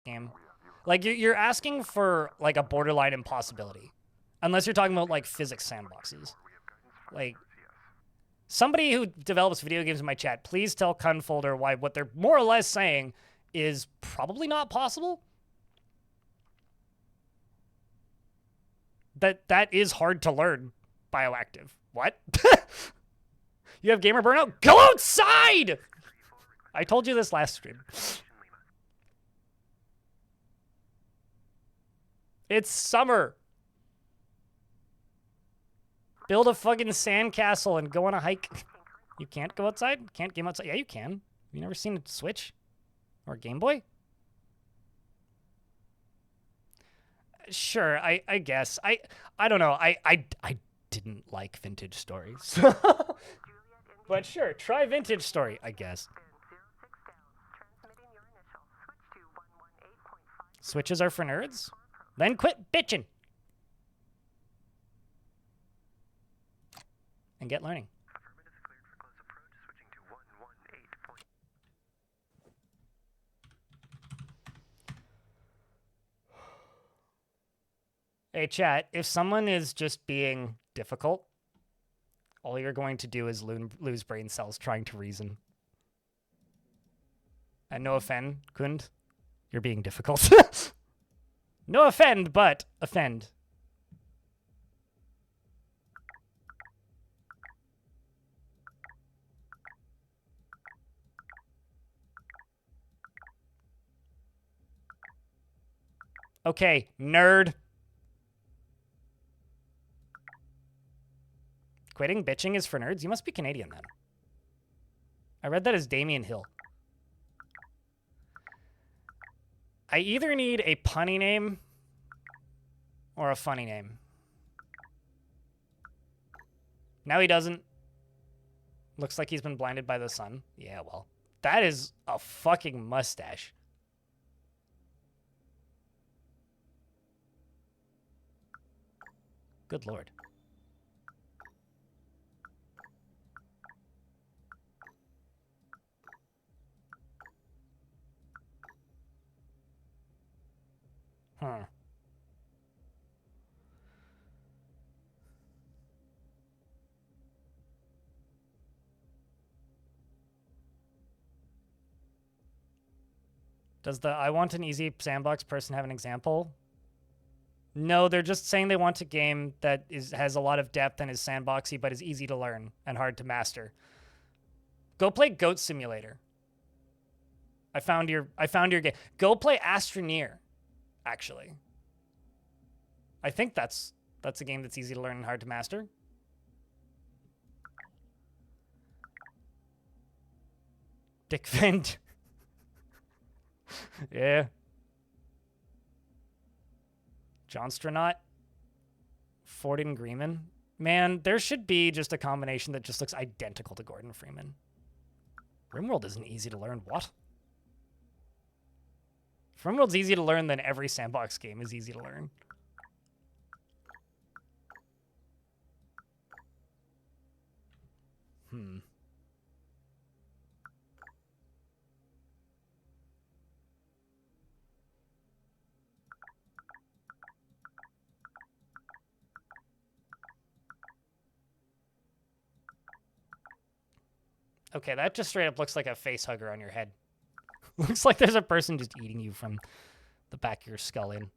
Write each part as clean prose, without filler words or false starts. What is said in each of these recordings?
game. Like, you're asking for, like, a borderline impossibility. Unless you're talking about, like, physics sandboxes. Like, somebody who develops video games in my chat, please tell Cunfolder why what they're more or less saying is probably not possible. That is hard to learn, Bioactive. What? You have gamer burnout? Go outside! I told you this last stream. It's summer. Build a fucking sandcastle and go on a hike. You can't go outside? Can't game outside? Yeah, you can. Have you never seen a Switch? Or a Game Boy? Sure, I guess. I don't know. I didn't like Vintage Stories. But sure, try Vintage Story, I guess. Switches are for nerds? Then quit bitching. And get learning. Hey, chat, if someone is just being difficult, all you're going to do is lose brain cells trying to reason. And no offend, Kund, you're being difficult. No offend, but offend. Okay, nerd. Quitting bitching is for nerds? You must be Canadian then. I read that as Damien Hill. I either need a punny name or a funny name. Now he doesn't. Looks like he's been blinded by the sun. Yeah, well, that is a fucking mustache. Good lord. Huh. Does the I want an easy sandbox person have an example? No, they're just saying they want a game that has a lot of depth and is sandboxy, but is easy to learn and hard to master. Go play Goat Simulator. I found your game. Go play Astroneer, actually. I think that's a game that's easy to learn and hard to master. Dick Vent. Yeah. John Astronaut. Forden Greeman. Man, there should be just a combination that just looks identical to Gordon Freeman. RimWorld isn't easy to learn. What? If RimWorld's easy to learn, then every sandbox game is easy to learn. Okay, that just straight up looks like a face hugger on your head. Looks like there's a person just eating you from the back of your skull in.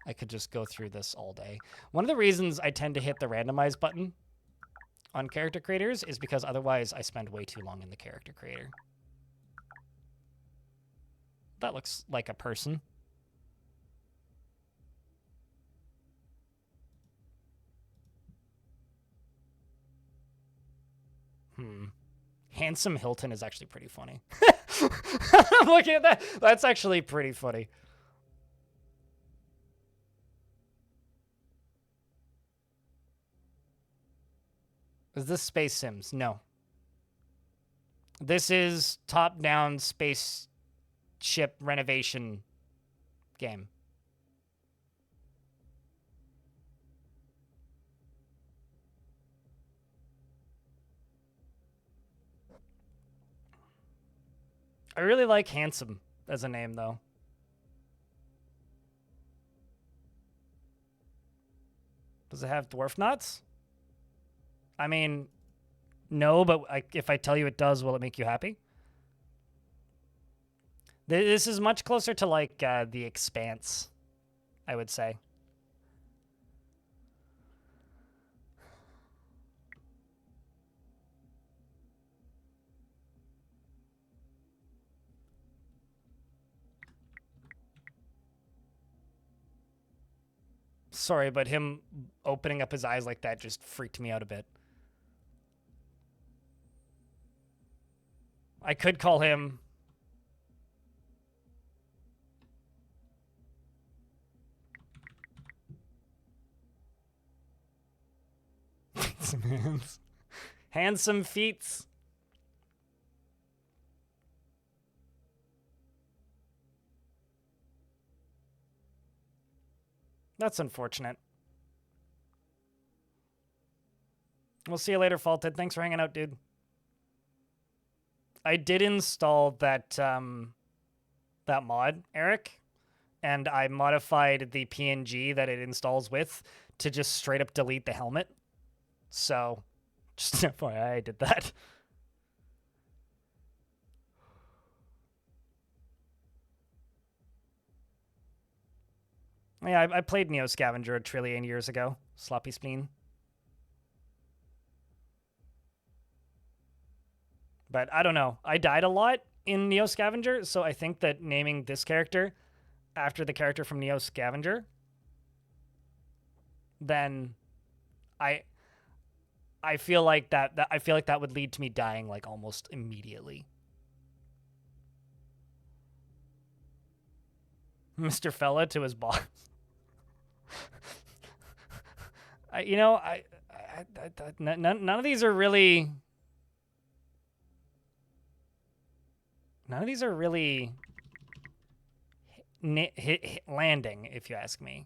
I could just go through this all day. One of the reasons I tend to hit the randomize button on character creators is because otherwise I spend way too long in the character creator. That looks like a person. Handsome Hilton is actually pretty funny. I'm looking at that. That's actually pretty funny. Is this Space Sims? No. This is top-down spaceship renovation game. I really like Handsome as a name, though. Does it have dwarf knots? I mean, no, but if I tell you it does, will it make you happy? This is much closer to, like, The Expanse, I would say. Sorry, but him opening up his eyes like that just freaked me out a bit. I could call him... Handsome feats. That's unfortunate. We'll see you later, Faulted. Thanks for hanging out, dude. I did install that that mod, Eric, and I modified the PNG that it installs with to just straight up delete the helmet. So, just FYI, I did that. Yeah, I played Neo Scavenger a trillion years ago. Sloppy spleen. But I don't know. I died a lot in Neo Scavenger, so I think that naming this character after the character from Neo Scavenger, then I feel like that would lead to me dying like almost immediately. Mr. Fella to his boss. None of these are really. None of these are really landing, if you ask me.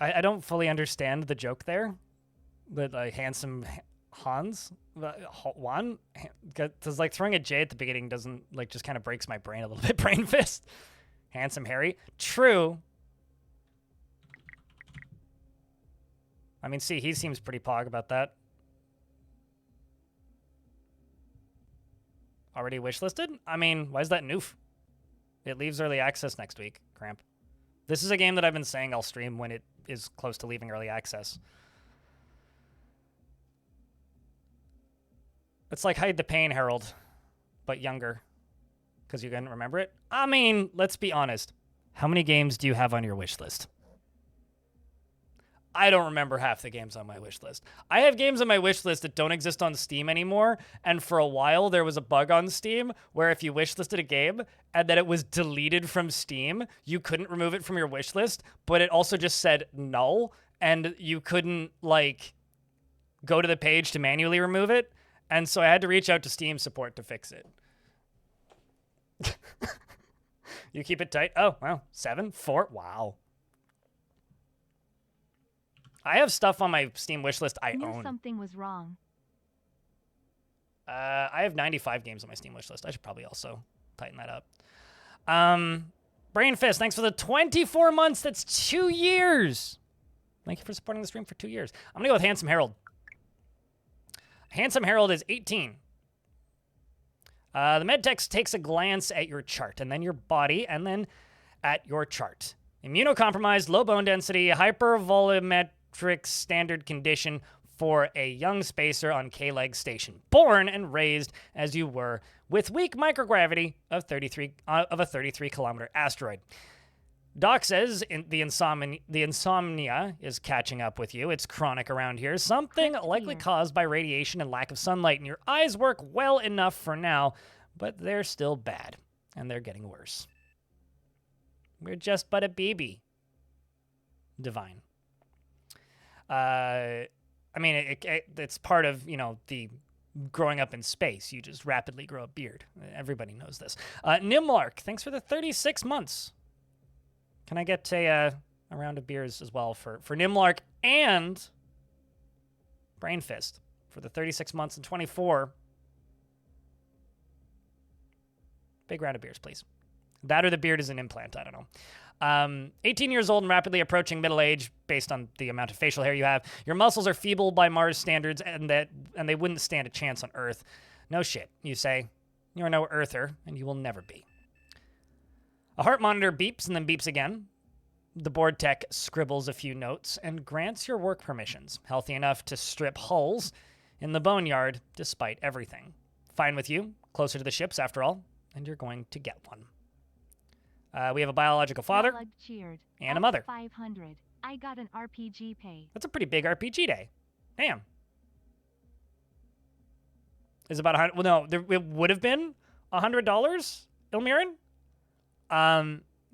I don't fully understand the joke there. But handsome Juan, because like throwing a J at the beginning doesn't like just kind of breaks my brain a little bit. Brain fist. Handsome Harry. True. I mean, see, he seems pretty pog about that. Already wishlisted? I mean, why is that noof? It leaves early access next week, Cramp. This is a game that I've been saying I'll stream when it is close to leaving early access. It's like Hide the Pain, Harold, but younger, because you couldn't remember it. I mean, let's be honest. How many games do you have on your wish list? I don't remember half the games on my wish list. I have games on my wish list that don't exist on Steam anymore, and for a while there was a bug on Steam where if you wish listed a game and then it was deleted from Steam, you couldn't remove it from your wish list, but it also just said null, and you couldn't, like, go to the page to manually remove it. And so I had to reach out to Steam support to fix it. You keep it tight? Oh, wow. 7? 4? Wow. I have stuff on my Steam wishlist I own. Something was wrong. I have 95 games on my Steam wishlist. I should probably also tighten that up. Brain Fist, thanks for the 24 months. That's 2 years. Thank you for supporting the stream for 2 years. I'm going to go with Handsome Harold. Handsome Harold is 18. The medtex takes a glance at your chart, and then your body, and then at your chart. Immunocompromised, low bone density, hypervolumetric standard condition for a young spacer on K-Leg Station. Born and raised as you were, with weak microgravity of a 33-kilometer asteroid. Doc says the insomnia is catching up with you. It's chronic around here. Something likely caused by radiation and lack of sunlight. And your eyes work well enough for now, but they're still bad. And they're getting worse. We're just but a baby. Divine. I mean, it's part of, the growing up in space. You just rapidly grow a beard. Everybody knows this. Nimlark, thanks for the 36 months. Can I get a round of beers as well for Nimlark and Brain Fist for the 36 months and 24? Big round of beers, please. That or the beard is an implant. I don't know. 18 years old and rapidly approaching middle age based on the amount of facial hair you have. Your muscles are feeble by Mars standards and they wouldn't stand a chance on Earth. No shit, you say. You're no Earther, and you will never be. A heart monitor beeps and then beeps again. The board tech scribbles a few notes and grants your work permissions, healthy enough to strip hulls in the boneyard despite everything. Fine with you, closer to the ships after all, and you're going to get one. We have a biological father and a mother. 500. I got an RPG pay. That's a pretty big RPG day. Damn. Is about 100. Well, no, it would have been $100, Ilmirin.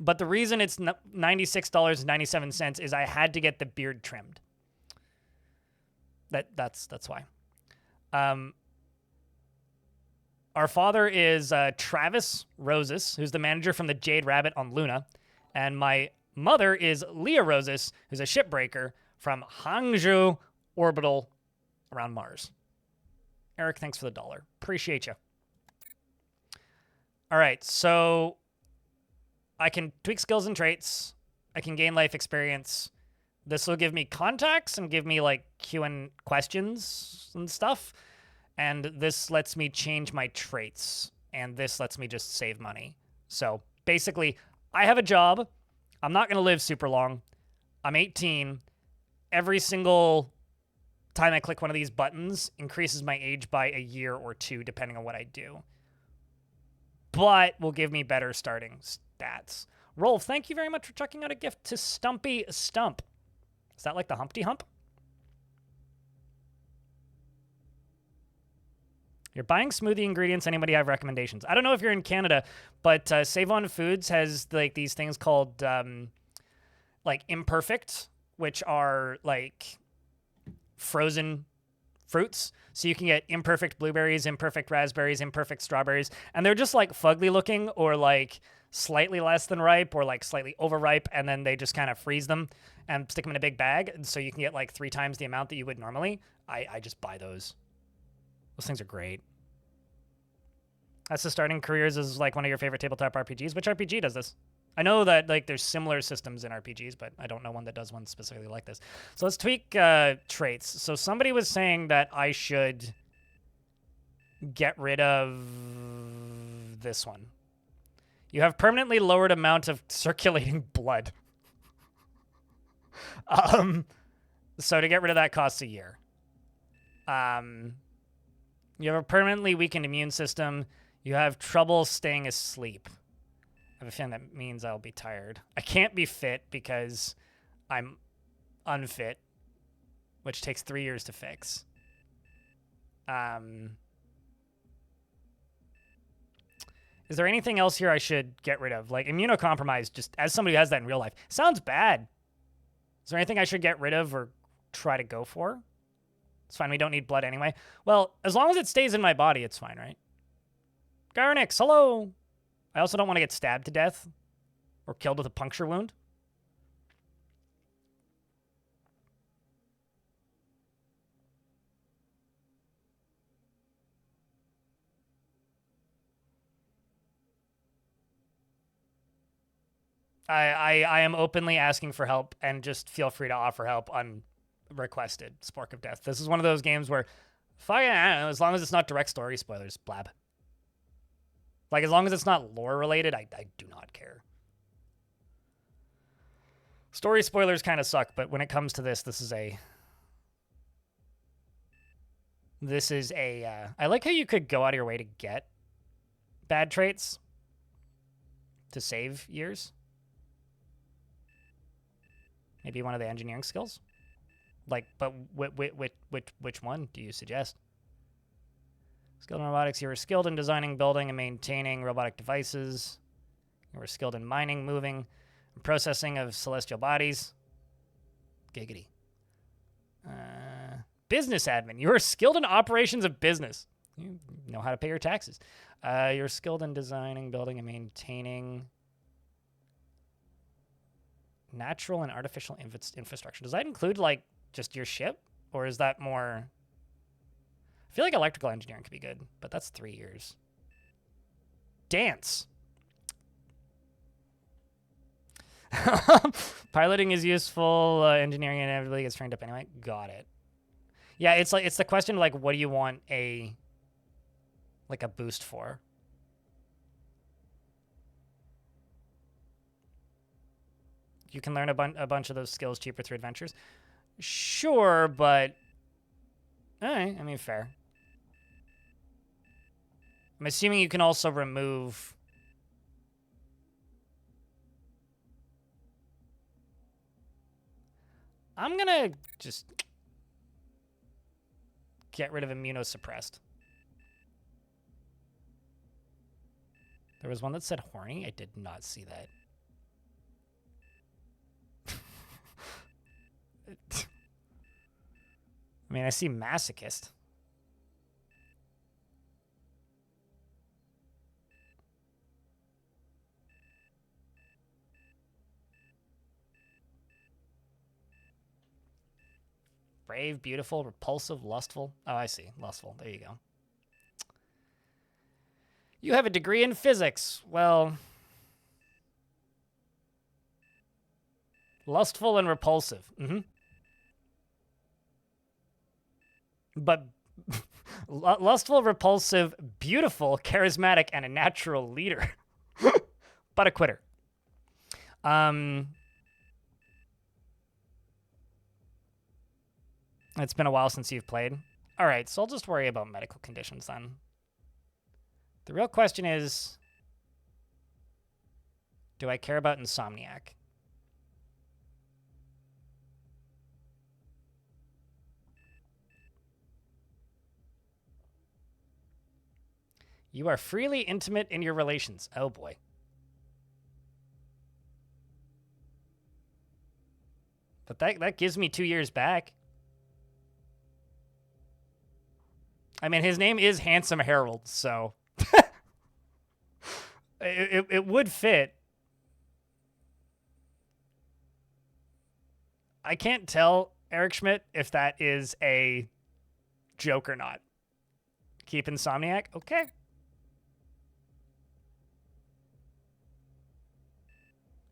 But the reason it's $96.97 is I had to get the beard trimmed. That's why. Our father is Travis Roses, who's the manager from the Jade Rabbit on Luna. And my mother is Leah Roses, who's a shipbreaker from Hangzhou Orbital around Mars. Eric, thanks for the $1. Appreciate you. All right, so I can tweak skills and traits. I can gain life experience. This will give me contacts and give me like Q&A questions and stuff. And this lets me change my traits. And this lets me just save money. So basically, I have a job. I'm not going to live super long. I'm 18. Every single time I click one of these buttons increases my age by a year or two, depending on what I do. But will give me better starting stats. Rolf, thank you very much for checking out a gift to Stumpy Stump. Is that like the Humpty Hump? You're buying smoothie ingredients. Anybody have recommendations? I don't know if you're in Canada, but Save On Foods has like these things called like Imperfect, which are like frozen fruits. So you can get imperfect blueberries, imperfect raspberries, imperfect strawberries, and they're just like fugly looking or like slightly less than ripe or like slightly overripe, and then they just kind of freeze them and stick them in a big bag, and so you can get like 3 times the amount that you would normally. I just buy those. Those things are great. That's the Starting Careers is like one of your favorite tabletop RPGs. Which RPG does this? I know that like there's similar systems in RPGs, but I don't know one that does one specifically like this. So let's tweak traits. So somebody was saying that I should get rid of this one. You have permanently lowered amount of circulating blood. So to get rid of that costs a year. You have a permanently weakened immune system. You have trouble staying asleep. I have a feeling that means I'll be tired. I can't be fit because I'm unfit, which takes 3 years to fix. Is there anything else here I should get rid of? Like immunocompromised, just as somebody who has that in real life. Sounds bad. Is there anything I should get rid of or try to go for? It's fine, we don't need blood anyway. Well, as long as it stays in my body, it's fine, right? Garnix, hello! I also don't want to get stabbed to death or killed with a puncture wound. I am openly asking for help, and just feel free to offer help unrequested. Spork of Death. This is one of those games where, I don't know, as long as it's not direct story spoilers, blab. Like, as long as it's not lore related, I do not care. Story spoilers kind of suck, but when it comes to this, this is a... I like how you could go out of your way to get bad traits to save years. Maybe one of the engineering skills? Like, but which one do you suggest? Skilled in robotics, you were skilled in designing, building, and maintaining robotic devices. You were skilled in mining, moving, and processing of celestial bodies. Giggity. Business admin. You are skilled in operations of business. You know how to pay your taxes. You're skilled in designing, building, and maintaining natural and artificial infrastructure. Does that include, like, just your ship? Or is that more... I feel like electrical engineering could be good, but that's 3 years. Dance. Piloting is useful. Engineering inevitably gets trained up anyway. Got it. Yeah, it's the question of, like, what do you want a boost for? You can learn a bunch of those skills cheaper through adventures. Sure, but all right, I mean, fair. I'm assuming you can also remove... I'm gonna just get rid of immunosuppressed. There was one that said horny. I did not see that. I mean, I see masochist. Brave, beautiful, repulsive, lustful. Oh, I see. Lustful. There you go. You have a degree in physics. Well, lustful and repulsive. Mm-hmm. But lustful, repulsive, beautiful, charismatic, and a natural leader. But a quitter. It's been a while since you've played. All right, so I'll just worry about medical conditions then. The real question is, do I care about insomniac? You are freely intimate in your relations. Oh, boy. But that gives me 2 years back. I mean, his name is Handsome Harold, so... it would fit. I can't tell, Eric Schmidt, if that is a joke or not. Keep insomniac? Okay.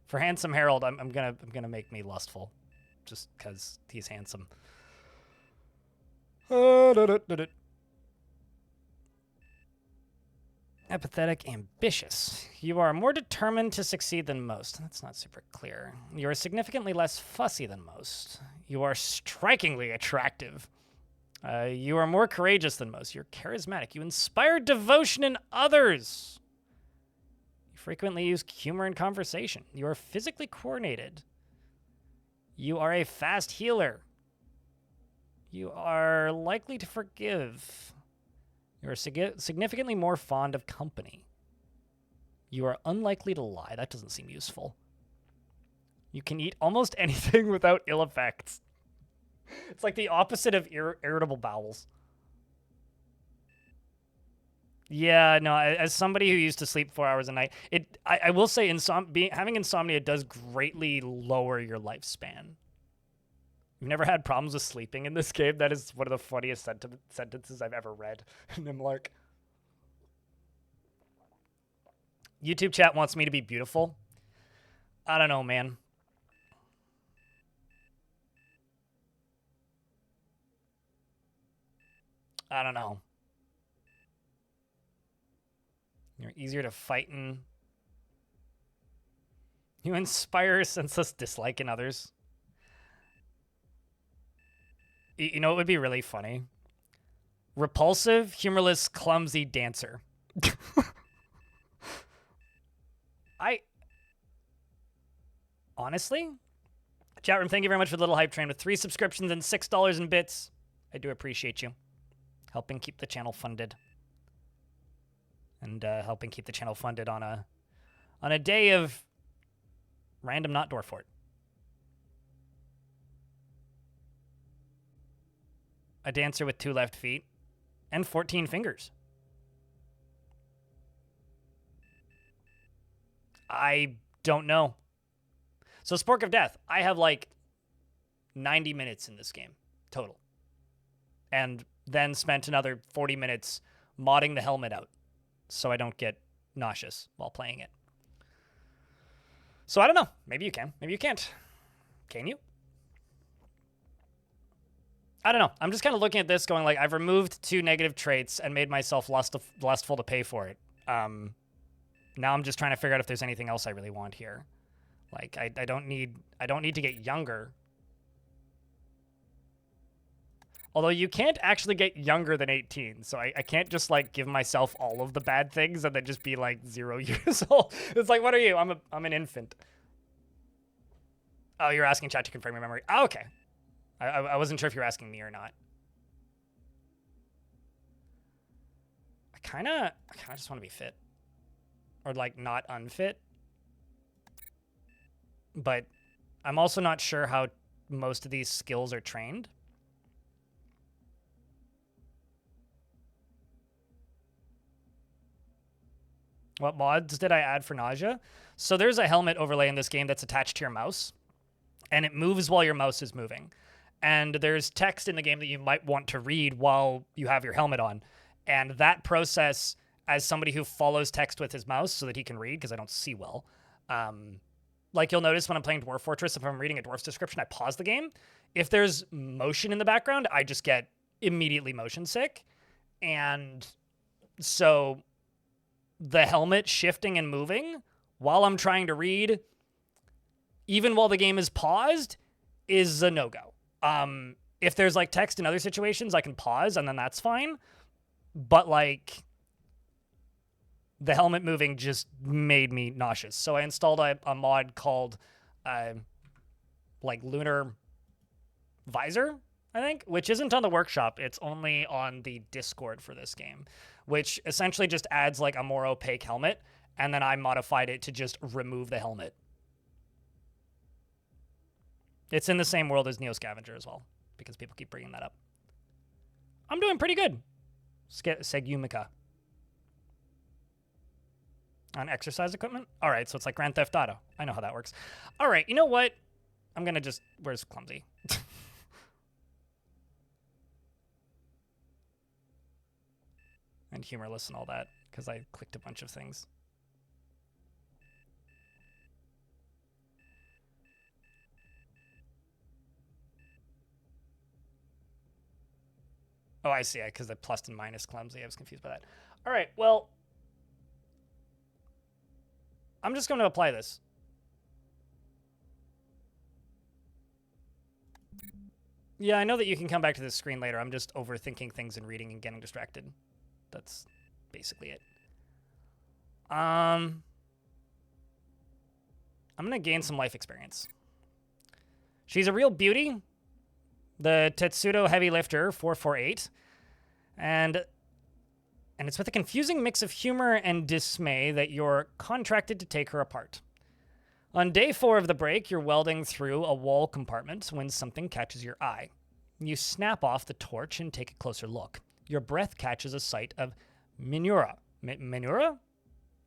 For Handsome Harold, I'm gonna make me lustful, just because he's handsome. Apathetic, ambitious. You are more determined to succeed than most. That's not super clear. You are significantly less fussy than most. You are strikingly attractive. You are more courageous than most. You're charismatic. You inspire devotion in others. You frequently use humor in conversation. You are physically coordinated. You are a fast healer. You are likely to forgive. You are significantly more fond of company. You are unlikely to lie. That doesn't seem useful. You can eat almost anything without ill effects. It's like the opposite of irritable bowels. Yeah, no, as somebody who used to sleep 4 hours a night, I will say having insomnia does greatly lower your lifespan. You've never had problems with sleeping in this game? That is one of the funniest sentences I've ever read. Nimlark. YouTube chat wants me to be beautiful. I don't know, man. I don't know. You're easier to fight in. You inspire senseless dislike in others. You know what would be really funny? Repulsive, humorless, clumsy dancer. Honestly, chat room, thank you very much for the little hype train with 3 subscriptions and $6 in bits. I do appreciate you helping keep the channel funded. And helping keep the channel funded on a day of random not Dorfort. a dancer with 2 left feet, and 14 fingers. I don't know. So Spork of Death, I have like 90 minutes in this game total. And then spent another 40 minutes modding the helmet out so I don't get nauseous while playing it. So I don't know. Maybe you can. Maybe you can't. Can you? I don't know. I'm just kind of looking at this going like, I've removed 2 negative traits and made myself lustful to pay for it. Now I'm just trying to figure out if there's anything else I really want here. Like, I don't need to get younger. Although you can't actually get younger than 18, so I can't just, like, give myself all of the bad things and then just be, like, 0 years old. It's like, what are you? I'm an infant. Oh, you're asking chat to confirm your memory. Oh, okay. I wasn't sure if you were asking me or not. I kind of just want to be fit. Or, like, not unfit. But I'm also not sure how most of these skills are trained. What mods did I add for nausea? So there's a helmet overlay in this game that's attached to your mouse, and it moves while your mouse is moving. And there's text in the game that you might want to read while you have your helmet on. And that process, as somebody who follows text with his mouse so that he can read, because I don't see well, like you'll notice when I'm playing Dwarf Fortress, if I'm reading a dwarf's description, I pause the game. If there's motion in the background, I just get immediately motion sick. And so the helmet shifting and moving while I'm trying to read, even while the game is paused, is a no-go. If there's like text in other situations, I can pause and then that's fine. But like the helmet moving just made me nauseous. So I installed a mod called like Lunar Visor, I think, which isn't on the workshop. It's only on the Discord for this game, which essentially just adds like a more opaque helmet. And then I modified it to just remove the helmet. It's in the same world as Neo Scavenger as well, because people keep bringing that up. I'm doing pretty good. Segumika. On exercise equipment? All right, so it's like Grand Theft Auto. I know how that works. All right, you know what? I'm going to just... Where's Clumsy? And humorless and all that, because I clicked a bunch of things. Oh, I see. Because the plus and minus Clumsy. I was confused by that. All right, well... I'm just going to apply this. Yeah, I know that you can come back to this screen later. I'm just overthinking things and reading and getting distracted. That's basically it. I'm going to gain some life experience. She's a real beauty. The Tetsudo Heavy Lifter 448. And it's with a confusing mix of humor and dismay that you're contracted to take her apart. On day 4 of the break, you're welding through a wall compartment when something catches your eye. You snap off the torch and take a closer look. Your breath catches a sight of Minura. Minura?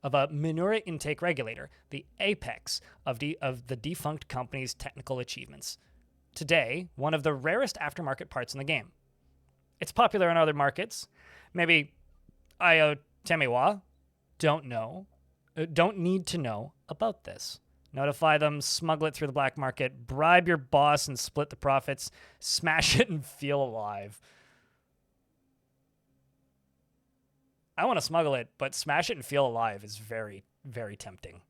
Of a Minura intake regulator, the apex of the defunct company's technical achievements. Today, one of the rarest aftermarket parts in the game. It's popular in other markets. Maybe Io Temiwa don't need to know about this. Notify them, smuggle it through the black market, bribe your boss and split the profits, smash it and feel alive. I want to smuggle it, but smash it and feel alive is very, very tempting.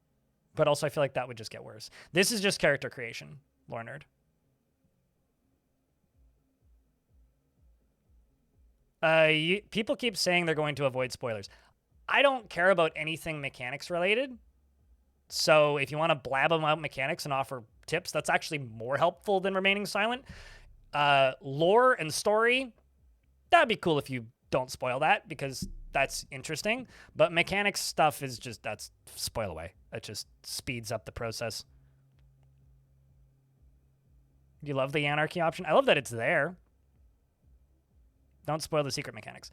But also I feel like that would just get worse. This is just character creation, Lore Nerd. People keep saying they're going to avoid spoilers. I don't care about anything mechanics related. So if you want to blab about mechanics and offer tips, that's actually more helpful than remaining silent. Lore and story, that'd be cool if you don't spoil that, because that's interesting. But mechanics stuff is just, that's spoil away. It just speeds up the process. You love the anarchy option? I love that it's there. Don't spoil the secret mechanics.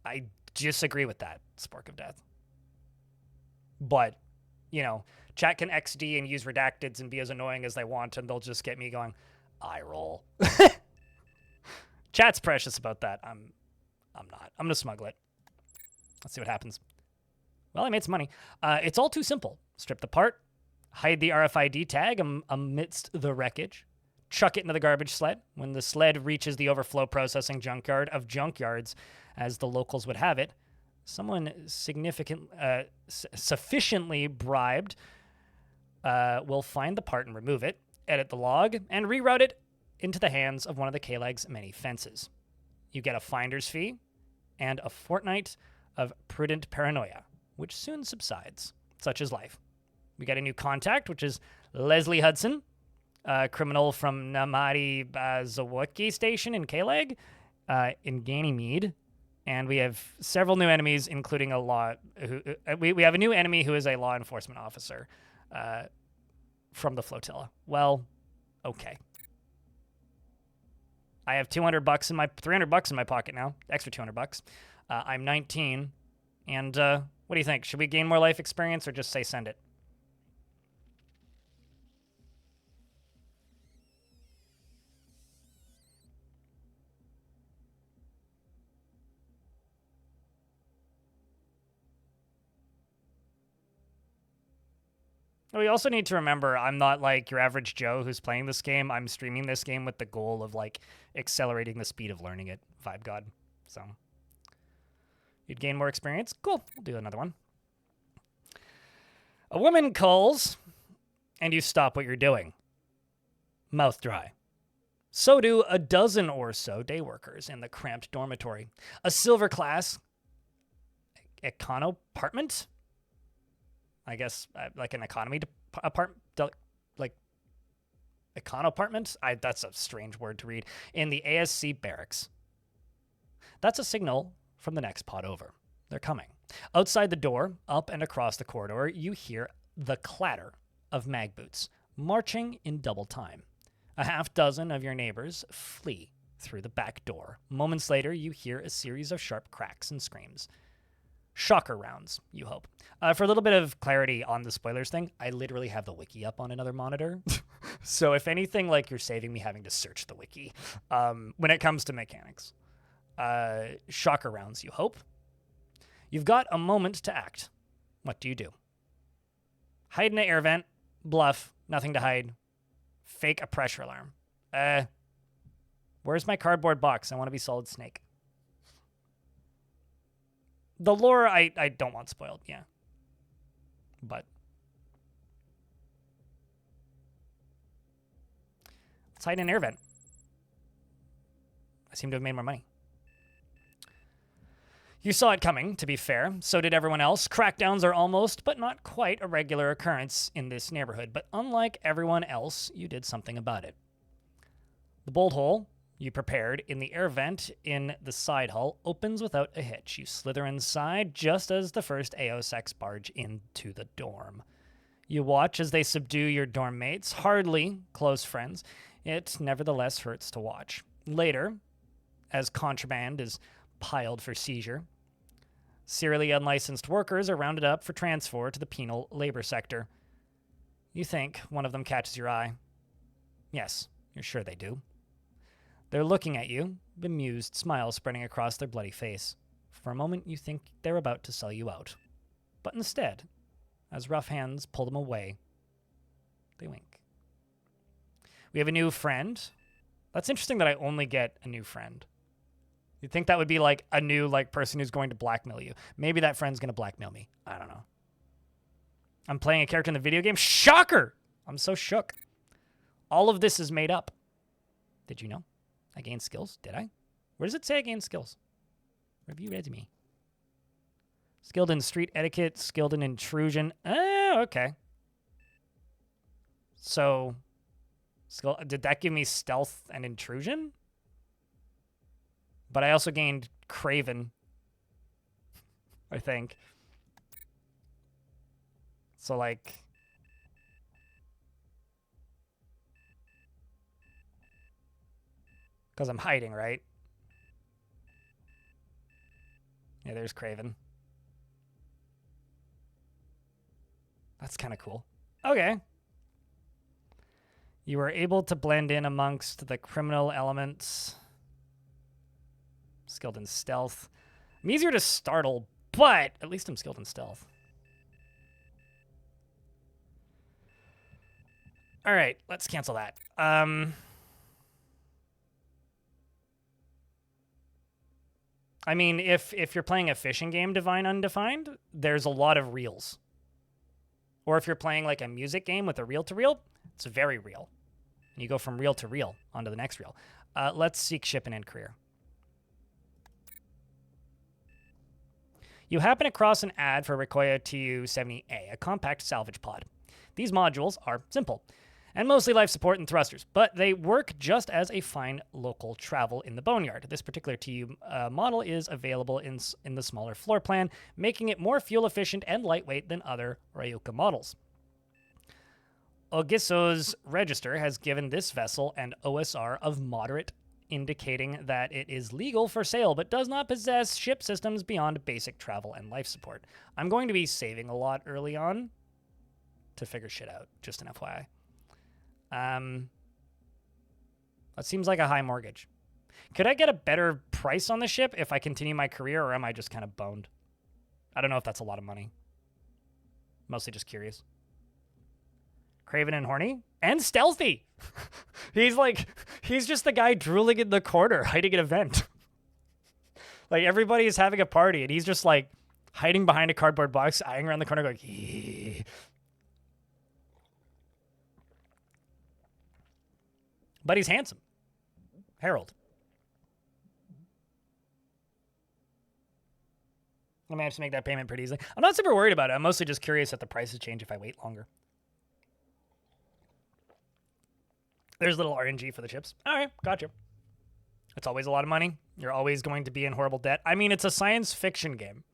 I disagree with that, Spork of Death. But, you know, chat can XD and use redacteds and be as annoying as they want, and they'll just get me going, eye roll. Chat's precious about that. I'm not. I'm going to smuggle it. Let's see what happens. Well, I made some money. It's all too simple. Strip the part, hide the RFID tag amidst the wreckage, chuck it into the garbage sled. When the sled reaches the overflow processing junkyard of junkyards, as the locals would have it, someone sufficiently bribed will find the part and remove it, edit the log, and reroute it into the hands of one of the K-Leg's many fences. You get a finder's fee and a fortnight of prudent paranoia, which soon subsides. Such is life. We got a new contact, which is Leslie Hudson, a criminal from Namari Zawaki Station in K-Leg, in Ganymede. And we have several new enemies, including a law. We have a new enemy who is a law enforcement officer from the flotilla. Well, okay. I have $200 in my $300 in my pocket now. Extra $200. I'm 19, and what do you think? Should we gain more life experience or just say send it? We also need to remember I'm not like your average Joe who's playing this game. I'm streaming this game with the goal of like accelerating the speed of learning it. Vibe God. So you'd gain more experience? Cool. We'll do another one. A woman calls and you stop what you're doing. Mouth dry. So do a dozen or so day workers in the cramped dormitory. A silver class econo apartment? I guess like an economy apartment, like econo apartment. That's a strange word to read. In the ASC barracks. That's a signal from the next pod over. They're coming. Outside the door, up and across the corridor, you hear the clatter of mag boots marching in double time. A half dozen of your neighbors flee through the back door. Moments later, you hear a series of sharp cracks and screams. Shocker rounds, you hope. For a little bit of clarity on the spoilers thing, I literally have the wiki up on another monitor. So if anything, like you're saving me having to search the wiki when it comes to mechanics. Shocker rounds, you hope. You've got a moment to act. What do you do? Hide in an air vent. Bluff. Nothing to hide. Fake a pressure alarm. Where's my cardboard box? I want to be Solid Snake. The lore, I don't want spoiled, yeah. But let's hide in an air vent. I seem to have made more money. You saw it coming, to be fair. So did everyone else. Crackdowns are almost, but not quite, a regular occurrence in this neighborhood. But unlike everyone else, you did something about it. The bolt hole you prepared in the air vent in the side hull opens without a hitch. You slither inside just as the first AOSX barge into the dorm. You watch as they subdue your dorm mates, hardly close friends. It nevertheless hurts to watch. Later, as contraband is piled for seizure, serially unlicensed workers are rounded up for transfer to the penal labor sector. You think one of them catches your eye. Yes, you're sure they do. They're looking at you, bemused smile spreading across their bloody face. For a moment, you think they're about to sell you out. But instead, as rough hands pull them away, they wink. We have a new friend. That's interesting that I only get a new friend. You'd think that would be like a new person who's going to blackmail you. Maybe that friend's going to blackmail me. I don't know. I'm playing a character in the video game. Shocker! I'm so shook. All of this is made up. Did you know? I gained skills. Did I? Where does it say I gained skills? Where have you read to me? Skilled in street etiquette, skilled in intrusion. Oh, okay. So, did that give me stealth and intrusion? But I also gained Craven, I think. So, like, because I'm hiding, right? Yeah, there's Craven. That's kind of cool. Okay. You were able to blend in amongst the criminal elements. Skilled in stealth. I'm easier to startle, but at least I'm skilled in stealth. All right, let's cancel that. I mean, if you're playing a fishing game, Divine Undefined, there's a lot of reels. Or if you're playing like a music game with a reel-to-reel, it's very real. You go from reel to reel onto the next reel. Let's seek ship and end career. You happen across an ad for Rikoya Tu-70A, a compact salvage pod. These modules are simple and mostly life support and thrusters, but they work just as a fine local travel in the boneyard. This particular TU model is available in the smaller floor plan, making it more fuel efficient and lightweight than other Ryuka models. Ogiso's register has given this vessel an OSR of moderate, indicating that it is legal for sale but does not possess ship systems beyond basic travel and life support. I'm going to be saving a lot early on to figure shit out, just an FYI. That seems like a high mortgage. Could I get a better price on the ship if I continue my career, or am I just kind of boned? I don't know if that's a lot of money. Mostly just curious. Craven and horny and stealthy. he's just the guy drooling in the corner, hiding an event. Like everybody is having a party and he's just like hiding behind a cardboard box, eyeing around the corner going, eee. But he's handsome. Harold. I managed to make that payment pretty easily. I'm not super worried about it. I'm mostly just curious that the prices change if I wait longer. There's a little RNG for the chips. All right, gotcha. It's always a lot of money. You're always going to be in horrible debt. I mean, it's a science fiction game.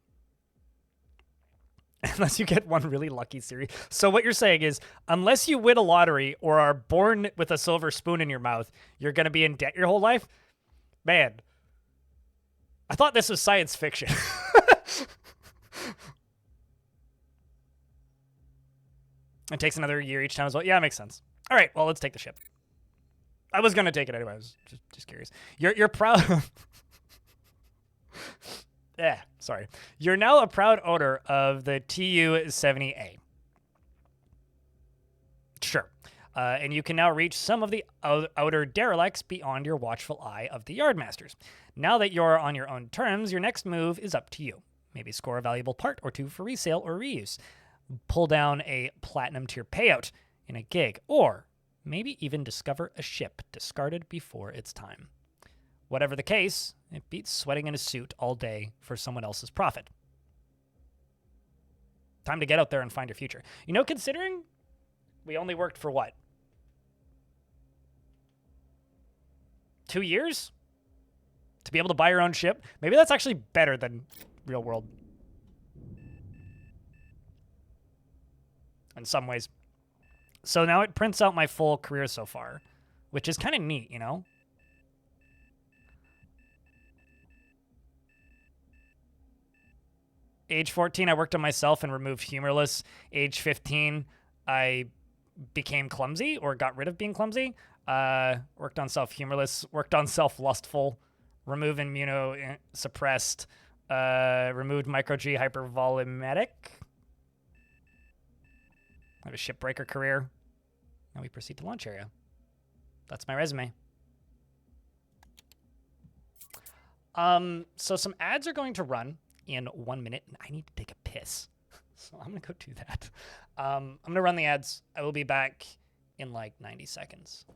Unless you get one really lucky series. So what you're saying is, unless you win a lottery or are born with a silver spoon in your mouth, you're going to be in debt your whole life? Man, I thought this was science fiction. It takes another year each time as well. Yeah, it makes sense. All right, well, let's take the ship. I was going to take it anyway. I was just curious. You're proud... Yeah, sorry. You're now a proud owner of the Tu-70A. Sure. And you can now reach some of the outer derelicts beyond your watchful eye of the yardmasters. Now that you're on your own terms, your next move is up to you. Maybe score a valuable part or two for resale or reuse. Pull down a platinum tier payout in a gig, or maybe even discover a ship discarded before its time. Whatever the case, it beats sweating in a suit all day for someone else's profit. Time to get out there and find your future. You know, considering we only worked for what? 2 years? To be able to buy your own ship? Maybe that's actually better than real world. In some ways. So now it prints out my full career so far, which is kind of neat, you know? Age 14, I worked on myself and removed humorless. Age 15, I became clumsy or got rid of being clumsy. Worked on self-humorless, worked on self-lustful, remove immunosuppressed, removed micro-G hypervolumetric. I have a shipbreaker career. Now we proceed to launch area. That's my resume. So some ads are going to run in 1 minute, and I need to take a piss. So I'm going to go do that. I'm going to run the ads. I will be back in like 90 seconds.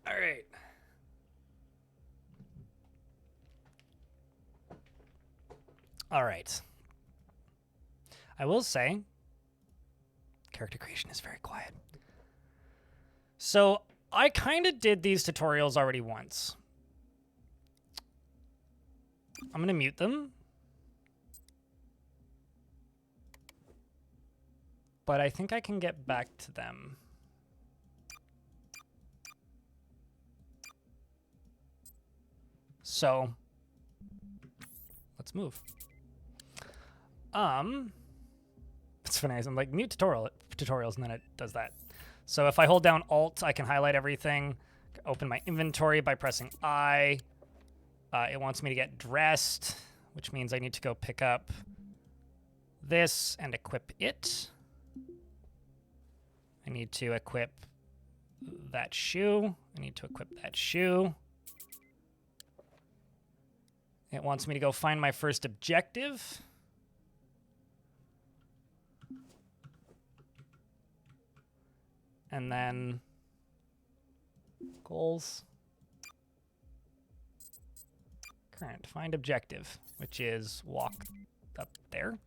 All right. All right. I will say, character creation is very quiet. So I kind of did these tutorials already once. I'm going to mute them. But I think I can get back to them. So let's move. It's funny. I'm like mute tutorials, and then it does that. So if I hold down Alt, I can highlight everything. Open my inventory by pressing I. It wants me to get dressed, which means I need to go pick up this and equip it. I need to equip that shoe. I need to equip that shoe. It wants me to go find my first objective. And then goals. Current, find objective, which is walk up there.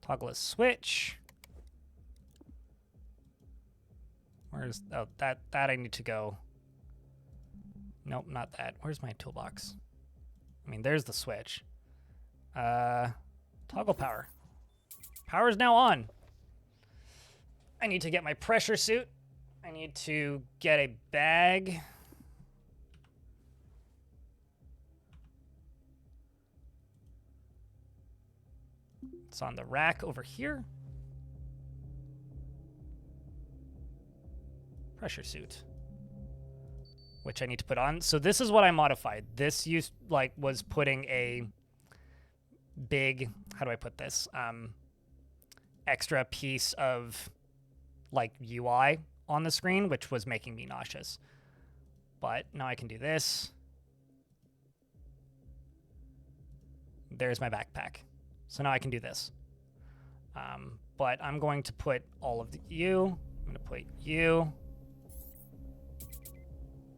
Toggle a switch. Where's, oh, that I need to go. Nope, not that. Where's my toolbox? I mean, there's the switch. Toggle power. Power is now on. I need to get my pressure suit. I need to get a bag. It's on the rack over here. Pressure suit, which I need to put on. So this is what I modified. This was putting a big, how do I put this? Extra piece of like UI on the screen, which was making me nauseous. But now I can do this. There's my backpack. So now I can do this. But I'm going to put all of you. I'm going to put you.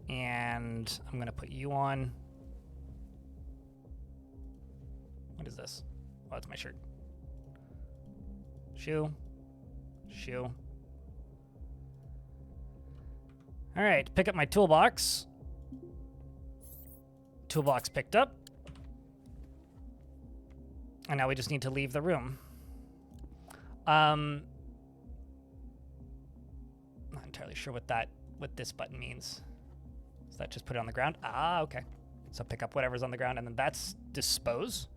And I'm going to put you on. What is this? Oh, it's my shirt. Shoe. Shoe. All right, pick up my toolbox. Toolbox picked up. And now we just need to leave the room. Not entirely sure what this button means. Does that just put it on the ground? Ah, okay. So pick up whatever's on the ground, and then that's dispose.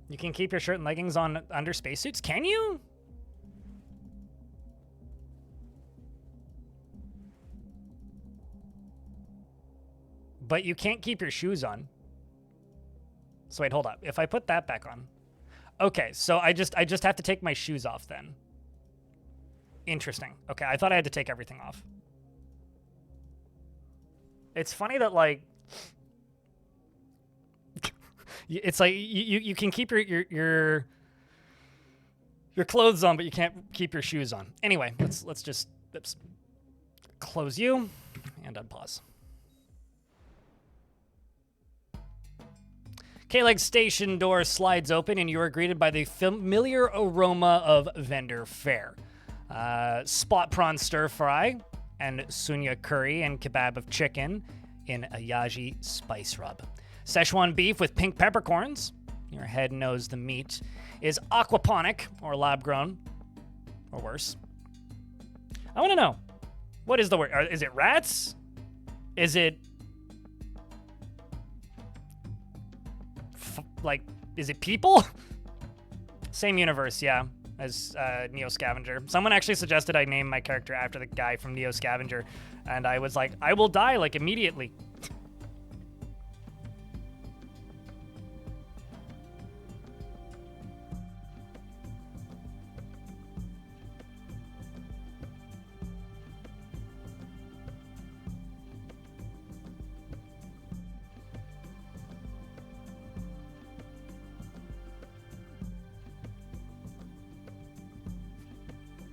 You can keep your shirt and leggings on under spacesuits. Can you? But you can't keep your shoes on. So wait, hold up. If I put that back on. Okay, so I just have to take my shoes off then. Interesting. Okay, I thought I had to take everything off. It's funny that like it's like you can keep your clothes on, but you can't keep your shoes on. Anyway, let's just close you and unpause. K-Leg's station door slides open, and you are greeted by the familiar aroma of vendor fare. Spot prawn stir fry, and sunya curry and kebab of chicken in a yaji spice rub. Szechuan beef with pink peppercorns. Your head knows the meat is aquaponic or lab-grown, or worse. I want to know, what is the word? Is it rats? Is it is it people? Same universe, yeah, as Neo Scavenger. Someone actually suggested I name my character after the guy from Neo Scavenger, and I was like, I will die, like, immediately.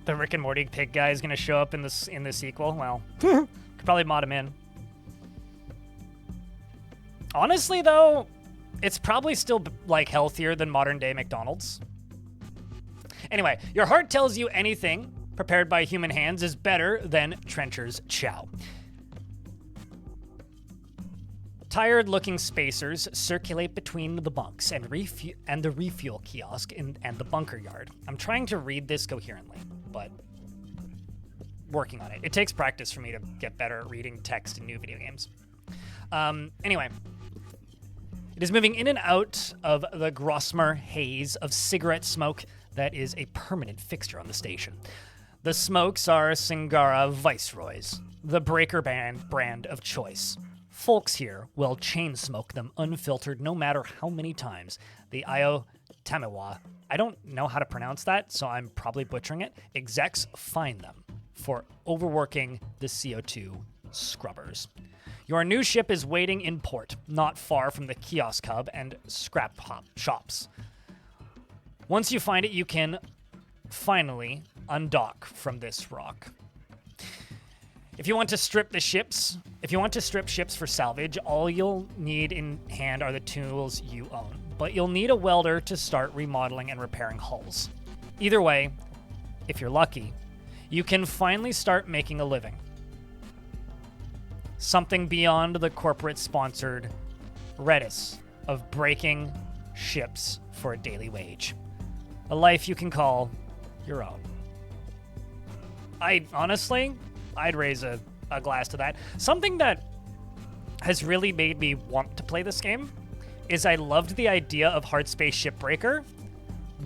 The Rick and Morty pig guy is gonna show up in the sequel. Well, could probably mod him in. Honestly, though, it's probably still like healthier than modern day McDonald's. Anyway, your heart tells you anything prepared by human hands is better than Trencher's chow. Tired-looking spacers circulate between the bunks and the refuel kiosk and the bunker yard. I'm trying to read this coherently, but working on it. It takes practice for me to get better at reading text in new video games. Anyway, it is moving in and out of the Grosmer haze of cigarette smoke that is a permanent fixture on the station. The smokes are Singara Viceroys, the breaker brand of choice. Folks here will chain smoke them unfiltered no matter how many times the Io Tamiwa, I don't know how to pronounce that, so I'm probably butchering it, execs fine them for overworking the CO2 scrubbers. Your new ship is waiting in port, not far from the kiosk hub and scrap shops. Once you find it, you can finally undock from this rock. If you want to strip ships for salvage, all you'll need in hand are the tools you own. But you'll need a welder to start remodeling and repairing hulls. Either way, if you're lucky, you can finally start making a living. Something beyond the corporate-sponsored Redis of breaking ships for a daily wage. A life you can call your own. I'd raise a glass to that. Something that has really made me want to play this game is I loved the idea of Hard Space Shipbreaker,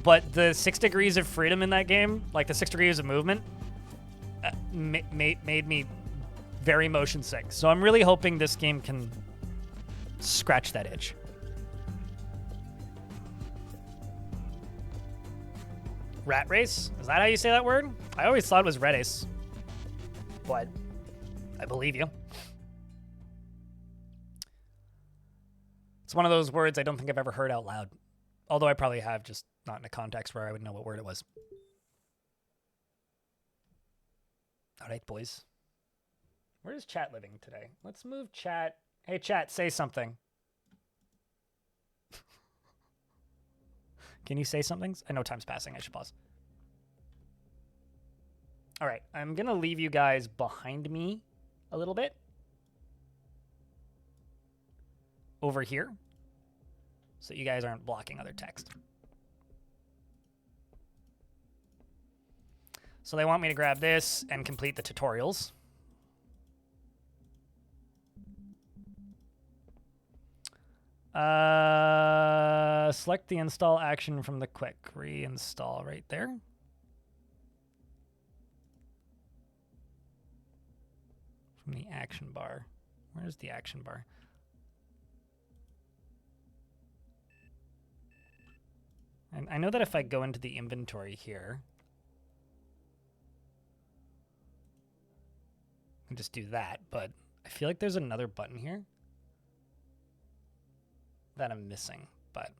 but the 6 degrees of freedom in that game, like the 6 degrees of movement, made me very motion sick. So I'm really hoping this game can scratch that itch. Rat race? Is that how you say that word? I always thought it was Redis. But I believe you. It's one of those words I don't think I've ever heard out loud. Although I probably have, just not in a context where I would know what word it was. All right, boys. Where is chat living today? Let's move chat. Hey, chat, say something. Can you say something? I know time's passing. I should pause. All right, I'm going to leave you guys behind me a little bit. Over here. So you guys aren't blocking other text. So they want me to grab this and complete the tutorials. Select the install action from the quick reinstall right there. From the action bar. Where's the action bar? And I know that if I go into the inventory here, I can just do that, but I feel like there's another button here that I'm missing, but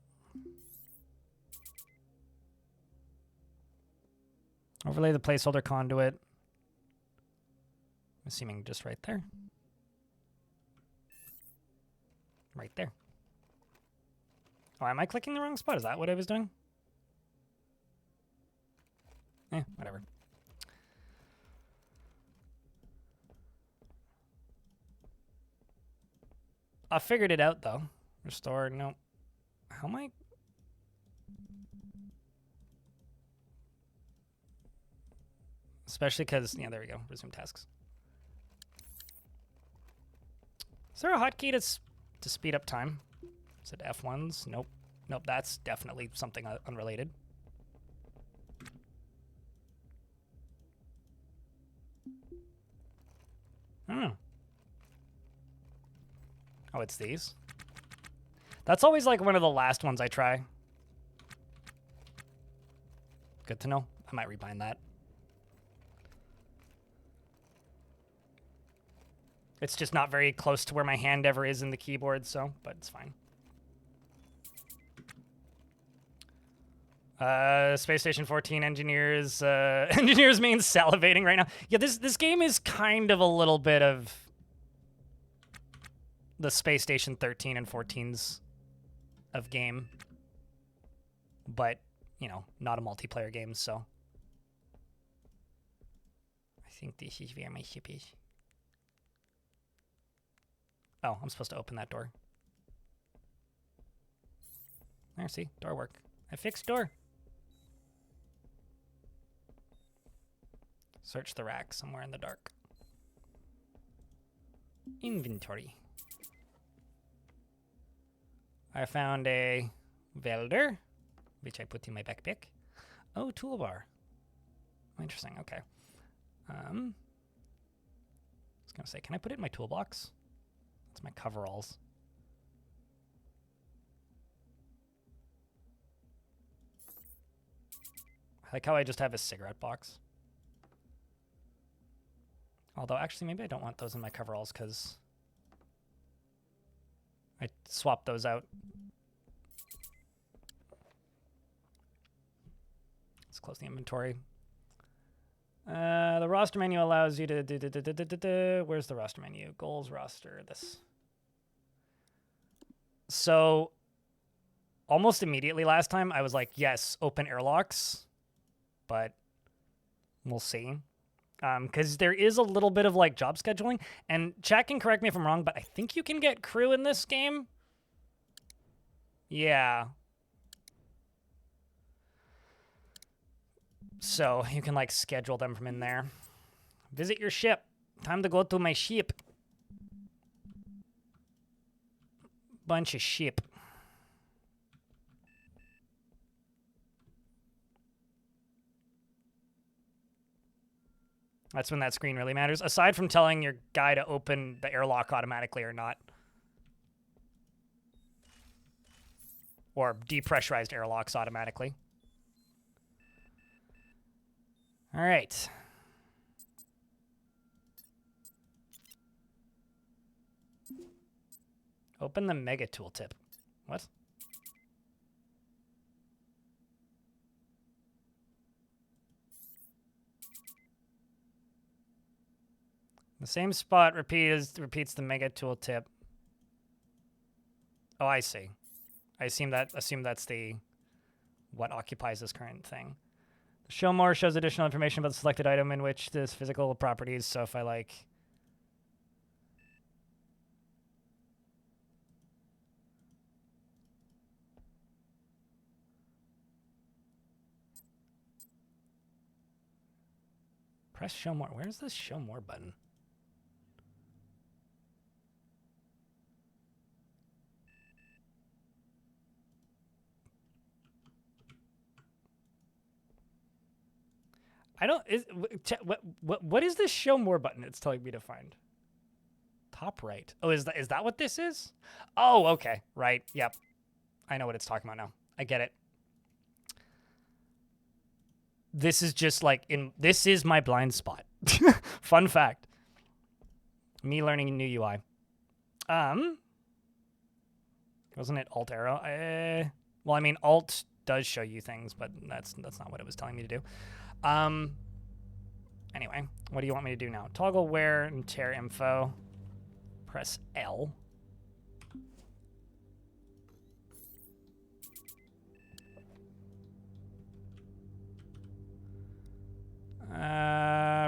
overlay the placeholder conduit. I'm assuming just right there. Right there. Oh, am I clicking the wrong spot? Is that what I was doing? Whatever. I figured it out, though. Restore, no. How am I? Especially because, yeah, there we go. Resume tasks. Is there a hotkey to speed up time? Is it F1s? Nope. Nope, that's definitely something unrelated. I don't know. Oh, it's these. That's always like one of the last ones I try. Good to know. I might rebind that. It's just not very close to where my hand ever is in the keyboard, so, but it's fine. Space Station 14 engineers. Engineers means salivating right now. Yeah, this game is kind of a little bit of the Space Station 13 and 14s of game, but you know, not a multiplayer game. So I think this is where my ship is. Oh, I'm supposed to open that door. There, see, door work. I fixed door. Search the rack somewhere in the dark. Inventory. I found a welder, which I put in my backpack. Oh, toolbar. Interesting, okay. I was gonna say, can I put it in my toolbox? That's my coveralls. I like how I just have a cigarette box. Although, actually, maybe I don't want those in my coveralls because I swapped those out. Let's close the inventory. The roster menu allows you to... Where's the roster menu? Goals, roster, this. So, almost immediately last time, I was like, yes, open airlocks. But we'll see. Because there is a little bit of like job scheduling, and chat can correct me if I'm wrong, but I think you can get crew in this game. Yeah. So you can like schedule them from in there. Visit your ship. Time to go to my ship. Bunch of ship. That's when that screen really matters. Aside from telling your guy to open the airlock automatically or not. Or depressurized airlocks automatically. All right. Open the mega tooltip. What? The same spot repeats the mega tooltip. Oh, I see. I assume that's the what occupies this current thing. Show more shows additional information about the selected item in which this physical properties. So if I like press show more. Where's this show more button? I don't. What is this show more button? It's telling me to find. Top right. Oh, is that what this is? Oh, okay. Right. Yep. I know what it's talking about now. I get it. This is just like this is my blind spot. Fun fact. Me learning a new UI. Wasn't it Alt arrow? Well, I mean, Alt does show you things, but that's not what it was telling me to do. Anyway, what do you want me to do now? Toggle wear and tear info. Press L.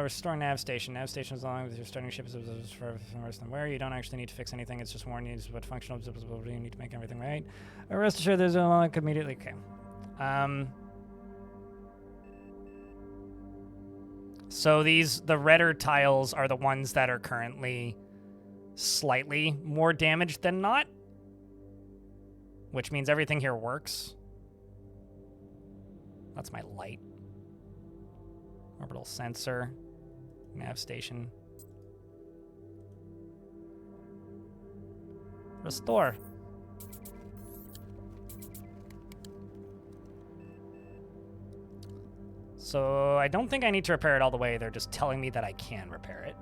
Restore nav station. Nav station is along with your starting ship for worse than where. You don't actually need to fix anything. It's just warning you what functional observability you need to make everything right. Rest assured there's a link immediately. Okay. So the redder tiles are the ones that are currently slightly more damaged than not, which means everything here works. That's my light. Orbital sensor, nav station. Restore. So I don't think I need to repair it all the way. They're just telling me that I can repair it.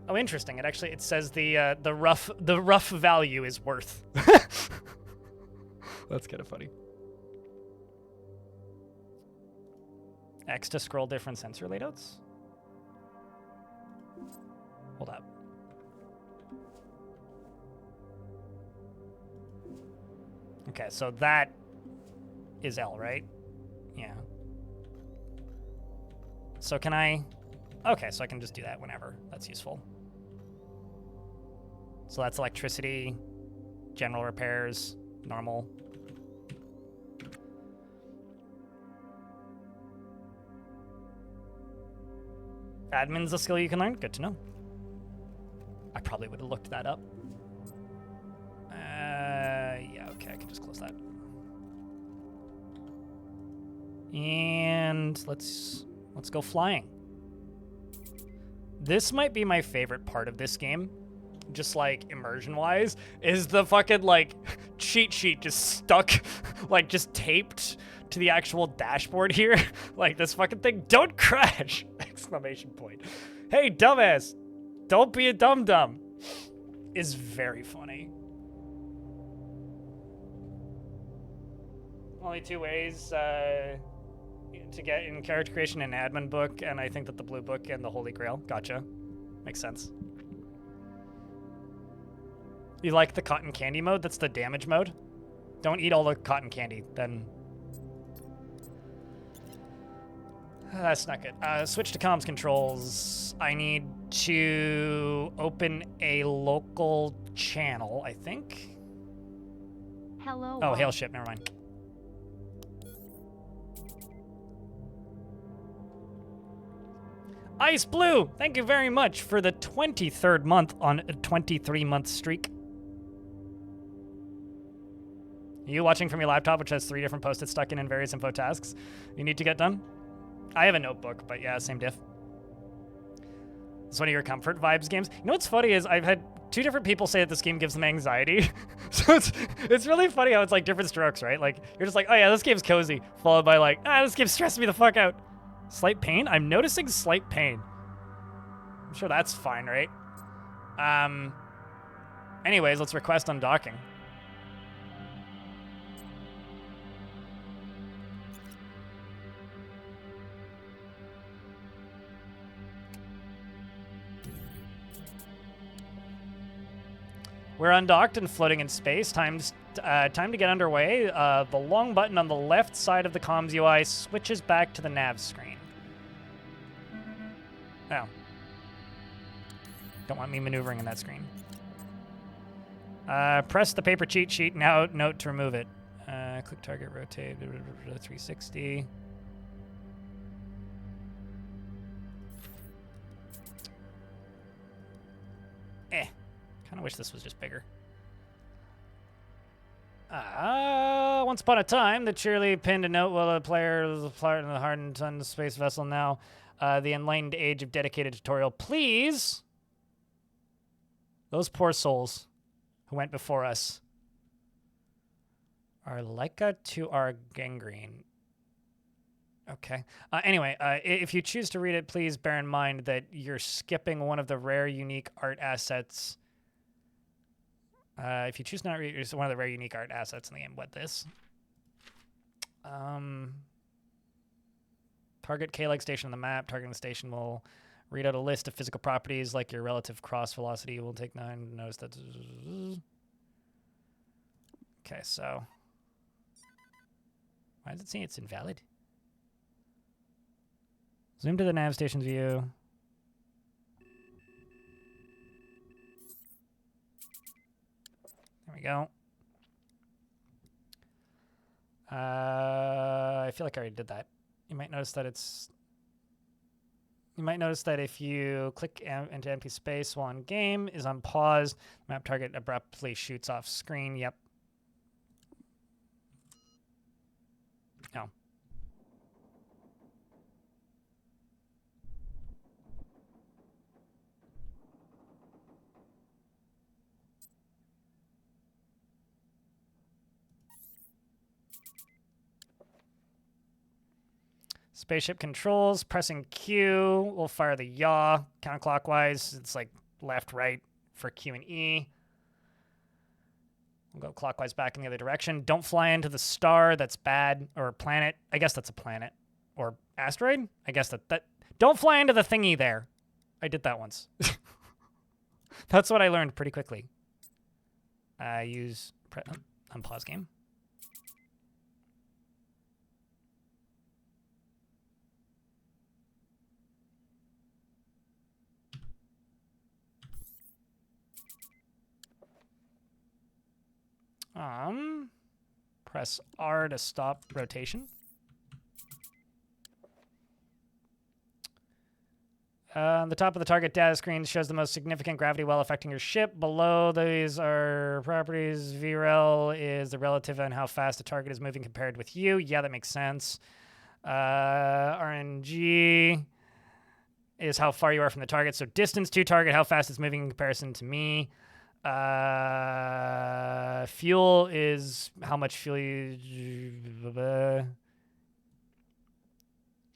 Oh, interesting. It says the rough value is worth. That's kind of funny. X to scroll different sensor layouts? Hold up. Okay, so that is L, right? Yeah. So can I... Okay, so I can just do that whenever. That's useful. So that's electricity, general repairs, normal. Admin's a skill you can learn. Good to know. I probably would have looked that up. Yeah, okay, I can just close that. And let's go flying. This might be my favorite part of this game, just like immersion-wise, is the fucking like cheat sheet just stuck, like just taped to the actual dashboard here. Like this fucking thing, don't crash! Exclamation point. Hey, dumbass, don't be a dum-dum. Is very funny. Only two ways to get in character creation and admin book, and I think that the blue book and the Holy Grail. Gotcha. Makes sense. You like the cotton candy mode? That's the damage mode. Don't eat all the cotton candy, then. That's not good. Switch to comms controls. I need to open a local channel, I think. Hello. Oh, hail ship. Never mind. Ice Blue, thank you very much for the 23rd month on a 23-month streak. You watching from your laptop, which has 3 different post-its stuck in various info tasks you need to get done? I have a notebook, but yeah, same diff. It's one of your comfort vibes games. You know what's funny is I've had 2 different people say that this game gives them anxiety. So it's really funny how it's like different strokes, right? Like you're just like, oh yeah, this game's cozy, followed by like, this game stressed me the fuck out. Slight pain? I'm noticing slight pain. I'm sure that's fine, right? Anyways, let's request undocking. We're undocked and floating in space. Time to get underway. The long button on the left side of the comms UI switches back to the nav screen. Oh. Don't want me maneuvering in that screen. Press the paper cheat sheet. Now note to remove it. Click target, rotate, 360. Kind of wish this was just bigger. Once upon a time, the cheerily pinned a note while the player was a part in the hardened sun space vessel. Now, the enlightened age of dedicated tutorial. Please, those poor souls who went before us are Leica to our gangrene. Okay. Anyway, if you choose to read it, please bear in mind that you're skipping one of the rare unique art assets. If you choose not to read, it's one of the rare unique art assets in the game. What this? Target K-like station on the map. Targeting the station will read out a list of physical properties like your relative cross velocity. Will take 9. Notice that. Okay, so why does it say it's invalid? Zoom to the nav station's view. There we go. I feel like I already did that. You might notice that it's... You might notice that if you click into empty space while in game, is on pause, map target abruptly shoots off screen. Yep. No. Spaceship controls, pressing Q will fire the yaw counterclockwise. It's like left, right for Q and E. We'll go clockwise back in the other direction. Don't fly into the star. That's bad. Or planet. I guess that's a planet. Or asteroid? I guess that don't fly into the thingy there. I did that once. That's what I learned pretty quickly. Use unpause game. Press R to stop rotation. The top of the target data screen shows the most significant gravity well affecting your ship. Below these are properties. VREL is the relative on how fast the target is moving compared with you. Yeah, that makes sense. RNG is how far you are from the target. So distance to target, how fast it's moving in comparison to me. Fuel is how much fuel you...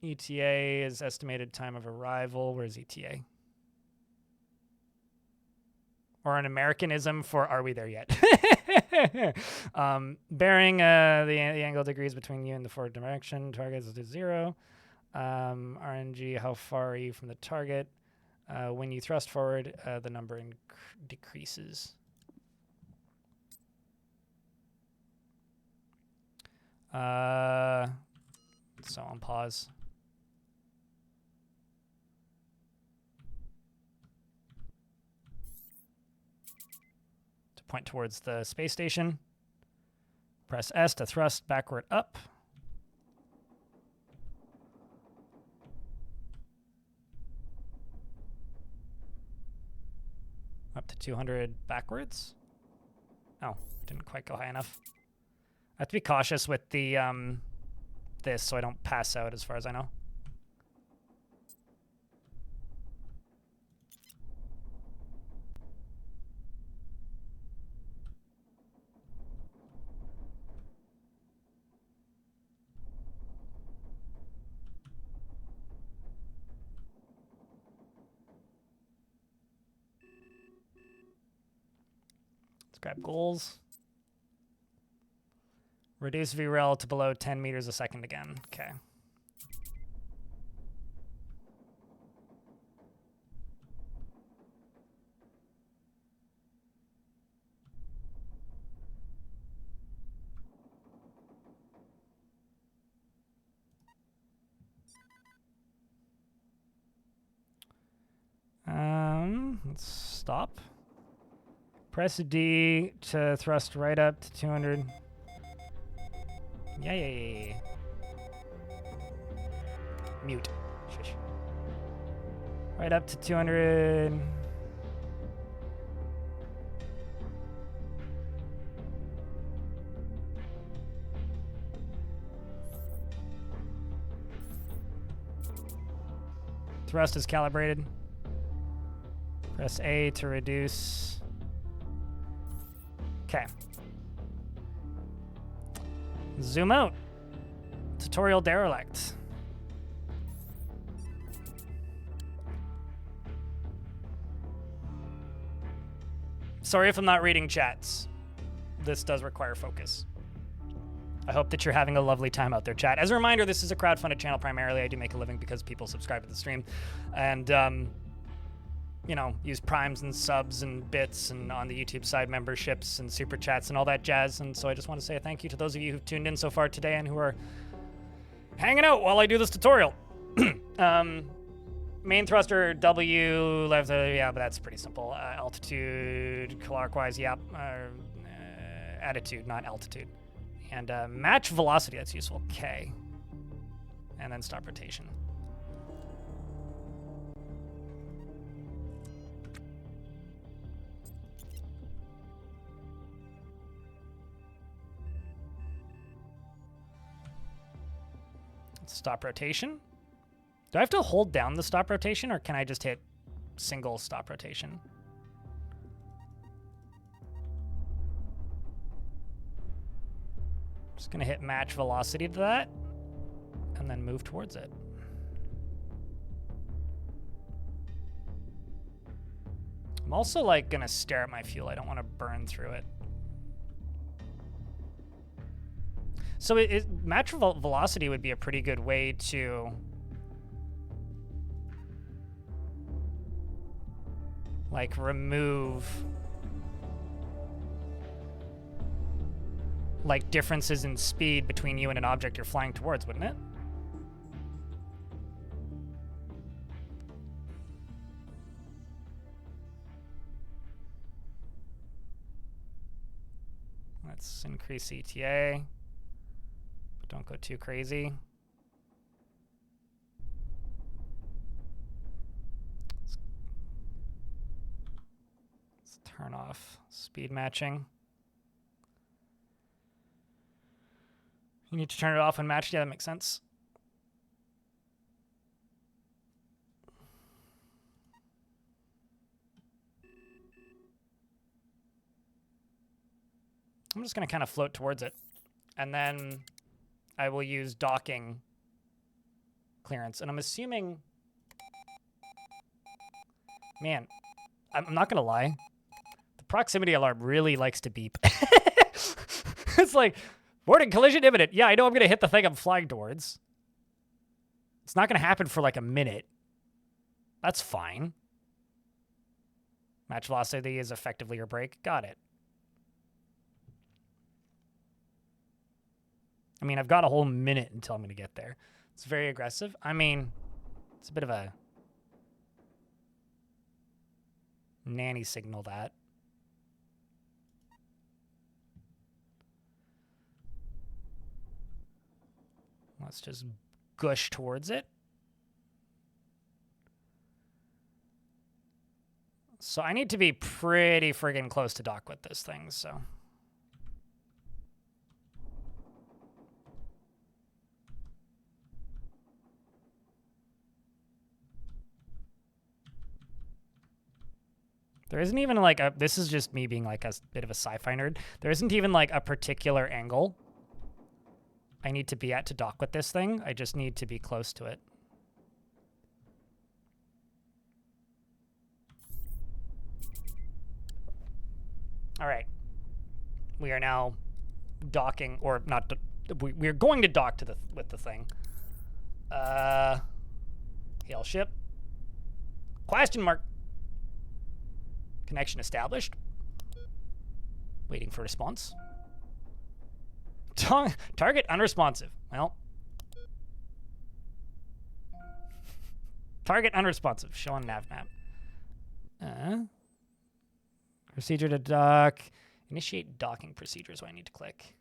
ETA is estimated time of arrival. Where's ETA? Or an Americanism for are we there yet? Bearing, the angle degrees between you and the forward direction. Target is 0. RNG, how far are you from the target? When you thrust forward, the number decreases. So on pause. To point towards the space station. Press S to thrust backward up. Up to 200 backwards. Oh, didn't quite go high enough. I have to be cautious with the this so I don't pass out as far as I know. Let's grab goals. Reduce VREL to below 10 meters a second again. Okay. Let's stop. Press D to thrust right up to 200. Yay. Mute. Shush. Right up to 200. Thrust is calibrated. Press A to reduce. Okay. Zoom out. Tutorial derelict. Sorry if I'm not reading chats. This does require focus. I hope that you're having a lovely time out there, chat. As a reminder, this is a crowdfunded channel primarily. I do make a living because people subscribe to the stream. And, you know, use primes and subs and bits and on the YouTube side memberships and super chats and all that jazz. And so I just want to say a thank you to those of you who've tuned in so far today and who are hanging out while I do this tutorial. Main thruster W left, yeah, but that's pretty simple. Altitude, clockwise, yep. Attitude, not altitude. And match velocity, that's useful. K. And then stop rotation. Stop rotation. Do I have to hold down the stop rotation, or can I just hit single stop rotation? Just gonna hit match velocity to that, and then move towards it. I'm also like gonna stare at my fuel. I don't want to burn through it. So match velocity would be a pretty good way to like remove like differences in speed between you and an object you're flying towards, wouldn't it? Let's increase ETA, but don't go too crazy. Let's turn off speed matching. You need to turn it off when matched. Yeah, that makes sense. I'm just going to kind of float towards it. And then I will use docking clearance. And I'm assuming... Man, I'm not going to lie. The proximity alarm really likes to beep. It's like... Boarding collision imminent. Yeah, I know I'm going to hit the thing I'm flying towards. It's not going to happen for like a minute. That's fine. Match velocity is effectively your brake. Got it. I mean, I've got a whole minute until I'm going to get there. It's very aggressive. I mean, it's a bit of a nanny signal that. Let's just gush towards it. So I need to be pretty friggin' close to dock with this thing, so. There isn't even like a, this is just me being like a bit of a sci-fi nerd. There isn't even like a particular angle I need to be at to dock with this thing. I just need to be close to it. All right. We are now docking, or not, we are going to dock to with the thing. Hail ship. Question mark. Connection established. Waiting for response. Target unresponsive. Well. Target unresponsive. Show on nav map. Procedure to dock. Initiate docking procedure is what I need to click.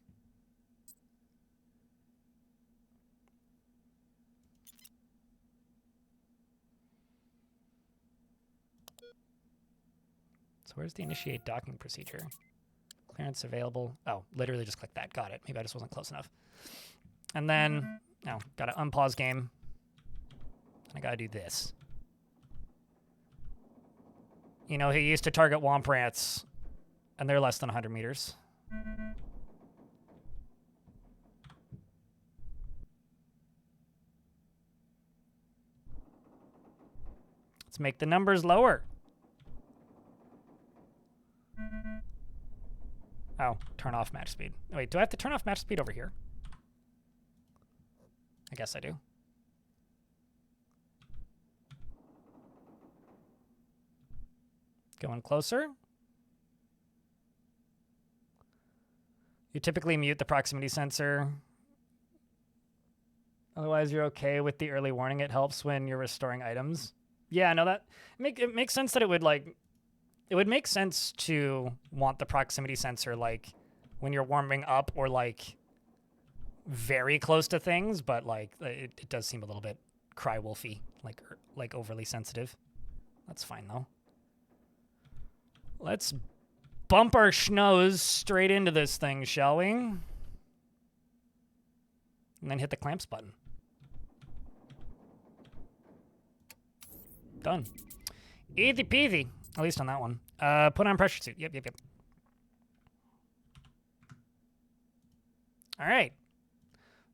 So where's the initiate docking procedure? Clearance available. Oh, literally just click that. Got it. Maybe I just wasn't close enough. And then, no, gotta unpause game. I gotta do this. You know, he used to target womp rats, and they're less than 100 meters. Let's make the numbers lower. Oh, turn off match speed. Wait, do I have to turn off match speed over here? I guess I do. Going closer. You typically mute the proximity sensor. Otherwise, you're okay with the early warning. It helps when you're restoring items. Yeah, no, that it makes sense that it would like. It would make sense to want the proximity sensor like when you're warming up or like very close to things, but like it does seem a little bit cry wolfy, like overly sensitive. That's fine though. Let's bump our schnoz straight into this thing, shall we? And then hit the clamps button. Done. Easy peasy. At least on that one. Put on pressure suit. Yep. All right.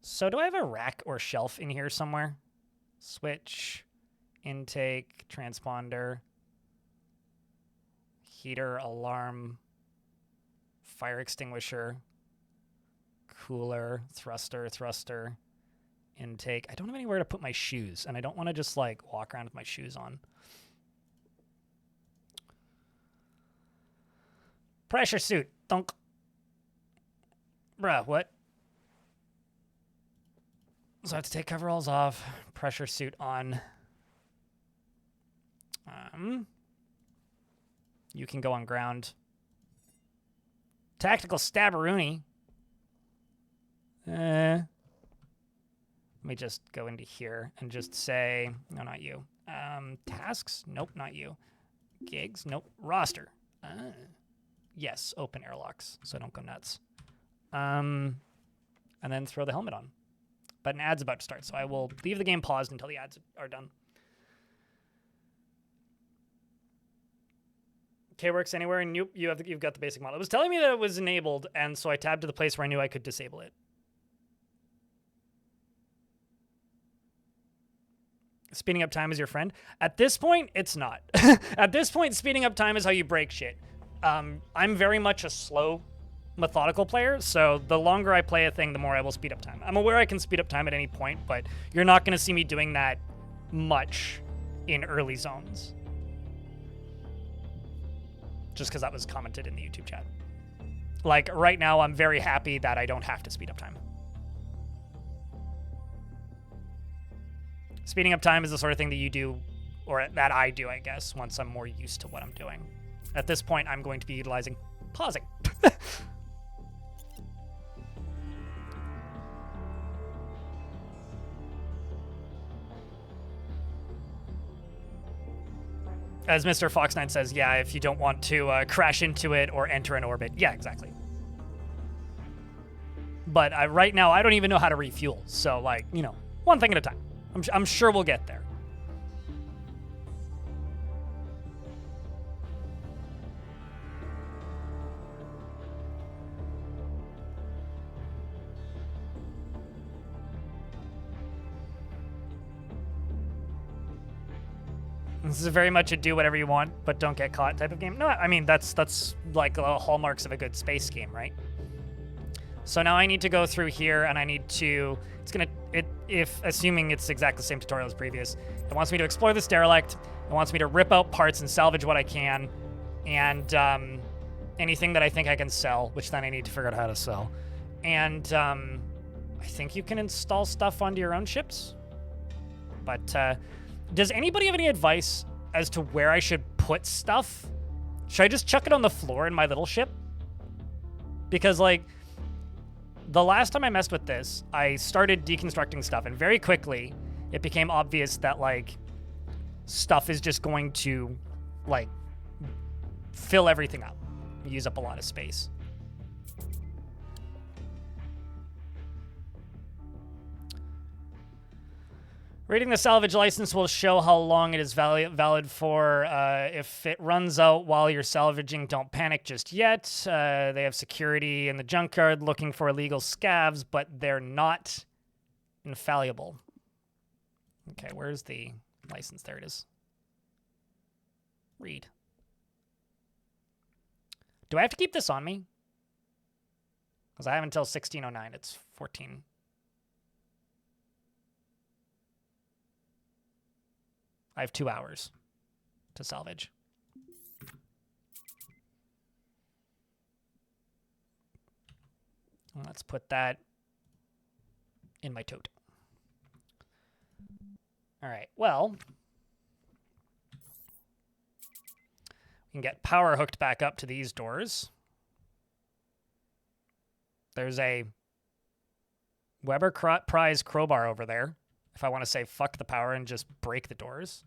So do I have a rack or shelf in here somewhere? Switch, intake, transponder, heater, alarm, fire extinguisher, cooler, thruster, intake. I don't have anywhere to put my shoes, and I don't want to just like walk around with my shoes on. Pressure suit. Thunk. Bruh, what? So I have to take coveralls off. Pressure suit on. You can go on ground. Tactical stabberoonie. Let me just go into here and just say, no, not you. Tasks? Nope, not you. Gigs? Nope. Roster. Yes, open airlocks, so don't go nuts. And then throw the helmet on. But an ad's about to start, so I will leave the game paused until the ads are done. K-Works anywhere, and you've got the basic model. It was telling me that it was enabled, and so I tabbed to the place where I knew I could disable it. Speeding up time is your friend. At this point, it's not. At this point, speeding up time is how you break shit. I'm very much a slow, methodical player, so the longer I play a thing, the more I will speed up time. I'm aware I can speed up time at any point, but you're not going to see me doing that much in early zones. Just because that was commented in the YouTube chat. Like, right now, I'm very happy that I don't have to speed up time. Speeding up time is the sort of thing that you do, or that I do, I guess, once I'm more used to what I'm doing. At this point, I'm going to be utilizing pausing. As Mr. Fox9 says, yeah, if you don't want to crash into it or enter an orbit. Yeah, exactly. But right now, I don't even know how to refuel. So, like, you know, one thing at a time. I'm sure we'll get there. This is very much a do whatever you want, but don't get caught type of game. No, I mean, that's like the hallmarks of a good space game, right? So now I need to go through here, and I need to, assuming it's exactly the same tutorial as previous, it wants me to explore this derelict, it wants me to rip out parts and salvage what I can, and anything that I think I can sell, which then I need to figure out how to sell. And I think you can install stuff onto your own ships, but does anybody have any advice as to where I should put stuff? Should I just chuck it on the floor in my little ship? Because, like, the last time I messed with this, I started deconstructing stuff, and very quickly it became obvious that, like, stuff is just going to, like, fill everything up, use up a lot of space. Reading the salvage license will show how long it is valid for. If it runs out while you're salvaging, don't panic just yet. They have security in the junkyard looking for illegal scavs, but they're not infallible. Okay, where's the license? There it is. Read. Do I have to keep this on me? Because I have until 1609. It's 14. I have 2 hours to salvage. Let's put that in my tote. All right, well, we can get power hooked back up to these doors. There's a Weber Prize crowbar over there. If I want to say fuck the power and just break the doors.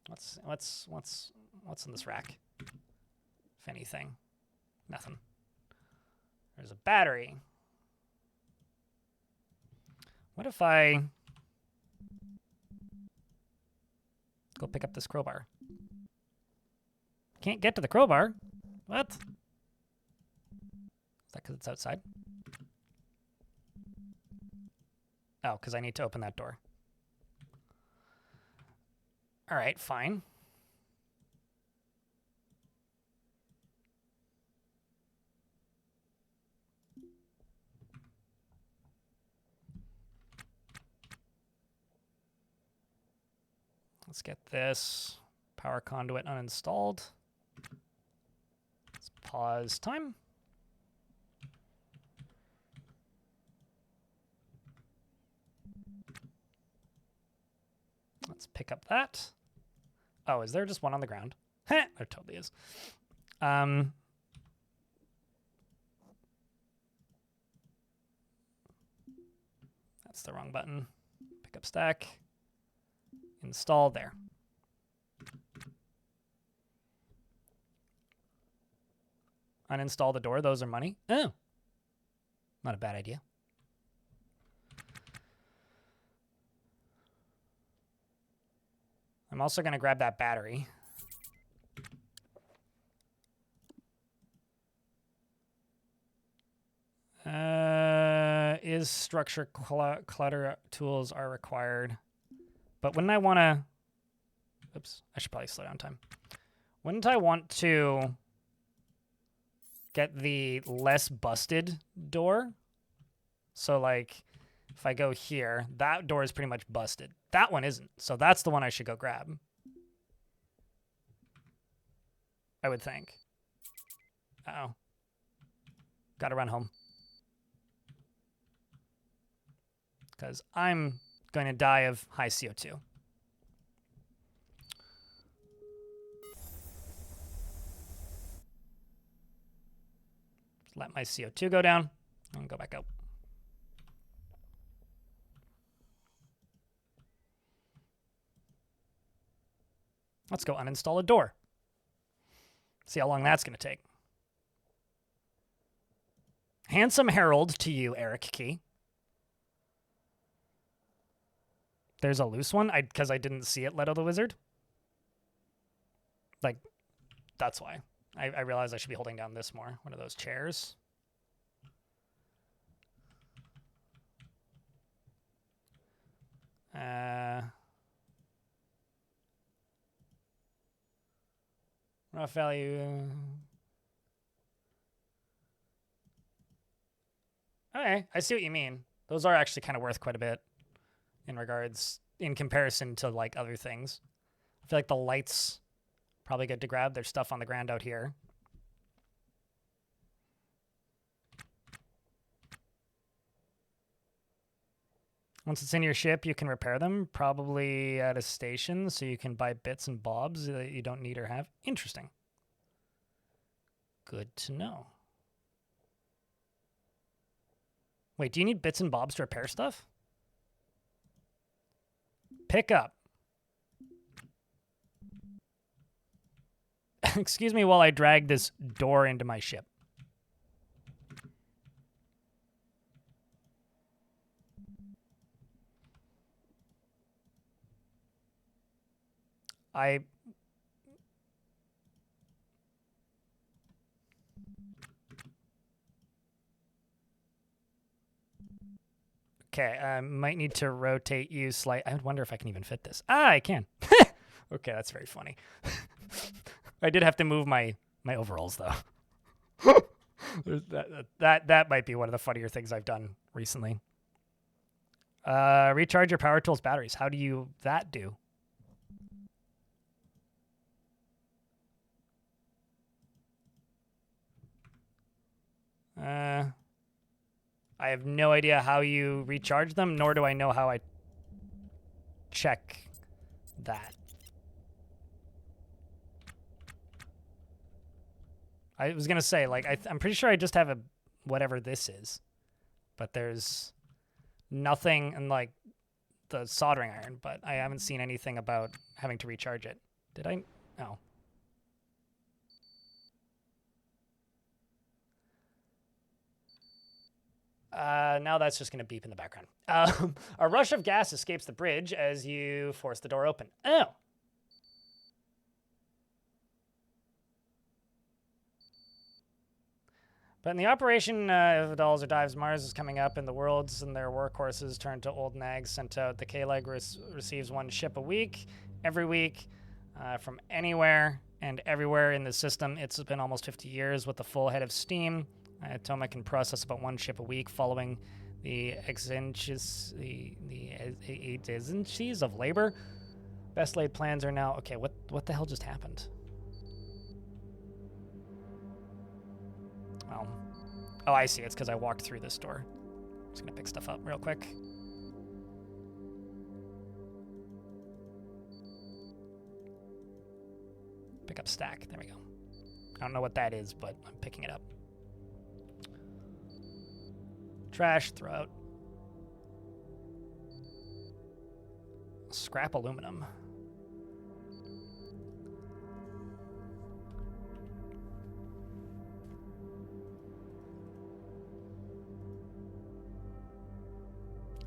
What's in this rack? If anything. Nothing. There's a battery. What if I go pick up this crowbar? Can't get to the crowbar. What? Is that because it's outside? Oh, because I need to open that door. All right, fine. Let's get this power conduit uninstalled. Let's pause time. Let's pick up that. Oh, is there just one on the ground? Heh, there totally is. That's the wrong button. Pick up stack. Install there. Uninstall the door. Those are money. Oh. Not a bad idea. I'm also going to grab that battery. Is structure clutter tools are required. But wouldn't I want to... Oops, I should probably slow down time. Wouldn't I want to get the less busted door? So, like, if I go here, that door is pretty much busted. That one isn't. So that's the one I should go grab. I would think. Uh-oh. Gotta run home. Because I'm going to die of high CO2. Let my CO2 go down and go back out. Let's go uninstall a door. See how long that's going to take. Handsome Herald to you, Eric Key. There's a loose one because I didn't see it, Leto the Wizard. Like, that's why. I realized I should be holding down this more. One of those chairs. Rough value. Okay, I see what you mean. Those are actually kind of worth quite a bit in comparison to like other things. I feel like the lights probably good to grab. There's stuff on the ground out here. Once it's in your ship, you can repair them, probably at a station, so you can buy bits and bobs that you don't need or have. Interesting. Good to know. Wait, do you need bits and bobs to repair stuff? Pick up. Excuse me while I drag this door into my ship. Okay, I might need to rotate you slightly. I wonder if I can even fit this. Ah, I can. Okay, that's very funny. I did have to move my overalls, though. that might be one of the funnier things I've done recently. Recharge your power tools batteries. How do you that do? I have no idea how you recharge them, nor do I know how I check that. I was going to say, like, I'm pretty sure I just have a whatever this is. But there's nothing in, like, the soldering iron. But I haven't seen anything about having to recharge it. Did I? No. Now that's just going to beep in the background. A rush of gas escapes the bridge as you force the door open. Oh. But in the operation of Dolls or Dives, Mars is coming up, and the worlds and their workhorses turn to old nags sent out. The K-Leg receives one ship a week, every week, from anywhere and everywhere in the system. It's been almost 50 years with a full head of steam. Toma can process about one ship a week following the exigencies of labor. Best laid plans are now... Okay, what the hell just happened? Oh, I see. It's because I walked through this door. I'm just going to pick stuff up real quick. Pick up stack. There we go. I don't know what that is, but I'm picking it up. Trash, throw out. Scrap aluminum.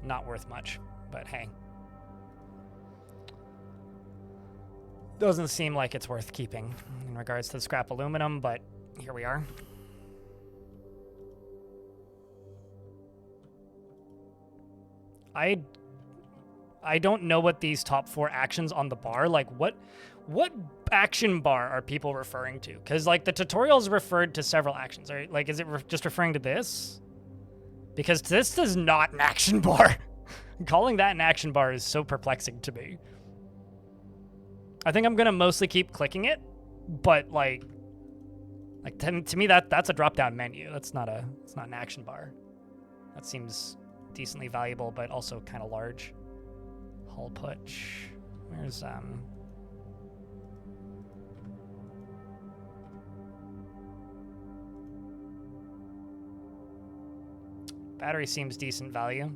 Not worth much, but hey. Doesn't seem like it's worth keeping in regards to the scrap aluminum, but here we are. I don't know what these top 4 actions on the bar, like what action bar are people referring to? Because like the tutorials referred to several actions. Like, is it just referring to this? Because this is not an action bar. Calling that an action bar is so perplexing to me. I think I'm gonna mostly keep clicking it, but like to me that's a drop-down menu. It's not an action bar. That seems decently valuable, but also kind of large. Hull putch. Where's battery seems decent value.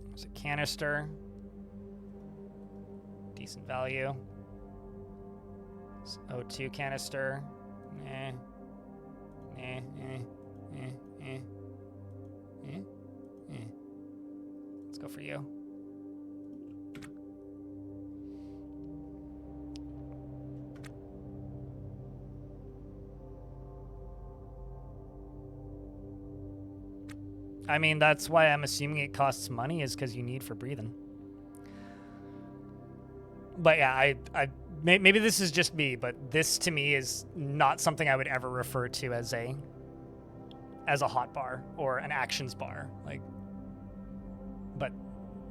There's a canister. Decent value. O2 canister. Let's go for you. I mean, that's why I'm assuming it costs money, is because you need for breathing. But yeah, maybe this is just me, but this to me is not something I would ever refer to as a hot bar or an actions bar. Like, but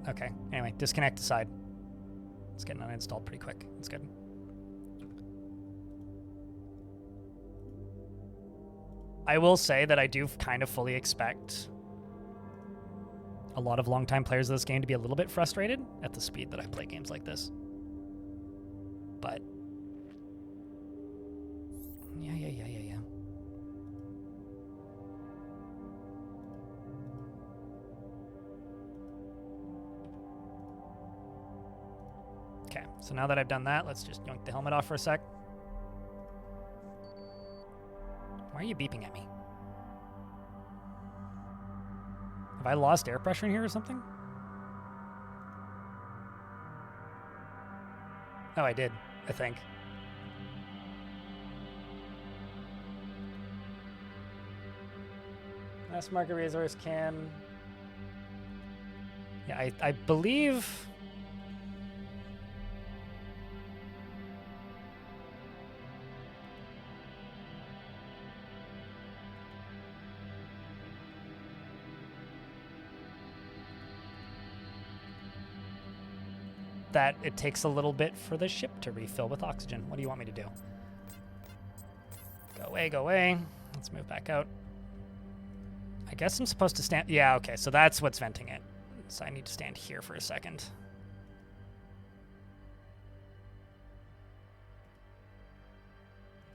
okay. Anyway, disconnect aside. It's getting uninstalled pretty quick. That's good. I will say that I do kind of fully expect a lot of longtime players of this game to be a little bit frustrated at the speed that I play games like this. But yeah. Okay, so now that I've done that, let's just yank the helmet off for a sec. Why are you beeping at me? Have I lost air pressure in here or something? Oh, I did, I think. Mass market resource can... Yeah, I believe... that it takes a little bit for the ship to refill with oxygen. What do you want me to do? Go away, go away. Let's move back out. I guess I'm supposed to stand... Yeah, okay, so that's what's venting it. So I need to stand here for a second.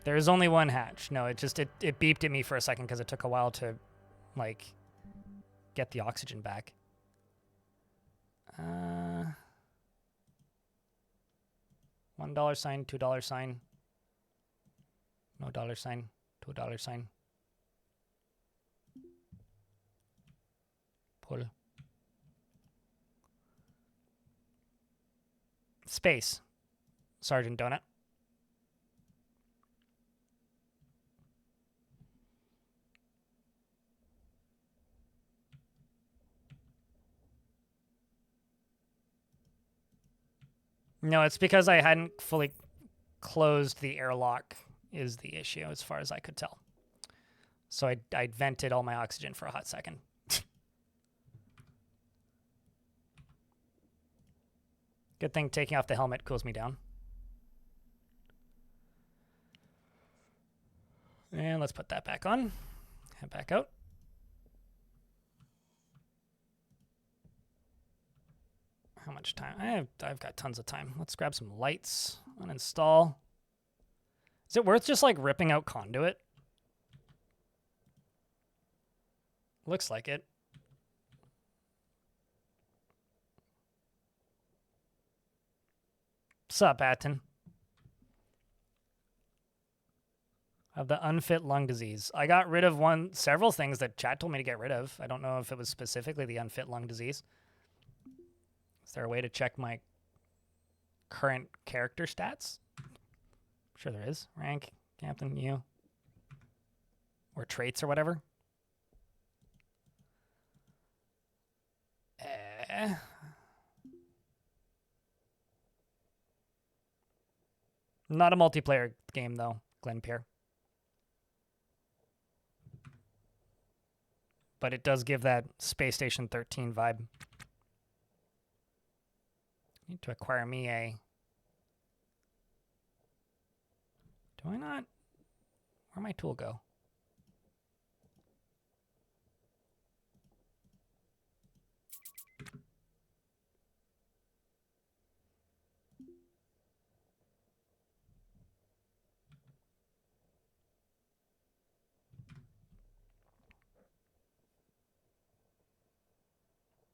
There's only one hatch. No, it beeped at me for a second because it took a while to, like, get the oxygen back. $1 sign, $2 sign. No dollar sign, $2 sign. Pull. Space. Sergeant Donut. No, it's because I hadn't fully closed the airlock is the issue, as far as I could tell. So I vented all my oxygen for a hot second. Good thing taking off the helmet cools me down. And let's put that back on. Head back out. How much time? I've got tons of time. Let's grab some lights. Uninstall. Is it worth just like ripping out conduit? Looks like it. Sup, Atten? Of the unfit lung disease. I got rid of several things that chat told me to get rid of. I don't know if it was specifically the unfit lung disease. Is there a way to check my current character stats? I'm sure there is. Rank, Captain, you. Or traits or whatever. Not a multiplayer game, though, Glenn Pierre. But it does give that Space Station 13 vibe. Need to acquire me a... Do I not? Where'd my tool go?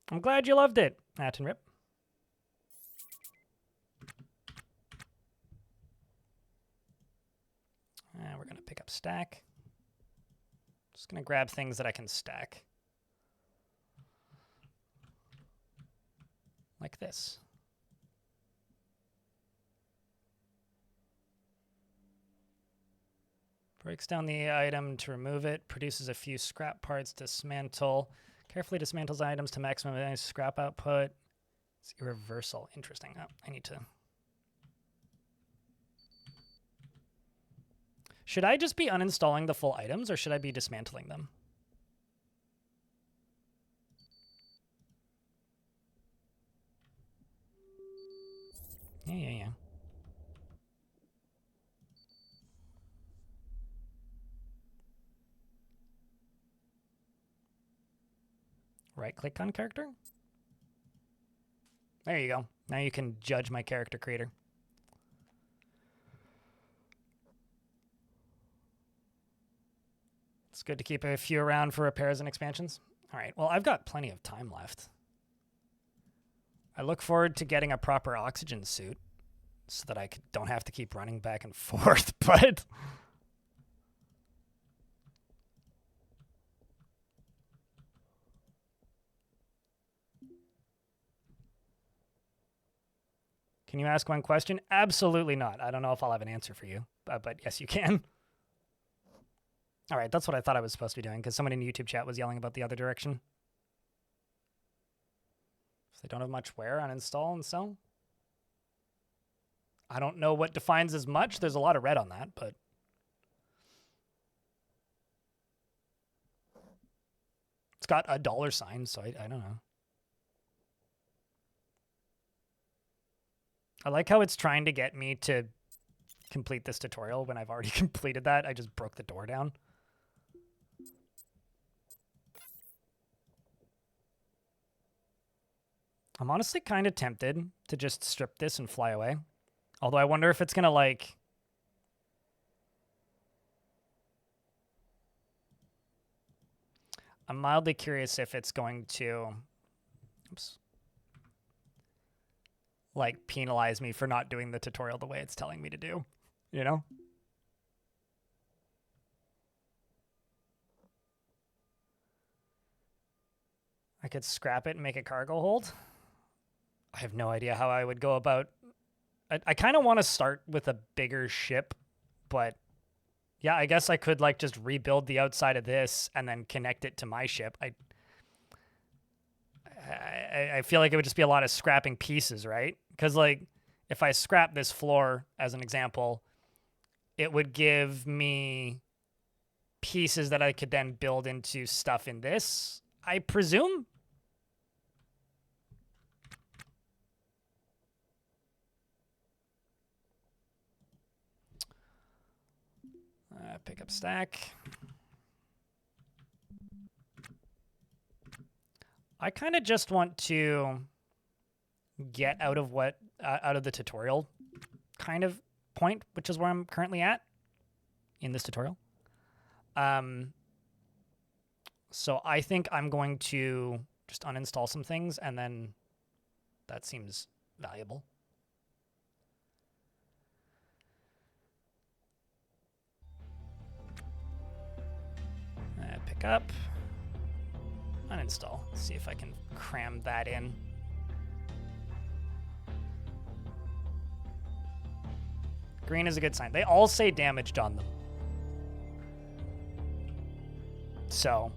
I'm glad you loved it, Atten Rip. We're going to pick up stack. Just going to grab things that I can stack. Like this. Breaks down the item to remove it. Produces a few scrap parts. Dismantle. Carefully dismantles items to maximize scrap output. It's irreversible. Interesting. Oh, I need to... Should I just be uninstalling the full items, or should I be dismantling them? Yeah. Right-click on character. There you go. Now you can judge my character creator. It's good to keep a few around for repairs and expansions. All right, well, I've got plenty of time left. I look forward to getting a proper oxygen suit so that I don't have to keep running back and forth, but... Can you ask one question? Absolutely not. I don't know if I'll have an answer for you, but yes, you can. All right, that's what I thought I was supposed to be doing, because someone in YouTube chat was yelling about the other direction. If they don't have much wear, uninstall and sell. I don't know what defines as much. There's a lot of red on that, but... It's got a $sign, so I don't know. I like how it's trying to get me to complete this tutorial when I've already completed that. I just broke the door down. I'm honestly kind of tempted to just strip this and fly away. Although I wonder if it's going to like... I'm mildly curious if it's going to... Oops. Like penalize me for not doing the tutorial the way it's telling me to do, you know? I could scrap it and make a cargo hold. I have no idea how I would go about... I kind of want to start with a bigger ship, but yeah, I guess I could like just rebuild the outside of this and then connect it to my ship. I feel like it would just be a lot of scrapping pieces, right? Because like if I scrap this floor as an example, it would give me pieces that I could then build into stuff in this, I presume. Pick up stack. I kind of just want to get out of the tutorial kind of point, which is where I'm currently at in this tutorial. So I think I'm going to just uninstall some things, and then that seems valuable. Pick up, uninstall. See if I can cram that in. Green is a good sign. They all say damaged on them. So.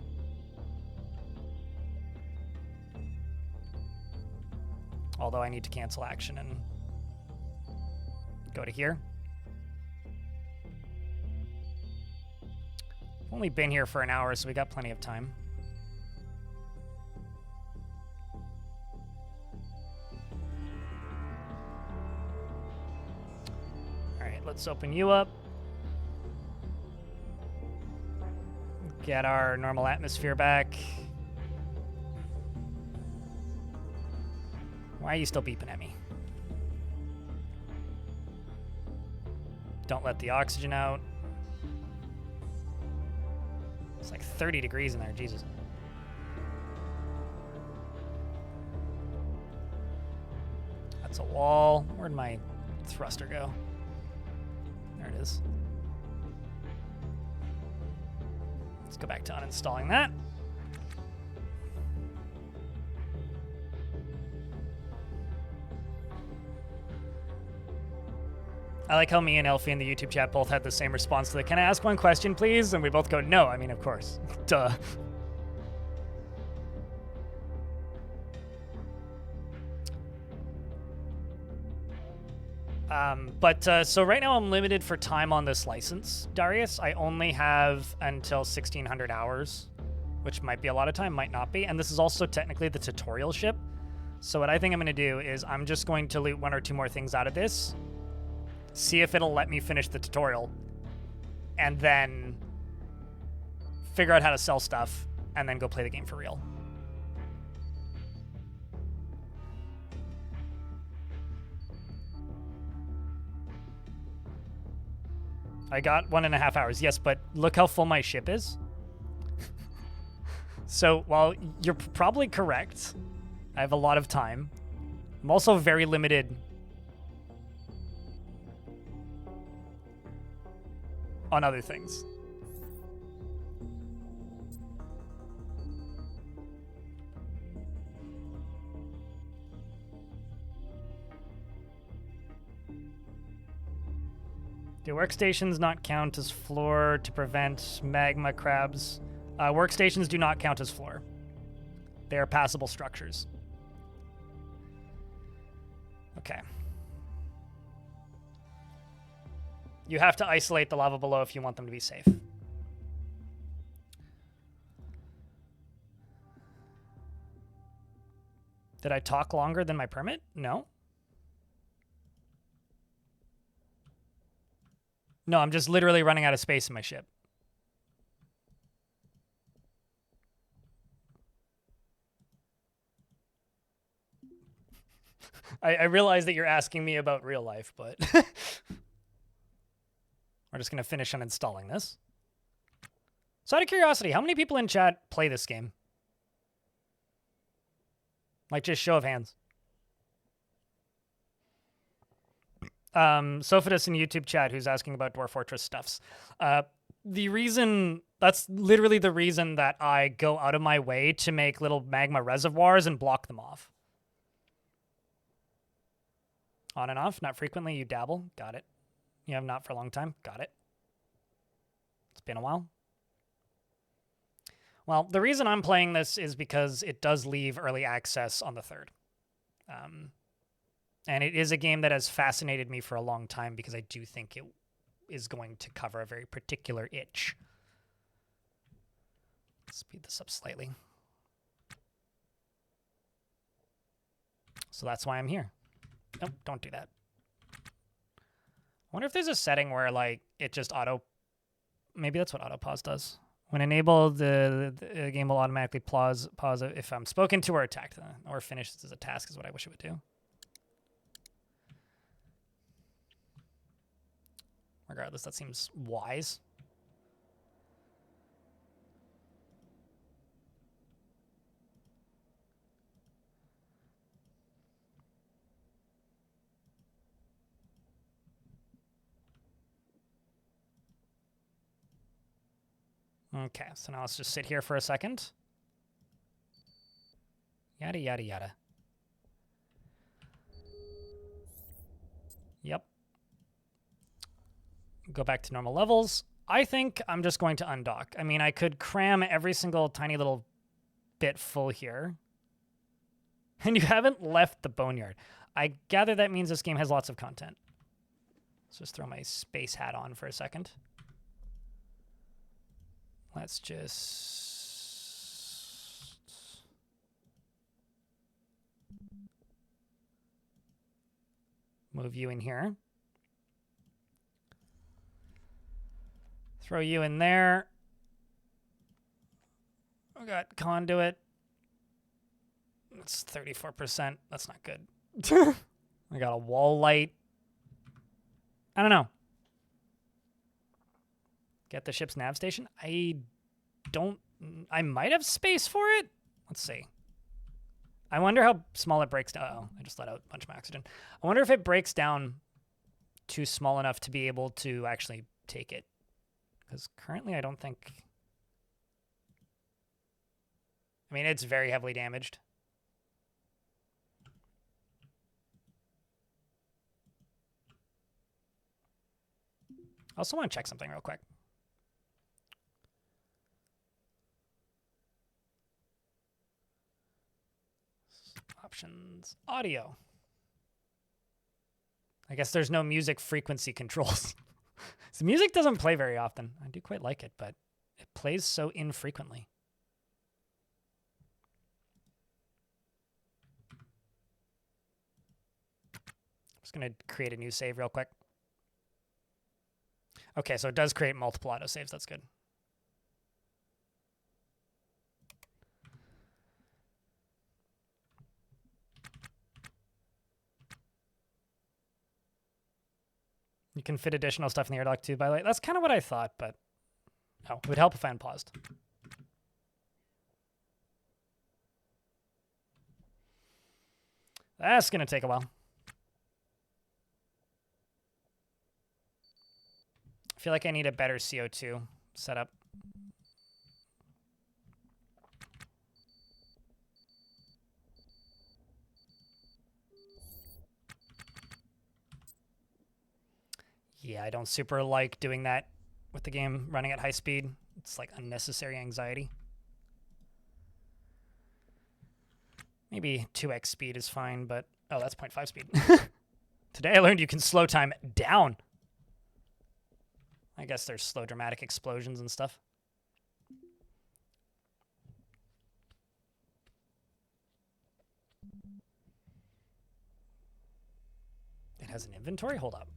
Although I need to cancel action and go to here. Only been here for an hour, so we got plenty of time. All right, let's open you up. Get our normal atmosphere back. Why are you still beeping at me? Don't let the oxygen out. It's like 30 degrees in there, Jesus. That's a wall. Where'd my thruster go? There it is. Let's go back to uninstalling that. I like how me and Elfie in the YouTube chat both had the same response to the, can I ask one question, please? And we both go, no. I mean, of course. Duh. So right now I'm limited for time on this license, Darius. I only have until 1600 hours, which might be a lot of time, might not be. And this is also technically the tutorial ship. So what I think I'm going to do is I'm just going to loot 1 or 2 more things out of this. See if it'll let me finish the tutorial, and then figure out how to sell stuff, and then go play the game for real. I got 1.5 hours, yes, but look how full my ship is. So while you're probably correct, I have a lot of time. I'm also very limited on other things. Do workstations not count as floor to prevent magma crabs? Workstations do not count as floor. They are passable structures. Okay. You have to isolate the lava below if you want them to be safe. Did I talk longer than my permit? No. No, I'm just literally running out of space in my ship. I realize that you're asking me about real life, but we're just going to finish uninstalling this. So out of curiosity, how many people in chat play this game? Like, just show of hands. Sophidus in YouTube chat who's asking about Dwarf Fortress stuffs. That's literally the reason that I go out of my way to make little magma reservoirs and block them off. On and off, not frequently, you dabble. Got it. You have not for a long time. Got it. It's been a while. Well, the reason I'm playing this is because it does leave early access on the 3rd. And it is a game that has fascinated me for a long time because I do think it is going to cover a very particular itch. Speed this up slightly. So that's why I'm here. Nope, don't do that. I wonder if there's a setting where, like, it just auto maybe that's what auto pause does. When enabled, the game will automatically pause if I'm spoken to or attacked, or finished as a task is what I wish it would do. Regardless, that seems wise. Okay, so now let's just sit here for a second. Yada, yada, yada. Yep. Go back to normal levels. I think I'm just going to undock. I mean, I could cram every single tiny little bit full here. And you haven't left the boneyard. I gather that means this game has lots of content. Let's just throw my space hat on for a second. Let's just move you in here. Throw you in there. We got conduit. It's 34%. That's not good. I got a wall light. I don't know. Get the ship's nav station? I might have space for it. Let's see. I wonder how small it breaks down. Uh-oh, I just let out a bunch of oxygen. I wonder if it breaks down too small enough to be able to actually take it. Because currently I don't think... I mean, it's very heavily damaged. I also want to check something real quick. Options, audio. I guess there's no music frequency controls. So music doesn't play very often. I do quite like it, but it plays so infrequently. I'm just going to create a new save real quick. Okay, so it does create multiple autosaves. That's good. You can fit additional stuff in the air dock too, by the way. That's kind of what I thought, but no, it would help if I unpaused. That's going to take a while. I feel like I need a better CO2 setup. Yeah, I don't super like doing that with the game running at high speed. It's like unnecessary anxiety. Maybe 2x speed is fine, but... Oh, that's 0.5 speed. Today I learned you can slow time down. I guess there's slow dramatic explosions and stuff. It has an inventory? Hold up.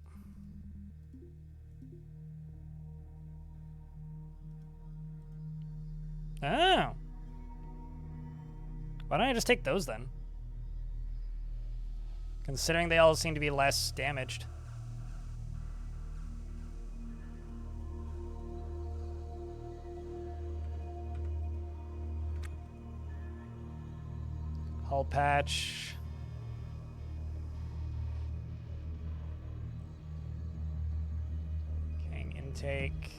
Oh. Why don't I just take those then? Considering they all seem to be less damaged. Hull patch. King intake.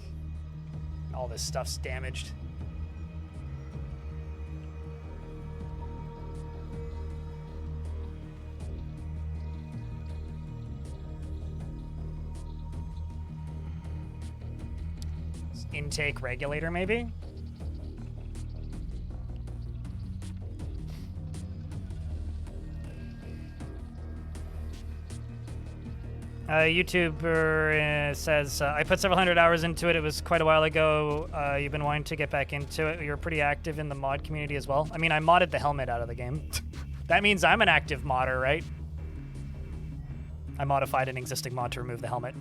All this stuff's damaged. Intake regulator, maybe? YouTuber says, I put several hundred hours into it. It was quite a while ago. You've been wanting to get back into it. You're pretty active in the mod community as well. I mean, I modded the helmet out of the game. That means I'm an active modder, right? I modified an existing mod to remove the helmet.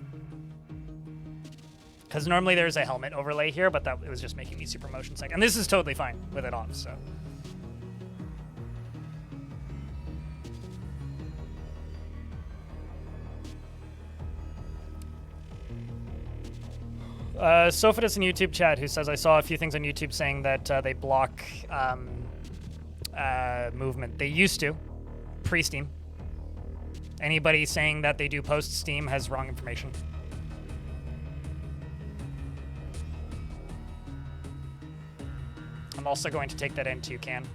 Because normally there's a helmet overlay here, but it was just making me super motion sick. And this is totally fine with it off, so. Sophitus in YouTube chat, who says, I saw a few things on YouTube saying that they block movement. They used to, pre-Steam. Anybody saying that they do post-Steam has wrong information. I'm also going to take that into can.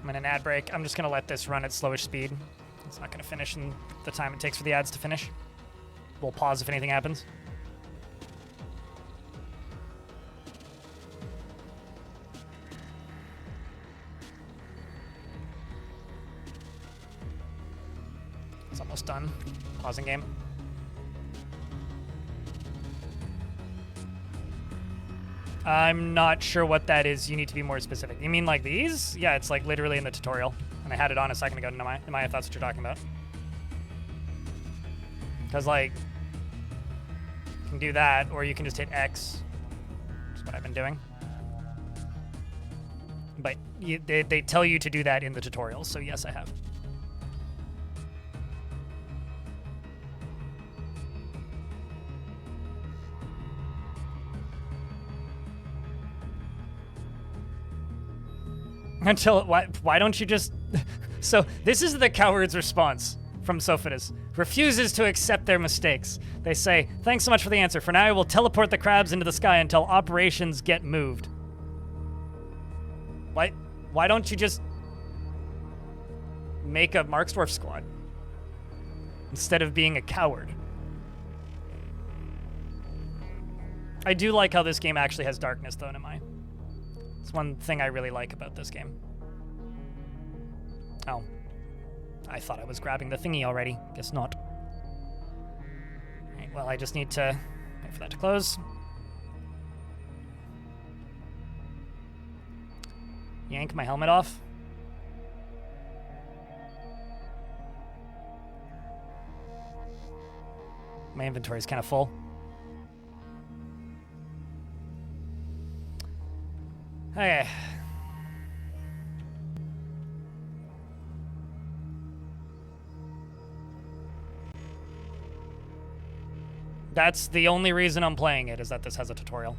I'm in an ad break. I'm just going to let this run at slowish speed. It's not going to finish in the time it takes for the ads to finish. We'll pause if anything happens. It's almost done. Pausing game. I'm not sure what that is. You need to be more specific. You mean like these? Yeah, it's like literally in the tutorial. And I had it on a second ago. Nehemiah, if that's what you're talking about. Because like, you can do that, or you can just hit X. That's what I've been doing. But they tell you to do that in the tutorials, so yes, I have. Until why don't you just so this is the coward's response from Sophitus. Refuses to accept their mistakes. They say, thanks so much for the answer. For now I will teleport the crabs into the sky until operations get moved. Why don't you just make a Marksdwarf squad instead of being a coward? I do like how this game actually has darkness though, Nehemiah. It's one thing I really like about this game. Oh. I thought I was grabbing the thingy already. Guess not. Alright, well, I just need to wait for that to close. Yank my helmet off. My inventory is kind of full. Okay. That's the only reason I'm playing it, is that this has a tutorial.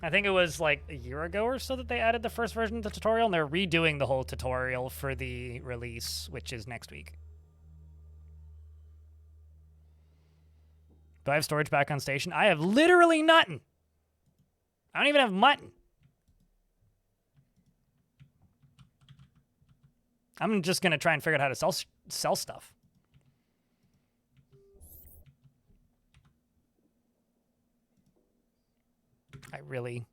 I think it was like a year ago or so that they added the first version of the tutorial, and they're redoing the whole tutorial for the release, which is next week. Do I have storage back on station? I have literally nothing. I don't even have mutton. I'm just going to try and figure out how to sell stuff. I really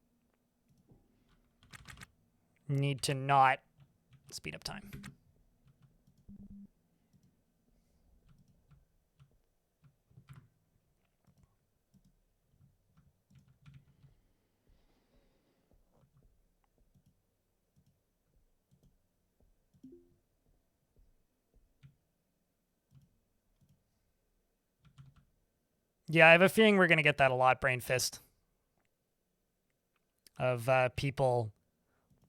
need to not speed up time. Yeah, I have a feeling we're going to get that a lot, Brain Fist. Of people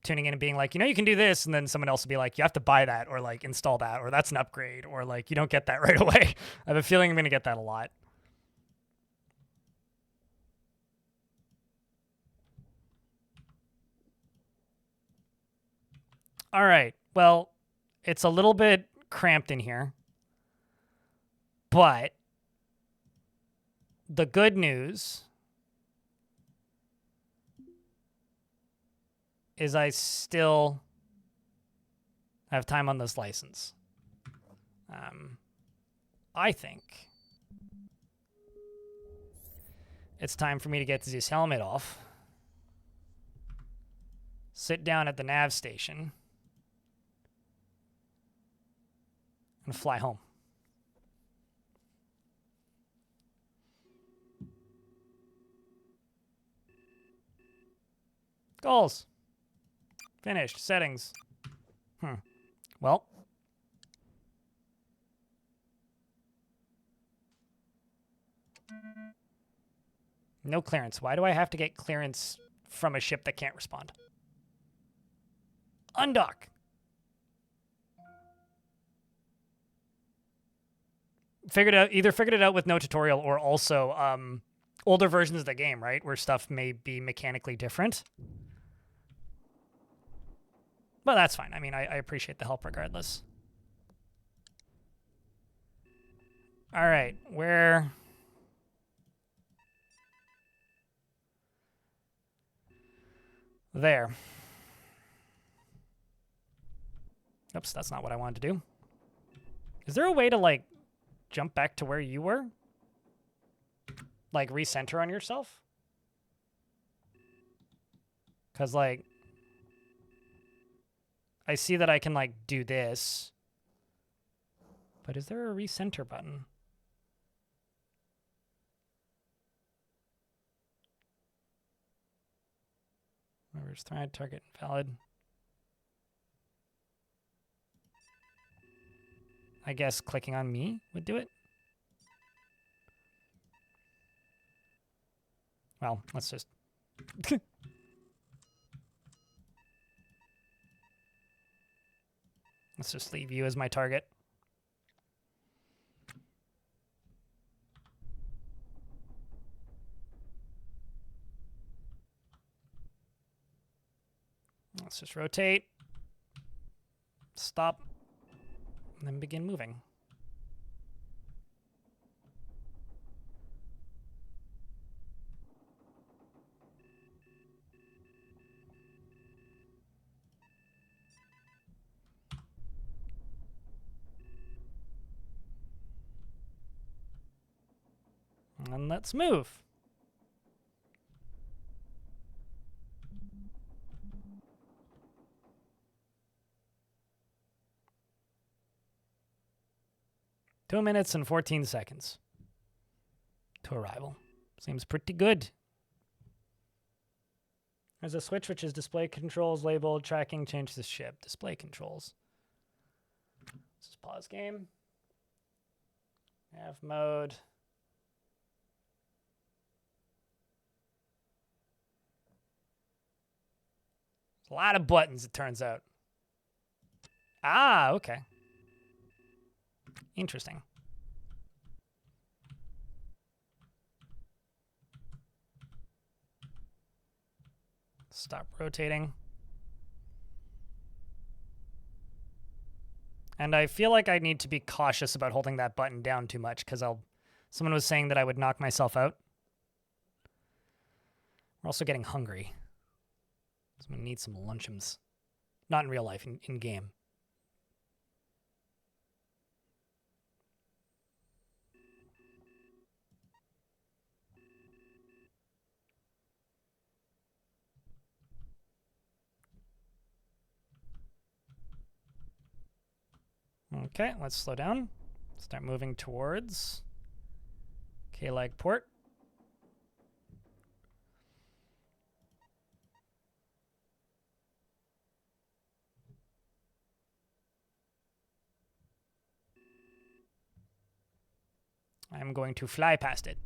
tuning in and being like, you know, you can do this, and then someone else will be like, you have to buy that, or like install that, or that's an upgrade, or like you don't get that right away. I have a feeling I'm going to get that a lot. All right, well, it's a little bit cramped in here, but the good news is I still have time on this license. I think it's time for me to get this helmet off sit down at the nav station, and fly home. Goals. Finished. Settings. Well. No clearance. Why do I have to get clearance from a ship that can't respond? Undock. Either figured it out with no tutorial or also older versions of the game, right? Where stuff may be mechanically different. But that's fine. I mean, I appreciate the help regardless. All right, where... There. Oops, that's not what I wanted to do. Is there a way to, like, jump back to where you were? Like, recenter on yourself? Because, like... I see that I can, like, do this. But is there a recenter button? Reverse thread, target invalid. I guess clicking on me would do it. Well, let's just... Let's just leave you as my target. Let's just rotate, stop, and then begin moving. And let's move. Two minutes and 14 seconds to arrival. Seems pretty good. There's a switch which is display controls labeled tracking change the ship. Display controls. Let's just pause game. Nav mode. There's a lot of buttons, it turns out. Ah, okay. Interesting. Stop rotating. And I feel like I need to be cautious about holding that button down too much because someone was saying that I would knock myself out. We're also getting hungry. So I'm gonna need some luncheons. Not in real life, in game. Okay, let's slow down. Start moving towards K-leg port. I'm going to fly past it.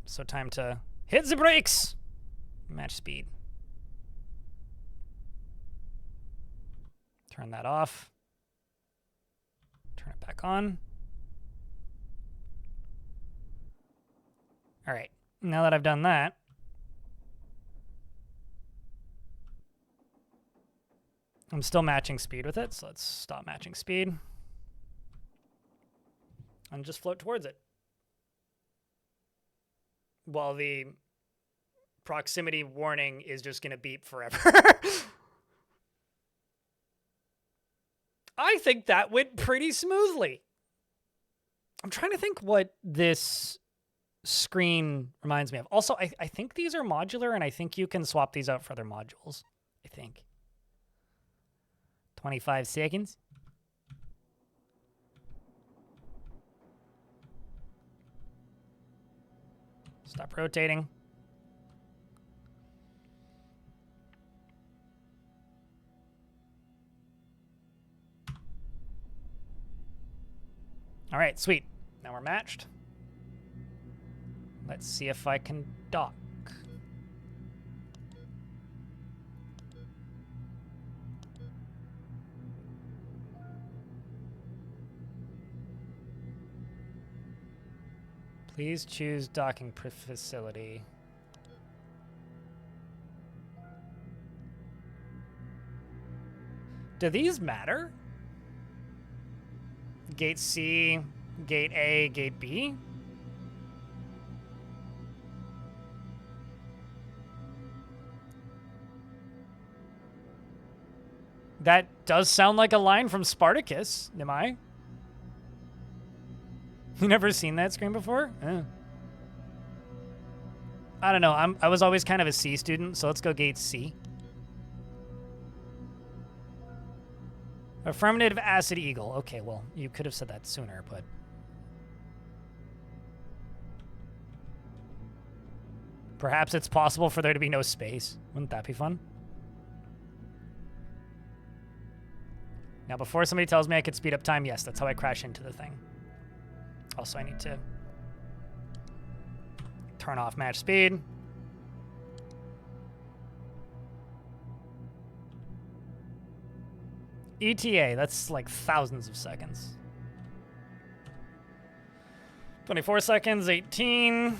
So time to hit the brakes. Match speed. Turn that off. Turn it back on. All right, now that I've done that, I'm still matching speed with it, so let's stop matching speed. And just float towards it. While the proximity warning is just going to beep forever. I think that went pretty smoothly. I'm trying to think what this screen reminds me of. Also, I think these are modular, and I think you can swap these out for other modules. I think. 25 seconds. Stop rotating. All right, sweet. Now we're matched. Let's see if I can dock. Please choose docking facility. Do these matter? Gate C, Gate A, Gate B? That does sound like a line from Spartacus, am I? You never seen that screen before? I don't know. I was always kind of a C student, so let's go Gate C. Affirmative acid eagle. Okay, well, you could have said that sooner, but... Perhaps it's possible for there to be no space. Wouldn't that be fun? Now, before somebody tells me I could speed up time, yes, that's how I crash into the thing. Also, I need to turn off match speed. ETA, that's like thousands of seconds. 24 seconds, 18.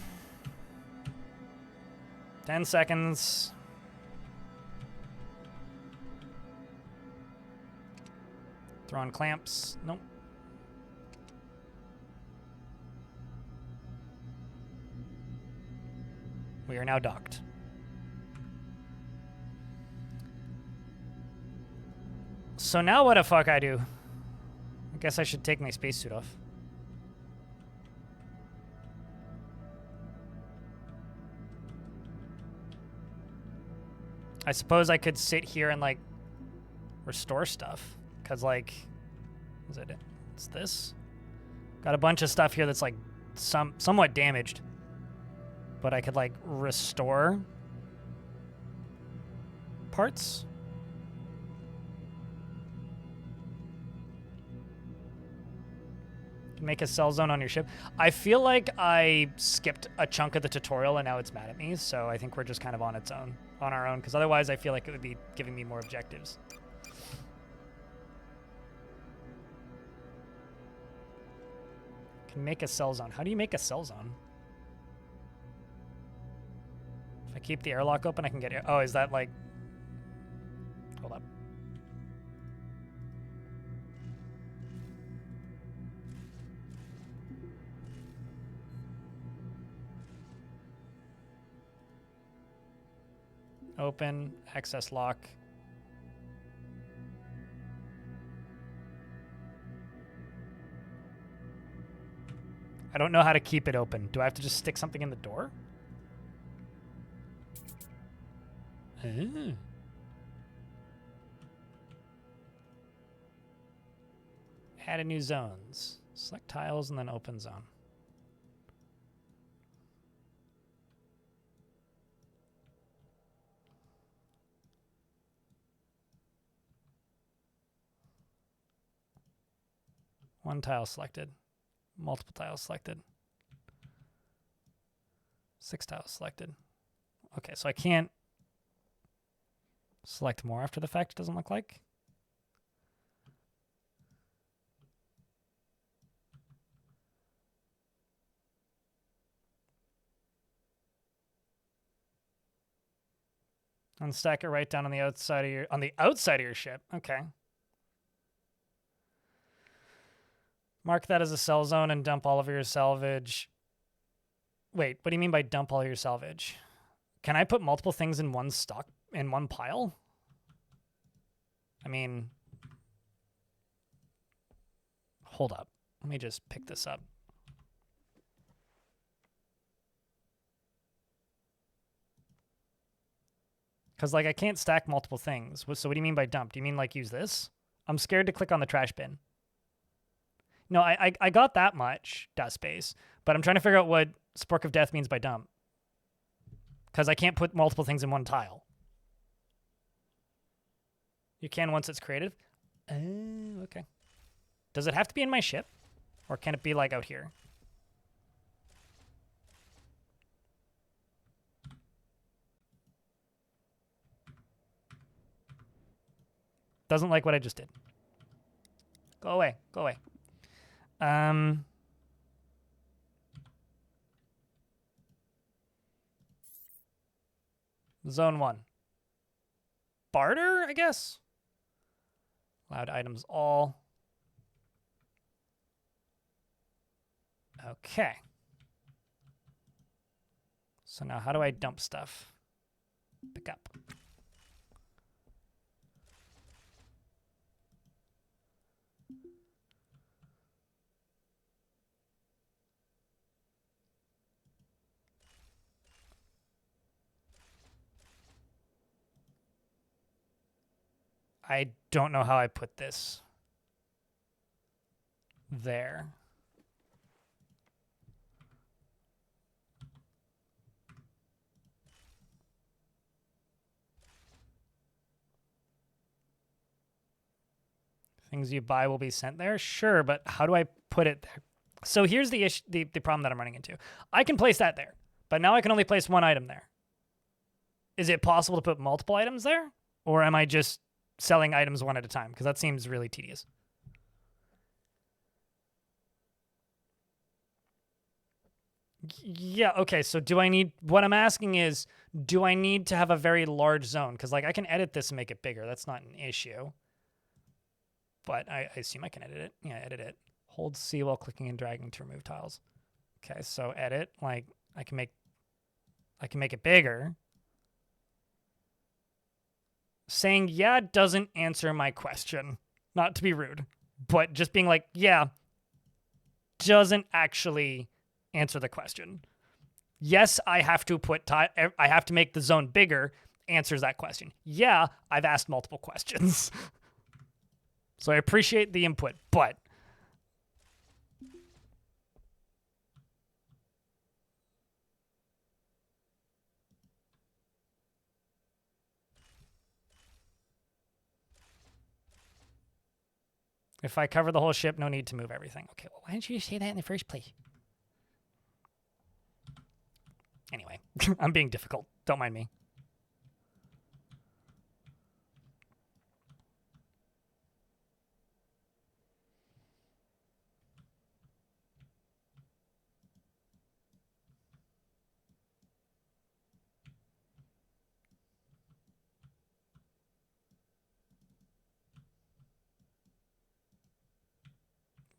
10 seconds. Throw on clamps. Nope. We are now docked. So now what the fuck I do? I guess I should take my spacesuit off. I suppose I could sit here and, like, restore stuff. Because, like, is it? It's this? Got a bunch of stuff here that's, like, somewhat damaged. But I could, like, restore parts. Make a cell zone on your ship. I feel like I skipped a chunk of the tutorial and now it's mad at me, so I think we're just kind of on our own, because otherwise I feel like it would be giving me more objectives. Can make a cell zone. How do you make a cell zone? If I keep the airlock open, I can get air. Oh, is that like... Hold up. Open, access lock. I don't know how to keep it open. Do I have to just stick something in the door? Add a new zones. Select tiles and then open zone. One tile selected. Multiple tiles selected. 6 tiles selected. Okay, so I can't select more after the fact, it doesn't look like. Unstack it right down on the outside of your ship. Okay. Mark that as a cell zone and dump all of your salvage. Wait, what do you mean by dump all your salvage? Can I put multiple things in one pile? I mean, hold up. Let me just pick this up. Because, like, I can't stack multiple things. So what do you mean by dump? Do you mean, like, use this? I'm scared to click on the trash bin. No, I got that much dust space, but I'm trying to figure out what Spork of Death means by dump. Because I can't put multiple things in one tile. You can once it's created. Okay. Does it have to be in my ship? Or can it be like out here? Doesn't like what I just did. Go away. Go away. Zone 1. Barter, I guess? Allowed items all. Okay. So now how do I dump stuff? Pick up. I don't know how I put this there. Things you buy will be sent there? Sure, but how do I put it there? So here's the issue, the problem that I'm running into. I can place that there, but now I can only place one item there. Is it possible to put multiple items there? Or am I just selling items one at a time? Because that seems really tedious. Yeah, okay, so do I need... What I'm asking is, do I need to have a very large zone? Because, like, I can edit this and make it bigger. That's not an issue. But I assume I can edit it. Yeah, edit it. Hold C while clicking and dragging to remove tiles. Okay, so edit. Like, I can make it bigger. Saying yeah doesn't answer my question. Not to be rude, but just being like, yeah, doesn't actually answer the question. Yes, I have to I have to make the zone bigger, answers that question. Yeah, I've asked multiple questions. So I appreciate the input, but if I cover the whole ship, no need to move everything. Okay, well, why didn't you say that in the first place? Anyway, I'm being difficult. Don't mind me.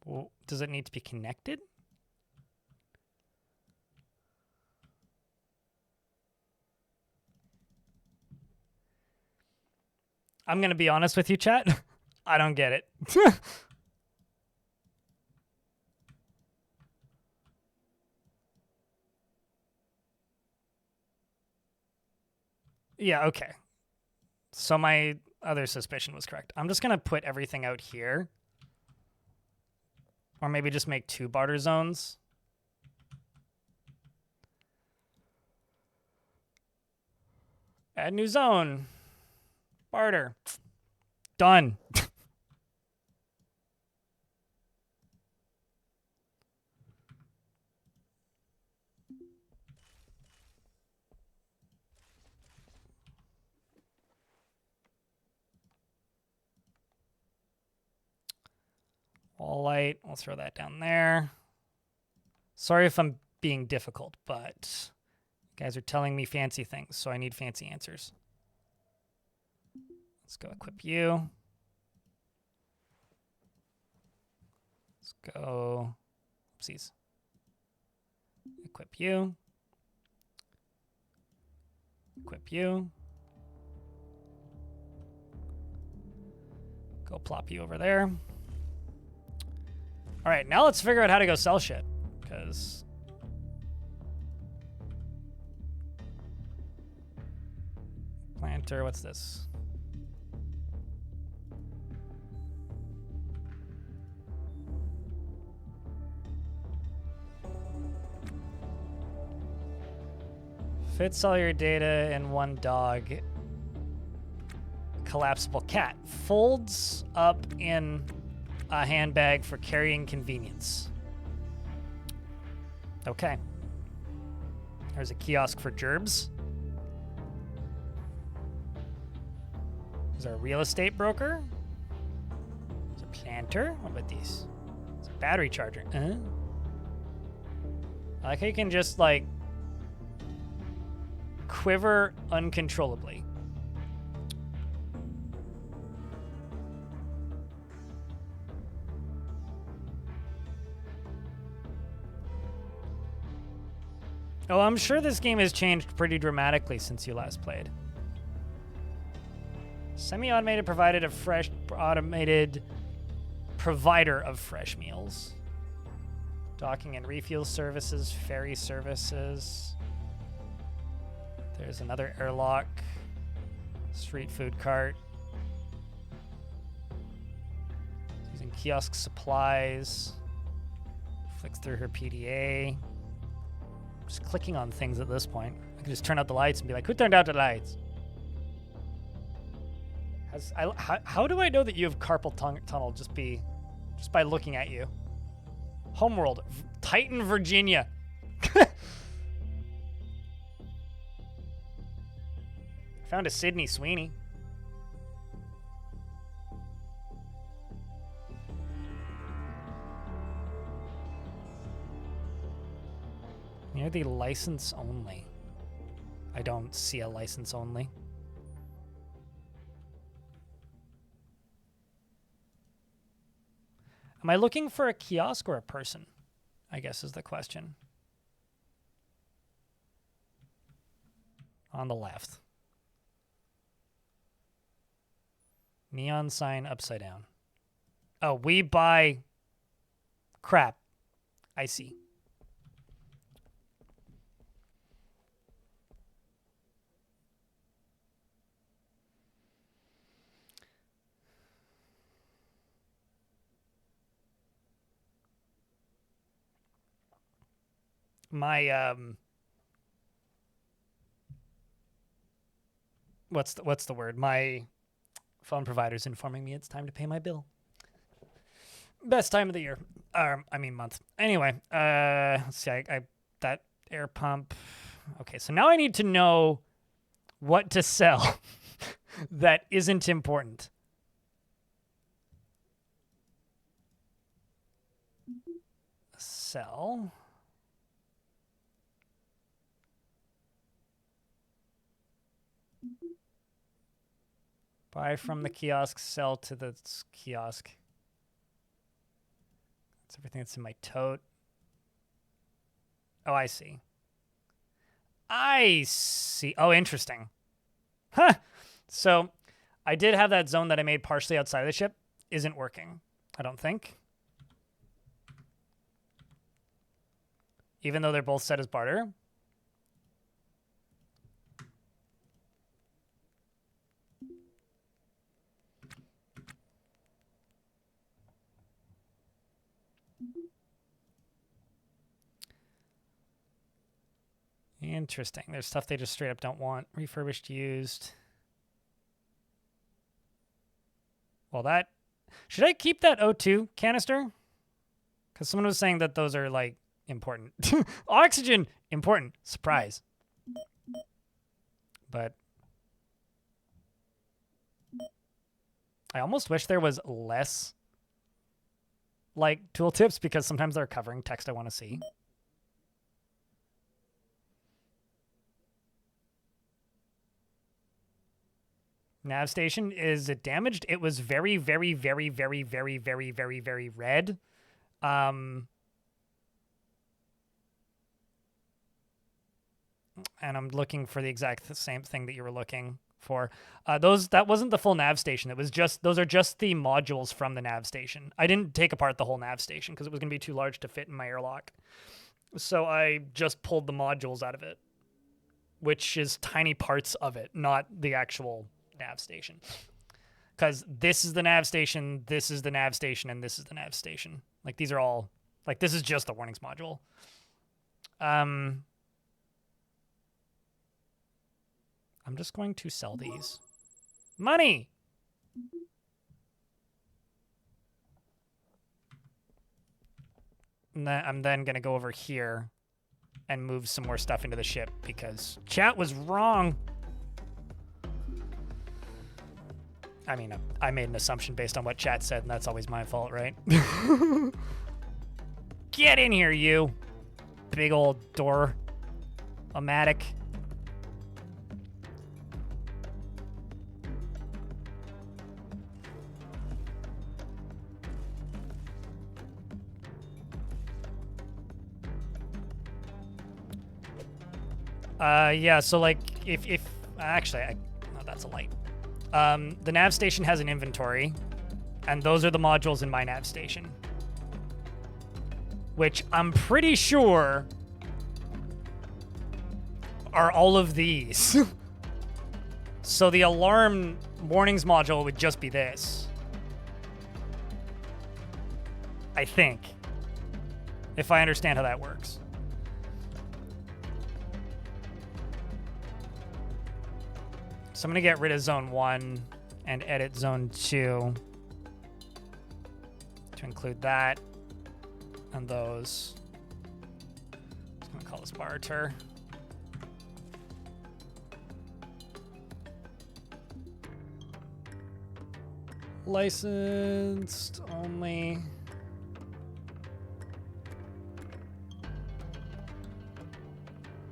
Well, does it need to be connected? I'm going to be honest with you, chat. I don't get it. Yeah, okay. So my other suspicion was correct. I'm just going to put everything out here. Or maybe just make 2 barter zones. Add new zone. Barter. Done. Wall light. I'll throw that down there. Sorry if I'm being difficult, but you guys are telling me fancy things, so I need fancy answers. Let's go equip you. Let's go. Oopsies. Equip you. Equip you. Go plop you over there. All right, now let's figure out how to go sell shit, because planter, what's this? Fits all your data in one dog. Collapsible cat. Folds up in a handbag for carrying convenience. Okay. There's a kiosk for gerbs. Is there a real estate broker? There's a planter. What about these? It's a battery charger. I like how you can just, like, quiver uncontrollably. Oh, I'm sure this game has changed pretty dramatically since you last played. Semi-automated provider of fresh meals. Docking and refuel services, ferry services. There's another airlock. Street food cart. Using kiosk supplies. Flicks through her PDA. Just clicking on things at this point. I can just turn out the lights and be like, who turned out the lights? How do I know that you have carpal tunnel just by looking at you? Homeworld, Titan, Virginia. Found a Sydney Sweeney. Near the license only. I don't see a license only. Am I looking for a kiosk or a person? I guess is the question. On the left. Neon sign upside down. Oh, we buy crap. I see. My what's the word? My phone provider's informing me it's time to pay my bill. Best time of the year. I mean month. Anyway, let's see. I that air pump. Okay, so now I need to know what to sell that isn't important. Sell. Buy from the kiosk, sell to the kiosk. That's everything that's in my tote. Oh, I see. I see. Oh, interesting. Huh. So I did have that zone that I made partially outside of the ship. Isn't working, I don't think. Even though they're both set as barter. Interesting. There's stuff they just straight up don't want. Refurbished, used. Well, that... Should I keep that O2 canister? Because someone was saying that those are, like, important. Oxygen! Important. Surprise. But... I almost wish there was less, like, tooltips, because sometimes they're covering text I want to see. Nav station, is it damaged? It was very, very, very, very, very, very, very, very red. And I'm looking for the exact same thing that you were looking for. That wasn't the full nav station. It was just, those are just the modules from the nav station. I didn't take apart the whole nav station because it was going to be too large to fit in my airlock. So I just pulled the modules out of it, which is tiny parts of it, not the actual nav station. Because this is the nav station, this is the nav station, and this is the nav station. Like, these are all, like, this is just the warnings module. I'm just going to sell these. Money! And I'm then going to go over here and move some more stuff into the ship because chat was wrong. I mean, I made an assumption based on what chat said, and that's always my fault, right? Get in here, you big old door-o-matic. Yeah, so like if actually, oh, that's a light. The nav station has an inventory, and those are the modules in my nav station, which I'm pretty sure are all of these. So the alarm warnings module would just be this, I think, if I understand how that works. So I'm going to get rid of zone 1 and edit zone 2 to include that and those. I'm going to call this barter. Licensed only.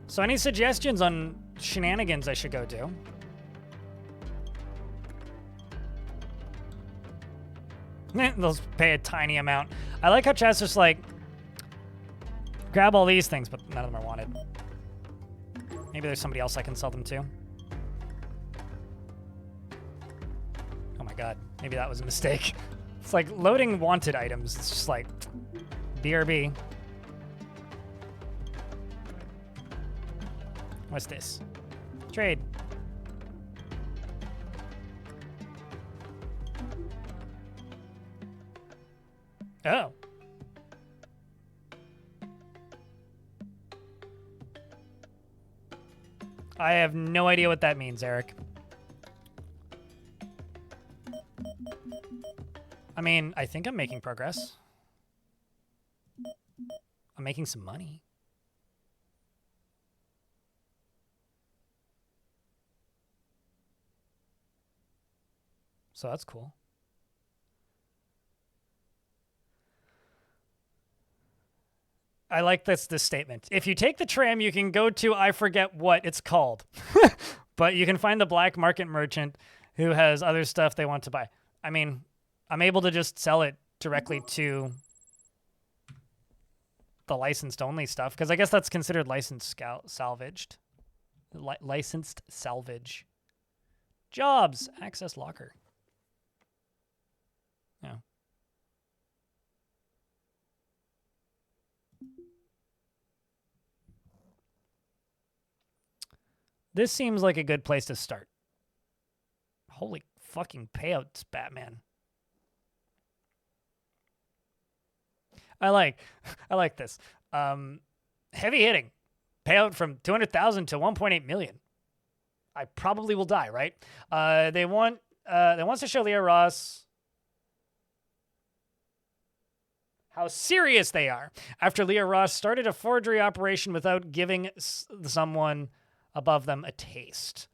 So any suggestions on shenanigans I should go do? They'll pay a tiny amount. I like how chat's just like, grab all these things, but none of them are wanted. Maybe there's somebody else I can sell them to. Oh my god, maybe that was a mistake. It's like loading wanted items. It's just like, BRB. What's this? Trade. Oh. I have no idea what that means, Eric. I mean, I think I'm making progress. I'm making some money. So that's cool. I like this statement. If you take the tram, you can go to I forget what it's called. But you can find the black market merchant who has other stuff they want to buy. I mean, I'm able to just sell it directly to the licensed only stuff, because I guess that's considered licensed salvaged. Licensed salvage. Jobs. Access locker. Yeah. This seems like a good place to start. Holy fucking payouts, Batman. I like this. Heavy hitting. Payout from 200,000 to 1.8 million. I probably will die, right? They wants to show Leah Ross how serious they are after Leah Ross started a forgery operation without giving someone above them a taste.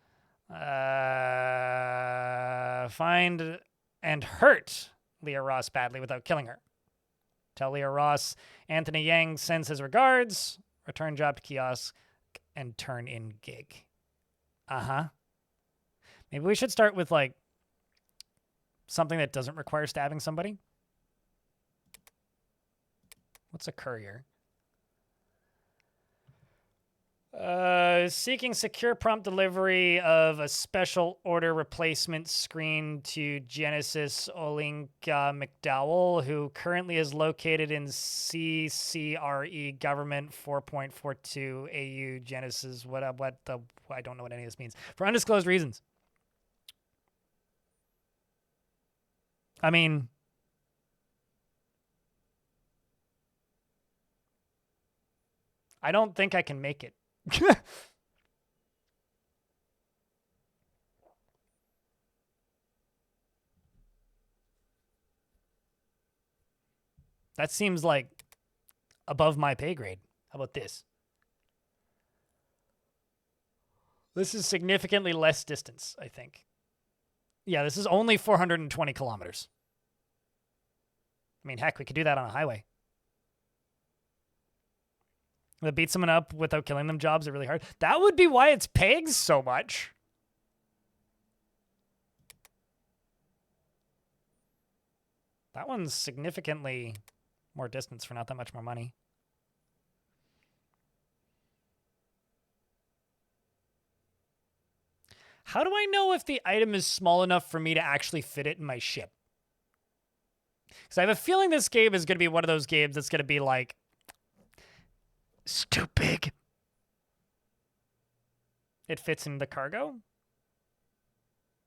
Find and hurt Leah Ross badly without killing her. Tell Leah Ross Anthony Yang sends his regards. Return job to kiosk and turn in gig. Uh-huh. Maybe we should start with like something that doesn't require stabbing somebody. What's a courier? Seeking secure prompt delivery of a special order replacement screen to Genesis Olinka McDowell, who currently is located in CCRE Government 4.42 AU Genesis. I don't know what any of this means. For undisclosed reasons. I mean, I don't think I can make it. That seems like above my pay grade. How about this? This is significantly less distance, I think. Yeah, this is only 420 kilometers. I mean, heck, we could do that on a highway. That beat someone up without killing them jobs are really hard. That would be why it's pegs so much. That one's significantly more distance for not that much more money. How do I know if the item is small enough for me to actually fit it in my ship? Because I have a feeling this game is going to be one of those games that's going to be like, it's too big. It fits in the cargo?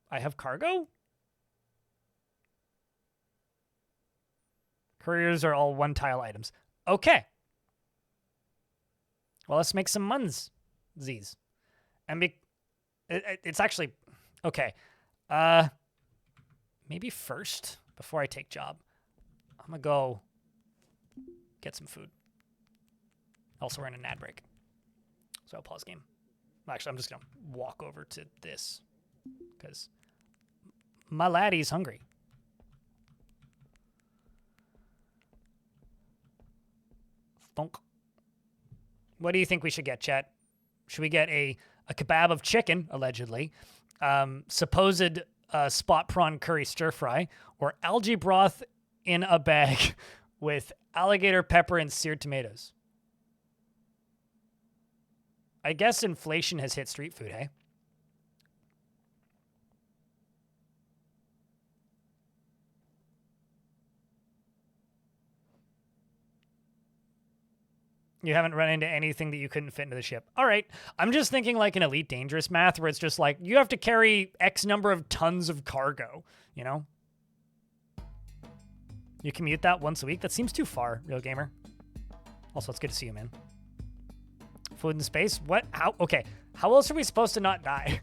I have cargo? Couriers are all one-tile items. Okay. Well, let's make some muns. Z's. And it's actually... Okay. Maybe first, before I take job, I'm going to go get some food. Also, we're in an ad break. So I'll pause game. Actually, I'm just going to walk over to this. Because my laddie's hungry. Thunk. What do you think we should get, chat? Should we get a kebab of chicken, allegedly, supposed spot prawn curry stir fry, or algae broth in a bag with alligator pepper and seared tomatoes? I guess inflation has hit street food, hey? You haven't run into anything that you couldn't fit into the ship. All right. I'm just thinking like an Elite Dangerous math where it's just like you have to carry X number of tons of cargo, you know? You commute that once a week? That seems too far, Real Gamer. Also, it's good to see you, man. Food in space? What? How? Okay. How else are we supposed to not die?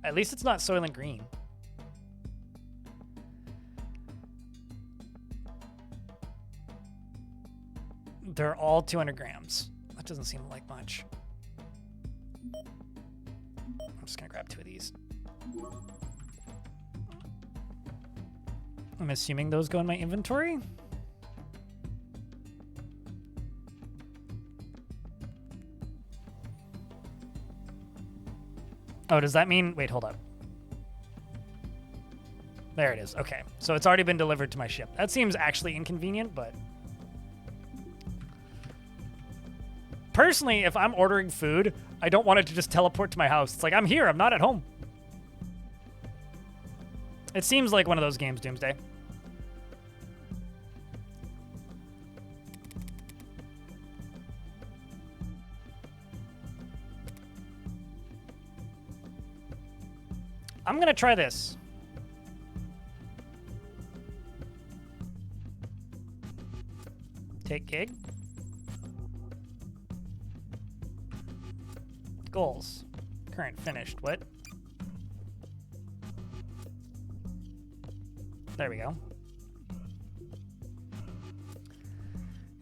At least it's not Soylent Green. They're all 200 grams. That doesn't seem like much. I'm just gonna grab 2 of these. I'm assuming those go in my inventory. Oh, does that mean... Wait, hold up. There it is. Okay. So it's already been delivered to my ship. That seems actually inconvenient, but... Personally, if I'm ordering food, I don't want it to just teleport to my house. It's like, I'm here. I'm not at home. It seems like one of those games, Doomsday. I'm going to try this. Take gig. Goals. Current finished. What? There we go.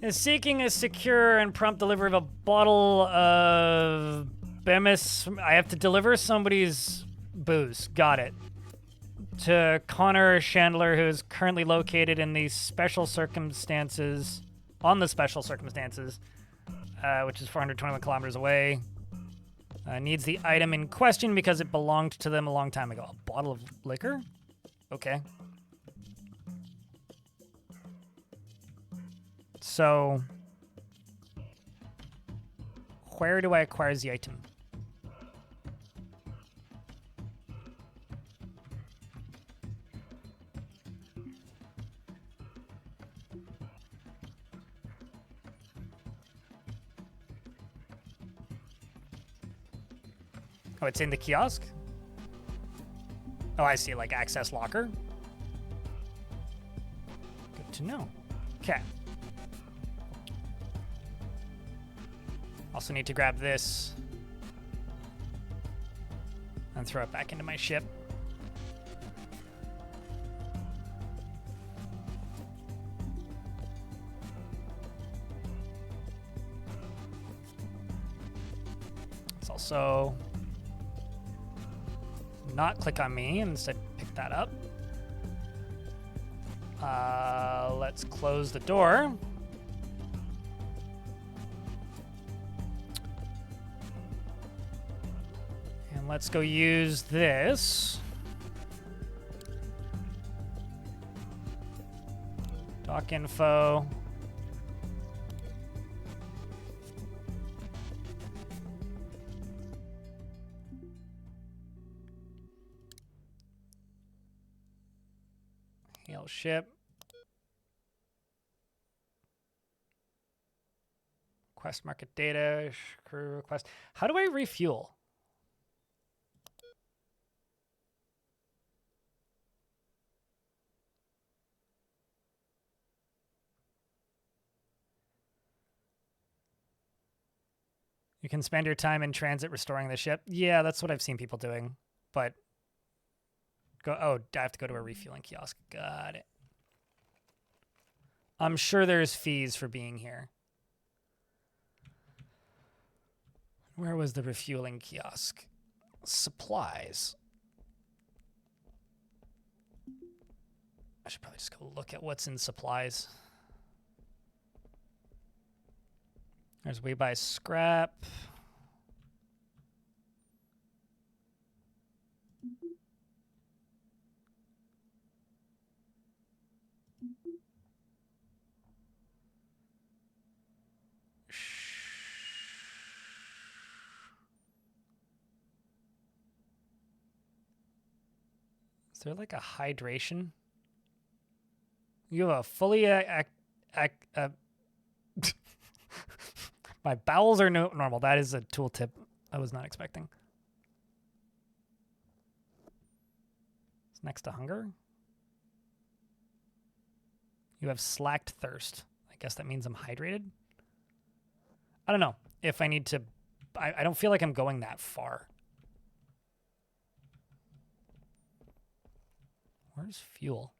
Is seeking a secure and prompt delivery of a bottle of Bemis. I have to deliver somebody's booze. Got it. To Connor Chandler, who is currently located in the special circumstances, on the special circumstances, which is 421 kilometers away. Needs the item in question because it belonged to them a long time ago. A bottle of liquor? Okay. So, where do I acquire the item? Oh, it's in the kiosk? Oh, I see, like access locker. Good to know. Okay. Also need to grab this and throw it back into my ship. also not click on me and instead pick that up. Let's close the door. And let's go use this. Dock info. Hail ship. Request market data. Crew request. How do I refuel? You can spend your time in transit restoring the ship. Yeah, that's what I've seen people doing. But go. Oh, I have to go to a refueling kiosk. Got it. I'm sure there's fees for being here. Where was the refueling kiosk? Supplies. I should probably just go look at what's in supplies. There's we buy scrap. Is there like a hydration? You have a fully my bowels are normal. That is a tooltip I was not expecting. It's next to hunger. You have slacked thirst. I guess that means I'm hydrated. I don't know if I need to. I don't feel like I'm going that far. Where's fuel?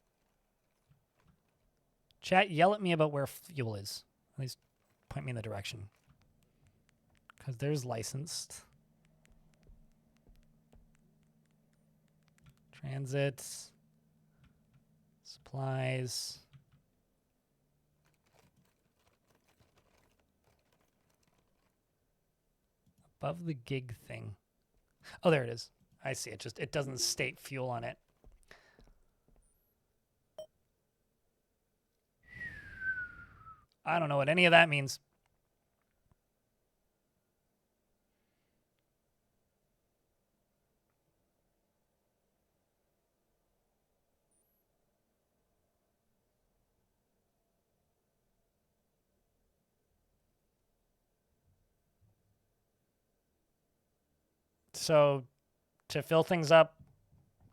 Chat, yell at me about where fuel is. At least point me in the direction. Because there's licensed. Transit. Supplies. Above the gig thing. Oh, there it is. I see it. Just it doesn't state fuel on it. I don't know what any of that means. So to fill things up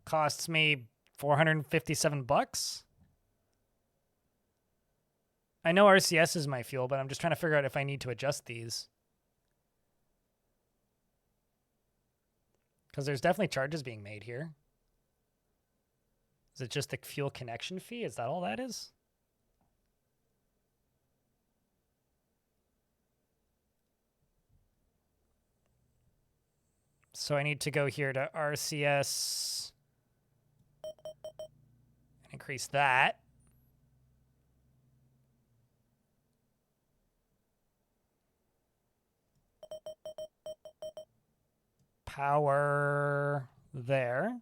costs me $457. I know RCS is my fuel, but I'm just trying to figure out if I need to adjust these. Because there's definitely charges being made here. Is it just the fuel connection fee? Is that all that is? So I need to go here to RCS and increase that. Power there.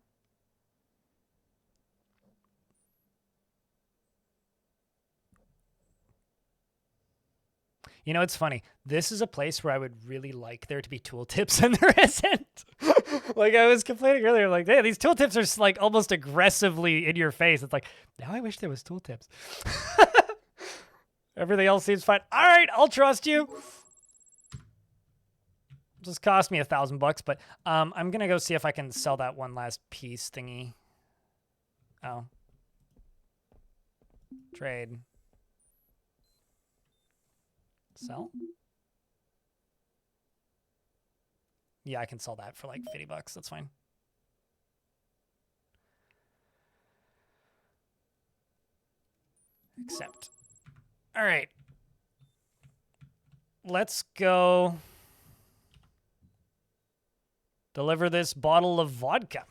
You know, it's funny. This is a place where I would really like there to be tooltips and there isn't. Like I was complaining earlier, like, hey, these tooltips are like almost aggressively in your face. It's like, now I wish there was tooltips. Everything else seems fine. All right, I'll trust you. Just cost me $1,000, but I'm gonna go see if I can sell that one last piece thingy. Oh. Trade. Sell? Yeah, I can sell that for like $50. That's fine. Accept. All right. Let's go. Deliver this bottle of vodka.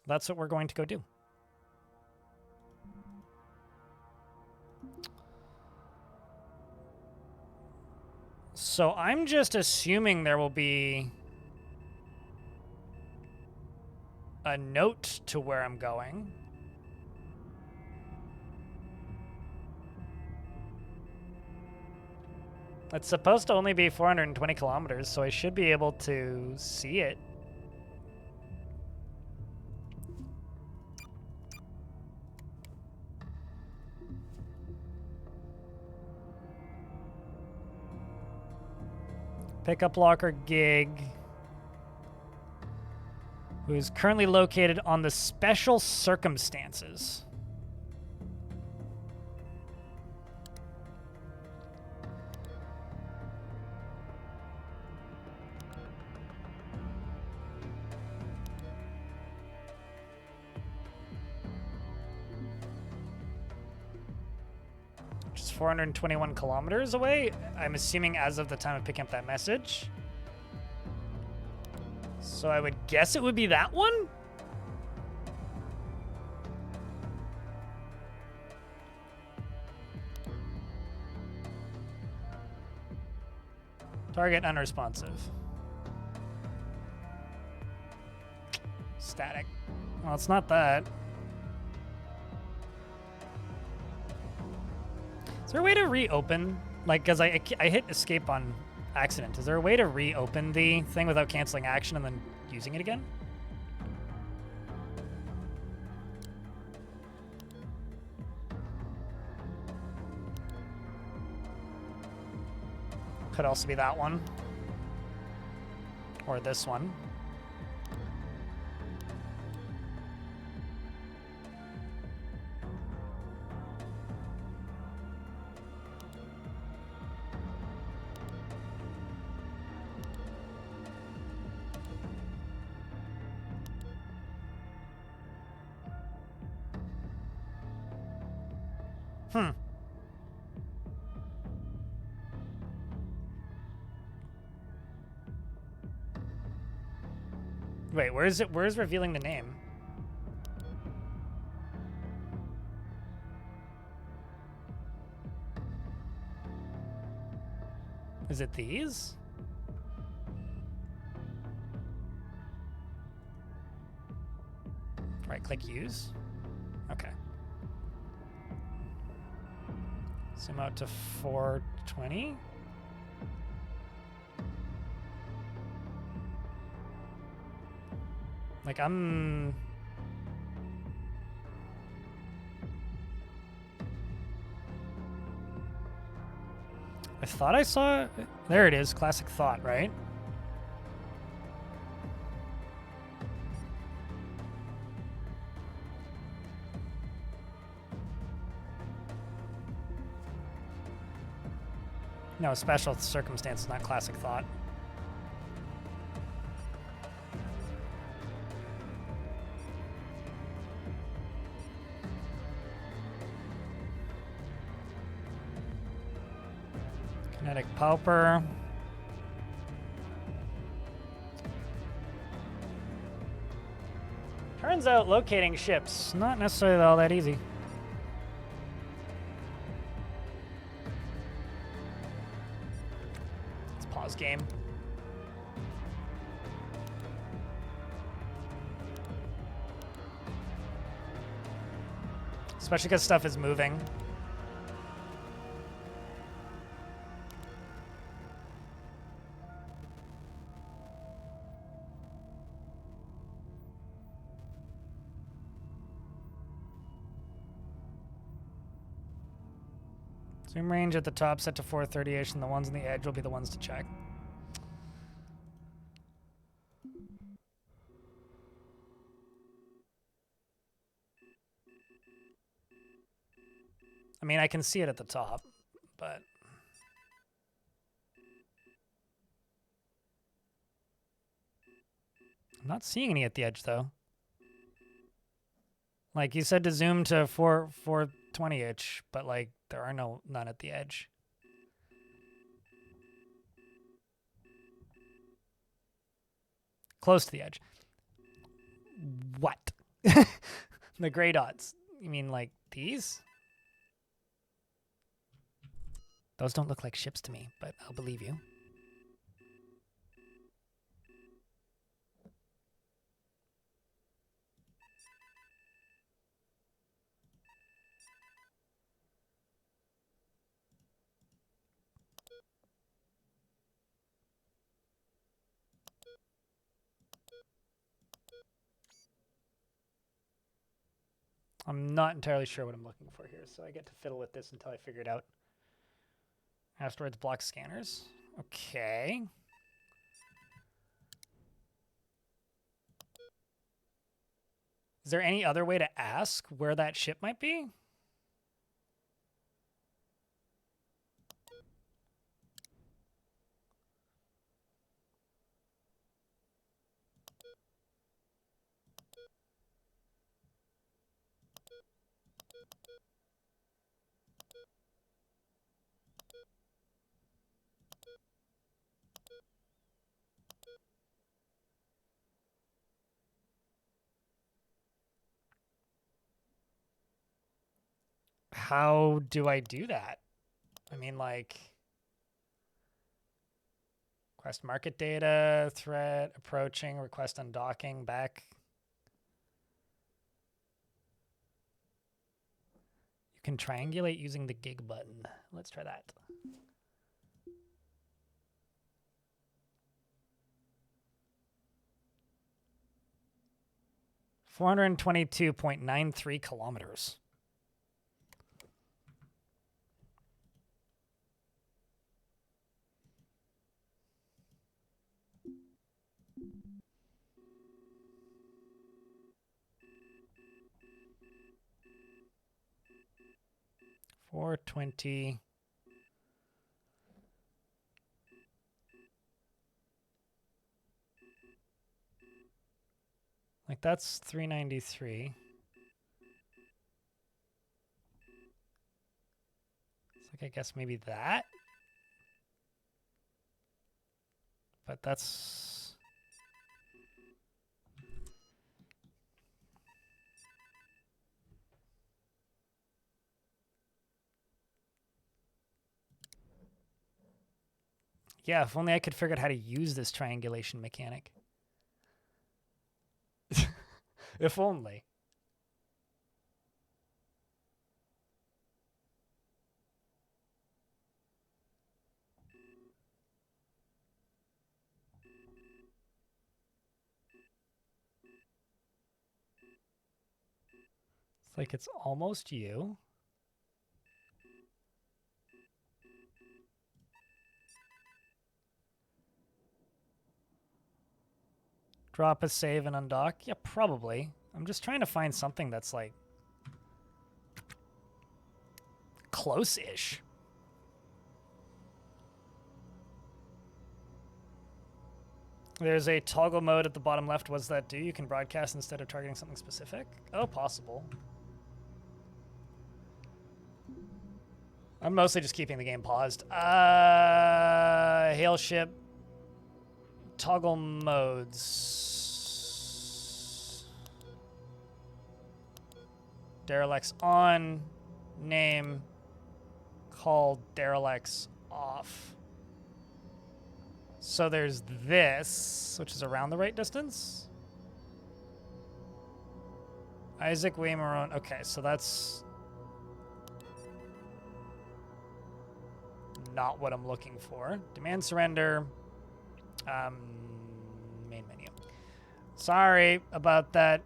That's what we're going to go do. So I'm just assuming there will be a note to where I'm going. It's supposed to only be 420 kilometers, so I should be able to see it. Pickup locker gig. Who is currently located on the special circumstances. Which is 421 kilometers away. I'm assuming as of the time of picking up that message. So I would guess it would be that one? Target unresponsive. Static. Well, it's not that. Is there a way to reopen? Like, because I hit escape on accident. Is there a way to reopen the thing without canceling action and then using it again? Could also be that one. Or this one. Wait, where is it? Where is revealing the name? Is it these? Right click use. Okay. Zoom out to 420. Like, I thought I saw... There it is, classic thought, right? No, special circumstances, not classic thought. Kinetic Pauper. Turns out locating ships, not necessarily all that easy. Let's pause game. Especially because stuff is moving. Zoom range at the top set to 430-ish, and the ones on the edge will be the ones to check. I mean, I can see it at the top, but... I'm not seeing any at the edge, though. Like, you said to zoom to 420-ish, but, like, there are none at the edge. Close to the edge. What? The gray dots. You mean like these? Those don't look like ships to me, but I'll believe you. I'm not entirely sure what I'm looking for here, so I get to fiddle with this until I figure it out. Asteroids block scanners. Okay. Is there any other way to ask where that ship might be? How do I do that? I mean, like, request market data, threat, approaching, request undocking, back. You can triangulate using the gig button. Let's try that. $422.93 kilometers. $420. Like that's 393. It's like I guess maybe that. But that's yeah, if only I could figure out how to use this triangulation mechanic. If only. It's like it's almost you. Drop a save and undock? Yeah, probably. I'm just trying to find something that's like close-ish. There's a toggle mode at the bottom left. What does that do? You can broadcast instead of targeting something specific? Oh, possible. I'm mostly just keeping the game paused. Hail ship. Toggle modes. Derelicts on. Name. Call derelicts off. So there's this, which is around the right distance. Isaac Waymarone. Okay, so that's not what I'm looking for. Demand surrender. Main menu. Sorry about that.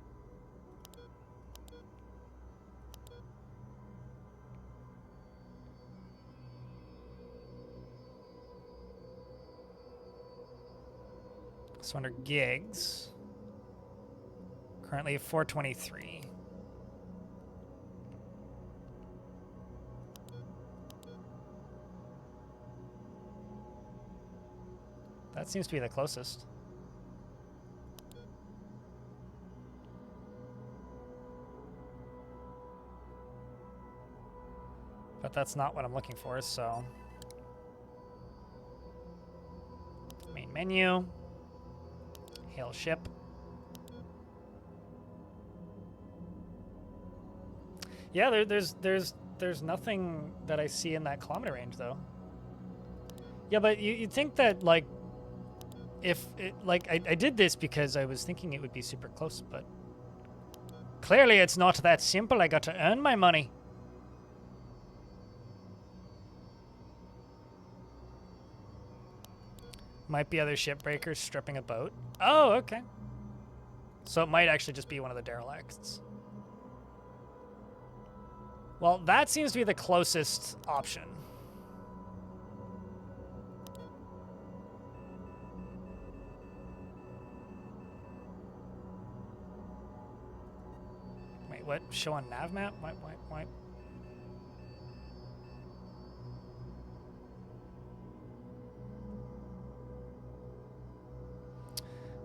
So under gigs, currently 423. That seems to be the closest. But that's not what I'm looking for, so. Main menu. Hail ship. Yeah, there's nothing that I see in that kilometer range though. Yeah, but you'd think that like if it, like I did this because I was thinking it would be super close, but clearly it's not that simple. I got to earn my money. Might be other shipbreakers stripping a boat. Oh, okay. So it might actually just be one of the derelicts. Well, that seems to be the closest option. Wait, what? Show on nav map? Why?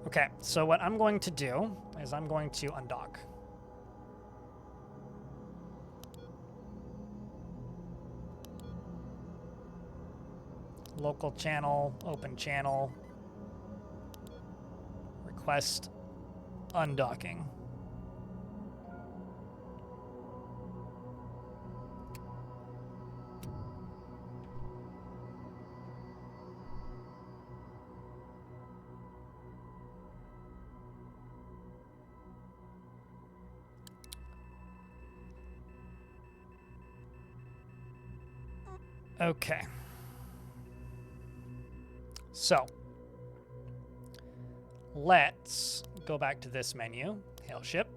Okay, so what I'm going to do is I'm going to undock. Local channel, open channel, request undocking. Okay. So, let's go back to this menu. Hail ship.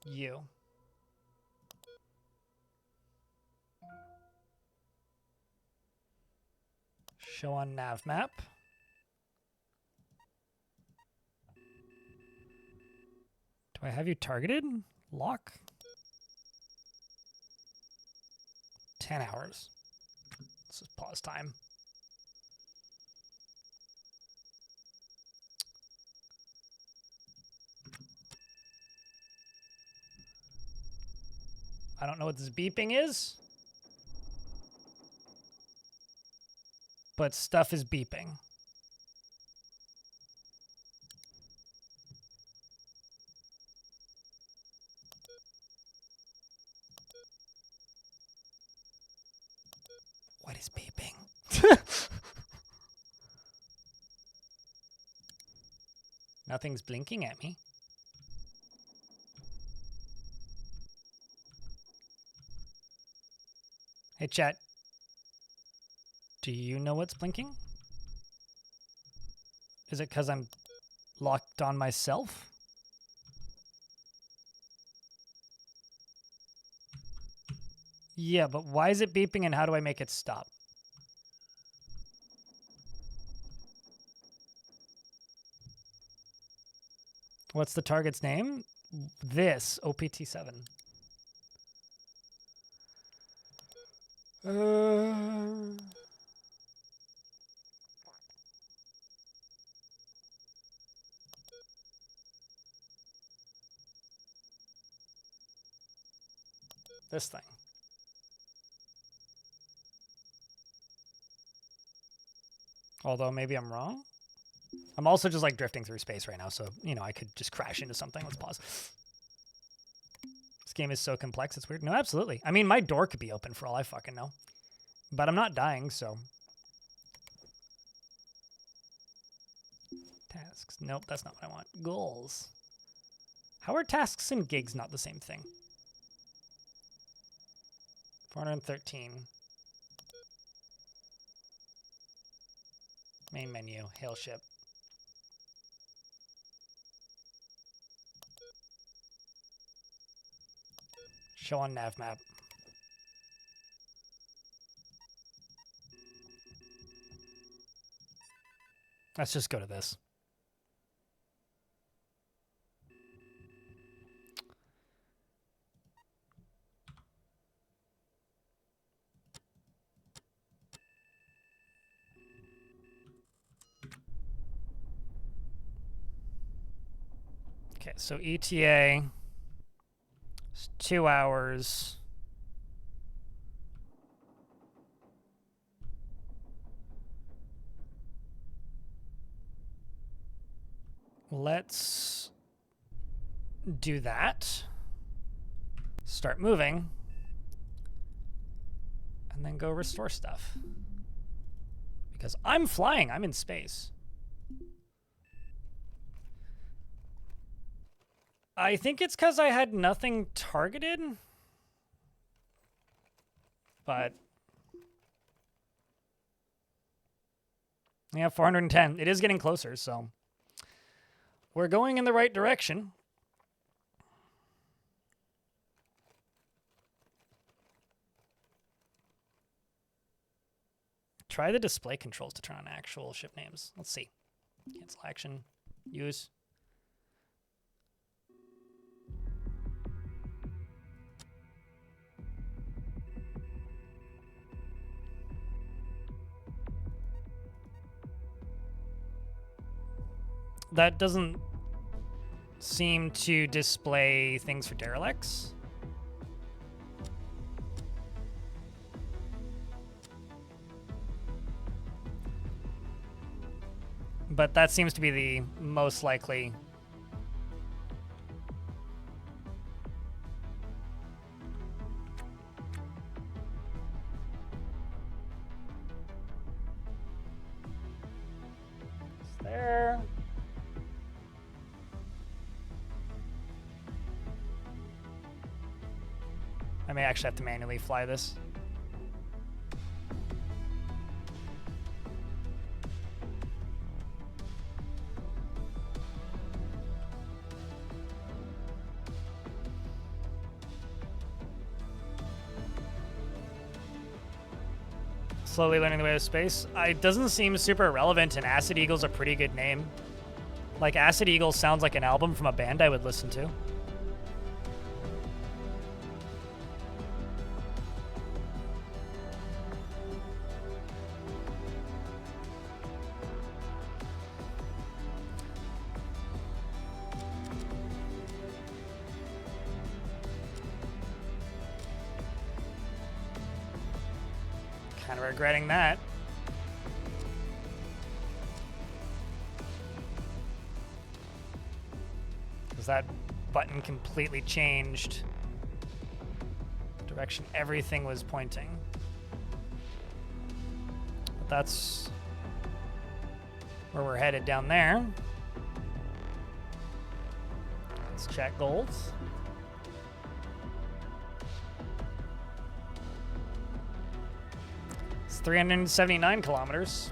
You. Show on nav map. Do I have you targeted? Lock. 10 hours. This is pause time. I don't know what this beeping is, but stuff is beeping. What is beeping? Nothing's blinking at me. Hey, chat. Do you know what's blinking? Is it because I'm locked on myself? Yeah, but why is it beeping and how do I make it stop? What's the target's name? This, OPT7. This thing. Although maybe I'm wrong. I'm also just like drifting through space right now, so, you know, I could just crash into something. Let's pause. This game is so complex, it's weird. No, absolutely. I mean, my door could be open for all I fucking know. But I'm not dying, so. Tasks. Nope, that's not what I want. Goals. How are tasks and gigs not the same thing? 413. Main menu. Hail ship. Show on nav map. Let's just go to this. Okay, so ETA is 2 hours. Let's do that. Start moving. And then go restore stuff. Because I'm flying. I'm in space. I think it's because I had nothing targeted. But yeah, 410. It is getting closer, so we're going in the right direction. Try the display controls to turn on actual ship names. Let's see. Cancel action. Use. That doesn't seem to display things for derelicts. But that seems to be the most likely. It's there. I may actually have to manually fly this. Slowly learning the way of space. It doesn't seem super relevant, and Acid Eagle's a pretty good name. Like, Acid Eagle sounds like an album from a band I would listen to. Kind of regretting that. Because that button completely changed the direction everything was pointing. But that's where we're headed down there. Let's check golds. It's 379 kilometers.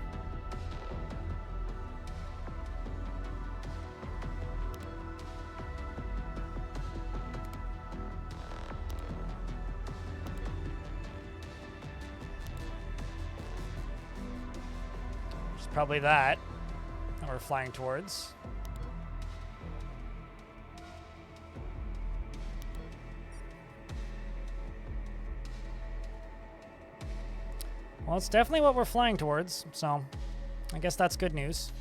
It's probably that we're flying towards. Well, it's definitely what we're flying towards, so I guess that's good news.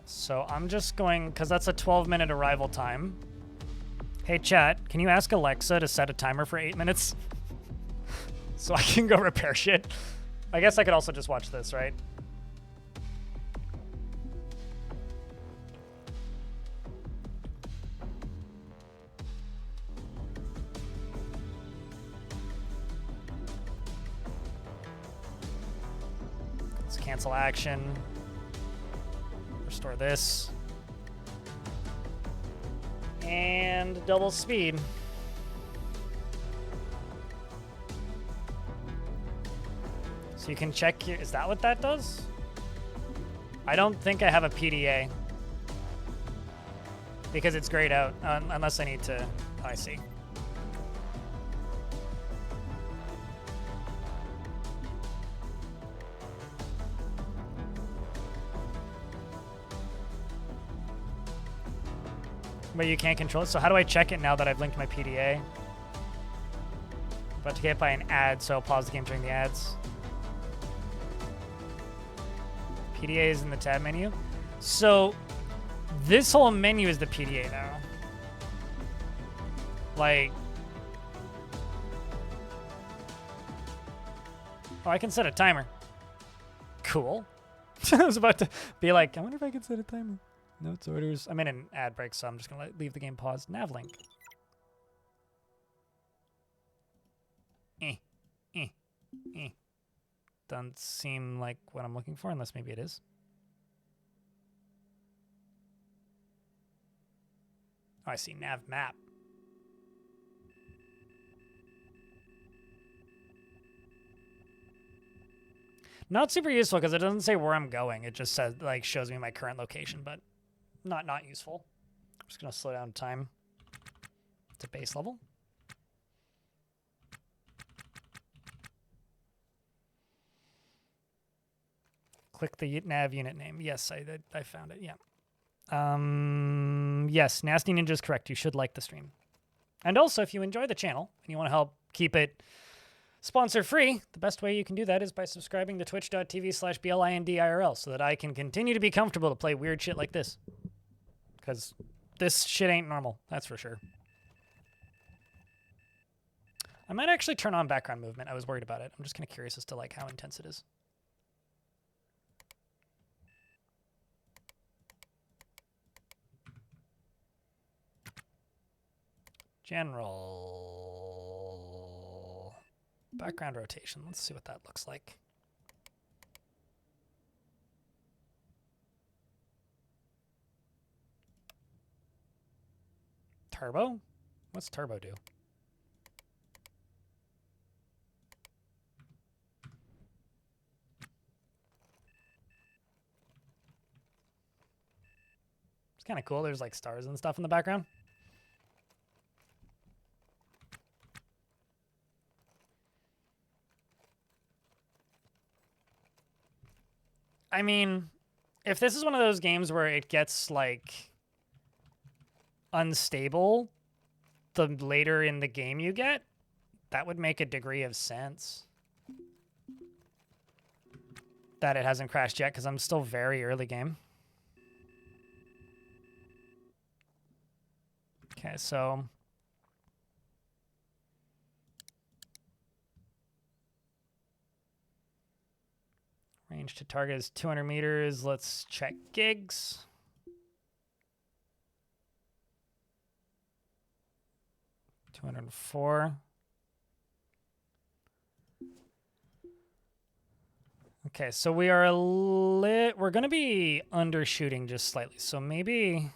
So I'm just going, because that's a 12-minute arrival time. Hey, chat, can you ask Alexa to set a timer for 8 minutes? So I can go repair shit. I guess I could also just watch this, right? Let's cancel action. Restore this. And double speed. So you can check here. Is that what that does? I don't think I have a PDA. Because it's grayed out. Unless I need to. Oh, I see. But you can't control it. So how do I check it now that I've linked my PDA? About to get by an ad, so I'll pause the game during the ads. PDA is in the tab menu. So this whole menu is the PDA now. Like, oh, I can set a timer. Cool. I was about to be like, I wonder if I can set a timer. Notes, orders. I'm in an ad break, so I'm just going to leave the game paused. Nav link. Doesn't seem like what I'm looking for, unless maybe it is. Oh, I see nav map. Not super useful because it doesn't say where I'm going. It just says, like, shows me my current location, but not useful. I'm just gonna slow down time to base level. Click the nav unit name. Yes, I found it. Yeah. Yes, Nasty Ninja is correct. You should like the stream. And also, if you enjoy the channel and you want to help keep it sponsor free, the best way you can do that is by subscribing to twitch.tv/BLINDIRL so that I can continue to be comfortable to play weird shit like this. Because this shit ain't normal, that's for sure. I might actually turn on background movement. I was worried about it. I'm just kind of curious as to like how intense it is. General background rotation. Let's see what that looks like. Turbo? What's turbo do? It's kind of cool. There's like stars and stuff in the background. I mean, if this is one of those games where it gets, like, unstable the later in the game you get, that would make a degree of sense. That it hasn't crashed yet, because I'm still very early game. Okay, so... range to target is 200 meters. Let's check gigs. $204. Okay, so we are we're going to be undershooting just slightly. So maybe...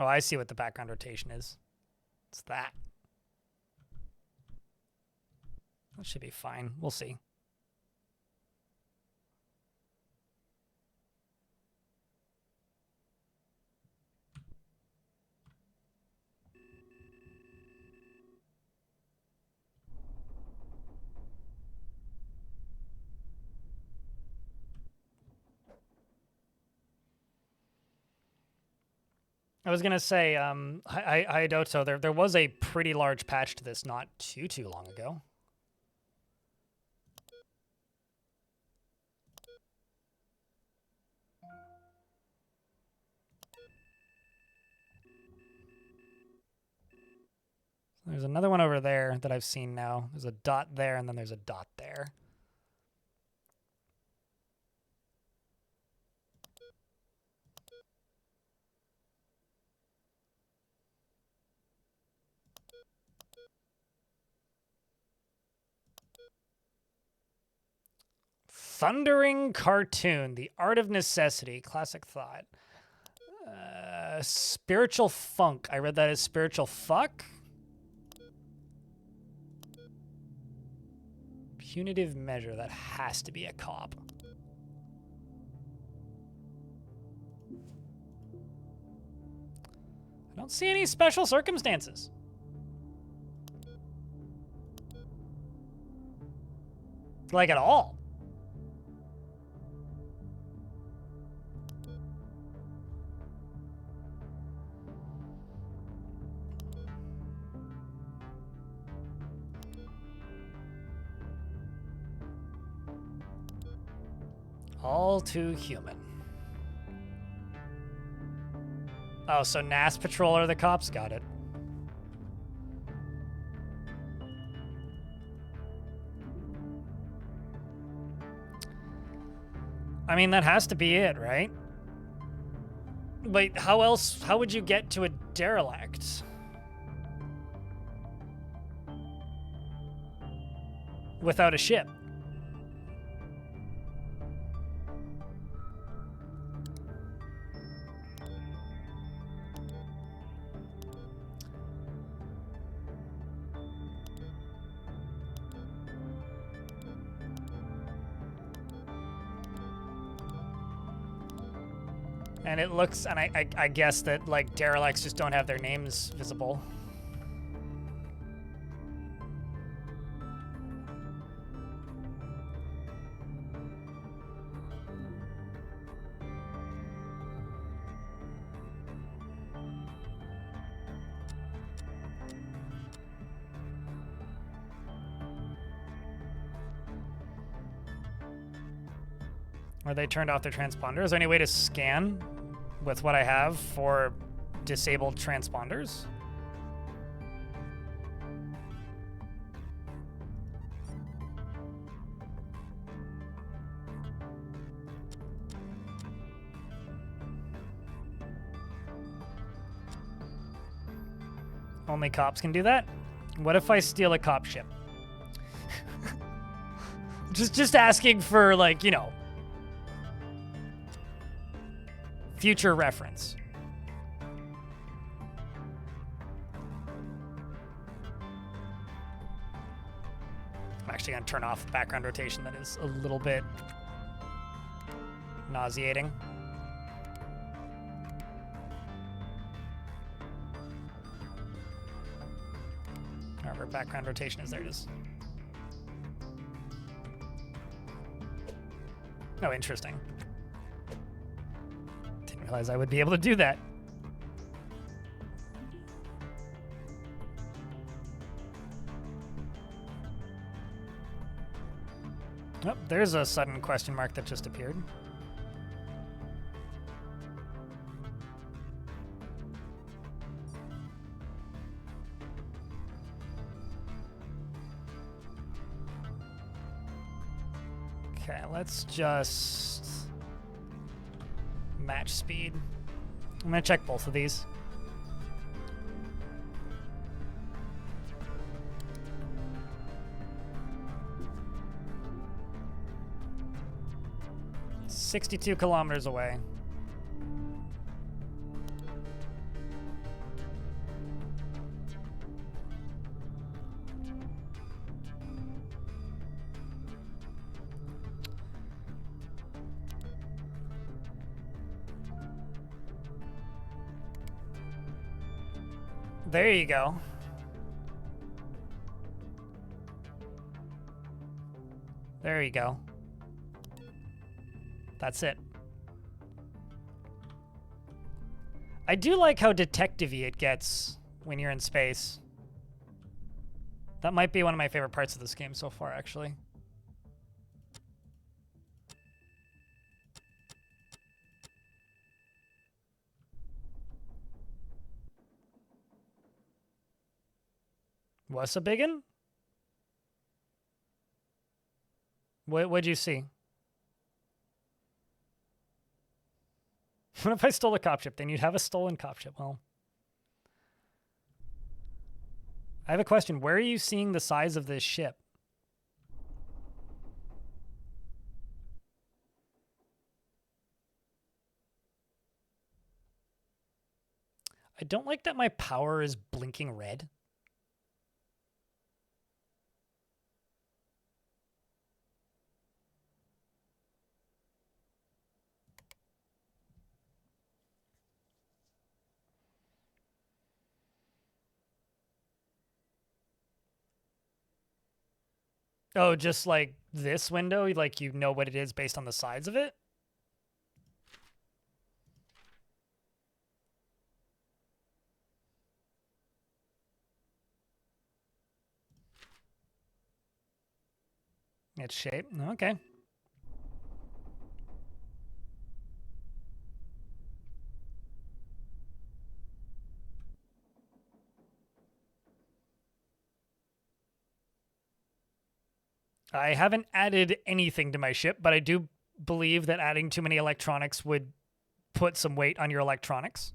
Oh, I see what the background rotation is. It's that. That should be fine. We'll see. I was gonna say, hi Doto. There was a pretty large patch to this not too long ago. There's another one over there that I've seen now. There's a dot there, and then there's a dot there. Thundering Cartoon, The Art of Necessity, classic thought. Spiritual Funk. I read that as Spiritual Fuck. Punitive Measure. That has to be a cop. I don't see any special circumstances. Like at all. All too human. Oh, so NAS patrol are the cops? Got it. I mean, that has to be it, right? But how else, how would you get to a derelict? Without a ship? And it looks, and I guess that, like, derelicts just don't have their names visible. Or they turned off their transponder. Is there any way to scan with what I have for disabled transponders? Only cops can do that? What if I steal a cop ship? just asking for, like, you know, future reference. I'm actually going to turn off background rotation. That is a little bit nauseating. However, background rotation is there. It is. Oh, interesting. Didn't realize I would be able to do that. Oh, there's a sudden question mark that just appeared. Okay, let's just match speed. I'm gonna check both of these. "62 kilometers away." There you go. There you go. That's it. I do like how detective-y it gets when you're in space. That might be one of my favorite parts of this game so far, actually. What's a biggin? What'd you see? What if I stole a cop ship? Then you'd have a stolen cop ship. Well, I have a question. Where are you seeing the size of this ship? I don't like that my power is blinking red. Oh, just like this window? Like you know what it is based on the size of it? Its shape? Okay. I haven't added anything to my ship, but I do believe that adding too many electronics would put some weight on your electronics.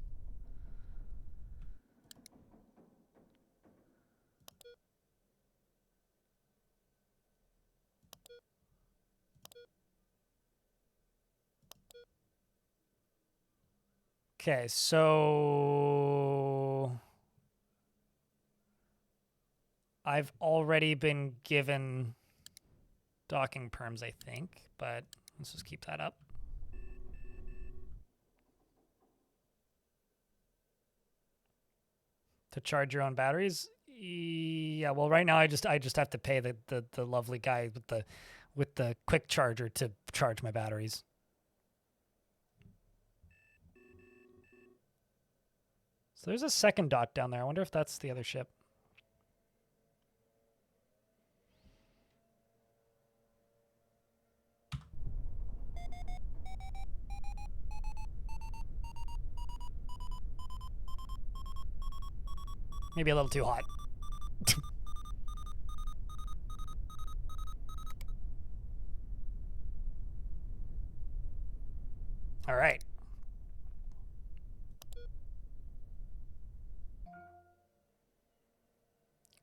Okay, so I've already been given docking perms, I think, but let's just keep that up. To charge your own batteries? Yeah, well right now I just have to pay the lovely guy with the quick charger to charge my batteries. So there's a second dot down there. I wonder if that's the other ship. Maybe a little too hot. All right.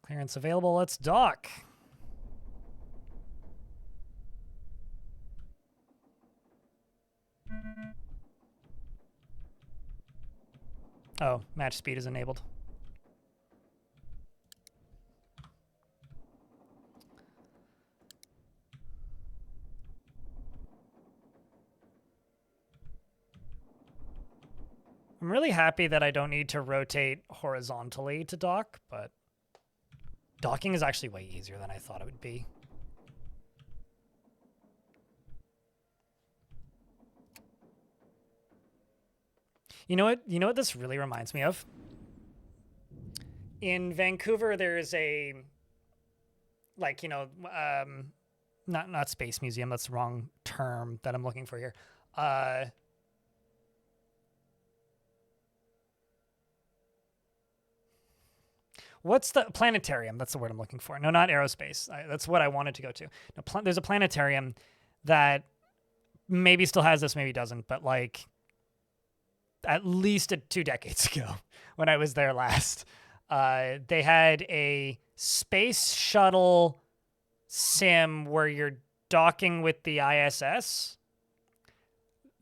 Clearance available. Let's dock. Oh, match speed is enabled. I'm really happy that I don't need to rotate horizontally to dock, but docking is actually way easier than I thought it would be. You know what this really reminds me of? In Vancouver, there is a, like, not Space Museum. That's the wrong term that I'm looking for here. What's the planetarium? That's the word I'm looking for. No, not aerospace. That's what I wanted to go to. No, there's a planetarium that maybe still has this, maybe doesn't, but like at least 2 decades ago when I was there last, they had a space shuttle sim where you're docking with the ISS.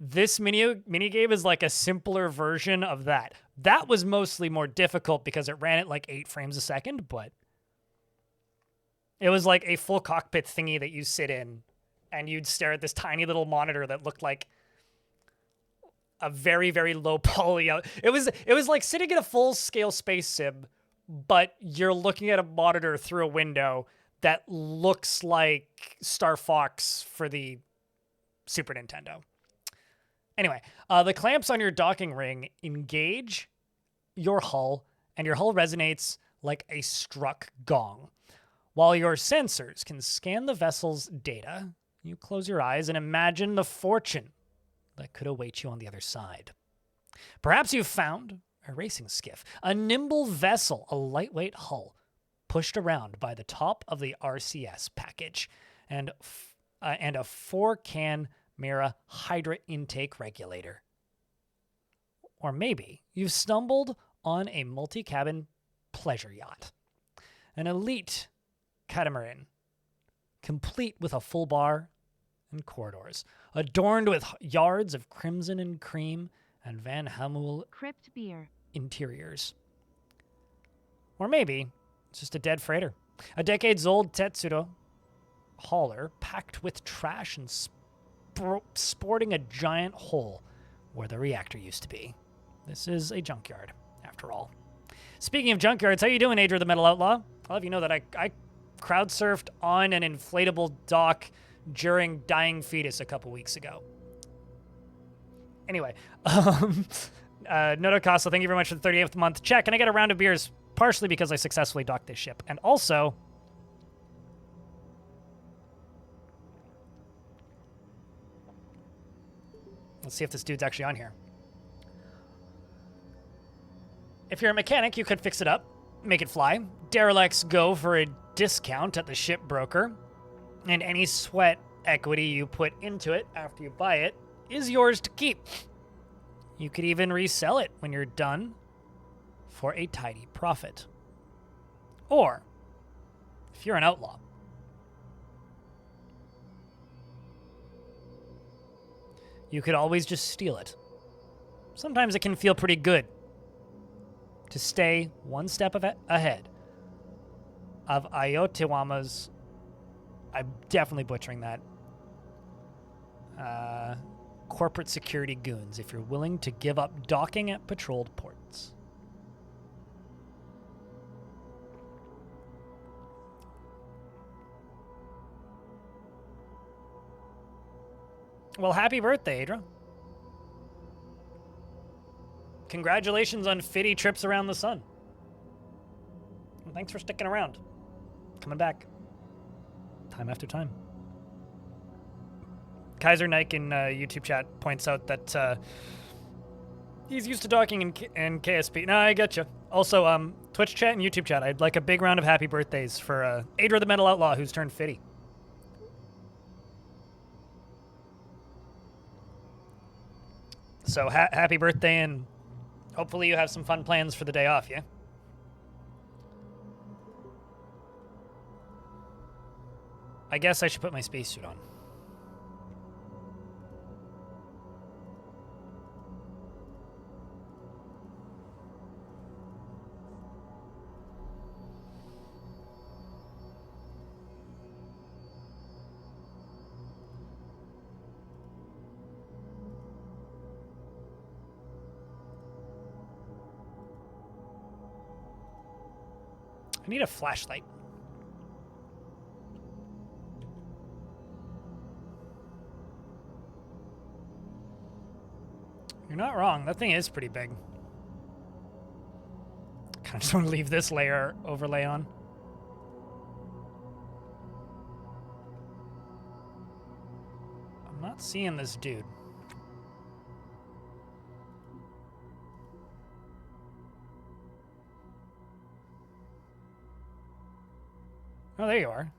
This mini game is like a simpler version of that. That was mostly more difficult because it ran at like 8 frames a second, but it was like a full cockpit thingy that you sit in and you'd stare at this tiny little monitor that looked like a very, very low poly. It was like sitting in a full-scale space sim, but you're looking at a monitor through a window that looks like Star Fox for the Super Nintendo. Anyway, the clamps on your docking ring engage your hull, and your hull resonates like a struck gong. While your sensors can scan the vessel's data, you close your eyes and imagine the fortune that could await you on the other side. Perhaps you've found a racing skiff, a nimble vessel, a lightweight hull, pushed around by the top of the RCS package, and a 4-can Mira Hydra intake regulator. Or maybe you've stumbled on a multi-cabin pleasure yacht, an elite catamaran, complete with a full bar and corridors, adorned with yards of crimson and cream and Van Hamel Crypt beer. interiors. Or maybe it's just a dead freighter, a decades-old Tetsuro hauler packed with trash and sporting a giant hole where the reactor used to be. This is a junkyard, after all. Speaking of junkyards, how you doing, Adra the Metal Outlaw? I'll have you know that I crowd surfed on an inflatable dock during Dying Fetus a couple weeks ago. Anyway, Noto Costa, thank you very much for the 38th month check. Can I get a round of beers? Partially because I successfully docked this ship, and also let's see if this dude's actually on here. If you're a mechanic, you could fix it up, make it fly. Derelicts go for a discount at the ship broker. And any sweat equity you put into it after you buy it is yours to keep. You could even resell it when you're done for a tidy profit. Or, if you're an outlaw, you could always just steal it. Sometimes it can feel pretty good to stay one step ahead of Ayotewama's, I'm definitely butchering that, corporate security goons if you're willing to give up docking at patrolled ports. Well, happy birthday, Adra. Congratulations on 50 trips around the sun. And thanks for sticking around. Coming back. Time after time. Kaiser Nike in YouTube chat points out that he's used to docking in KSP. No, I get you. Also, Twitch chat and YouTube chat, I'd like a big round of happy birthdays for Adra the Metal Outlaw, who's turned 50. So happy birthday, and hopefully you have some fun plans for the day off, yeah? I guess I should put my spacesuit on. I need a flashlight. You're not wrong. That thing is pretty big. Kind of just want to leave this layer overlay on. I'm not seeing this dude. Oh, there you are.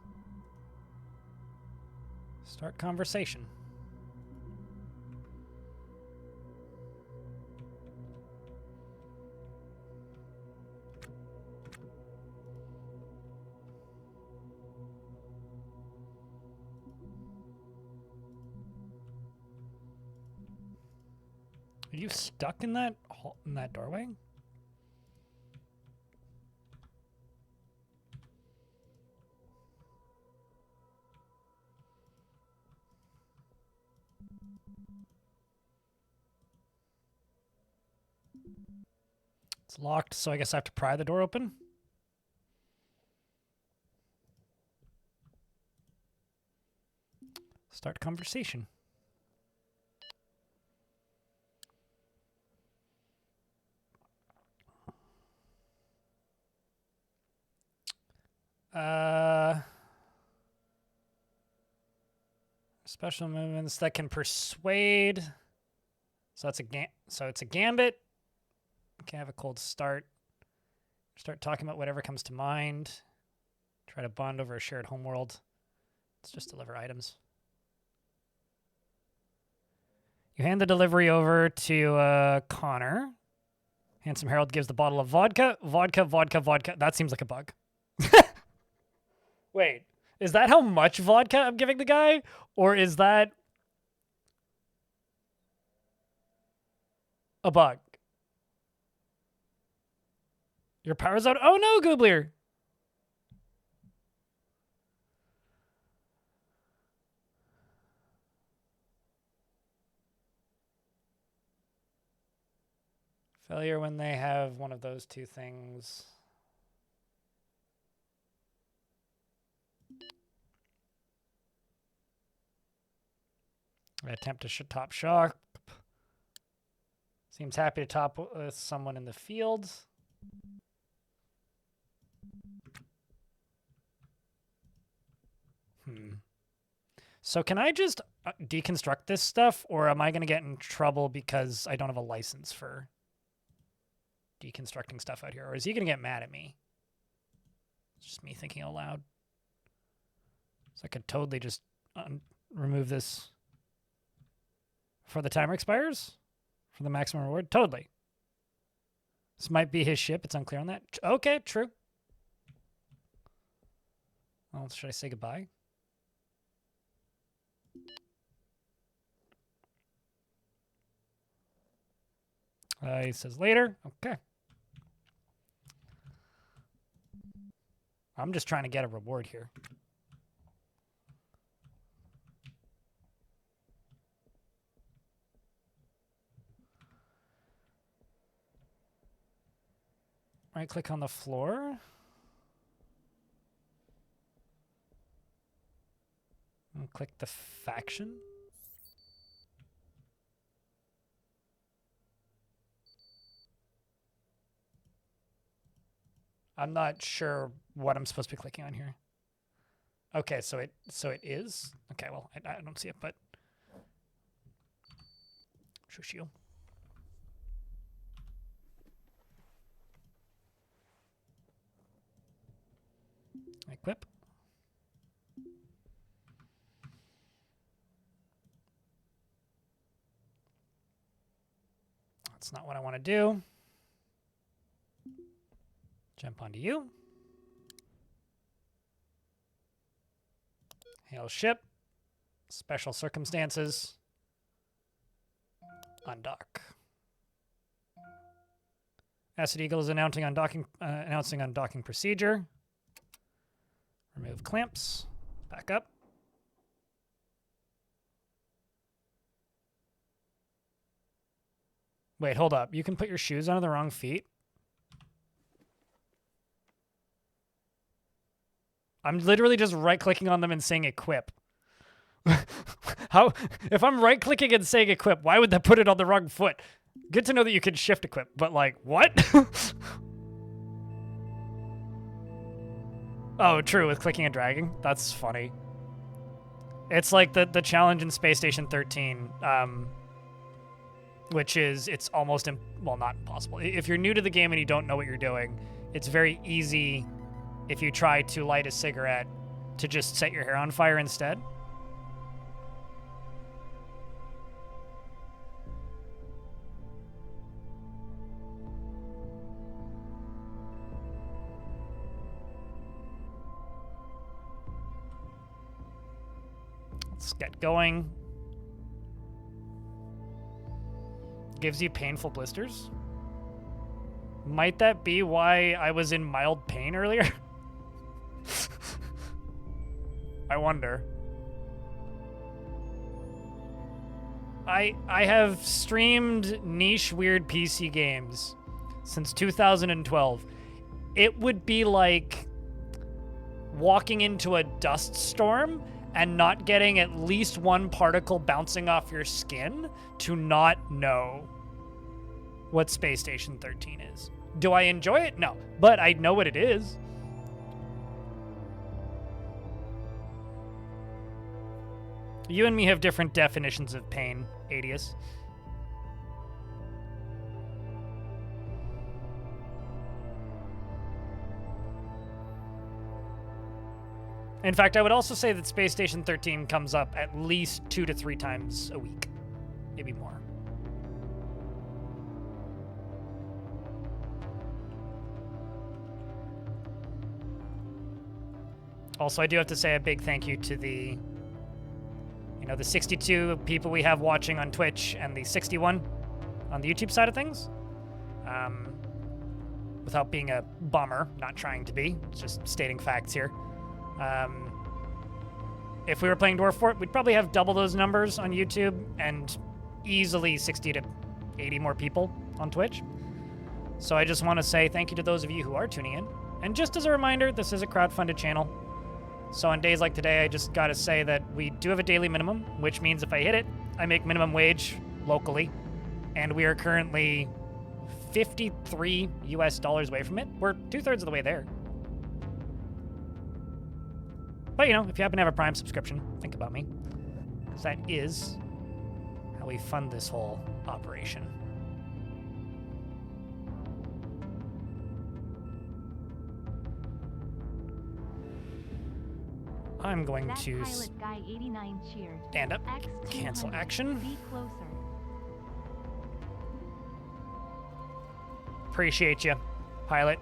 Start conversation. Are you stuck in that doorway? It's locked, so I guess I have to pry the door open. Start conversation. Special movements that can persuade. So that's it's a gambit. Can have a cold start. Start talking about whatever comes to mind. Try to bond over a shared homeworld. Let's just deliver items. You hand the delivery over to Connor. Handsome Harold gives the bottle of vodka. Vodka. That seems like a bug. Wait, is that how much vodka I'm giving the guy? Or is that a bug? Your power's out. Oh no, Gooblier. Failure when they have one of those two things. I attempt to top shock. Seems happy to top someone in the field. So can I just deconstruct this stuff, or am I going to get in trouble because I don't have a license for deconstructing stuff out here? Or is he going to get mad at me? It's just me thinking out loud. So I could totally just remove this before the timer expires for the maximum reward. Totally. This might be his ship. It's unclear on that. Okay, true. Well, should I say goodbye? He says later. Okay. I'm just trying to get a reward here. Right click on the floor. And click the faction. I'm not sure what I'm supposed to be clicking on here. Okay, so it is. Okay, well, I don't see it, but shush you. Equip. That's not what I want to do. Jump onto you. Hail ship. Special circumstances. Undock. Acid Eagle is announcing undocking procedure. Remove clamps. Back up. Wait, hold up. You can put your shoes onto the wrong feet? I'm literally just right-clicking on them and saying equip. How? If I'm right-clicking and saying equip, why would that put it on the wrong foot? Good to know that you can shift equip, but like, what? Oh, true, with clicking and dragging? That's funny. It's like the challenge in Space Station 13, which is, it's almost, well, not impossible. If you're new to the game and you don't know what you're doing, it's very easy if you try to light a cigarette to just set your hair on fire instead. Let's get going. Gives you painful blisters. Might that be why I was in mild pain earlier? I wonder. I have streamed niche weird PC games since 2012. It would be like walking into a dust storm and not getting at least one particle bouncing off your skin to not know what Space Station 13 is. Do I enjoy it? No, but I know what it is. You and me have different definitions of pain, Adius. In fact, I would also say that Space Station 13 comes up at least 2 to 3 times a week, maybe more. Also, I do have to say a big thank you to the 62 people we have watching on Twitch and the 61 on the YouTube side of things. Without being a bummer, not trying to be, just stating facts here. If we were playing Dwarf Fort, we'd probably have double those numbers on YouTube and easily 60 to 80 more people on Twitch. So I just want to say thank you to those of you who are tuning in. And just as a reminder, this is a crowdfunded channel. So on days like today, I just got to say that we do have a daily minimum, which means if I hit it, I make minimum wage locally. And we are currently $53 US away from it. We're 2/3 of the way there. But, if you happen to have a Prime subscription, think about me. Because that is how we fund this whole operation. I'm going That to pilot guy 89 cheered. stand up, X cancel 200, action. Be closer. Appreciate you, pilot.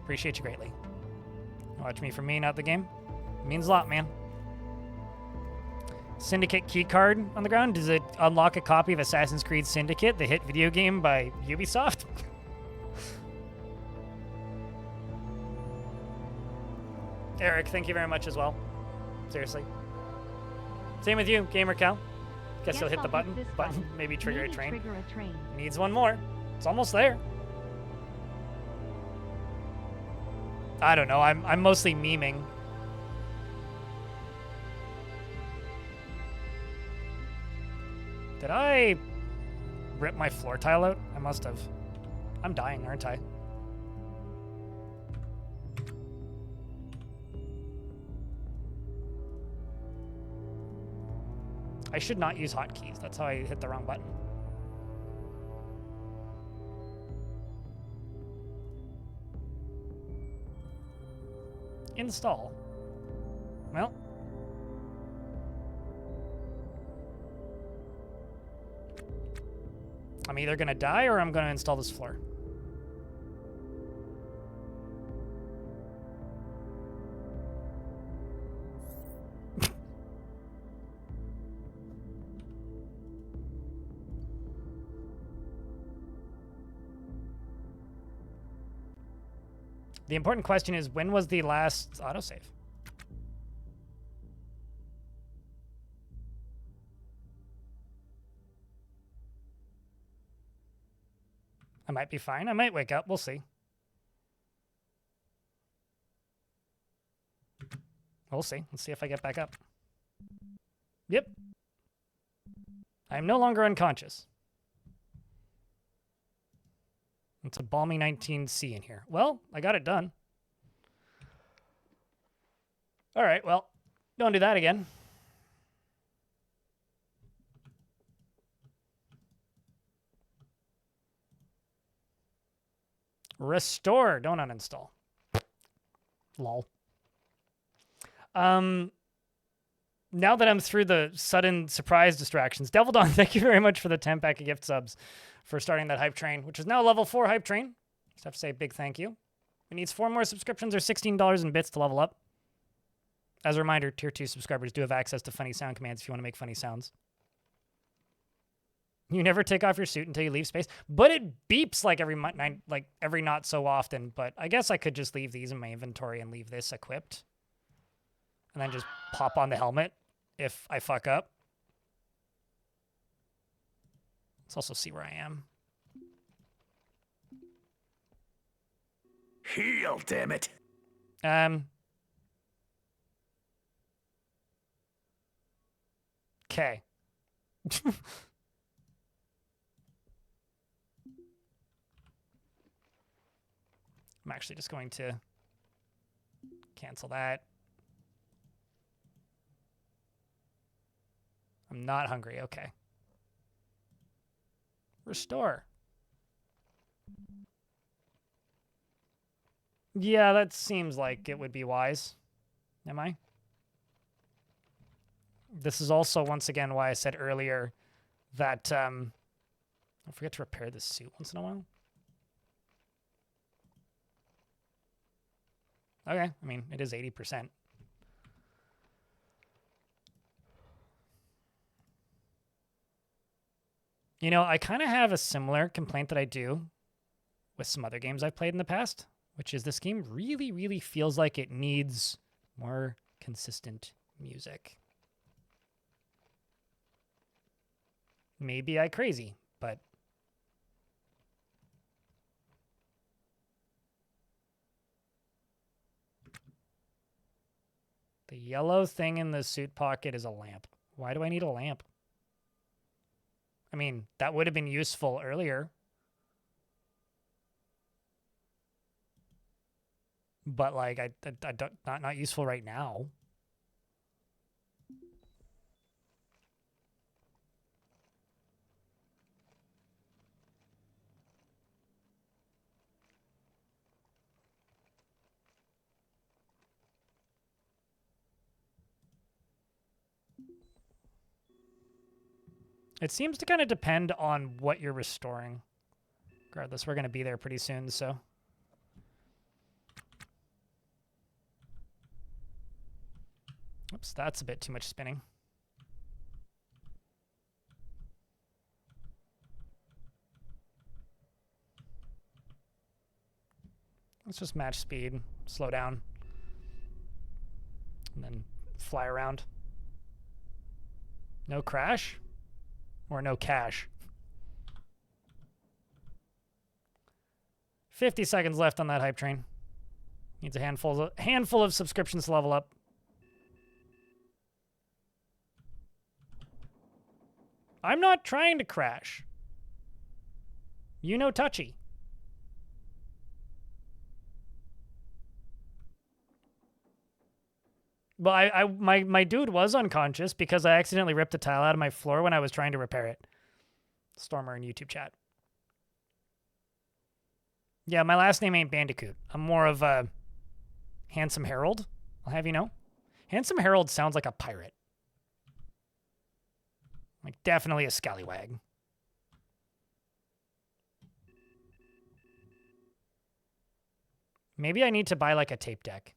Appreciate you greatly. Watch me for me, not the game. It means a lot, man. Syndicate key card on the ground. Does it unlock a copy of Assassin's Creed Syndicate, the hit video game by Ubisoft? Eric, thank you very much as well. Seriously. Same with you, Gamer Cal. Guess you'll hit I'll the button. this Maybe trigger a train. Trigger a train. Needs one more. It's almost there. I don't know. I'm mostly memeing. Did I rip my floor tile out? I must have. I'm dying, aren't I? I should not use hotkeys. That's how I hit the wrong button. Install. Well. I'm either gonna die or I'm gonna install this floor. The important question is, when was the last autosave? I might be fine. I might wake up. We'll see. We'll see. Let's see if I get back up. Yep. I'm no longer unconscious. It's a balmy 19C in here. Well, I got it done. All right, well, don't do that again. Restore. Don't uninstall. Lol. Now that I'm through the sudden surprise distractions, Devil Dawn, thank you very much for the 10-pack of gift subs for starting that hype train, which is now level 4 hype train. Just have to say a big thank you. It needs 4 more subscriptions or $16 in bits to level up. As a reminder, tier 2 subscribers do have access to funny sound commands if you want to make funny sounds. You never take off your suit until you leave space, but it beeps like every not so often. But I guess I could just leave these in my inventory and leave this equipped, and then just pop on the helmet if I fuck up. Let's also see where I am. Heal, damn it. Okay. I'm actually just going to cancel that. I'm not hungry. Okay. Restore. Yeah, that seems like it would be wise. Am I? This is also, once again, why I said earlier that don't forget to repair this suit once in a while. Okay, I mean, it is 80%. You know, I kind of have a similar complaint that I do with some other games I've played in the past, which is this game really, really feels like it needs more consistent music. Maybe I'm crazy, but the yellow thing in the suit pocket is a lamp. Why do I need a lamp? I mean, that would have been useful earlier. But, like, I don't, not useful right now. It seems to kind of depend on what you're restoring. Regardless, we're going to be there pretty soon, so. Oops, that's a bit too much spinning. Let's just match speed, slow down, and then fly around. No crash or no cash. 50 seconds left on that hype train. Needs a handful of subscriptions to level up. I'm not trying to crash. You know touchy. Well, my dude was unconscious because I accidentally ripped a tile out of my floor when I was trying to repair it. Stormer in YouTube chat. Yeah, my last name ain't Bandicoot. I'm more of a Handsome Harold, I'll have you know. Handsome Harold sounds like a pirate. Like, definitely a scallywag. Maybe I need to buy, like, a tape deck.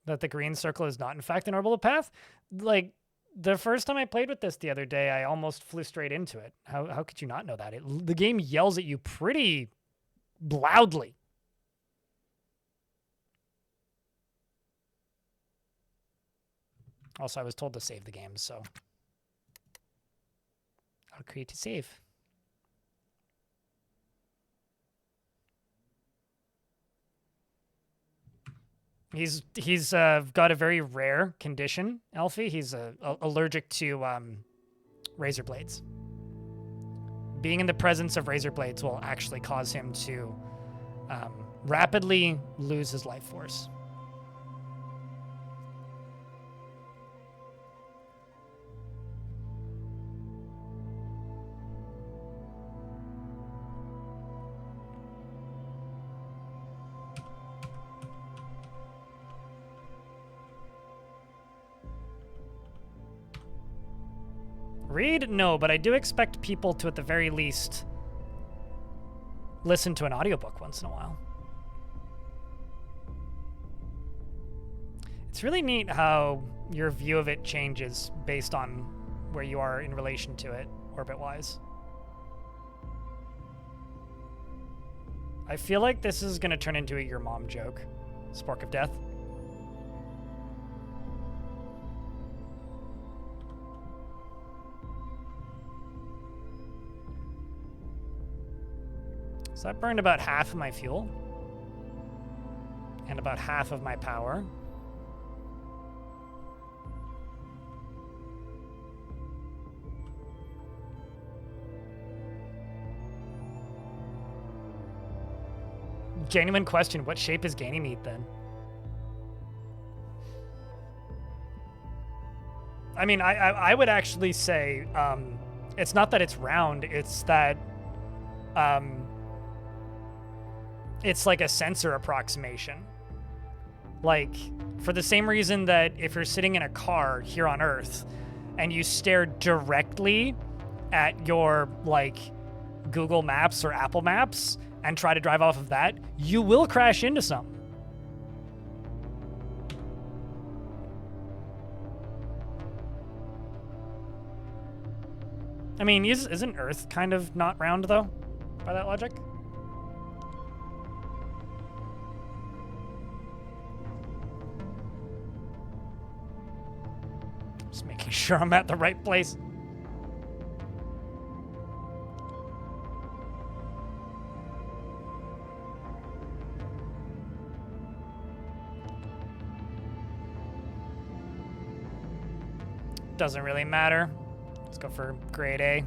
That the green circle is not, in fact, an orbital path? Like, the first time I played with this the other day, I almost flew straight into it. How could you not know that? The game yells at you pretty loudly. Also, I was told to save the game, so I'll create a save. He's got a very rare condition, Alfie. He's allergic to razor blades. Being in the presence of razor blades will actually cause him to rapidly lose his life force. Read? No, but I do expect people to, at the very least, listen to an audiobook once in a while. It's really neat how your view of it changes based on where you are in relation to it, orbit-wise. I feel like this is going to turn into a your mom joke. Spork of Death. So that burned about half of my fuel and about half of my power. Genuine question, what shape is Ganymede then? I mean, I would actually say it's not that it's round, it's that it's like a sensor approximation. Like, for the same reason that if you're sitting in a car here on Earth and you stare directly at your, like, Google Maps or Apple Maps and try to drive off of that, you will crash into something. I mean, isn't Earth kind of not round, though, by that logic? Just making sure I'm at the right place. Doesn't really matter. Let's go for grade A.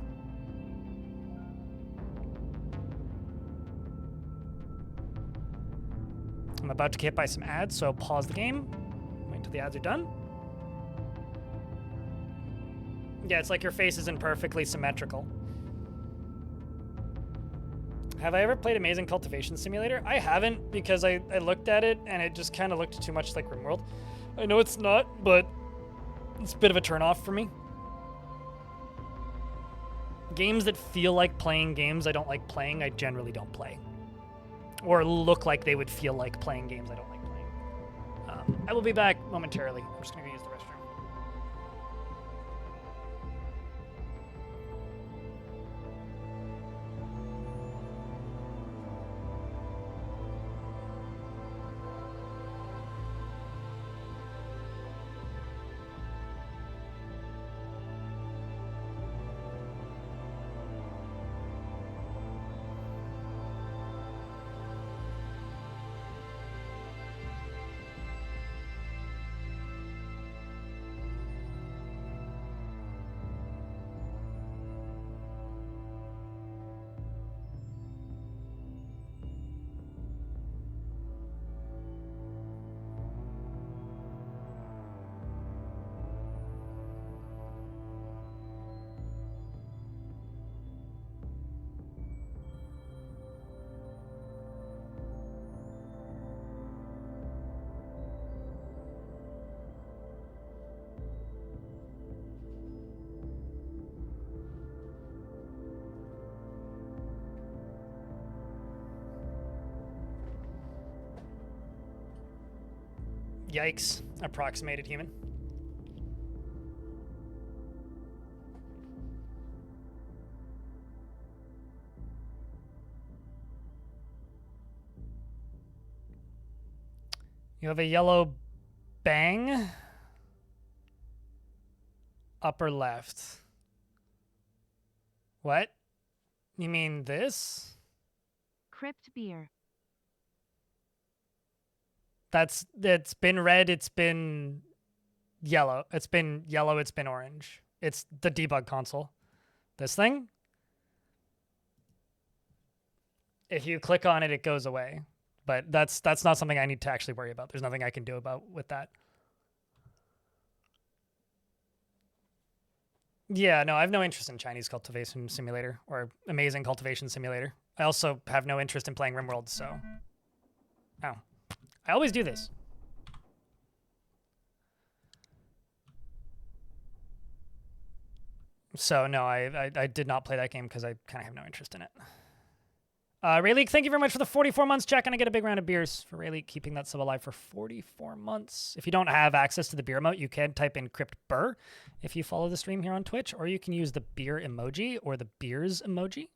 I'm about to get hit by some ads, so pause the game. Wait until the ads are done. Yeah, it's like your face isn't perfectly symmetrical. Have I ever played Amazing Cultivation Simulator? I haven't, because I looked at it and it just kind of looked too much like RimWorld. I know it's not, but it's a bit of a turnoff for me. Games that feel like playing games I don't like playing, I generally don't play. Or look like they would feel like playing games I don't like playing. I will be back momentarily. I'm just going to go use the restroom. Yikes. Approximated human. You have a yellow bang. Upper left. What? You mean this? Crypt beer. It's been red, it's been yellow. It's been yellow, it's been orange. It's the debug console. This thing? If you click on it, it goes away. But that's not something I need to actually worry about. There's nothing I can do with that. Yeah, no, I have no interest in Chinese Cultivation Simulator or Amazing Cultivation Simulator. I also have no interest in playing RimWorld, so... Oh. I always do this. So, no, I did not play that game because I kind of have no interest in it. Rayleek, thank you very much for the 44 months check, and I get a big round of beers for Rayleek, keeping that sub alive for 44 months. If you don't have access to the beer emote, you can type in Crypt Burr if you follow the stream here on Twitch, or you can use the beer emoji or the beers emoji.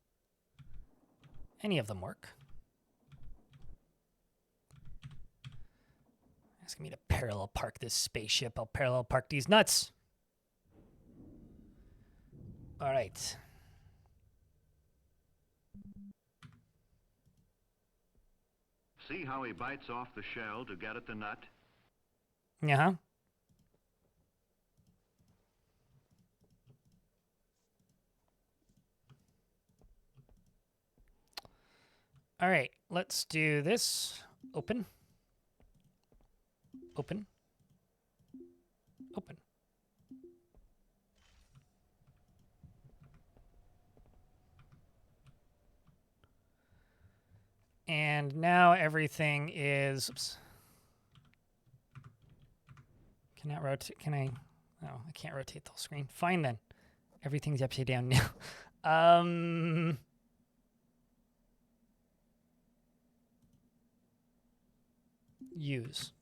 Any of them work. Asking me to parallel park this spaceship. I'll parallel park these nuts. All right. See how he bites off the shell to get at the nut? Yeah. All right, let's do this. Open. Open. Open. And now everything is, oops. Cannot rotate, can I? Oh, I can't rotate the whole screen. Fine then. Everything's upside down now. Use.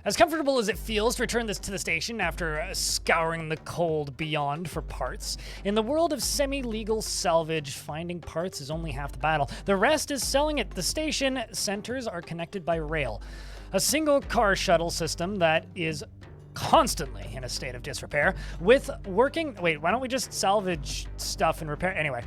As comfortable as it feels to return this to the station after scouring the cold beyond for parts, in the world of semi-legal salvage, finding parts is only half the battle. The rest is selling it. The station centers are connected by rail. A single car shuttle system that is constantly in a state of disrepair with working, wait, why don't we just salvage stuff and repair? Anyway,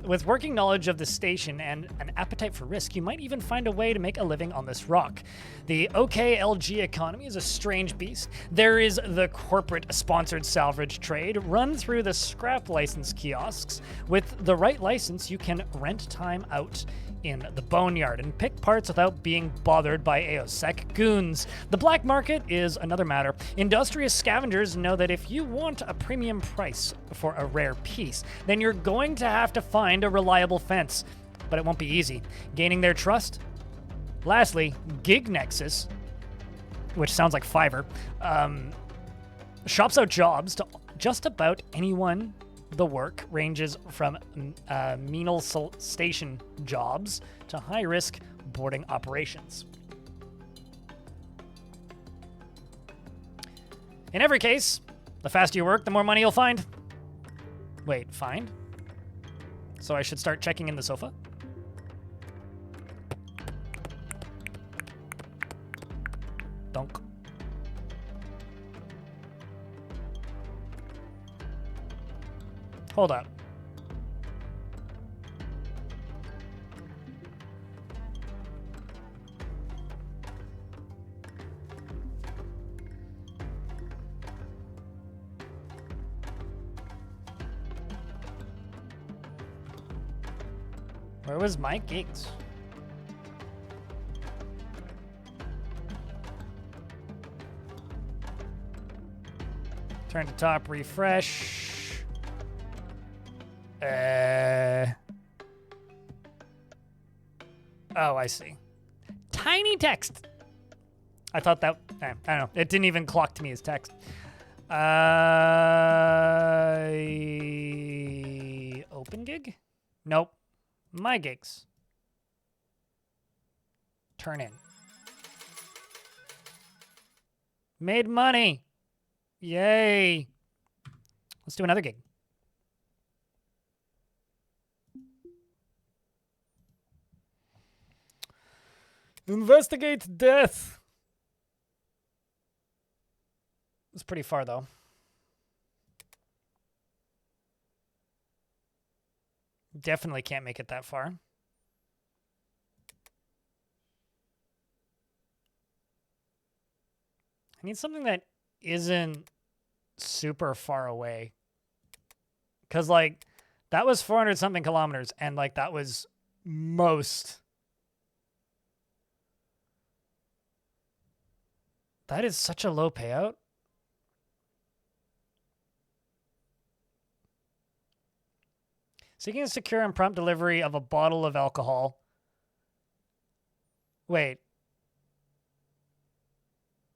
with working knowledge of the station and an appetite for risk, you might even find a way to make a living on this rock. The OKLG economy is a strange beast. There is the corporate sponsored salvage trade run through the scrap license kiosks. With the right license, you can rent time out in the boneyard and pick parts without being bothered by AOSEC goons. The black market is another matter. Industrious scavengers know that if you want a premium price for a rare piece, then you're going to have to find a reliable fence. But it won't be easy. Gaining their trust? Lastly, Gig Nexus, which sounds like Fiverr, shops out jobs to just about anyone. The work ranges from menial station jobs to high-risk boarding operations. In every case, the faster you work, the more money you'll find. Wait, find? So I should start checking in the sofa? Donk. Hold up. Where was my gigs? Turn to top, refresh. Oh, I see. Tiny text. I thought that, I don't know. It didn't even clock to me as text. Open gig? Nope. My gigs. Turn in. Made money. Yay. Let's do another gig. Investigate death. It's pretty far, though. Definitely can't make it that far. I need something that isn't super far away. Because, like, that was 400 something kilometers, and, like, that was most. That is such a low payout. Seeking a secure and prompt delivery of a bottle of alcohol. Wait.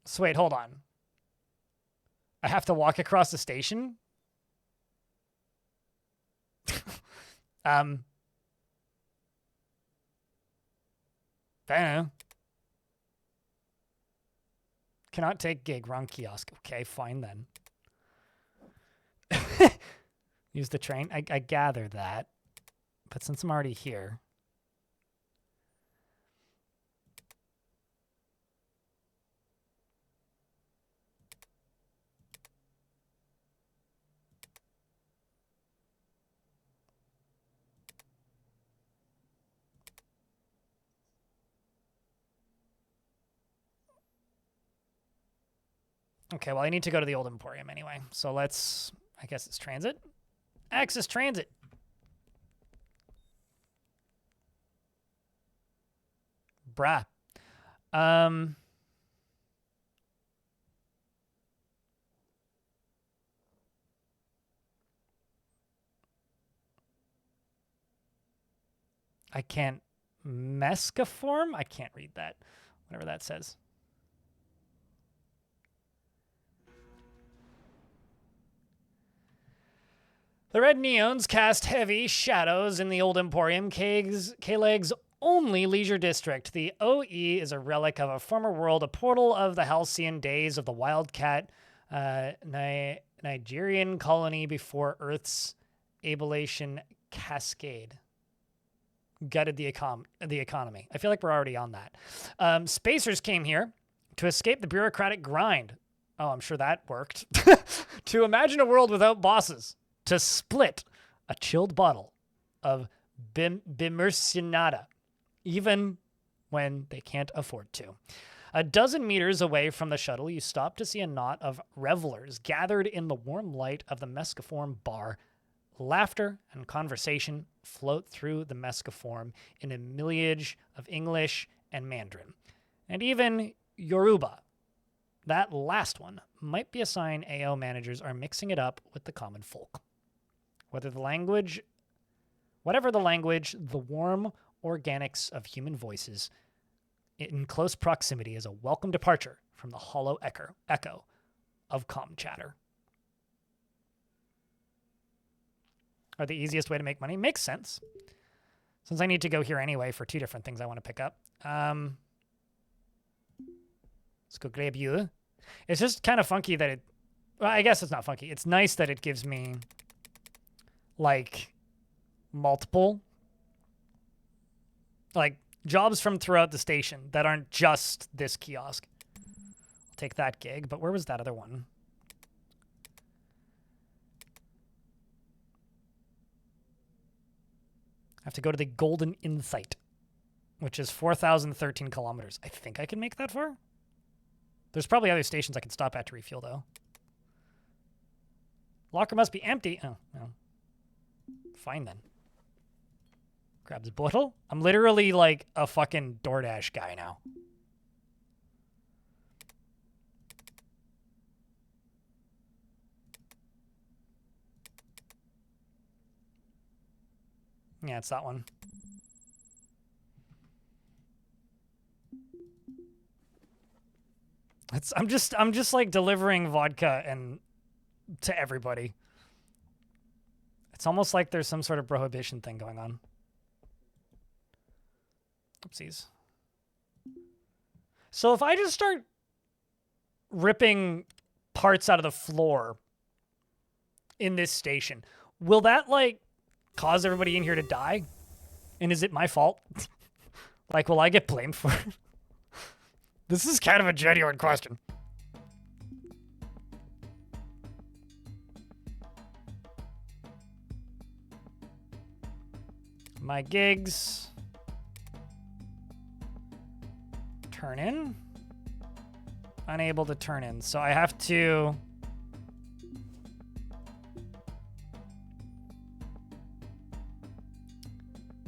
So wait, hold on. I have to walk across the station? I don't know. Cannot take gig. Wrong kiosk. Okay, fine then. Use the train. I gather that. But since I'm already here. Okay, well, I need to go to the old Emporium anyway. So let's, I guess it's transit. Access transit. Bruh. I can't mescaform? I can't read that. Whatever that says. The red neons cast heavy shadows in the old Emporium, K-Leg's only leisure district. The OE is a relic of a former world, a portal of the halcyon days of the Wildcat Nigerian colony before Earth's ablation cascade gutted the economy. I feel like we're already on that. Spacers came here to escape the bureaucratic grind. Oh, I'm sure that worked. To imagine a world without bosses. To split a chilled bottle of Bimersinata, even when they can't afford to. A dozen meters away from the shuttle, you stop to see a knot of revelers gathered in the warm light of the Mescaform bar. Laughter and conversation float through the Mescaform in a millage of English and Mandarin, and even Yoruba. That last one might be a sign AO managers are mixing it up with the common folk. Whatever the language, the warm organics of human voices in close proximity is a welcome departure from the hollow echo of comm chatter. Are the easiest way to make money? Makes sense. Since I need to go here anyway for 2 different things I want to pick up. Let's go grab you. It's just kind of funky that it... Well, I guess it's not funky. It's nice that it gives me, like, multiple, like, jobs from throughout the station that aren't just this kiosk. I'll take that gig, but where was that other one? I have to go to the Golden Insight, which is 4,013 kilometers. I think I can make that far. There's probably other stations I can stop at to refuel, though. Locker must be empty. Oh, no. Fine, then. Grab the bottle. I'm literally like a fucking DoorDash guy now. Yeah, it's that one. I'm just like delivering vodka and to everybody. It's almost like there's some sort of prohibition thing going on. Oopsies. So if I just start ripping parts out of the floor in this station, will that like cause everybody in here to die? And is it my fault? Like, will I get blamed for it? This is kind of a genuine question. My gigs. Turn in. Unable to turn in. So I have to...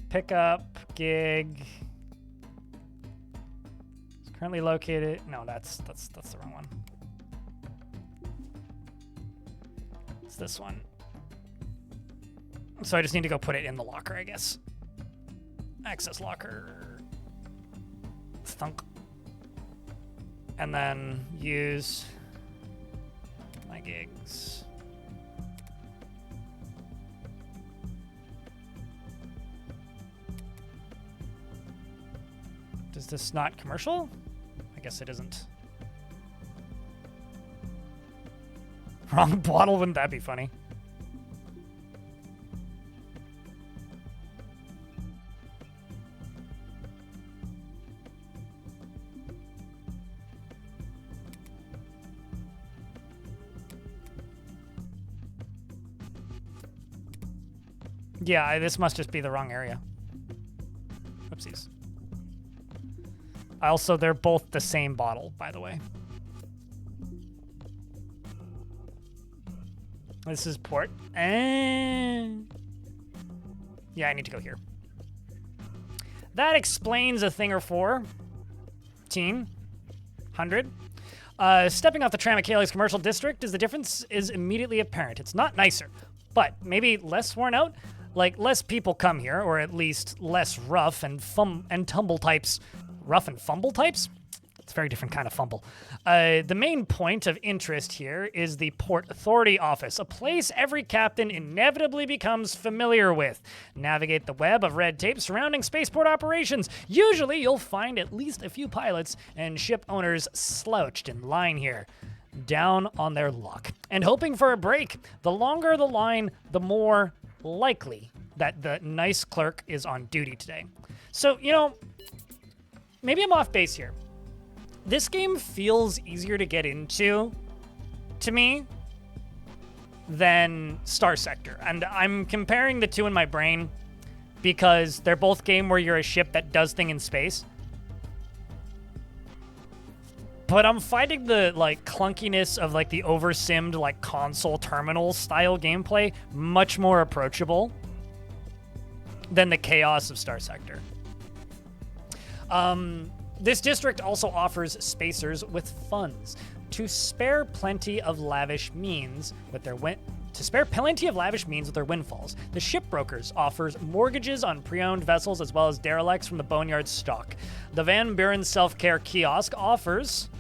pick up gig. It's currently located. No, that's the wrong one. It's this one. So I just need to go put it in the locker, I guess. Access locker. Thunk. And then use my gigs. Is this not commercial? I guess it isn't. Wrong bottle, wouldn't that be funny? Yeah, this must just be the wrong area. Oopsies. Also, they're both the same bottle, by the way. This is port. And yeah, I need to go here. That explains a thing or four. 100. Stepping off the tram at Cayley's commercial district is the difference is immediately apparent. It's not nicer, but maybe less worn out. Like, less people come here, or at least less rough and tumble types. Rough and fumble types? It's a very different kind of fumble. The main point of interest here is the Port Authority Office, a place every captain inevitably becomes familiar with. Navigate the web of red tape surrounding spaceport operations. Usually you'll find at least a few pilots and ship owners slouched in line here, down on their luck, and hoping for a break. The longer the line, the more likely that the nice clerk is on duty today. So, you know, maybe I'm off base here. This game feels easier to get into, to me, than Star Sector. And I'm comparing the two in my brain because they're both game where you're a ship that does thing in space. But I'm finding the, like, clunkiness of, like, the over-simmed, like, console terminal style gameplay much more approachable than the chaos of Star Sector. This district also offers spacers with funds to spare plenty of lavish means with their To spare plenty of lavish means with their windfalls, the Shipbrokers offers mortgages on pre-owned vessels as well as derelicts from the Boneyard stock. The Van Buren Self-Care Kiosk offers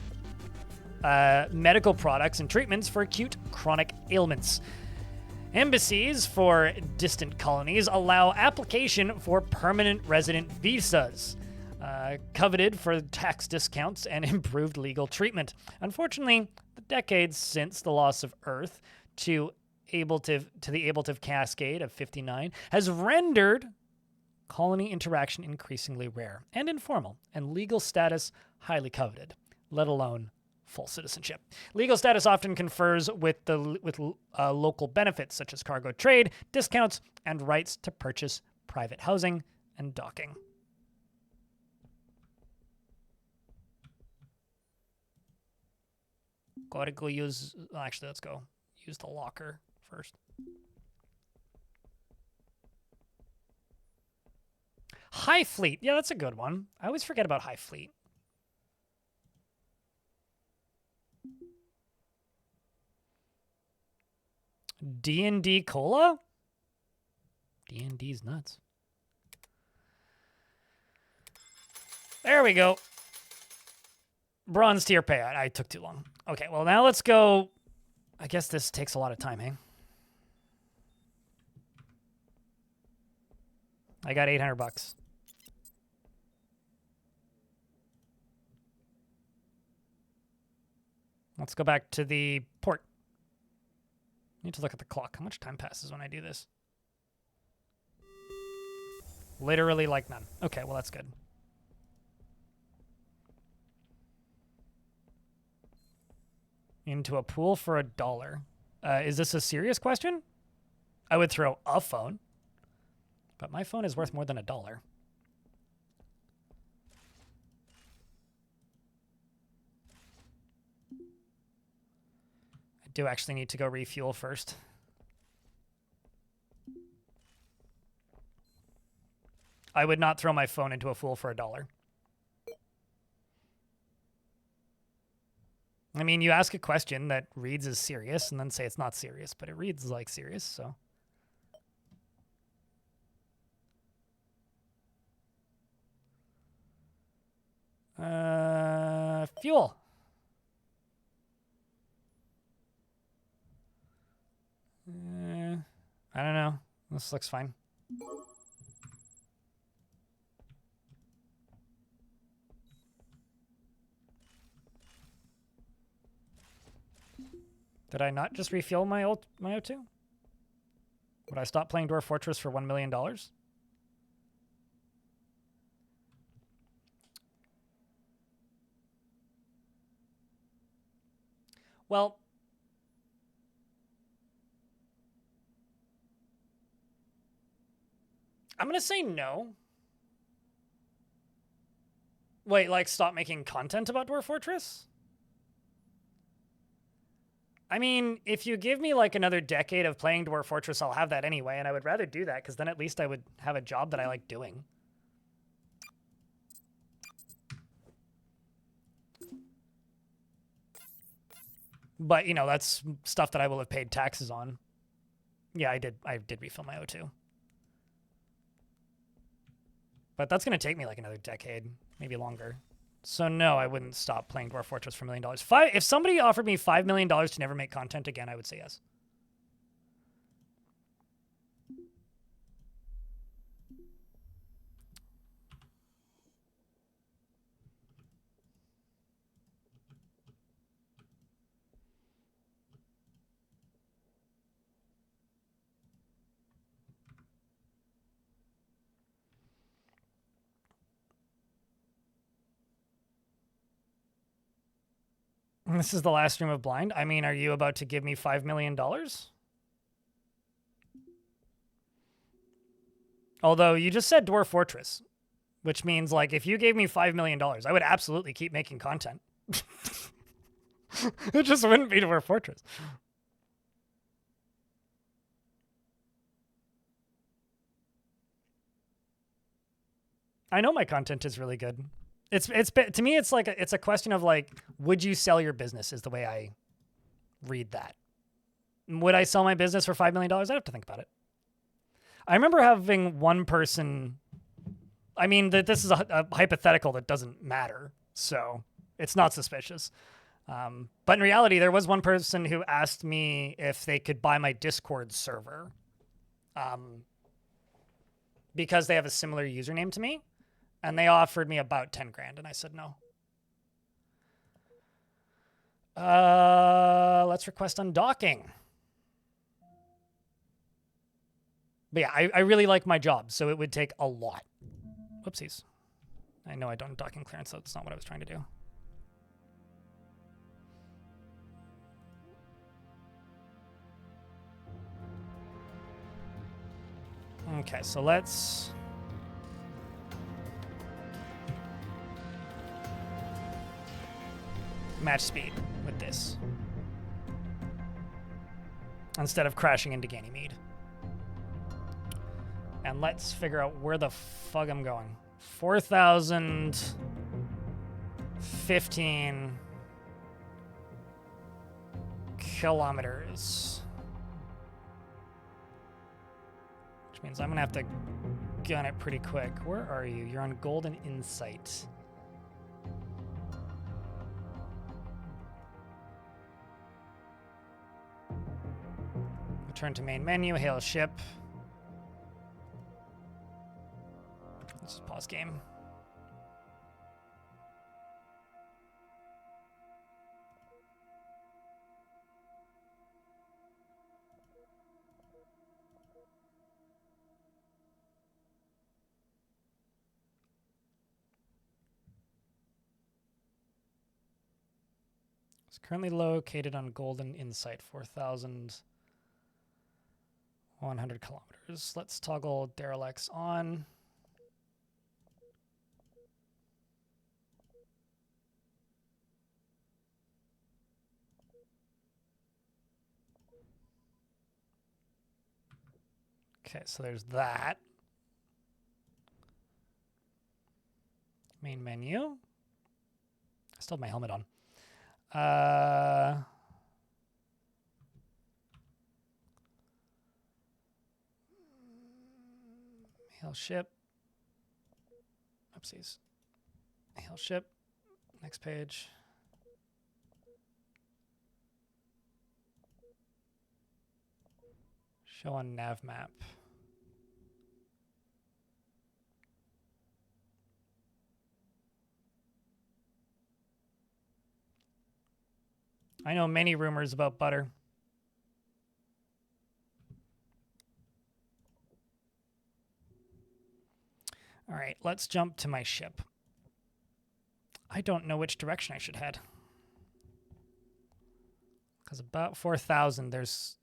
medical products and treatments for acute chronic ailments. Embassies for distant colonies allow application for permanent resident visas, coveted for tax discounts and improved legal treatment. Unfortunately, the decades since the loss of Earth to the ablative cascade of 59 has rendered colony interaction increasingly rare and informal, and legal status highly coveted, let alone full citizenship. Legal status often confers with local benefits such as cargo trade, discounts, and rights to purchase private housing and docking. Gotta go use... Actually, let's go use the locker first. High Fleet. Yeah, that's a good one. I always forget about High Fleet. D&D Cola? D&D's nuts. There we go. Bronze tier payout. I took too long. Okay, well, now let's go. I guess this takes a lot of time, hey? I got $800. Let's go back to the port. Need to look at the clock. How much time passes when I do this? Literally like none. Okay, well, that's good. Into a pool for $1. Is this a serious question? I would throw a phone, but my phone is worth more than $1. I do actually need to go refuel first. I would not throw my phone into a pool for $1. I mean, you ask a question that reads as serious and then say it's not serious, but it reads like serious, so. Fuel. I don't know. This looks fine. Did I not just refuel my O2? Would I stop playing Dwarf Fortress for $1 million? Well, I'm going to say no. Wait, like stop making content about Dwarf Fortress? I mean, if you give me like another decade of playing Dwarf Fortress, I'll have that anyway, and I would rather do that because then at least I would have a job that I like doing. But, you know, that's stuff that I will have paid taxes on. Yeah, I did refill my O2. But that's going to take me like another decade, maybe longer. So no, I wouldn't stop playing Dwarf Fortress for $1 million. If somebody offered me $5 million to never make content again, I would say yes. This is the last stream of Blind. I mean, are you about to give me $5 million? Although you just said Dwarf Fortress, which means like if you gave me $5 million, I would absolutely keep making content. It just wouldn't be Dwarf Fortress. I know my content is really good. It's to me, it's like it's a question of like, would you sell your business is the way I read that. Would I sell my business for $5 million? I'd have to think about it. I remember having one person, I mean, this is a hypothetical that doesn't matter, so it's not suspicious. But in reality, there was one person who asked me if they could buy my Discord server because they have a similar username to me, and they offered me about 10 grand, and I said no. Let's request undocking. But yeah, I really like my job, so it would take a lot. Whoopsies. I know I don't have docking clearance, so that's not what I was trying to do. Okay, so let's... match speed with this. Instead of crashing into Ganymede. And let's figure out where the fuck I'm going. 4,015 kilometers. Which means I'm gonna have to gun it pretty quick. Where are you? You're on Golden Insight. Return to main menu, hail ship. Let's just pause game. It's currently located on Golden Insight, 4,100 kilometers. Let's toggle derelicts on. Okay, so there's that. Main menu. I still have my helmet on. Hail ship. Oopsies. Hail ship. Next page. Show on nav map. I know many rumors about butter. All right, let's jump to my ship. I don't know which direction I should head. Because about 4,000, there's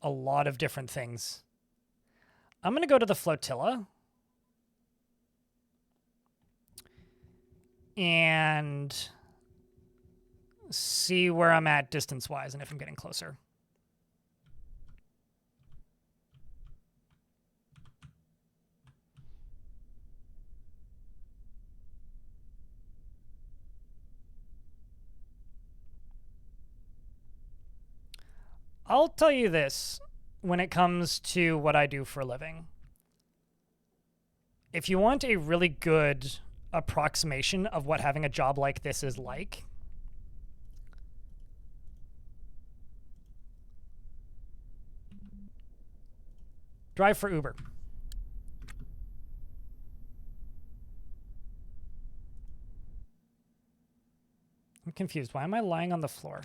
a lot of different things. I'm going to go to the flotilla. And see where I'm at distance-wise and if I'm getting closer. I'll tell you this when it comes to what I do for a living. If you want a really good approximation of what having a job like this is like, drive for Uber. I'm confused. Why am I lying on the floor?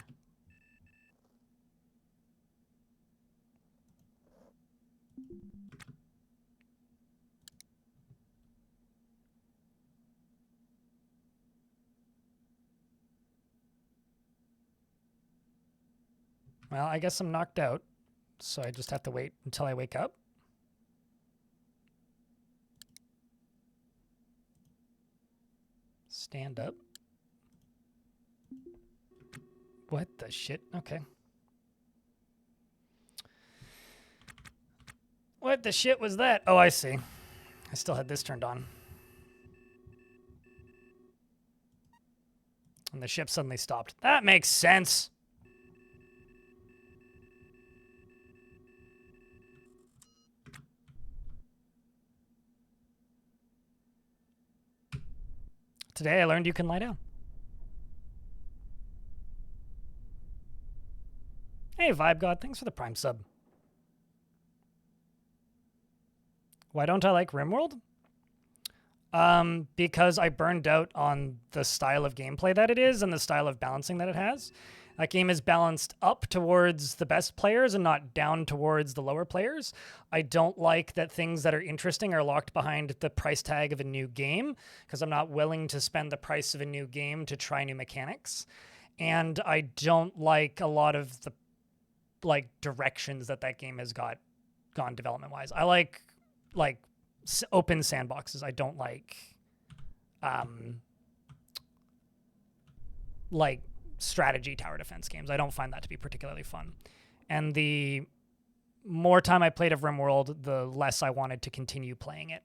Well, I guess I'm knocked out, so I just have to wait until I wake up. Stand up. What the shit? Okay. What the shit was that? Oh, I see. I still had this turned on. And the ship suddenly stopped. That makes sense. Today I learned you can lie down. Hey, Vibe God, thanks for the Prime sub. Why don't I like RimWorld? Because I burned out on the style of gameplay that it is and the style of balancing that it has. That game is balanced up towards the best players and not down towards the lower players. I don't like that things that are interesting are locked behind the price tag of a new game, because I'm not willing to spend the price of a new game to try new mechanics. And I don't like a lot of the directions that game has gone development wise. I like open sandboxes. I don't like strategy tower defense games. I don't find that to be particularly fun. And the more time I played of RimWorld, the less I wanted to continue playing it.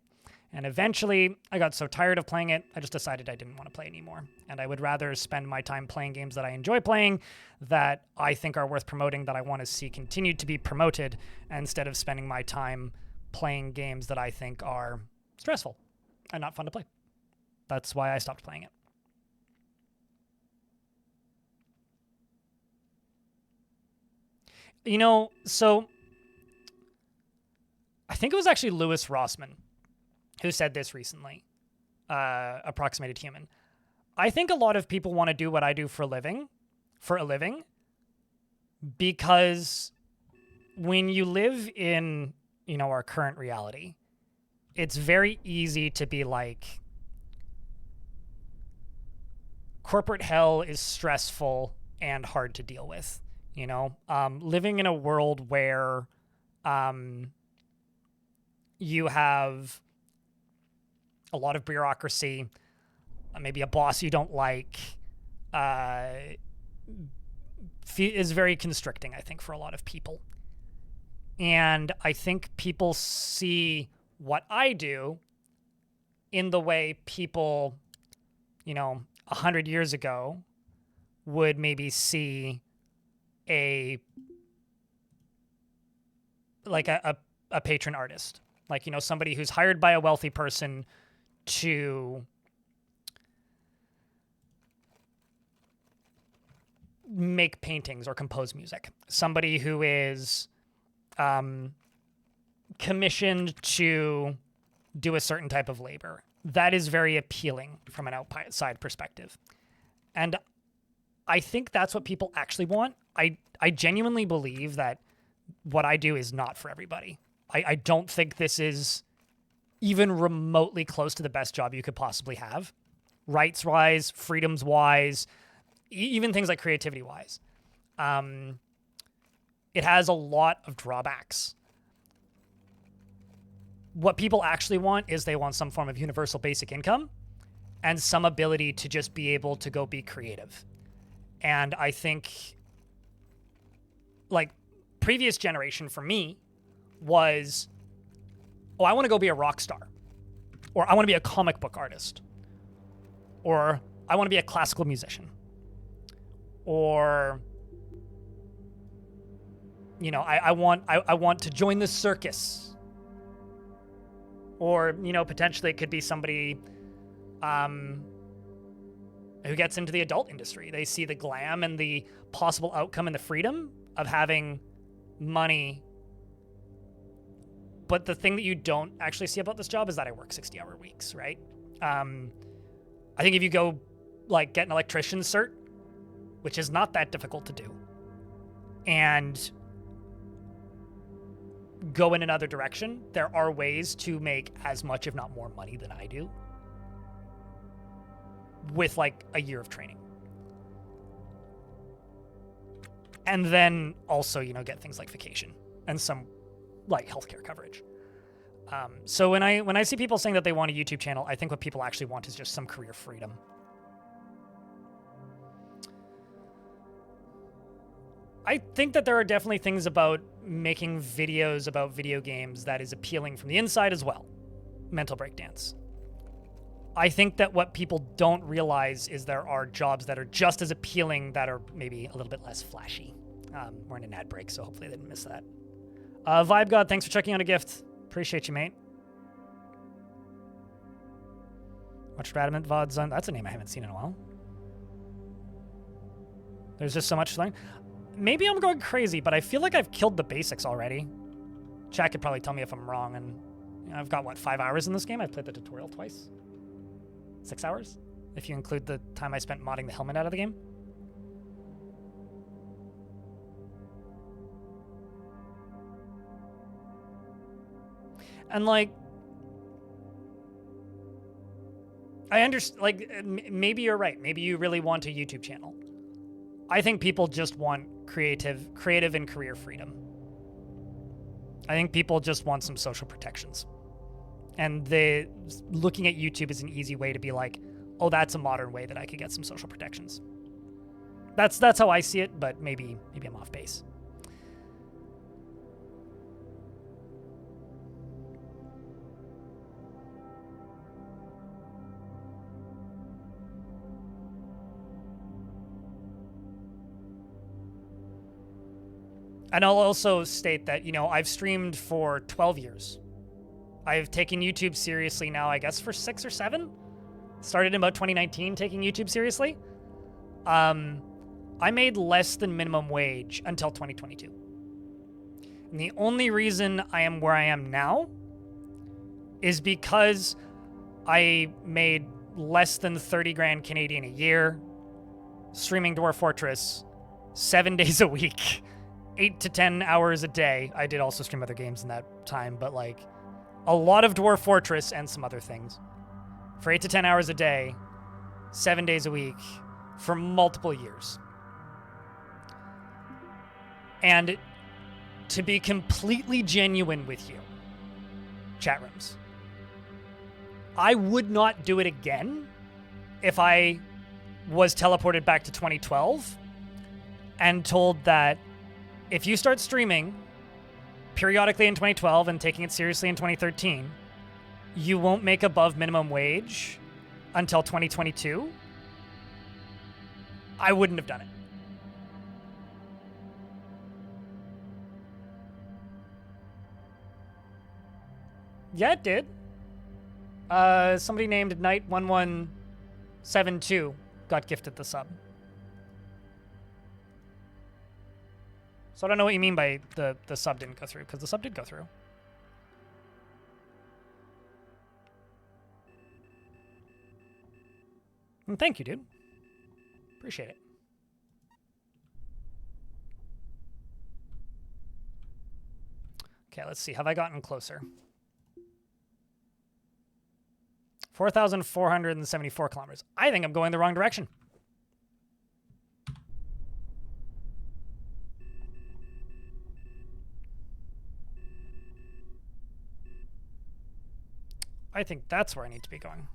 And eventually, I got so tired of playing it, I just decided I didn't want to play anymore. And I would rather spend my time playing games that I enjoy playing, that I think are worth promoting, that I want to see continued to be promoted, instead of spending my time playing games that I think are stressful and not fun to play. That's why I stopped playing it. You know, so I think it was actually Lewis Rossman who said this recently, Approximated Human. I think a lot of people want to do what I do for a living, because when you live in, our current reality, it's very easy to be like, corporate hell is stressful and hard to deal with. Living in a world where you have a lot of bureaucracy, maybe a boss you don't like, is very constricting, I think, for a lot of people. And I think people see what I do in the way people, 100 years ago would maybe see a patron artist, somebody who's hired by a wealthy person to make paintings or compose music, somebody who is commissioned to do a certain type of labor. That is very appealing from an outside perspective. And I think that's what people actually want. I genuinely believe that what I do is not for everybody. I don't think this is even remotely close to the best job you could possibly have. Rights-wise, freedoms-wise, even things like creativity-wise. It has a lot of drawbacks. What people actually want is they want some form of universal basic income and some ability to just be able to go be creative. And I think, previous generation for me was, I want to go be a rock star, or I want to be a comic book artist, or I want to be a classical musician, or, I want to join the circus, or, potentially it could be somebody who gets into the adult industry. They see the glam and the possible outcome and the freedom of having money. But the thing that you don't actually see about this job is that I work 60-hour weeks, right? I think if you go get an electrician's cert, which is not that difficult to do, and go in another direction, there are ways to make as much, if not more, money than I do with a year of training. And then also, get things like vacation and some healthcare coverage. So when I see people saying that they want a YouTube channel, I think what people actually want is just some career freedom. I think that there are definitely things about making videos about video games that is appealing from the inside as well. Mental breakdance. I think that what people don't realize is there are jobs that are just as appealing that are maybe a little bit less flashy. We're in an ad break, so hopefully they didn't miss that. Vibe God, thanks for checking out a gift. Appreciate you, mate. Watched Radamant VODs on... That's a name I haven't seen in a while. There's just so much to learn. Maybe I'm going crazy, but I feel like I've killed the basics already. Chat could probably tell me if I'm wrong, and you know, I've got, what, 5 hours in this game? I've played the tutorial twice. 6 hours? If you include the time I spent modding the helmet out of the game. And, like... I understand, like, maybe you're right. Maybe you really want a YouTube channel. I think people just want creative and career freedom. I think people just want some social protections. And looking at YouTube is an easy way to be like, oh, that's a modern way that I could get some social protections. That's how I see it, but maybe I'm off base. And I'll also state that, you know, I've streamed for 12 years. I've taken YouTube seriously now, I guess, for 6 or 7. Started in about 2019 taking YouTube seriously. I made less than minimum wage until 2022. And the only reason I am where I am now is because I made less than 30 grand Canadian a year, streaming Dwarf Fortress 7 days a week. 8 to 10 hours a day. I did also stream other games in that time, but like a lot of Dwarf Fortress and some other things. For 8 to 10 hours a day, 7 days a week, for multiple years. And to be completely genuine with you, chat rooms, I would not do it again if I was teleported back to 2012 and told that if you start streaming periodically in 2012 and taking it seriously in 2013, you won't make above minimum wage until 2022. I wouldn't have done it. Yeah, it did. Somebody named Knight1172 got gifted the sub. So I don't know what you mean by the sub didn't go through, because the sub did go through. And thank you, dude. Appreciate it. Okay, let's see. Have I gotten closer? 4,474 kilometers. I think I'm going the wrong direction. I think that's where I need to be going.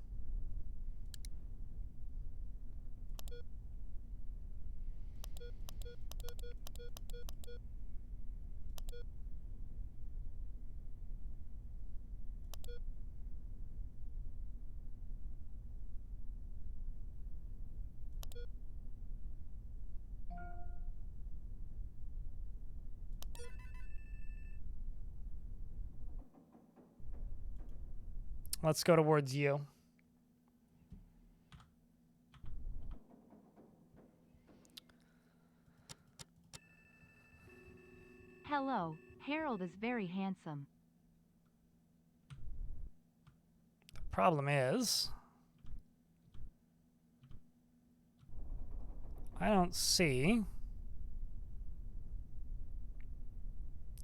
Let's go towards you. Hello, Harold is very handsome. The problem is, I don't see.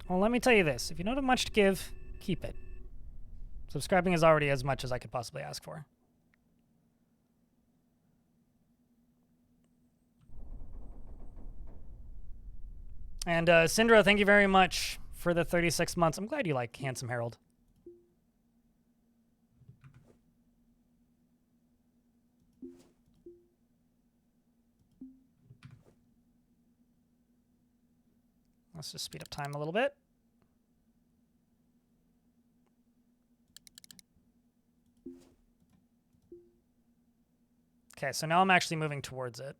Well, let me tell you this. If you don't have much to give, keep it. Subscribing is already as much as I could possibly ask for. And Syndra, thank you very much for the 36 months. I'm glad you like Handsome Harold. Let's just speed up time a little bit. Okay, so now I'm actually moving towards it.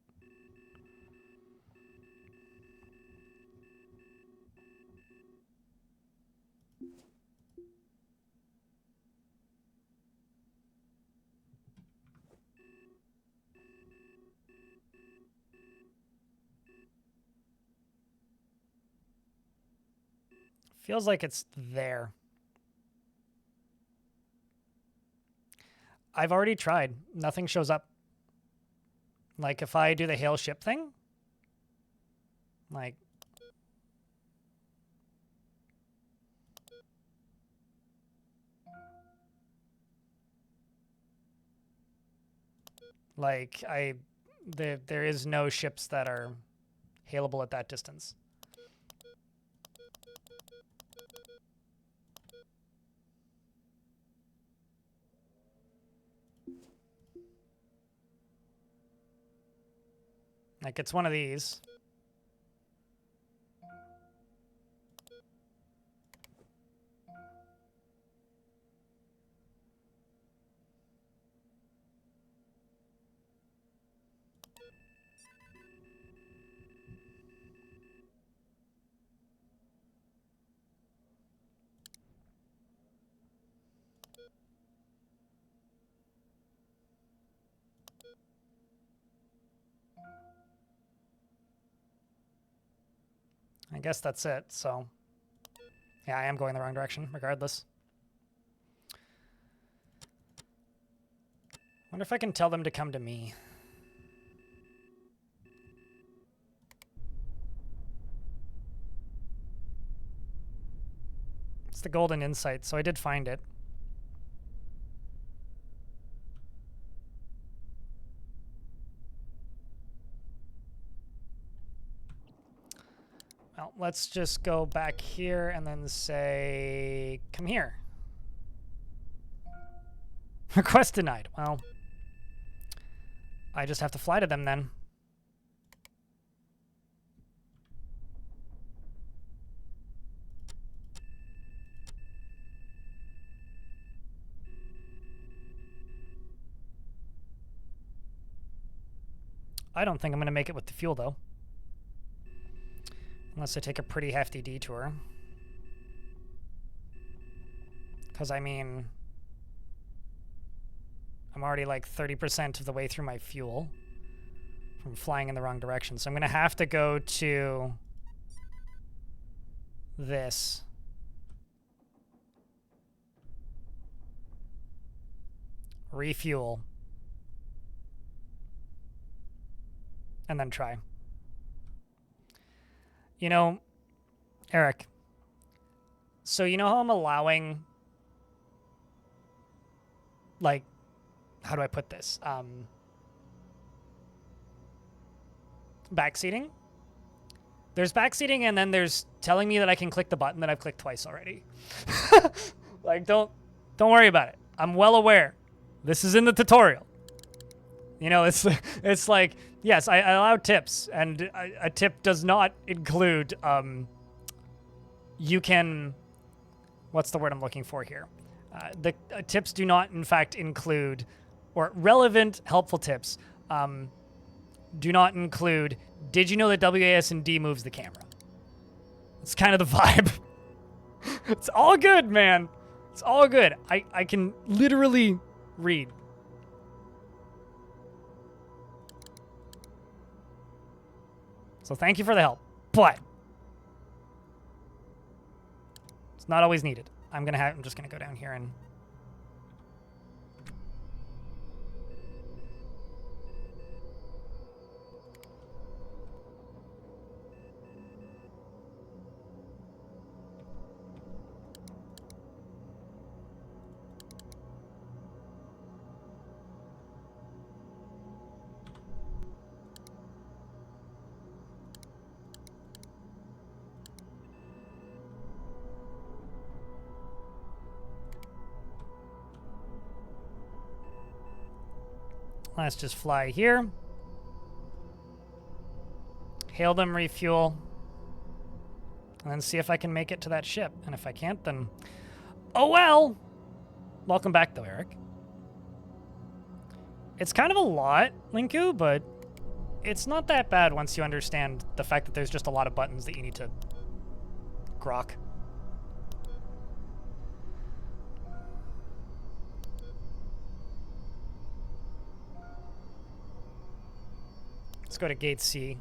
Feels like it's there. I've already tried. Nothing shows up. Like, if I do the hail ship thing, like... Like, there is no ships that are hailable at that distance. Like, it's one of these. I guess that's it, so... Yeah, I am going the wrong direction, regardless. Wonder if I can tell them to come to me. It's the golden insight, so I did find it. Well, let's just go back here and then say, come here. Request denied. Well, I just have to fly to them then. I don't think I'm going to make it with the fuel, though. Unless I take a pretty hefty detour. Because, I mean, I'm already like 30% of the way through my fuel from flying in the wrong direction. So I'm going to have to go to this. Refuel. And then try. You know, Eric, so you know how I'm allowing, like, how do I put this? Backseating? There's backseating, and then there's telling me that I can click the button that I've clicked twice already. Like, don't worry about it. I'm well aware. This is in the tutorial. You know, it's like, yes, I allow tips, and a tip does not include, you can, what's the word I'm looking for here? The tips do not, in fact, include, or relevant, helpful tips, do not include, did you know that WASD moves the camera? It's kind of the vibe. It's all good, man. It's all good. I can literally read. So thank you for the help, but it's not always needed. I'm just gonna go down here and let's just fly here. Hail them, refuel. And then see if I can make it to that ship. And if I can't, then... oh well! Welcome back, though, Eric. It's kind of a lot, Linku, but it's not that bad once you understand the fact that there's just a lot of buttons that you need to grok. Let's go to Gate C.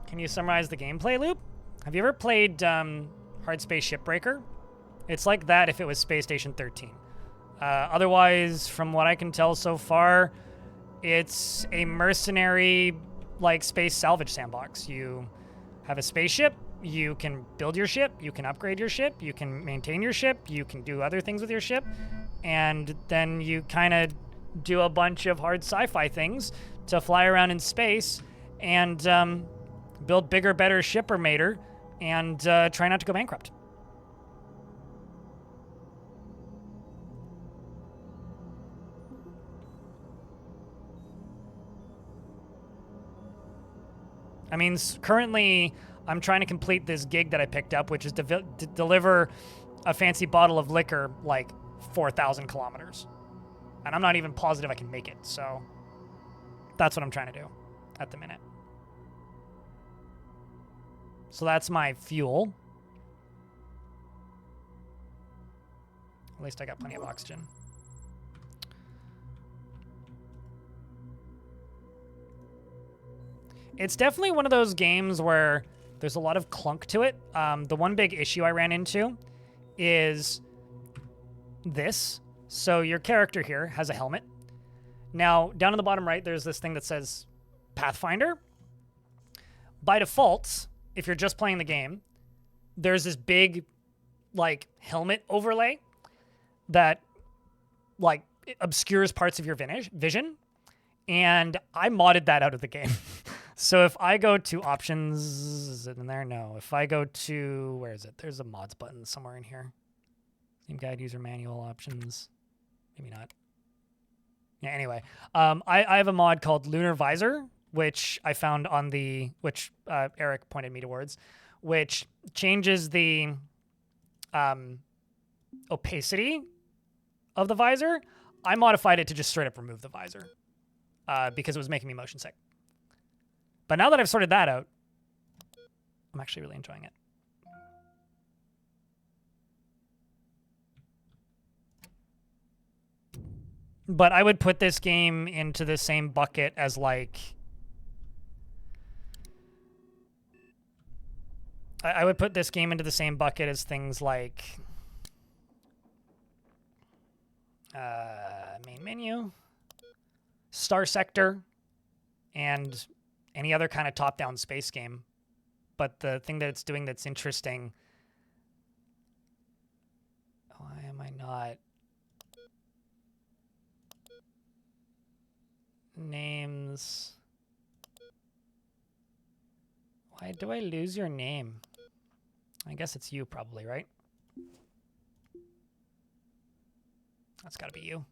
Can you summarize the gameplay loop? Have you ever played Heart Hard Space Shipbreaker. It's like that if it was Space Station 13. Otherwise, from what I can tell so far, it's a mercenary, like, space salvage sandbox. You have a spaceship, you can build your ship, you can upgrade your ship, you can maintain your ship, you can do other things with your ship, and then you kind of do a bunch of hard sci-fi things to fly around in space and build bigger, better shipper-mater and try not to go bankrupt. I mean, currently, I'm trying to complete this gig that I picked up, which is to deliver a fancy bottle of liquor like 4,000 kilometers. And I'm not even positive I can make it, so that's what I'm trying to do at the minute. So that's my fuel. At least I got plenty of oxygen. It's definitely one of those games where there's a lot of clunk to it. The one big issue I ran into is this. So your character here has a helmet. Now, down in the bottom right, there's this thing that says Pathfinder. By default, if you're just playing the game, there's this big, like, helmet overlay that, like, obscures parts of your vision. And I modded that out of the game. So if I go to options, is it in there? No. If I go to, where is it? There's a mods button somewhere in here. Theme guide, user manual, options. Maybe not. Yeah, anyway. I have a mod called Lunar Visor, which I found on the, which Eric pointed me towards, which changes the opacity of the visor. I modified it to just straight up remove the visor because it was making me motion sick. But now that I've sorted that out, I'm actually really enjoying it. But I would put this game into the same bucket as, like, I would put this game into the same bucket as things like main menu, Star Sector, and any other kind of top-down space game. But the thing that it's doing that's interesting... Why am I not... Names... Why do I lose your name? I guess it's you probably, right? That's gotta be you.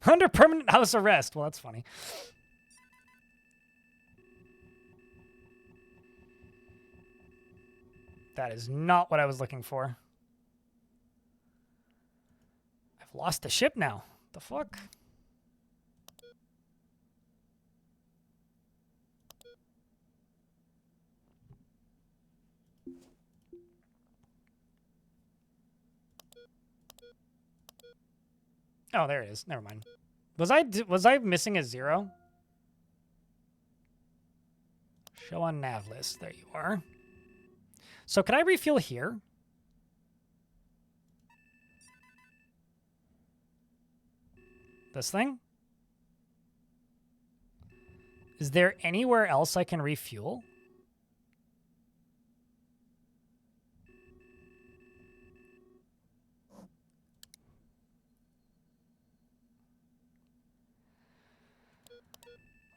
Under permanent house arrest. Well, that's funny. That is not what I was looking for. I've lost the ship now. The fuck? Oh, there it is. Never mind. Was I missing a 0? Show on nav list. There you are. So can I refuel here? This thing? Is there anywhere else I can refuel?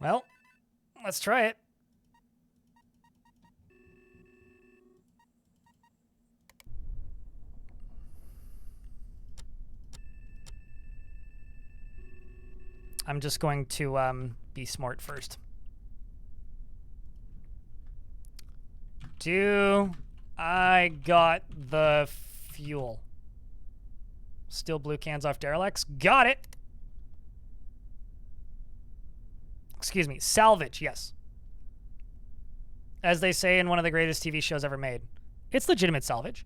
Well, let's try it. I'm just going to be smart first. I got the fuel. Still blue cans off derelicts. Got it. Excuse me. Salvage, yes. As they say in one of the greatest TV shows ever made, it's legitimate salvage.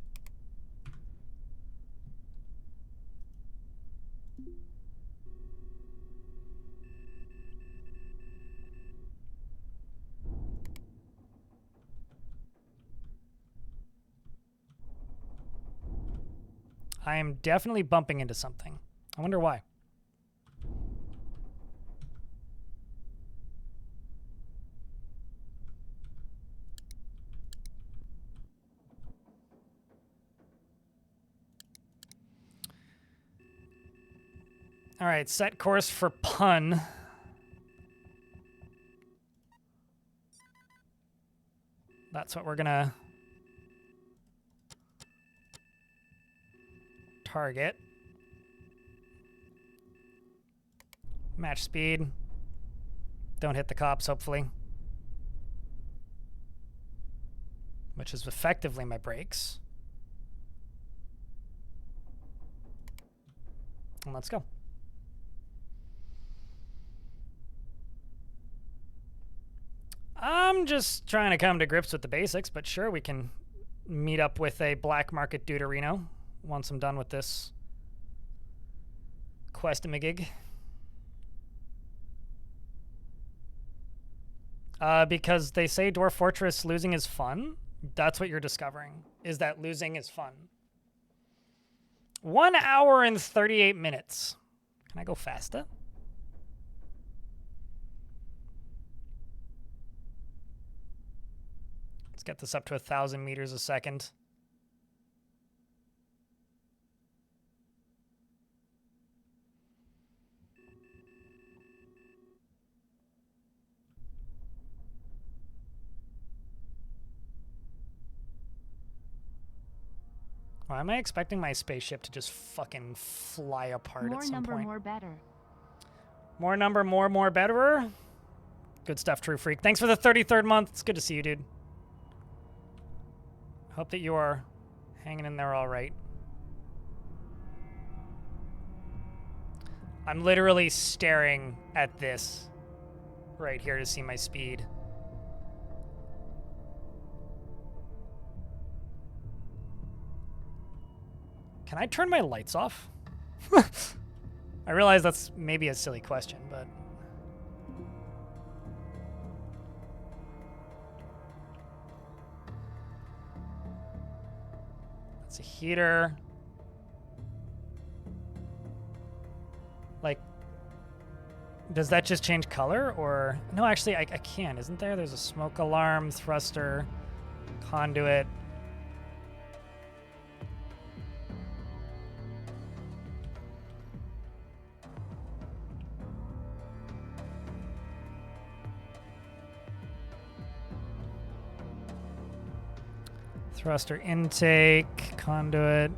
I am definitely bumping into something. I wonder why. All right, set course for pun. That's what we're gonna target. Match speed. Don't hit the cops, hopefully. Which is effectively my brakes. And let's go. I'm just trying to come to grips with the basics, but sure, we can meet up with a black market Deuterino once I'm done with this quest-a-gig. Because they say Dwarf Fortress losing is fun. That's what you're discovering, is that losing is fun. 1 hour and 38 minutes. Can I go faster? Let's get this up to 1,000 meters a second. Why am I expecting my spaceship to just fucking fly apart at some point? More number, more better. More number, more betterer. Good stuff, True Freak. Thanks for the 33rd month. It's good to see you, dude. Hope that you are hanging in there all right. I'm literally staring at this right here to see my speed. Can I turn my lights off? I realize that's maybe a silly question, but... That's a heater. Like, does that just change color, or... No, actually, I can, isn't there? There's a smoke alarm, thruster, conduit... Thruster intake, conduit.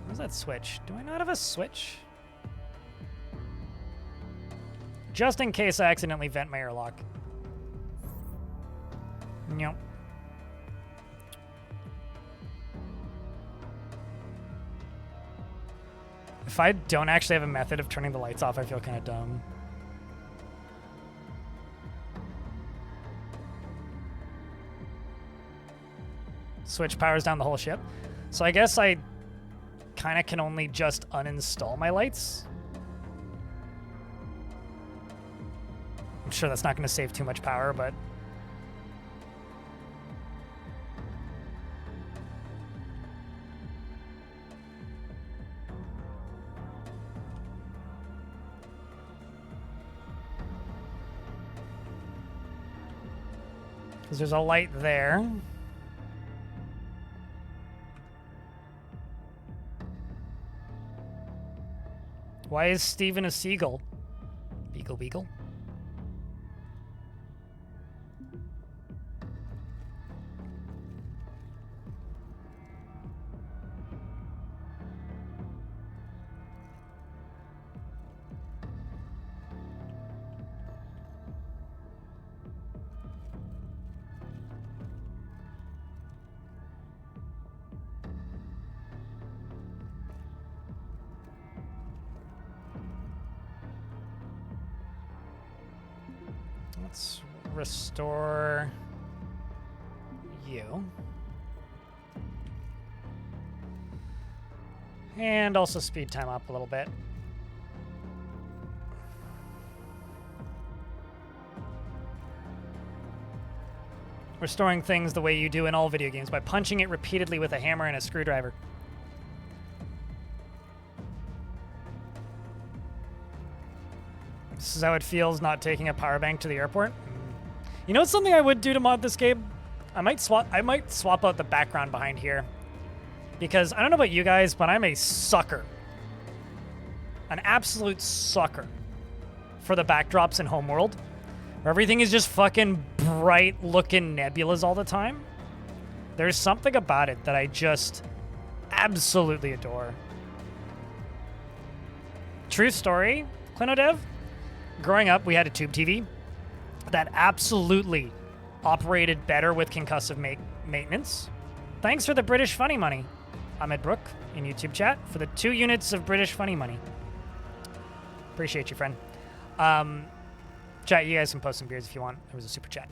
Where's that switch? Do I not have a switch? Just in case I accidentally vent my airlock. Nope. If I don't actually have a method of turning the lights off, I feel kind of dumb. Switch powers down the whole ship. So I guess I kind of can only just uninstall my lights. I'm sure that's not going to save too much power, but... Because there's a light there. Why is Steven a seagull? Beagle, beagle. Let's restore you. And also speed time up a little bit. Restoring things the way you do in all video games, by punching it repeatedly with a hammer and a screwdriver. This is how it feels not taking a power bank to the airport. You know what's something I would do to mod this game? I might swap out the background behind here. Because I don't know about you guys, but I'm a sucker. An absolute sucker for the backdrops in Homeworld. Where everything is just fucking bright looking nebulas all the time. There's something about it that I just absolutely adore. True story, Clinodev. Growing up, we had a tube TV that absolutely operated better with concussive maintenance. Thanks for the British funny money, Ahmed Brook in YouTube chat, for the 2 units of British funny money. Appreciate you, friend. Chat, you guys can post some beers if you want. It was a super chat.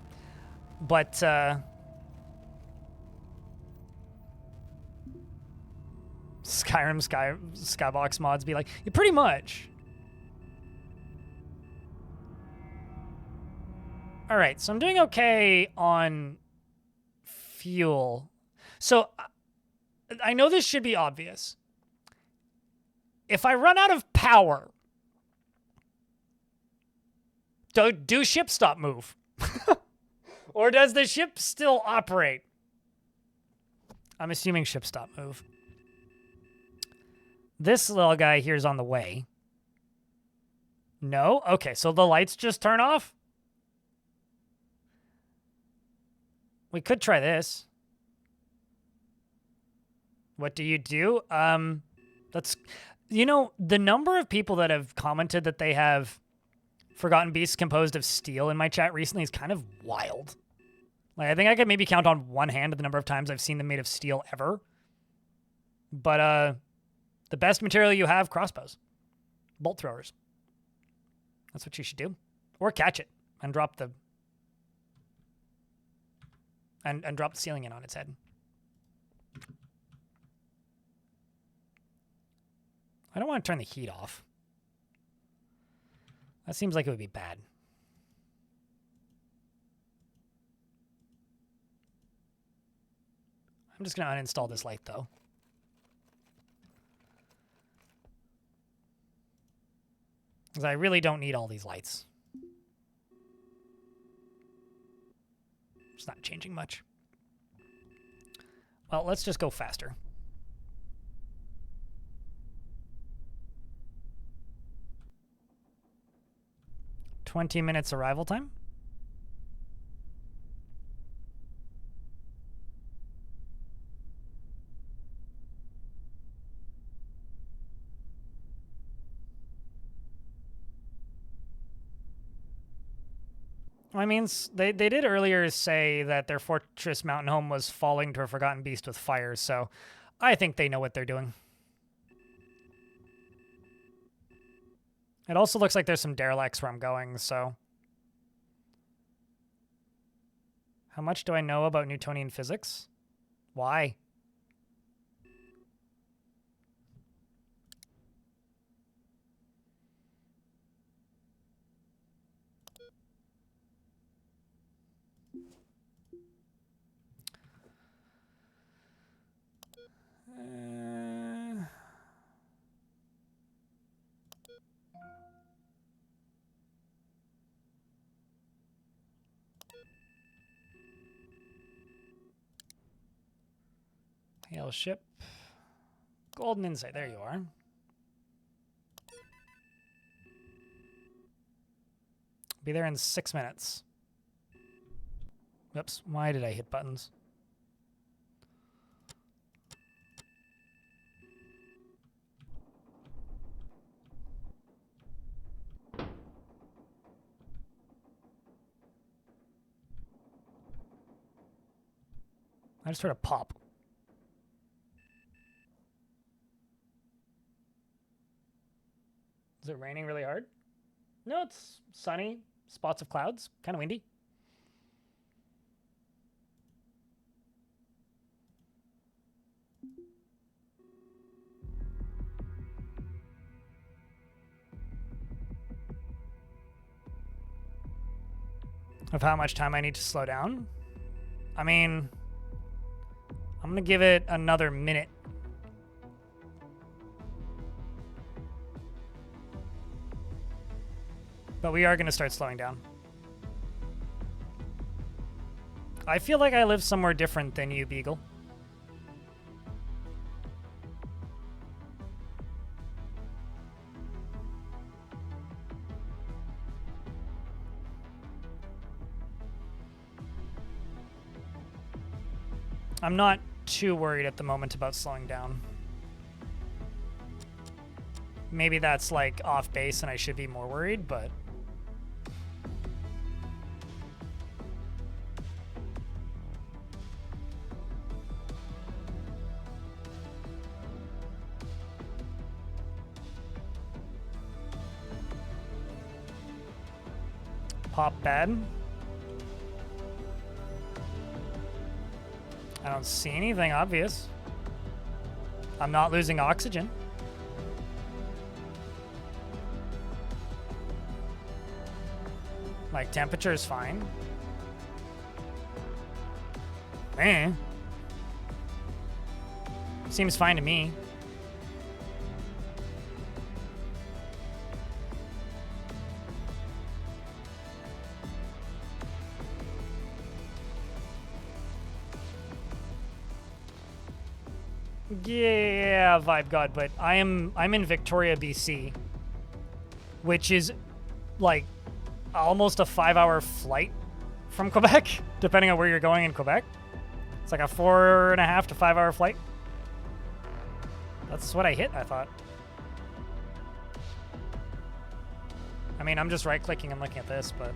But, Skybox mods be like, yeah, pretty much. All right, so I'm doing okay on fuel. So I know this should be obvious. If I run out of power, do ships stop move? Or does the ship still operate? I'm assuming ships stop move. This little guy here is on the way. No? Okay, so the lights just turn off? We could try this. What do you do? That's, you know, the number of people that have commented that they have Forgotten Beasts composed of steel in my chat recently is kind of wild. Like, I think I could maybe count on one hand the number of times I've seen them made of steel ever. But, the best material you have, crossbows. Bolt throwers. That's what you should do. Or catch it and drop the... And drop the ceiling in on its head. I don't want to turn the heat off. That seems like it would be bad. I'm just going to uninstall this light, though. Because I really don't need all these lights. It's not changing much. Well, let's just go faster. "20 minutes arrival time." I mean, they did earlier say that their Fortress Mountain home was falling to a Forgotten Beast with fire, so I think they know what they're doing. It also looks like there's some derelicts where I'm going, so... How much do I know about Newtonian physics? Why? Hail ship. Golden Insight. There you are. Be there in 6 minutes. Oops. Why did I hit buttons? I just heard a pop. Is it raining really hard? No, it's sunny. Spots of clouds. Kind of windy. of how much time I need to slow down. I mean, I'm gonna give it another minute. But we are gonna start slowing down. I feel like I live somewhere different than you, Beagle. I'm not too worried at the moment about slowing down. Maybe that's like off base and I should be more worried, but pop bad. I don't see anything obvious. I'm not losing oxygen. Like, temperature is fine. Seems fine to me. Yeah, Vibe God, but I'm in Victoria, BC, which is like almost a 5-hour flight from Quebec, depending on where you're going in Quebec. It's like a 4.5 to 5 hour flight. That's what I hit, I thought. I mean, I'm just right-clicking and looking at this, but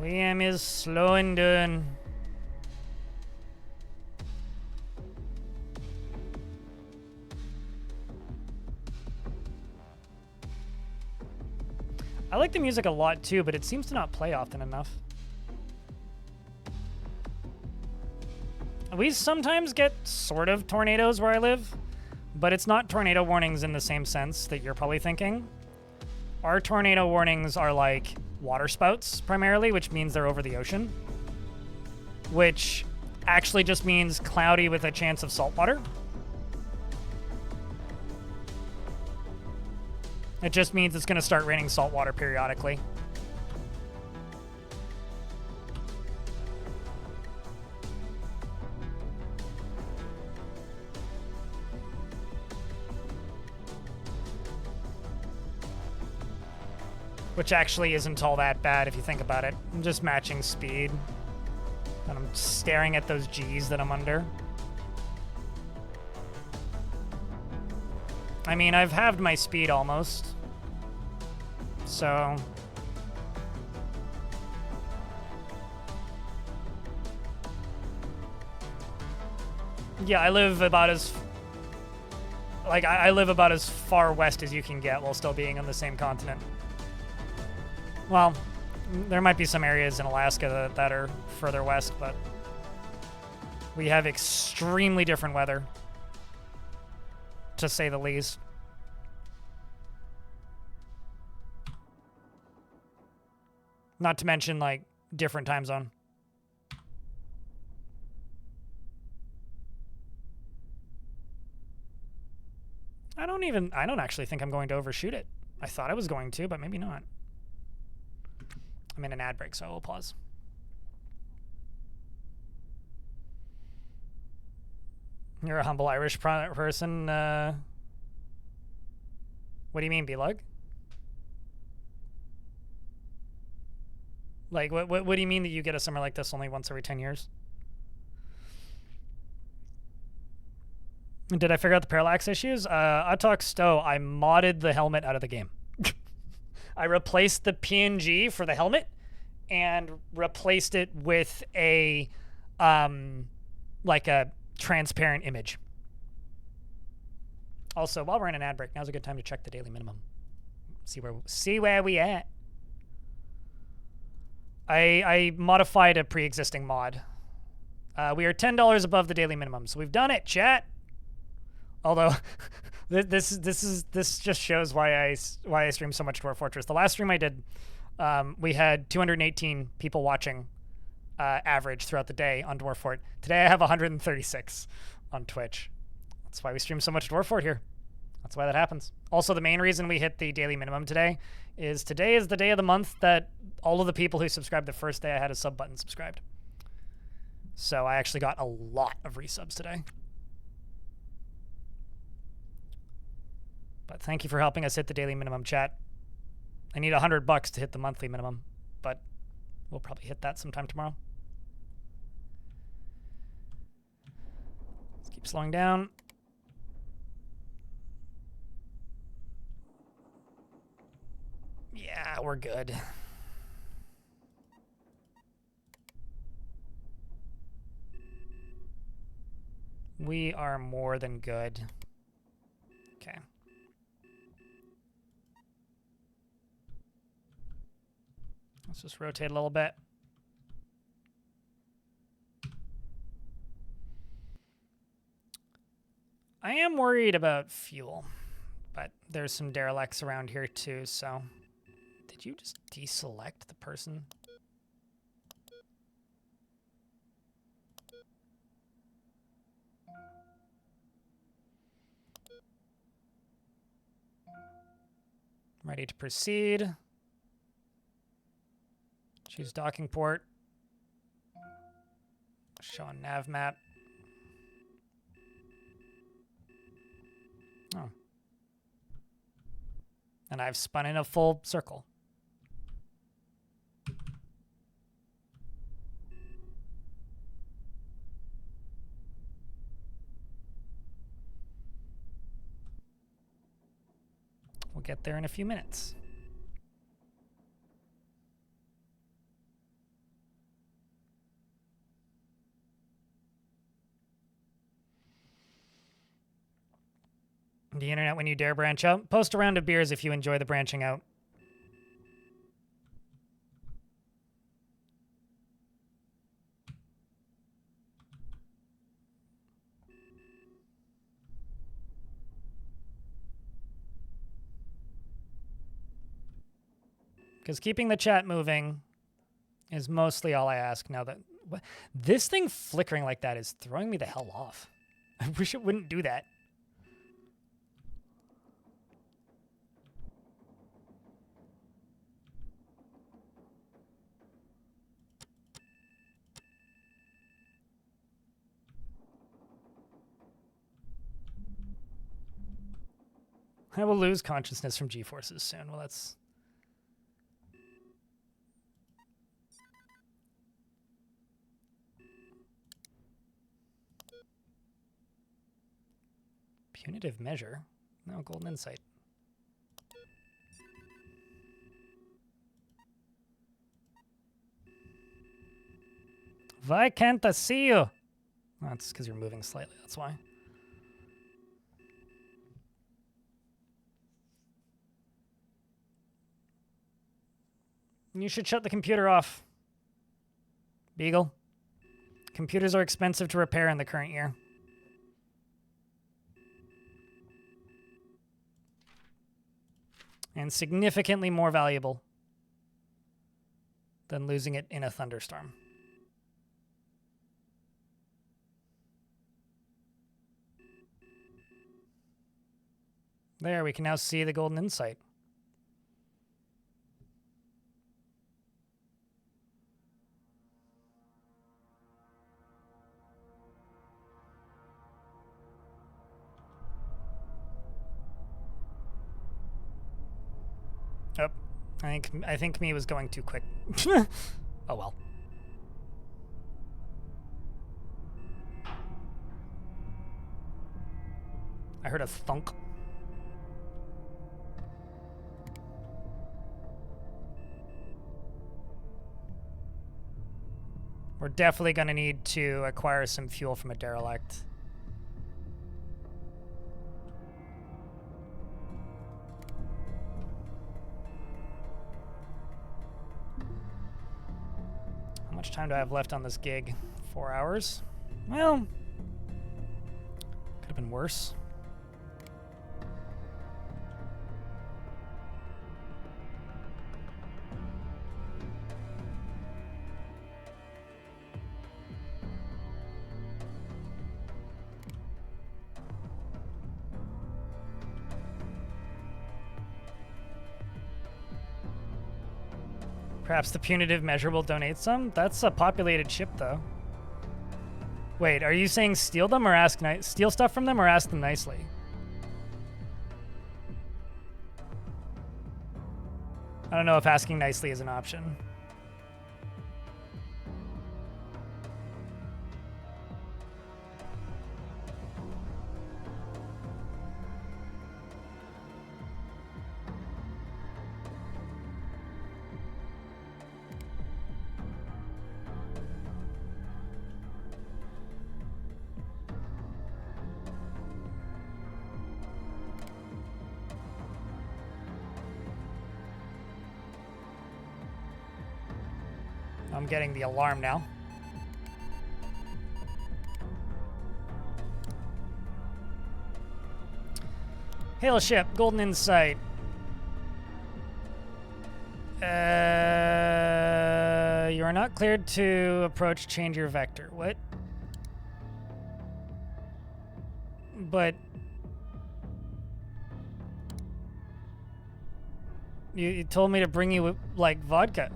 Liam is slowing down. I like the music a lot too, but it seems to not play often enough. We sometimes get sort of tornadoes where I live, but it's not tornado warnings in the same sense that you're probably thinking. Our tornado warnings are like water spouts primarily, which means they're over the ocean, which actually just means cloudy with a chance of salt water. It just means it's going to start raining salt water periodically. Which actually isn't all that bad if you think about it. I'm just matching speed. And I'm staring at those G's that I'm under. I mean, I've halved my speed almost. So yeah, I live about as I live about as far west as you can get while still being on the same continent. Well, there might be some areas in Alaska that are further west, but we have extremely different weather, to say the least. Not to mention, like, different time zone. I don't actually think I'm going to overshoot it. I thought I was going to, but maybe not. I'm in an ad break, so I will pause. You're a humble Irish person. What do you mean, B-Lug? Like, what do you mean that you get a summer like this only once every 10 years? Did I figure out the parallax issues? Atok Stowe, I modded the helmet out of the game. I replaced the PNG for the helmet, and replaced it with a like a transparent image. Also, while we're in an ad break, now's a good time to check the daily minimum. See where we at. I modified a pre-existing mod. We are $10 above the daily minimum, so we've done it, chat. Although this just shows why I stream so much Dwarf Fortress. The last stream I did, we had 218 people watching average throughout the day on Dwarf Fort. Today I have 136 on Twitch. That's why we stream so much Dwarf Fort here. That's why that happens. Also, the main reason we hit the daily minimum today is the day of the month that all of the people who subscribed the first day I had a sub button subscribed. So I actually got a lot of resubs today. But thank you for helping us hit the daily minimum, chat. I need $100 to hit the monthly minimum, but we'll probably hit that sometime tomorrow. Let's keep slowing down. Yeah, we're good. We are more than good. Okay. Let's just rotate a little bit. I am worried about fuel, but there's some derelicts around here too, so... Did you just deselect the person? Ready to proceed. Choose docking port. Show on nav map. Oh. And I've spun in a full circle. We'll get there in a few minutes. The internet when you dare branch out. Post a round of beers if you enjoy the branching out. Because keeping the chat moving is mostly all I ask now that... This thing flickering like that is throwing me the hell off. I wish it wouldn't do that. I will lose consciousness from G-forces soon. Well, that's... Punitive measure? No, golden insight. Why can't I see you? That's because you're moving slightly, that's why. You should shut the computer off. Beagle. Computers are expensive to repair in the current year. And significantly more valuable than losing it in a thunderstorm. There, we can now see the golden insight. Oh, I think me was going too quick. Oh well. I heard a thunk. We're definitely going to need to acquire some fuel from a derelict. How much time do I have left on this gig? 4 hours? Well, could have been worse. Perhaps the punitive measure will donate some? That's a populated ship, though. Wait, are you saying steal them or steal stuff from them or ask them nicely? I don't know if asking nicely is an option. I'm getting the alarm now. Hail ship, golden insight. You are not cleared to approach, change your vector. What? But you told me to bring you, like, vodka.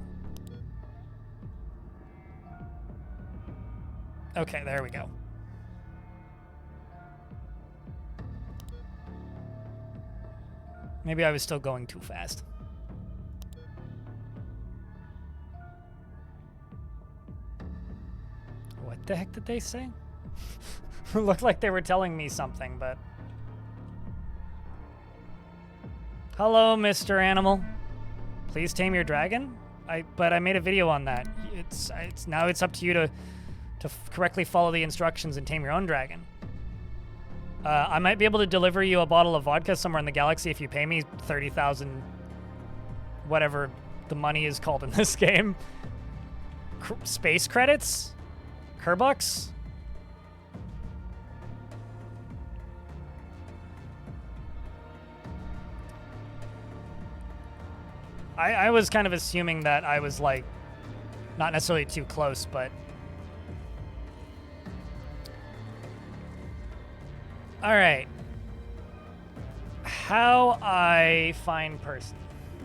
Okay, there we go. Maybe I was still going too fast. What the heck did they say? It looked like they were telling me something, but... Hello, Mr. Animal. Please tame your dragon? But I made a video on that. Now it's up to you to correctly follow the instructions and tame your own dragon. I might be able to deliver you a bottle of vodka somewhere in the galaxy if you pay me 30,000, whatever the money is called in this game. Space credits? Kerbucks? I was kind of assuming that I was, like, not necessarily too close, but... Alright. How I find person.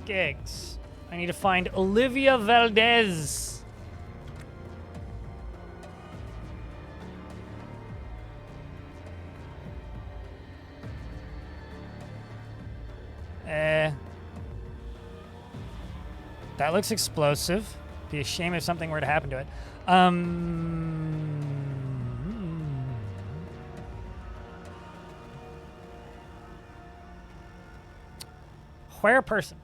Gigs. I need to find Olivia Valdez. That looks explosive. Be a shame if something were to happen to it. Where person?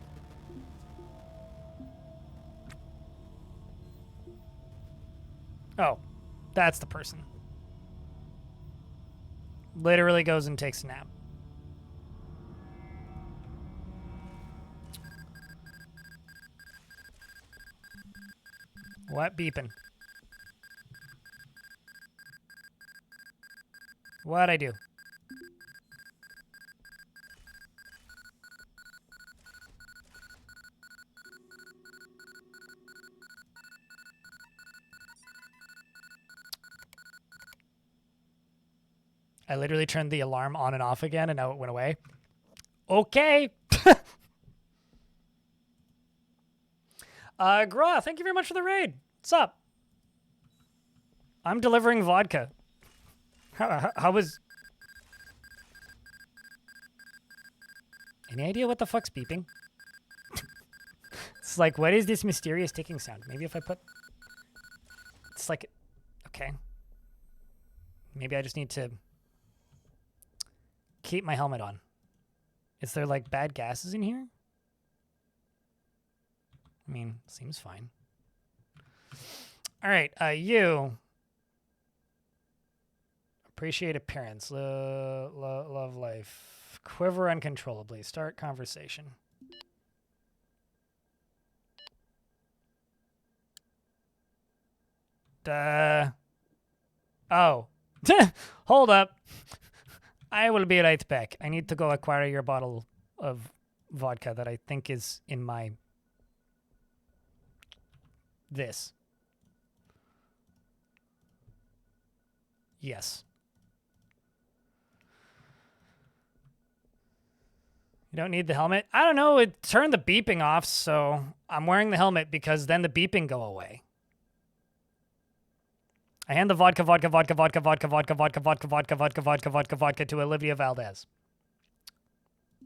Oh, that's the person. Literally goes and takes a nap. What beeping? What'd I do? I literally turned the alarm on and off again, and now it went away. Okay. Gra, thank you very much for the raid. What's up? I'm delivering vodka. How was... Any idea what the fuck's beeping? It's like, what is this mysterious ticking sound? Maybe if I put... It's like... Okay. Maybe I just need to... keep my helmet on. Is there, like, bad gases in here? I mean, seems fine. All right, you. Appreciate appearance. Love life. Quiver uncontrollably. Start conversation. Oh. Hold up. I will be right back. I need to go acquire your bottle of vodka that I think is in my... this. Yes. You don't need the helmet? I don't know. It turned the beeping off, so I'm wearing the helmet because then the beeping go away. I hand the vodka to Olivia Valdez.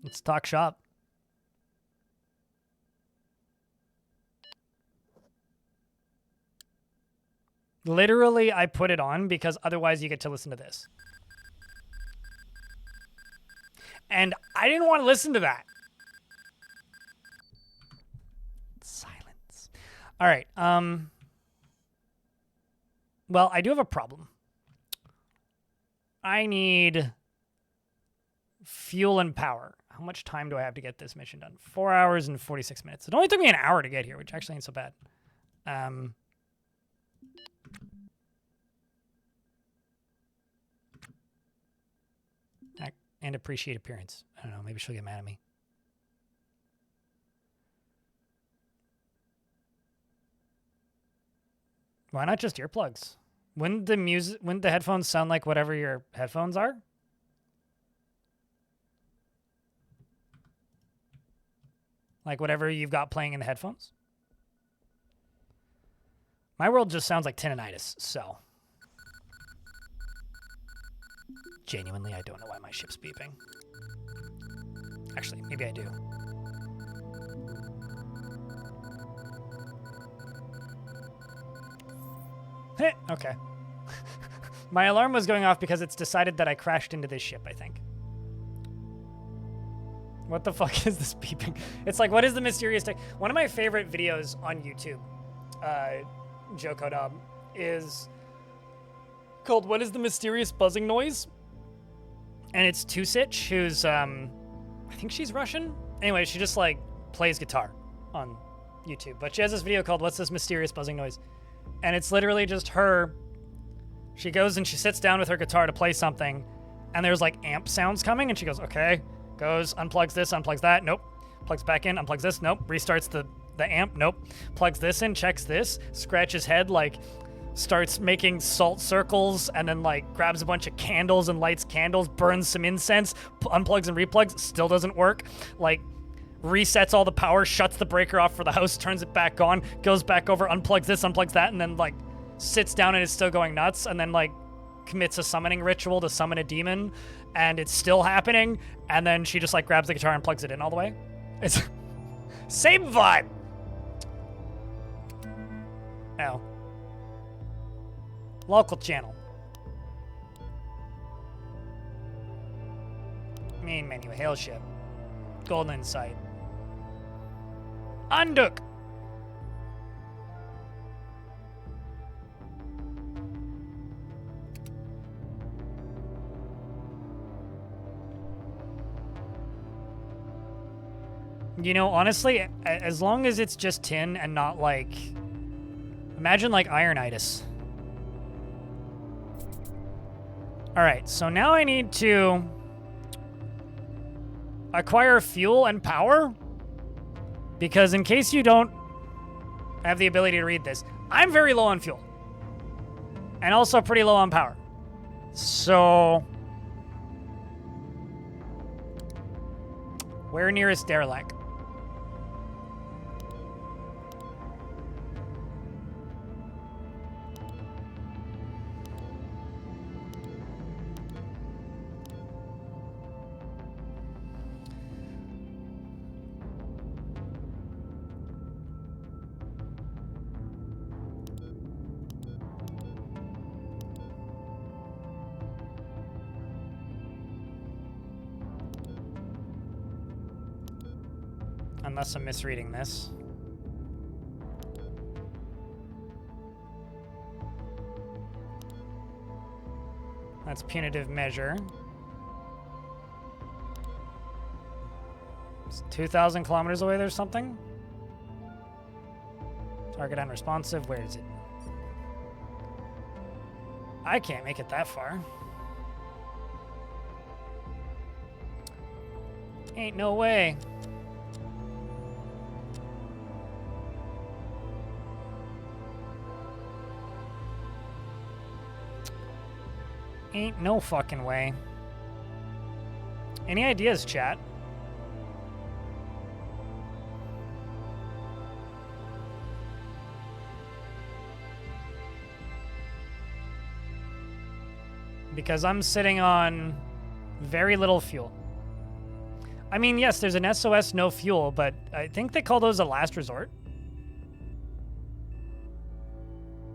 Let's talk shop. Literally, I put it on because otherwise you get to listen to this. And I didn't want to listen to that. Silence. All right. Well, I do have a problem. I need fuel and power. How much time do I have to get this mission done? 4 hours and 46 minutes. It only took me an hour to get here, which actually ain't so bad. And appreciate appearance. I don't know. Maybe she'll get mad at me. Why not just earplugs? Wouldn't the headphones sound like whatever your headphones are? Like whatever you've got playing in the headphones? My world just sounds like tinnitus, so. Genuinely, I don't know why my ship's beeping. Actually, maybe I do. Heh, okay. My alarm was going off because it's decided that I crashed into this ship, I think. What the fuck is this beeping? It's like, what is the mysterious tech? One of my favorite videos on YouTube, Joe Kodab, is called What is the Mysterious Buzzing Noise? And it's Tusich, who's, I think she's Russian. Anyway, she just, like, plays guitar on YouTube. But she has this video called What's This Mysterious Buzzing Noise? And it's literally just her. She goes and she sits down with her guitar to play something. And there's, like, amp sounds coming. And she goes, okay. Goes, unplugs this, unplugs that. Nope. Plugs back in, unplugs this. Nope. Restarts the amp. Nope. Plugs this in, checks this. Scratches head, like... starts making salt circles and then like grabs a bunch of candles and lights candles, burns some incense, unplugs and replugs, still doesn't work, like resets all the power, shuts the breaker off for the house, turns it back on, goes back over, unplugs this, unplugs that, and then like sits down and is still going nuts, and then like commits a summoning ritual to summon a demon, and it's still happening, and then she just like grabs the guitar and plugs it in all the way. It's same vibe. Ow. Local channel. Main menu, hail ship. Golden Insight. Unduk. You know, honestly, as long as it's just tin and not like... Imagine like ironitis. Alright, so now I need to acquire fuel and power, because in case you don't have the ability to read this, I'm very low on fuel and also pretty low on power. So where nearest derelict? Unless I'm misreading this. That's punitive measure. It's 2,000 kilometers away, there's something. Target unresponsive, where is it? I can't make it that far. Ain't no way. Ain't no fucking way. Any ideas, chat? Because I'm sitting on very little fuel. I mean, yes, there's an SOS no fuel, but I think they call those a last resort.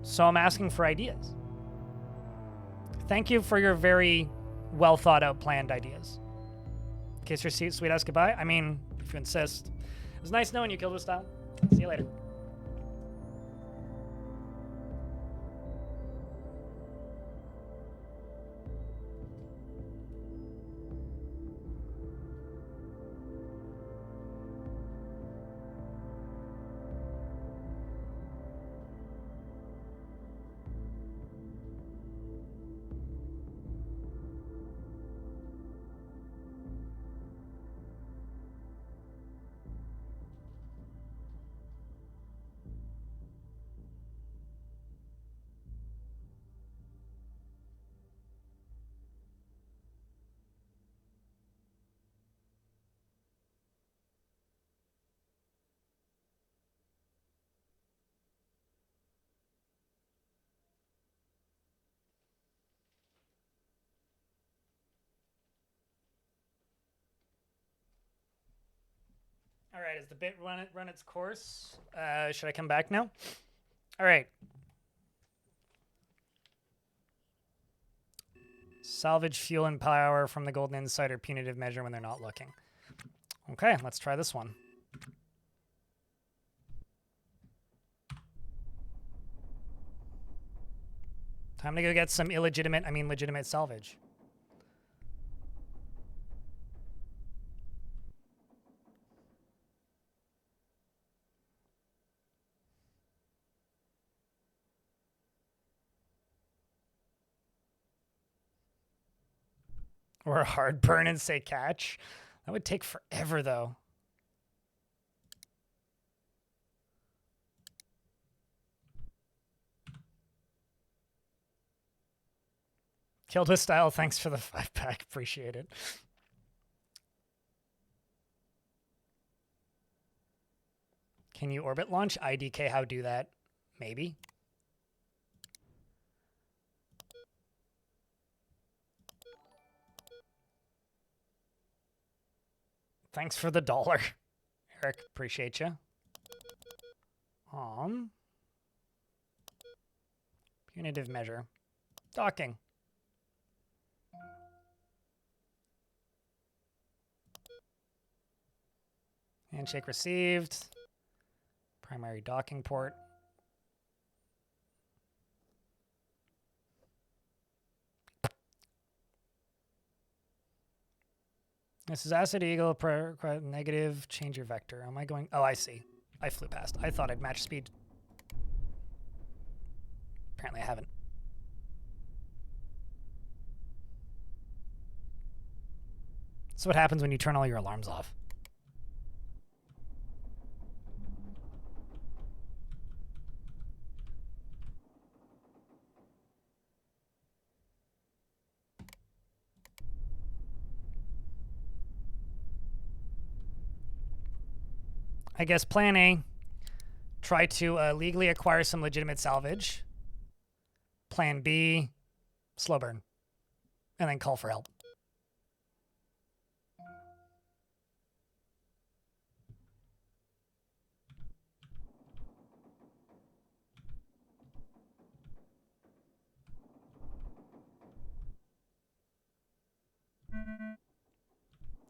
So I'm asking for ideas. Thank you for your very well thought out planned ideas. Kiss your seat, sweet ass goodbye. I mean, if you insist. It was nice knowing you, Killed with Style. See you later. All right, is the bit run its course? Should I come back now? All right. Salvage fuel and power from the Golden Insider punitive measure when they're not looking. Okay, let's try this one. Time to go get some legitimate salvage. Or a hard burn and say catch. That would take forever, though. Killed with Style, thanks for the 5-pack. Appreciate it. Can you orbit launch? IDK, how do that? Maybe. Thanks for the $1. Eric, appreciate you. Punitive measure. Docking. Handshake received. Primary docking port. This is Acid Eagle, negative, change your vector. Am I going? Oh, I see. I flew past. I thought I'd match speed. Apparently I haven't. That's what happens when you turn all your alarms off. I guess plan A, try to legally acquire some legitimate salvage. Plan B, slow burn. And then call for help.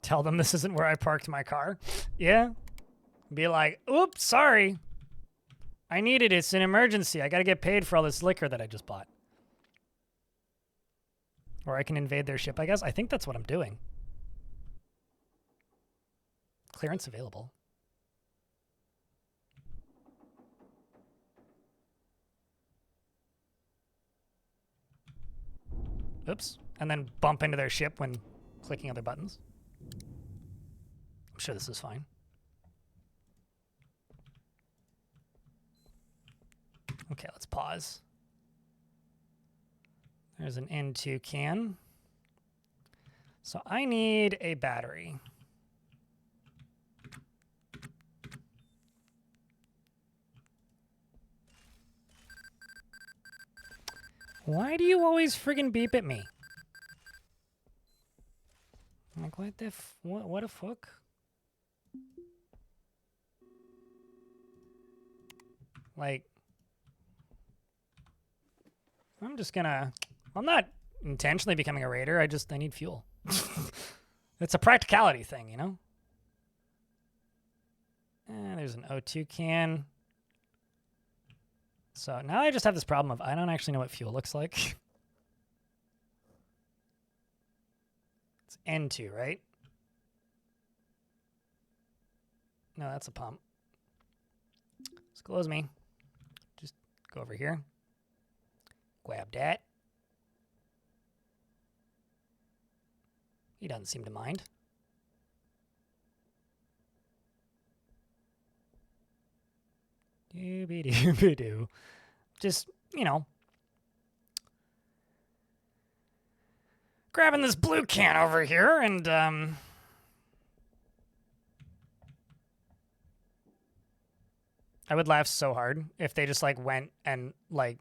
Tell them this isn't where I parked my car. Yeah. Be like, oops, sorry. I need it. It's an emergency. I got to get paid for all this liquor that I just bought. Or I can invade their ship, I guess. I think that's what I'm doing. Clearance available. Oops. And then bump into their ship when clicking other buttons. I'm sure this is fine. Okay, let's pause. There's an N2 can. So I need a battery. Why do you always friggin' beep at me? I'm like, what the what a fuck? Like, I'm not intentionally becoming a raider. I need fuel. It's a practicality thing, you know? And there's an O2 can. So now I just have this problem of I don't actually know what fuel looks like. It's N2, right? No, that's a pump. Disclose me. Just go over here. Grab that. He doesn't seem to mind. Dooby-dooby-doo. Just, you know, grabbing this blue can over here and, I would laugh so hard if they just, like, went and, like,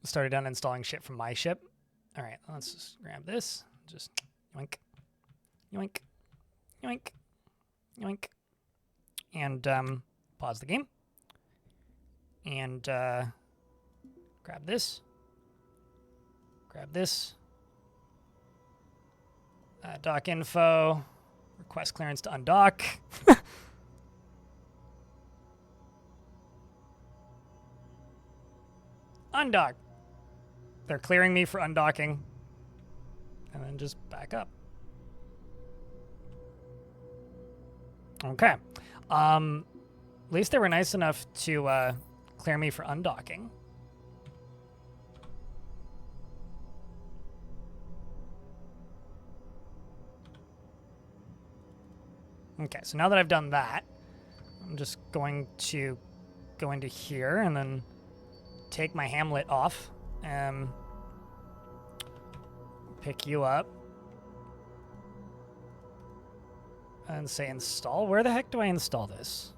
started uninstalling shit from my ship. All right, let's just grab this. Just yoink, yoink, yoink, yoink. And, pause the game. And, grab this. Grab this. Dock info. Request clearance to undock. Undock. They're clearing me for undocking. And then just back up. Okay. At least they were nice enough to clear me for undocking. Okay, so now that I've done that, I'm just going to go into here and then take my Hamlet off and pick you up and say install. Where the heck do I install this?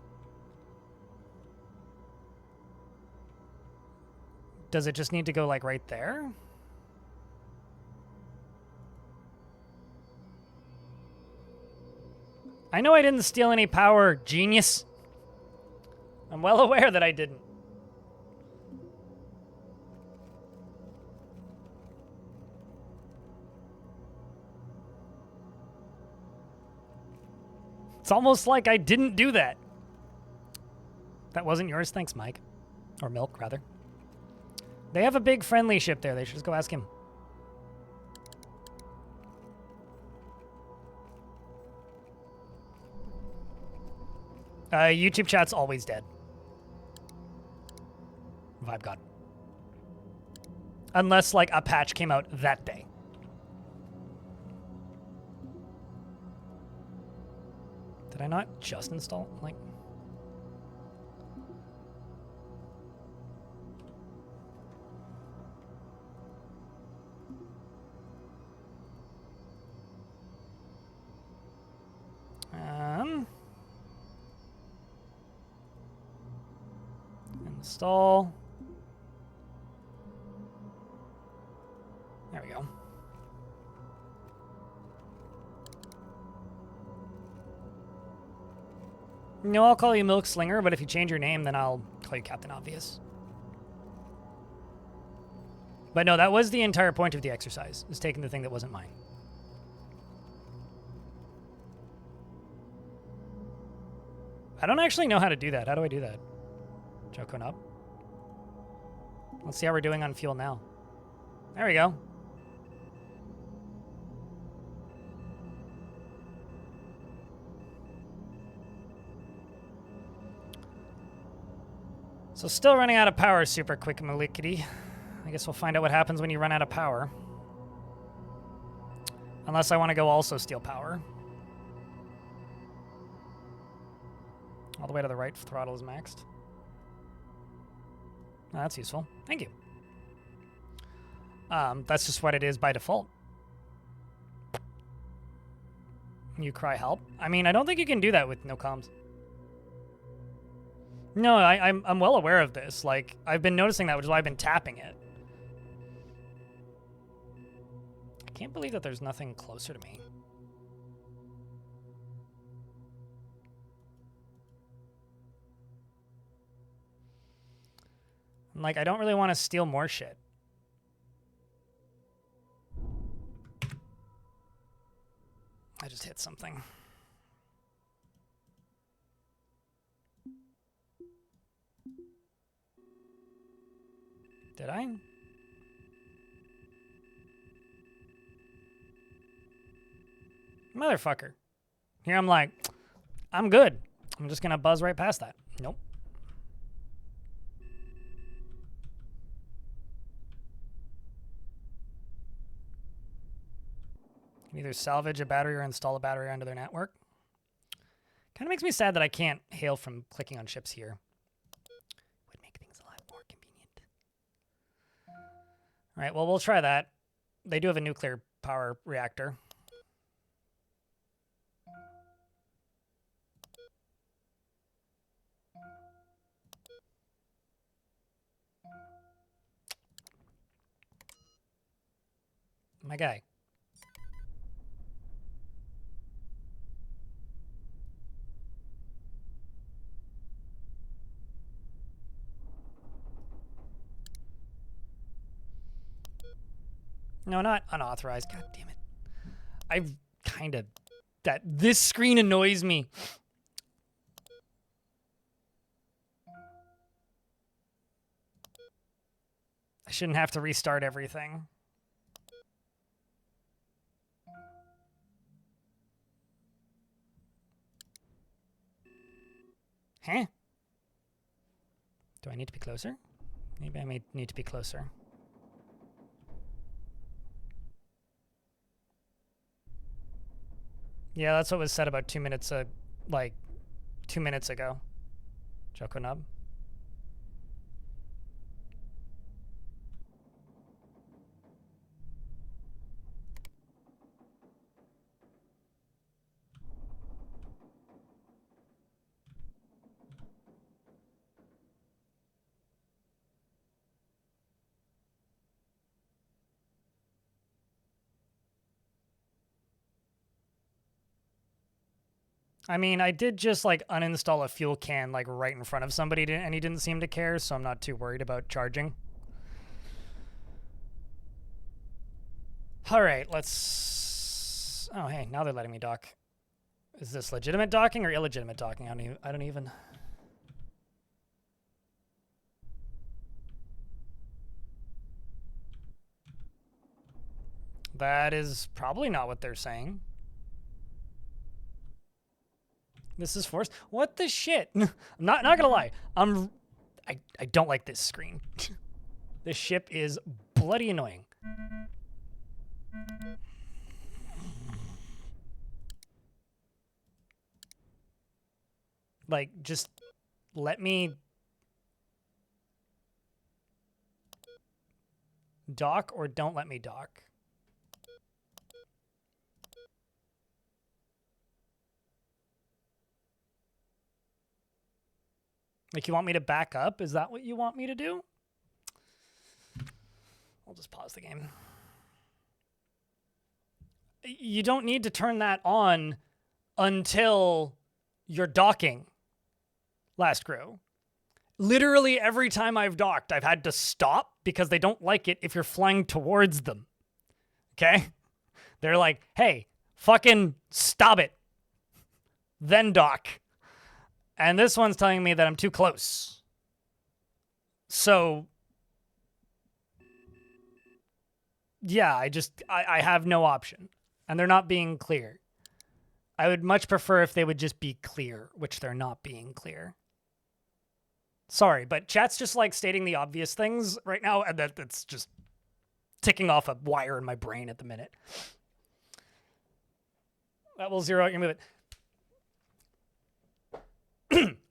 Does it just need to go like right there? I know I didn't steal any power, genius. I'm well aware that I didn't. It's almost like I didn't do that. That wasn't yours? Thanks, Mike. Or Milk, rather. They have a big friendly ship there. They should just go ask him. YouTube chat's always dead. Vibe God. Unless, like, a patch came out that day. Did I not just install? Like... Install. There we go. No, I'll call you Milk Slinger, but if you change your name, then I'll call you Captain Obvious. But no, that was the entire point of the exercise, is taking the thing that wasn't mine. I don't actually know how to do that. How do I do that? Joking up. Let's see how we're doing on fuel now. There we go. So still running out of power super quick, Malickety. I guess we'll find out what happens when you run out of power. Unless I want to go also steal power. All the way to the right, throttle is maxed. Oh, that's useful. Thank you. That's just what it is by default. You cry help. I mean, I don't think you can do that with no comms. No, I'm well aware of this. Like, I've been noticing that, which is why I've been tapping it. I can't believe that there's nothing closer to me. Like, I don't really want to steal more shit. I just hit something. Did I? Motherfucker. Here I'm like, I'm good. I'm just gonna buzz right past that. Nope. Can either salvage a battery or install a battery onto their network. Kind of makes me sad that I can't hail from clicking on ships here. Would make things a lot more convenient. All right, well, we'll try that. They do have a nuclear power reactor. My guy. No, not unauthorized. God damn it. I kind of... This screen annoys me. I shouldn't have to restart everything. Huh? Do I need to be closer? Maybe I may need to be closer. Yeah, that's what was said about 2 minutes, like 2 minutes ago. Joko Nub. I mean, I did just like uninstall a fuel can like right in front of somebody and he didn't seem to care, so I'm not too worried about charging. All right, let's... Oh, hey, now they're letting me dock. Is this legitimate docking or illegitimate docking? I don't even... That is probably not what they're saying. This is forced. What the shit? I'm not gonna lie. I don't like this screen. This ship is bloody annoying. Like, just let me dock or don't let me dock. Like, you want me to back up? Is that what you want me to do? I'll just pause the game. You don't need to turn that on until you're docking, last crew. Literally every time I've docked, I've had to stop because they don't like it if you're flying towards them. Okay? They're like, hey, fucking stop it. Then dock. And this one's telling me that I'm too close. So, yeah, I have no option. And they're not being clear. I would much prefer if they would just be clear, which they're not being clear. Sorry, but chat's just like stating the obvious things right now, and that's just ticking off a wire in my brain at the minute. That will zero out your movement.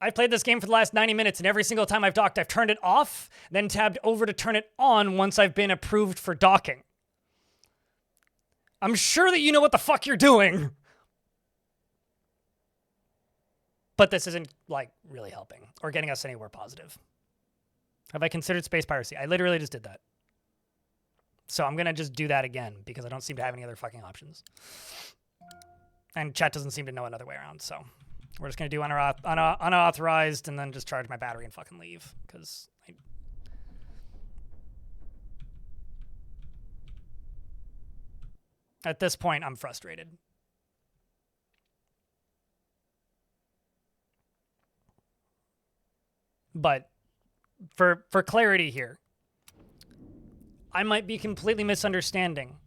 I've played this game for the last 90 minutes, and every single time I've docked, I've turned it off, then tabbed over to turn it on once I've been approved for docking. I'm sure that you know what the fuck you're doing. But this isn't, like, really helping or getting us anywhere positive. Have I considered space piracy? I literally just did that. So I'm going to just do that again because I don't seem to have any other fucking options. And chat doesn't seem to know another way around, so we're just going to do unauthorized and then just charge my battery and fucking leave because at this point, I'm frustrated. But for clarity here, I might be completely misunderstanding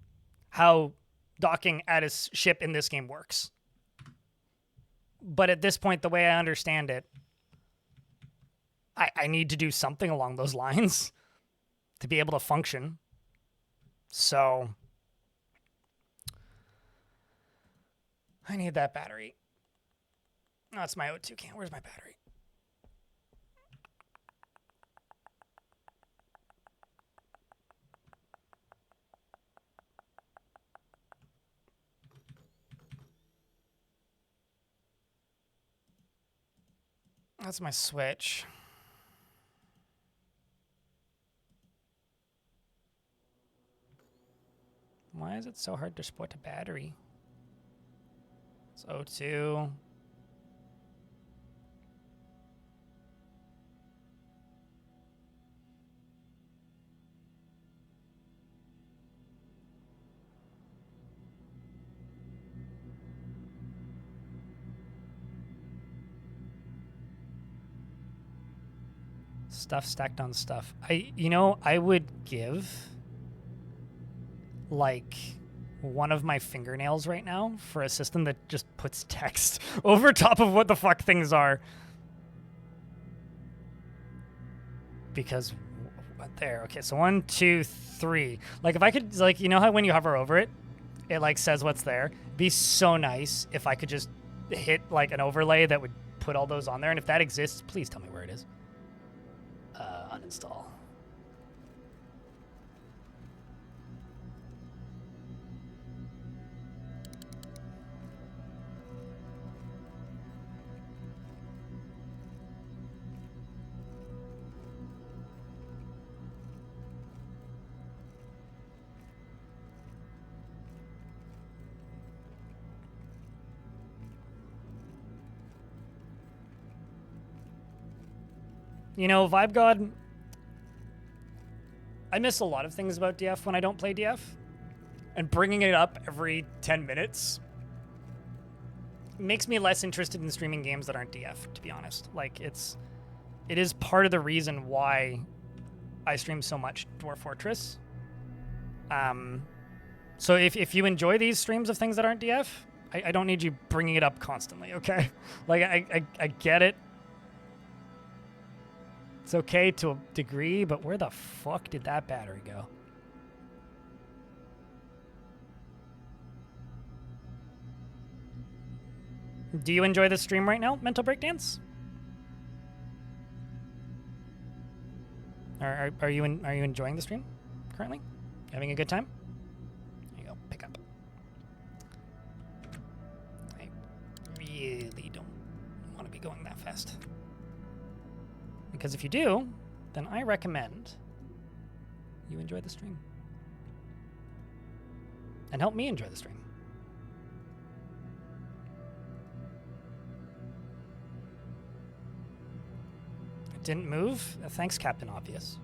how docking at a ship in this game works. But at this point, the way I understand it, I need to do something along those lines to be able to function. So I need that battery. Oh, that's my O2 can. Where's my battery? That's my Switch. Why is it so hard to support a battery? It's O2. Stuff stacked on stuff. I would give like one of my fingernails right now for a system that just puts text over top of what the fuck things are. Because there, okay, so 1, 2, 3. Like if I could, like, you know how when you hover over it, it like says what's there? It'd be so nice if I could just hit like an overlay that would put all those on there. And if that exists, please tell me where it is. Uninstall. You know, Vibe God, I miss a lot of things about DF when I don't play DF. And bringing it up every 10 minutes makes me less interested in streaming games that aren't DF, to be honest. Like, it is part of the reason why I stream so much Dwarf Fortress. So if you enjoy these streams of things that aren't DF, I don't need you bringing it up constantly, okay? Like, I get it. It's okay to a degree, but where the fuck did that battery go? Do you enjoy the stream right now, Mental Breakdance? Are you enjoying the stream currently? Having a good time? There you go. Pick up. I really don't want to be going that fast. Because if you do, then I recommend you enjoy the stream. And help me enjoy the stream. It didn't move? Thanks, Captain Obvious.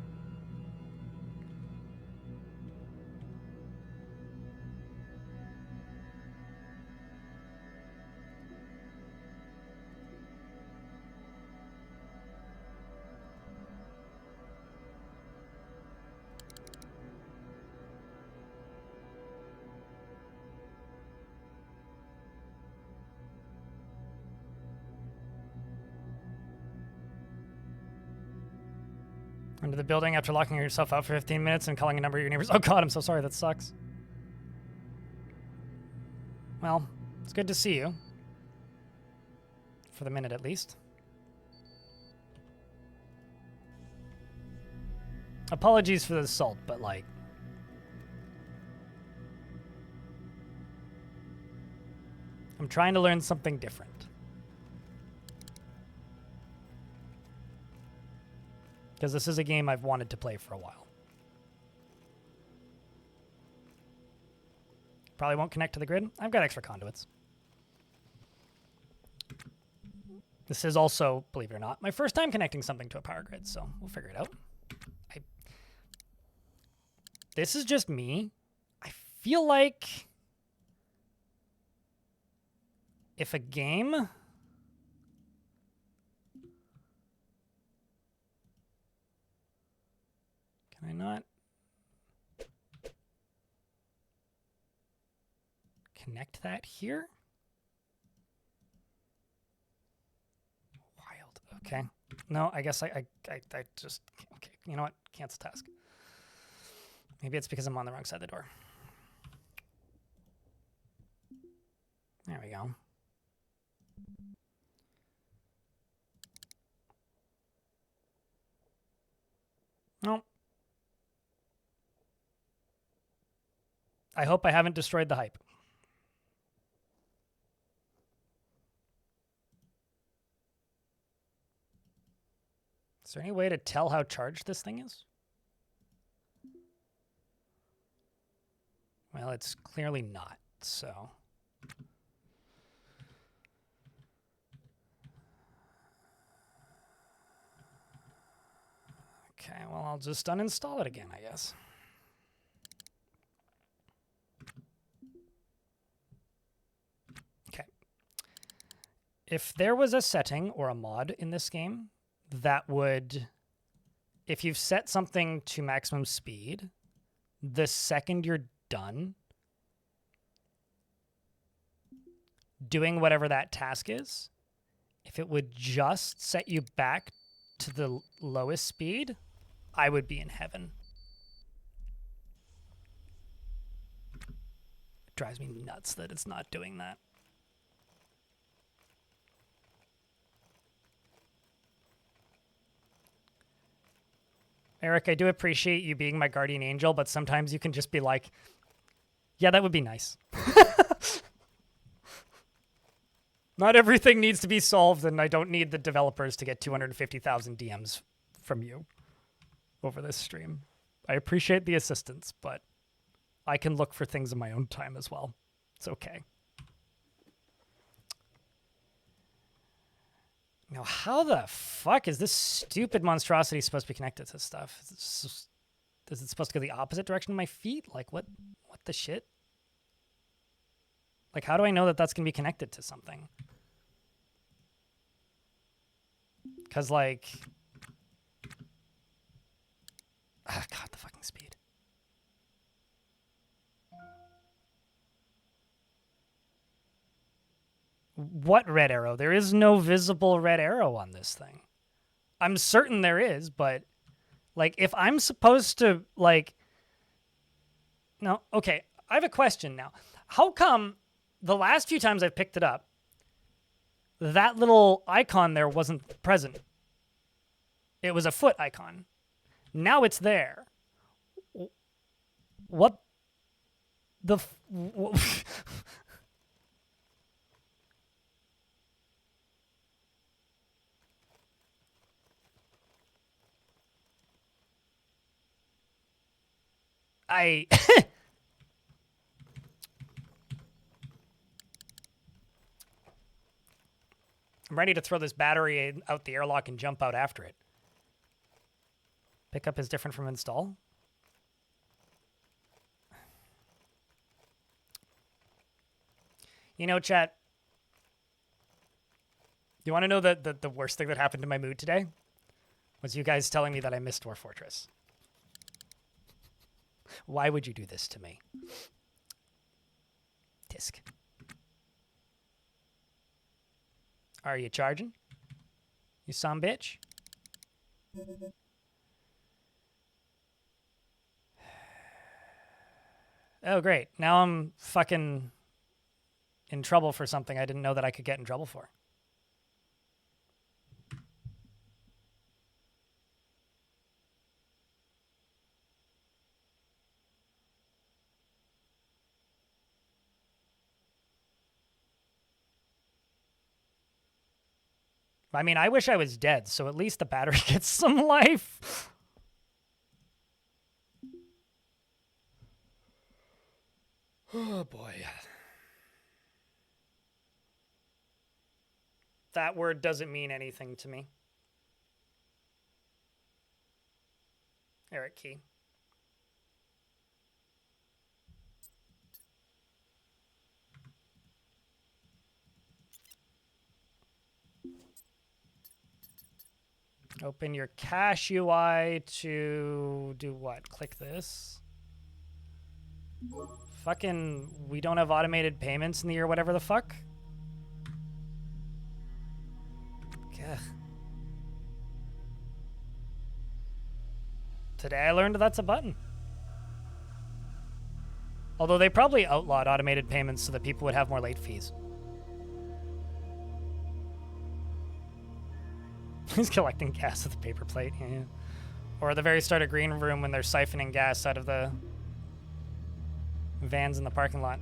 Into the building after locking yourself out for 15 minutes and calling a number of your neighbors. Oh god, I'm so sorry, that sucks. Well, it's good to see you. For the minute, at least. Apologies for the assault, but like... I'm trying to learn something different. Because this is a game I've wanted to play for a while. Probably won't connect to the grid. I've got extra conduits. This is also, believe it or not, my first time connecting something to a power grid, so we'll figure it out. This is just me. I feel like if a game... Can I not connect that here? Wild. Okay. No, I guess I just... Okay, you know what? Cancel task. Maybe it's because I'm on the wrong side of the door. There we go. Nope. I hope I haven't destroyed the hype. Is there any way to tell how charged this thing is? Well, it's clearly not, so... Okay, well, I'll just uninstall it again, I guess. Okay. If there was a setting or a mod in this game that would, if you've set something to maximum speed, the second you're done doing whatever that task is, if it would just set you back to the lowest speed, I would be in heaven. It drives me nuts that it's not doing that. Eric, I do appreciate you being my guardian angel, but sometimes you can just be like, yeah, that would be nice. Not everything needs to be solved, and I don't need the developers to get 250,000 DMs from you over this stream. I appreciate the assistance, but I can look for things in my own time as well. It's okay. Now, how the fuck is this stupid monstrosity supposed to be connected to stuff? Is it supposed to go the opposite direction of my feet? Like, what the shit? Like, how do I know that that's going to be connected to something? Because, like... Ah, God, the fucking speed. What red arrow? There is no visible red arrow on this thing. I'm certain there is, but... Like, if I'm supposed to, like... No, okay, I have a question now. How come the last few times I've picked it up, that little icon there wasn't present? It was a foot icon. Now it's there. What the... I'm ready to throw this battery out the airlock and jump out after it. Pickup is different from install. You know, chat, you want to know that the worst thing that happened to my mood today? Was you guys telling me that I missed Dwarf Fortress. Why would you do this to me? Disc. Are you charging? You son bitch? Oh, great. Now I'm fucking in trouble for something I didn't know that I could get in trouble for. I mean, I wish I was dead, so at least the battery gets some life. Oh, boy. That word doesn't mean anything to me. Eric Key. Open your cache UI to do what? Click this. Fucking, we don't have automated payments in the year whatever the fuck. Ugh. Today I learned that's a button. Although they probably outlawed automated payments so that people would have more late fees. He's collecting gas with a paper plate. Yeah. Or at the very start of Green Room when they're siphoning gas out of the vans in the parking lot.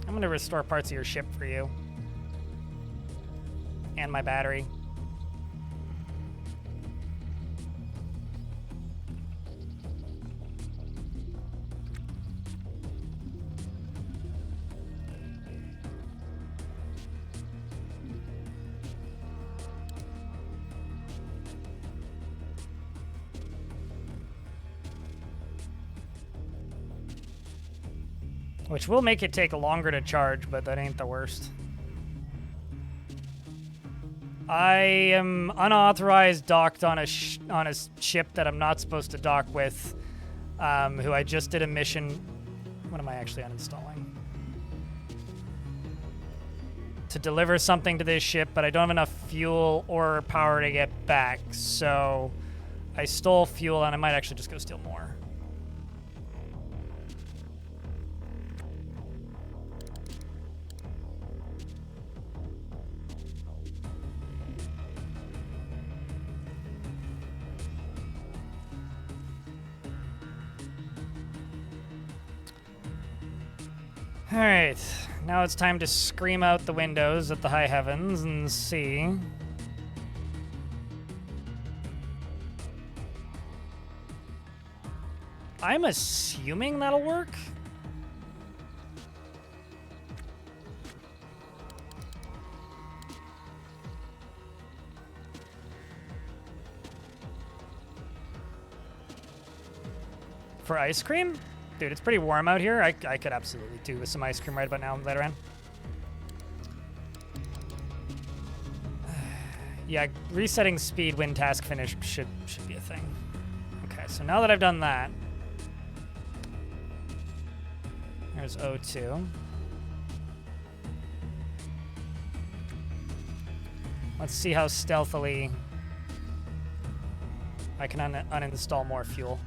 I'm gonna restore parts of your ship for you. And my battery. Which will make it take longer to charge, but that ain't the worst. I am unauthorized docked on a ship that I'm not supposed to dock with, who I just did a mission. What am I actually uninstalling? To deliver something to this ship, but I don't have enough fuel or power to get back, so I stole fuel, and I might actually just go steal more. All right, now it's time to scream out the windows at the high heavens and see. I'm assuming that'll work. For ice cream? Dude, it's pretty warm out here. I could absolutely do with some ice cream right about now later on. Yeah, resetting speed when task finished should be a thing. Okay, so now that I've done that, there's O2. Let's see how stealthily I can uninstall more fuel.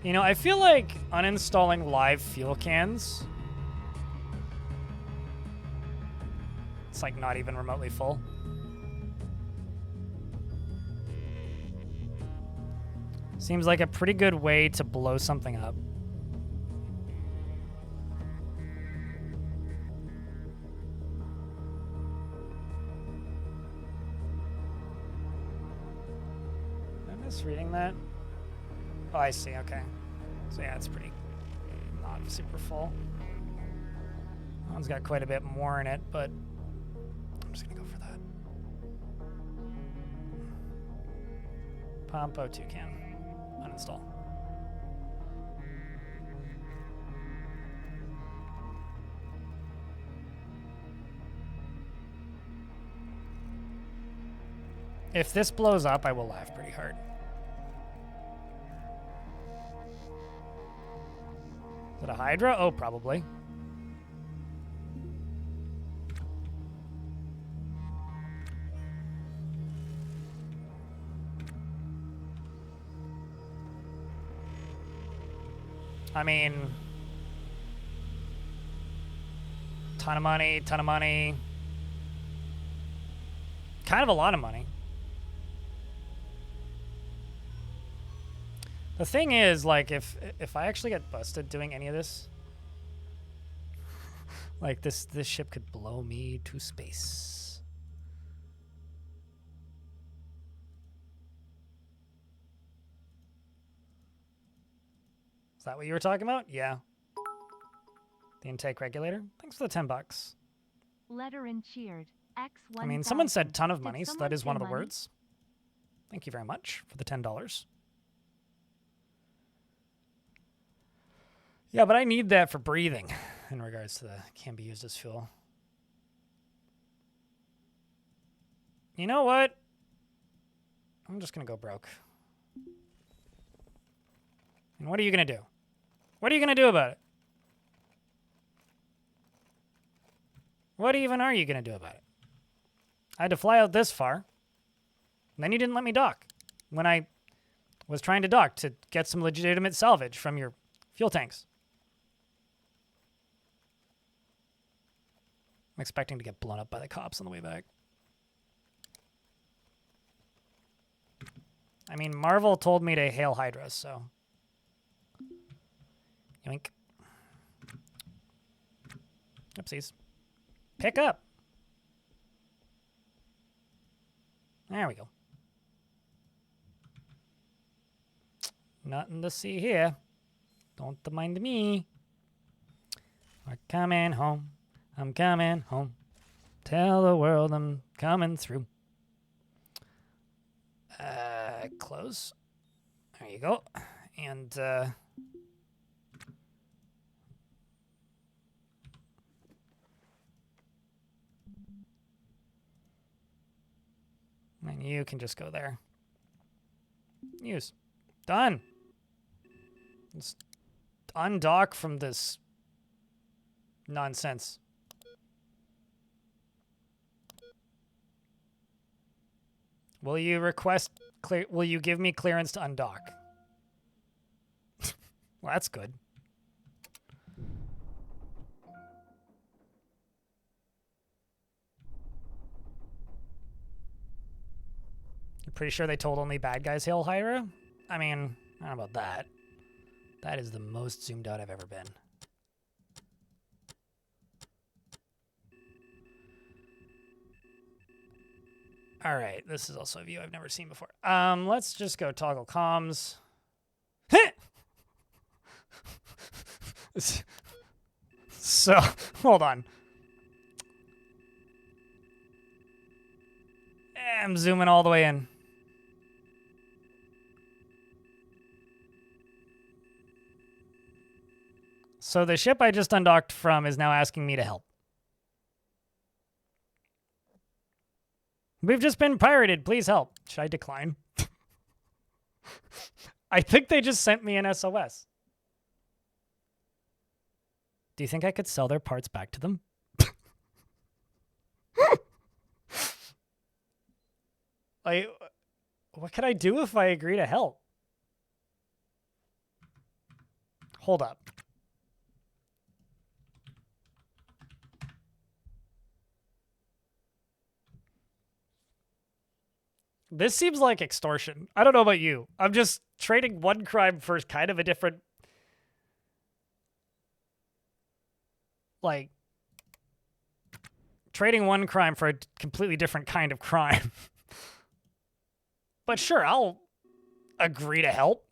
You know, I feel like uninstalling live fuel cans, it's like not even remotely full. Seems like a pretty good way to blow something up. Am I misreading that? Oh, I see, okay. So yeah, it's pretty not super full. That one's got quite a bit more in it, but I'm just gonna go for that. Pump O2 can. Uninstall. If this blows up, I will laugh pretty hard. Is it a Hydra? Oh, probably. I mean, ton of money, ton of money. Kind of a lot of money. The thing is, like, if I actually get busted doing any of this, like, this ship could blow me to space. Is that what you were talking about? Yeah. The intake regulator? Thanks for the $10. Letter and cheered. X1. I mean, someone said ton of money, so that is one of the words. Thank you very much for the $10. Yeah, but I need that for breathing in regards to the can be used as fuel. You know what? I'm just going to go broke. And what are you going to do? What are you going to do about it? What even are you going to do about it? I had to fly out this far. And then you didn't let me dock when I was trying to dock to get some legitimate salvage from your fuel tanks. I'm expecting to get blown up by the cops on the way back. I mean, Marvel told me to hail Hydra, so... Yoink. Oopsies. Pick up. There we go. Nothing to see here. Don't mind me. We're coming home. I'm coming home. Tell the world I'm coming through. Close. There you go. And, and you can just go there. Use. Done. Let's undock from this nonsense. Will you will you give me clearance to undock? Well, that's good. You're pretty sure they told only bad guys hail Hydra? I mean, I don't know about that. That is the most zoomed out I've ever been. All right, this is also a view I've never seen before. Let's just go toggle comms. So, hold on. I'm zooming all the way in. So the ship I just undocked from is now asking me to help. We've just been pirated. Please help. Should I decline? I think they just sent me an SOS. Do you think I could sell their parts back to them? What could I do if I agree to help? Hold up. This seems like extortion. I don't know about you. I'm just trading one crime for kind of a different... Like... Trading one crime for a completely different kind of crime. But sure, I'll agree to help.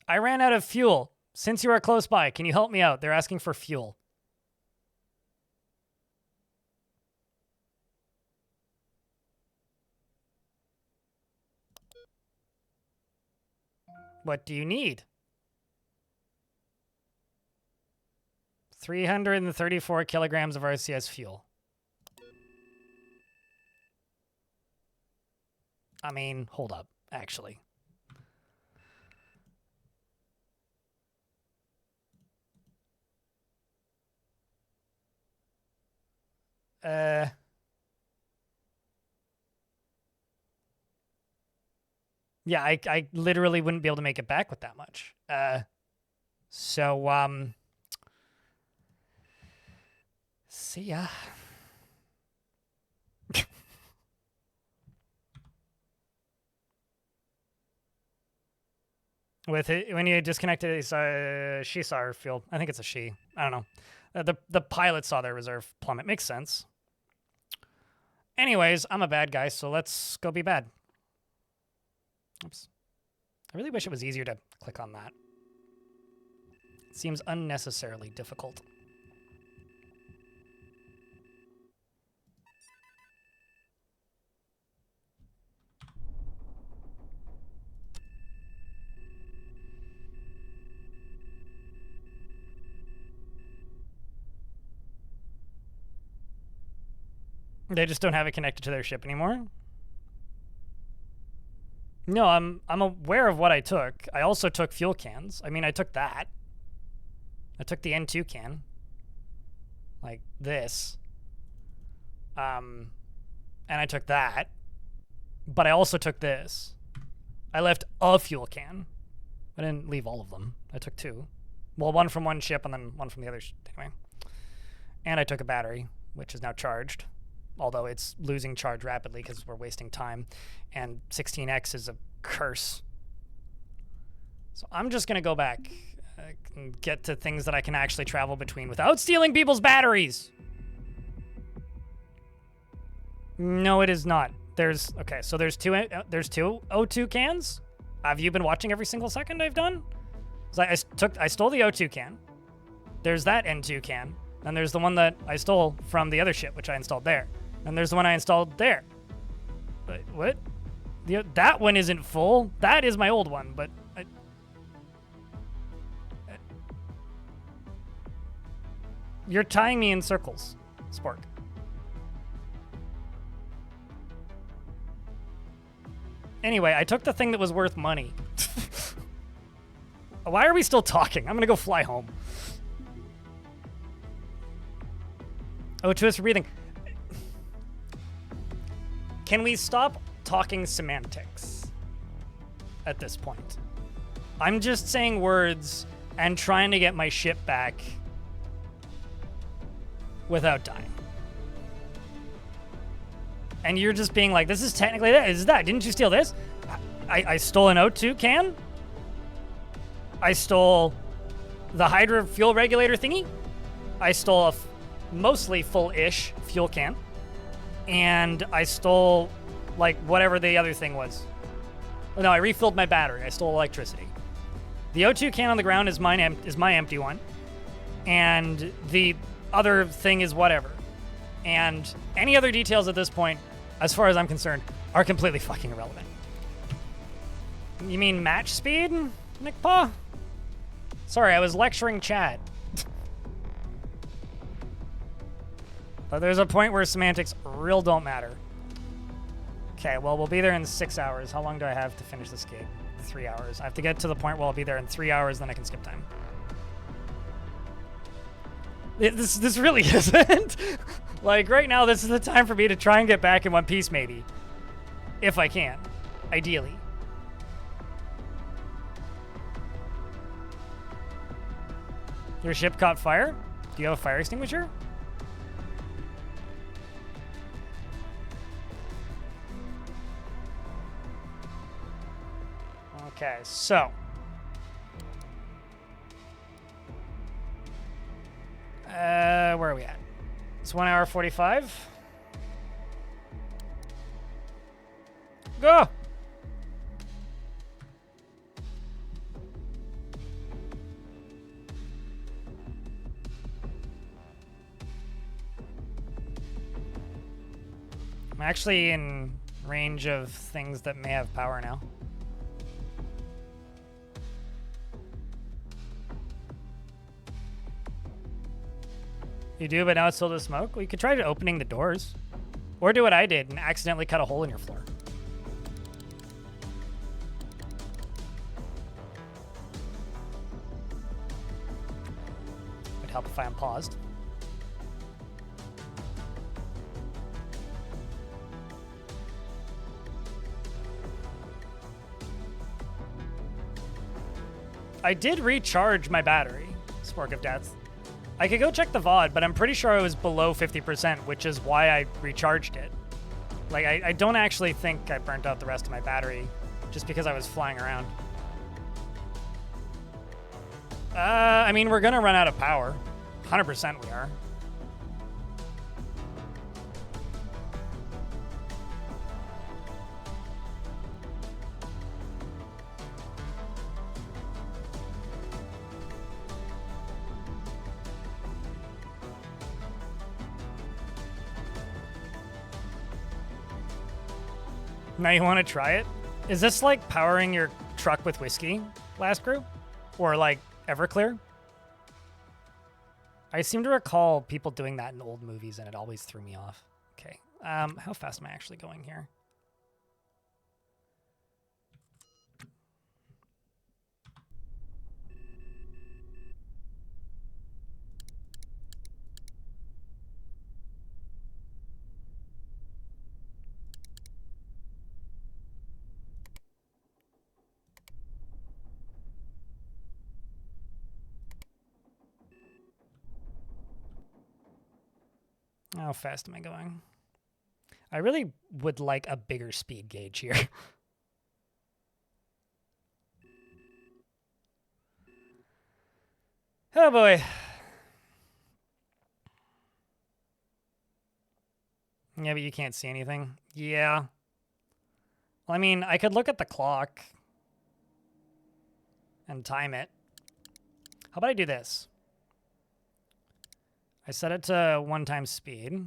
I ran out of fuel. Since you are close by, can you help me out? They're asking for fuel. What do you need? 334 kilograms of RCS fuel. I mean, hold up, actually. Yeah, I literally wouldn't be able to make it back with that much. See ya. With it, when you disconnected it, she saw her fuel. I think it's a she. I don't know. The pilot saw their reserve plummet. Makes sense. Anyways, I'm a bad guy, so let's go be bad. Oops. I really wish it was easier to click on that. It seems unnecessarily difficult. They just don't have it connected to their ship anymore? No, I'm aware of what I took. I also took fuel cans. I mean, I took that. I took the N2 can. Like this. And I took that. But I also took this. I left a fuel can. I didn't leave all of them. I took two. Well, one from one ship and then one from the other. Anyway. And I took a battery, which is now charged. Although it's losing charge rapidly because we're wasting time. And 16x is a curse. So I'm just going to go back and get to things that I can actually travel between without stealing people's batteries. No, it is not. Okay, so there's two O2 cans. Have you been watching every single second I've done? I stole the O2 can. There's that N2 can. And there's the one that I stole from the other ship, which I installed there. And there's the one I installed there. But what? That one isn't full. That is my old one, but you're tying me in circles, Spork. Anyway, I took the thing that was worth money. Why are we still talking? I'm gonna go fly home. Oh, to us for breathing. Can we stop talking semantics at this point? I'm just saying words and trying to get my ship back without dying. And you're just being like, this is technically that. Is that? Didn't you steal this? I stole an O2 can. I stole the Hydra fuel regulator thingy. I stole a mostly full-ish fuel can. And I stole, like, whatever the other thing was. Oh, no, I refilled my battery. I stole electricity. The O2 can on the ground is my empty one. And the other thing is whatever. And any other details at this point, as far as I'm concerned, are completely fucking irrelevant. You mean match speed, McPaw? Sorry, I was lecturing chat. But there's a point where semantics real don't matter. Okay, well, we'll be there in 6 hours. How long do I have to finish this gig? 3 hours. I have to get to the point where I'll be there in 3 hours, then I can skip time. This really isn't. Like, right now, this is the time for me to try and get back in one piece, maybe. If I can. Ideally. Your ship caught fire? Do you have a fire extinguisher? Okay, so. Where are we at? It's 1 hour 45. Go! I'm actually in range of things that may have power now. You do, but now it's filled with smoke? Well, you could try opening the doors. Or do what I did and accidentally cut a hole in your floor. Would help if I unpaused. I did recharge my battery, Spork of Death. I could go check the VOD, but I'm pretty sure I was below 50%, which is why I recharged it. Like, I don't actually think I burnt out the rest of my battery just because I was flying around. I mean, we're gonna run out of power. 100% we are. Now you want to try it? Is this like powering your truck with whiskey, last group? Or like Everclear? I seem to recall people doing that in old movies and it always threw me off. Okay, how fast am I actually going here? How fast am I going? I really would like a bigger speed gauge here. Oh boy. Yeah, but you can't see anything. Yeah. Well, I mean, I could look at the clock and time it. How about I do this? I set it to 1 times speed.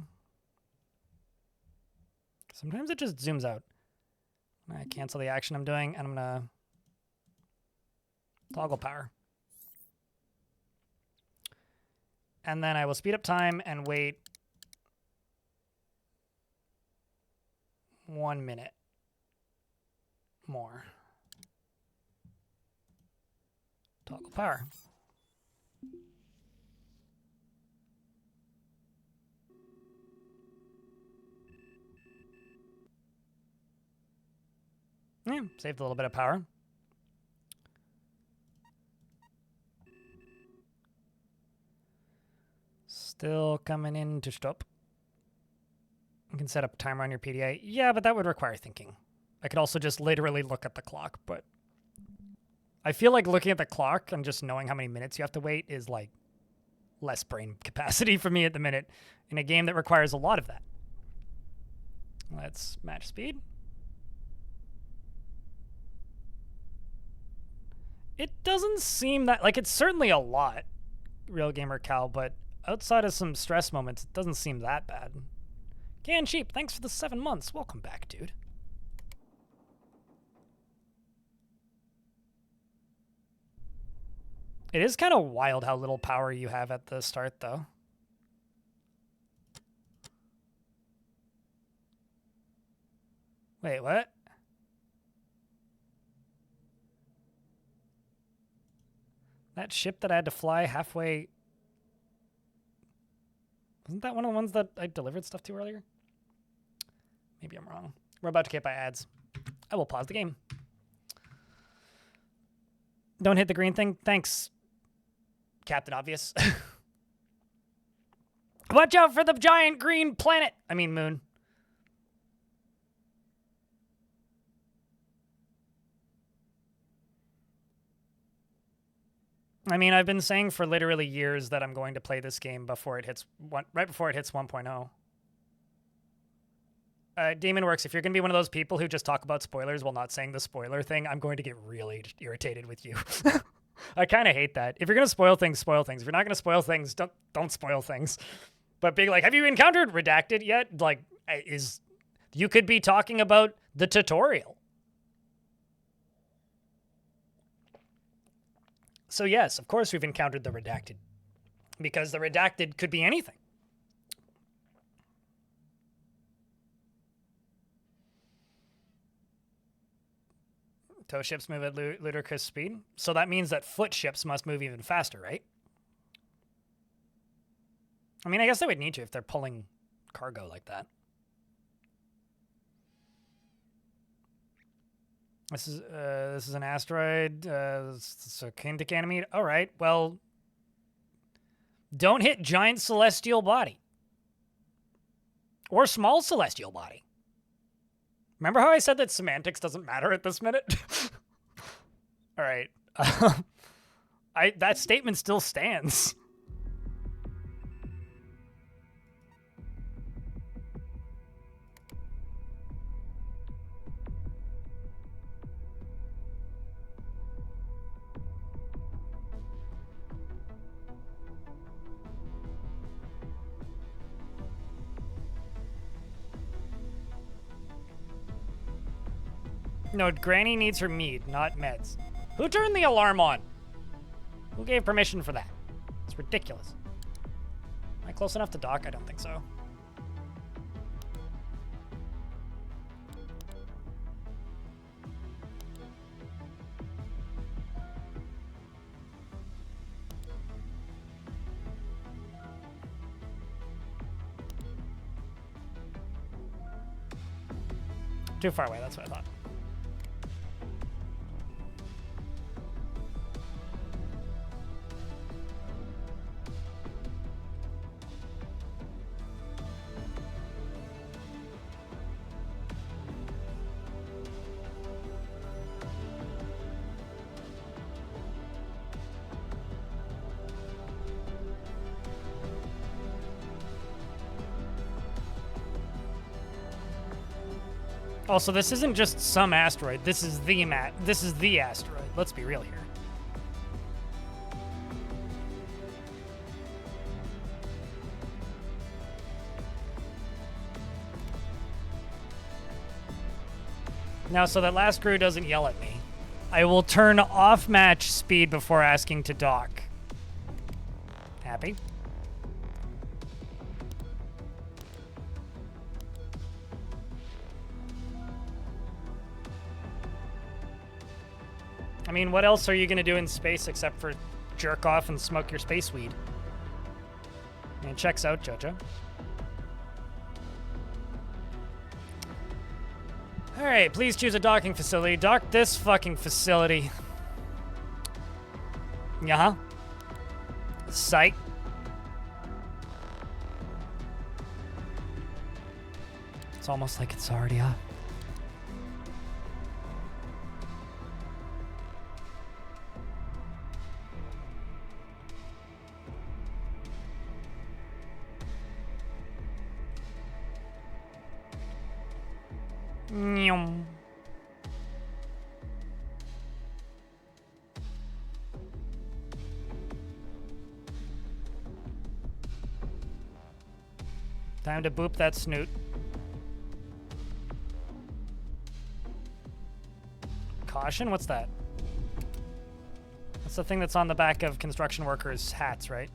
Sometimes it just zooms out. I cancel the action I'm doing, and I'm gonna toggle power. And then I will speed up time and wait 1 minute more. Toggle power. Yeah, saved a little bit of power. Still coming in to stop. You can set up a timer on your PDA. Yeah, but that would require thinking. I could also just literally look at the clock, but I feel like looking at the clock and just knowing how many minutes you have to wait is like less brain capacity for me at the minute in a game that requires a lot of that. Let's match speed. It doesn't seem that, like, it's certainly a lot, Real Gamer Cal, but outside of some stress moments, it doesn't seem that bad. Can Sheep, thanks for the 7 months. Welcome back, dude. It is kind of wild how little power you have at the start, though. Wait, what? That ship that I had to fly halfway... Wasn't that one of the ones that I delivered stuff to earlier? Maybe I'm wrong. We're about to get by ads. I will pause the game. Don't hit the green thing. Thanks, Captain Obvious. Watch out for the giant green planet. I mean moon. I mean, I've been saying for literally years that I'm going to play this game before it hits right before it hits 1.0. Demon Works, if you're going to be one of those people who just talk about spoilers while not saying the spoiler thing, I'm going to get really irritated with you. I kind of hate that. If you're going to spoil things, spoil things. If you're not going to spoil things, don't spoil things. But being like, have you encountered Redacted yet? Like, you could be talking about the tutorial. So yes, of course we've encountered the Redacted. Because the Redacted could be anything. Tow ships move at ludicrous speed. So that means that foot ships must move even faster, right? I mean, I guess they would need to if they're pulling cargo like that. This is an asteroid. It's akin to Ganymede. All right. Well, don't hit giant celestial body or small celestial body. Remember how I said that semantics doesn't matter at this minute? All right. That statement still stands. No, Granny needs her mead, not meds. Who turned the alarm on? Who gave permission for that? It's ridiculous. Am I close enough to dock? I don't think so. Too far away, that's what I thought. Also, this isn't just some asteroid. This is the asteroid. Let's be real here. Now, so that last crew doesn't yell at me, I will turn off match speed before asking to dock. Happy? I mean, what else are you going to do in space except for jerk off and smoke your space weed? I mean, checks out, Jojo. All right, please choose a docking facility. Dock this fucking facility. Yeah. Psych. It's almost like it's already up. Nyum. Time to boop that snoot. Caution? What's that? That's the thing that's on the back of construction workers' hats, right?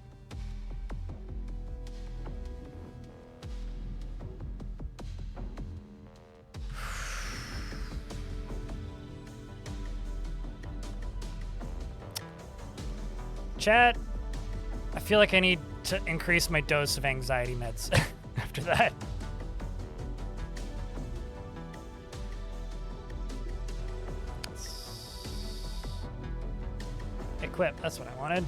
Chat, I feel like I need to increase my dose of anxiety meds after that. Equip, that's what I wanted.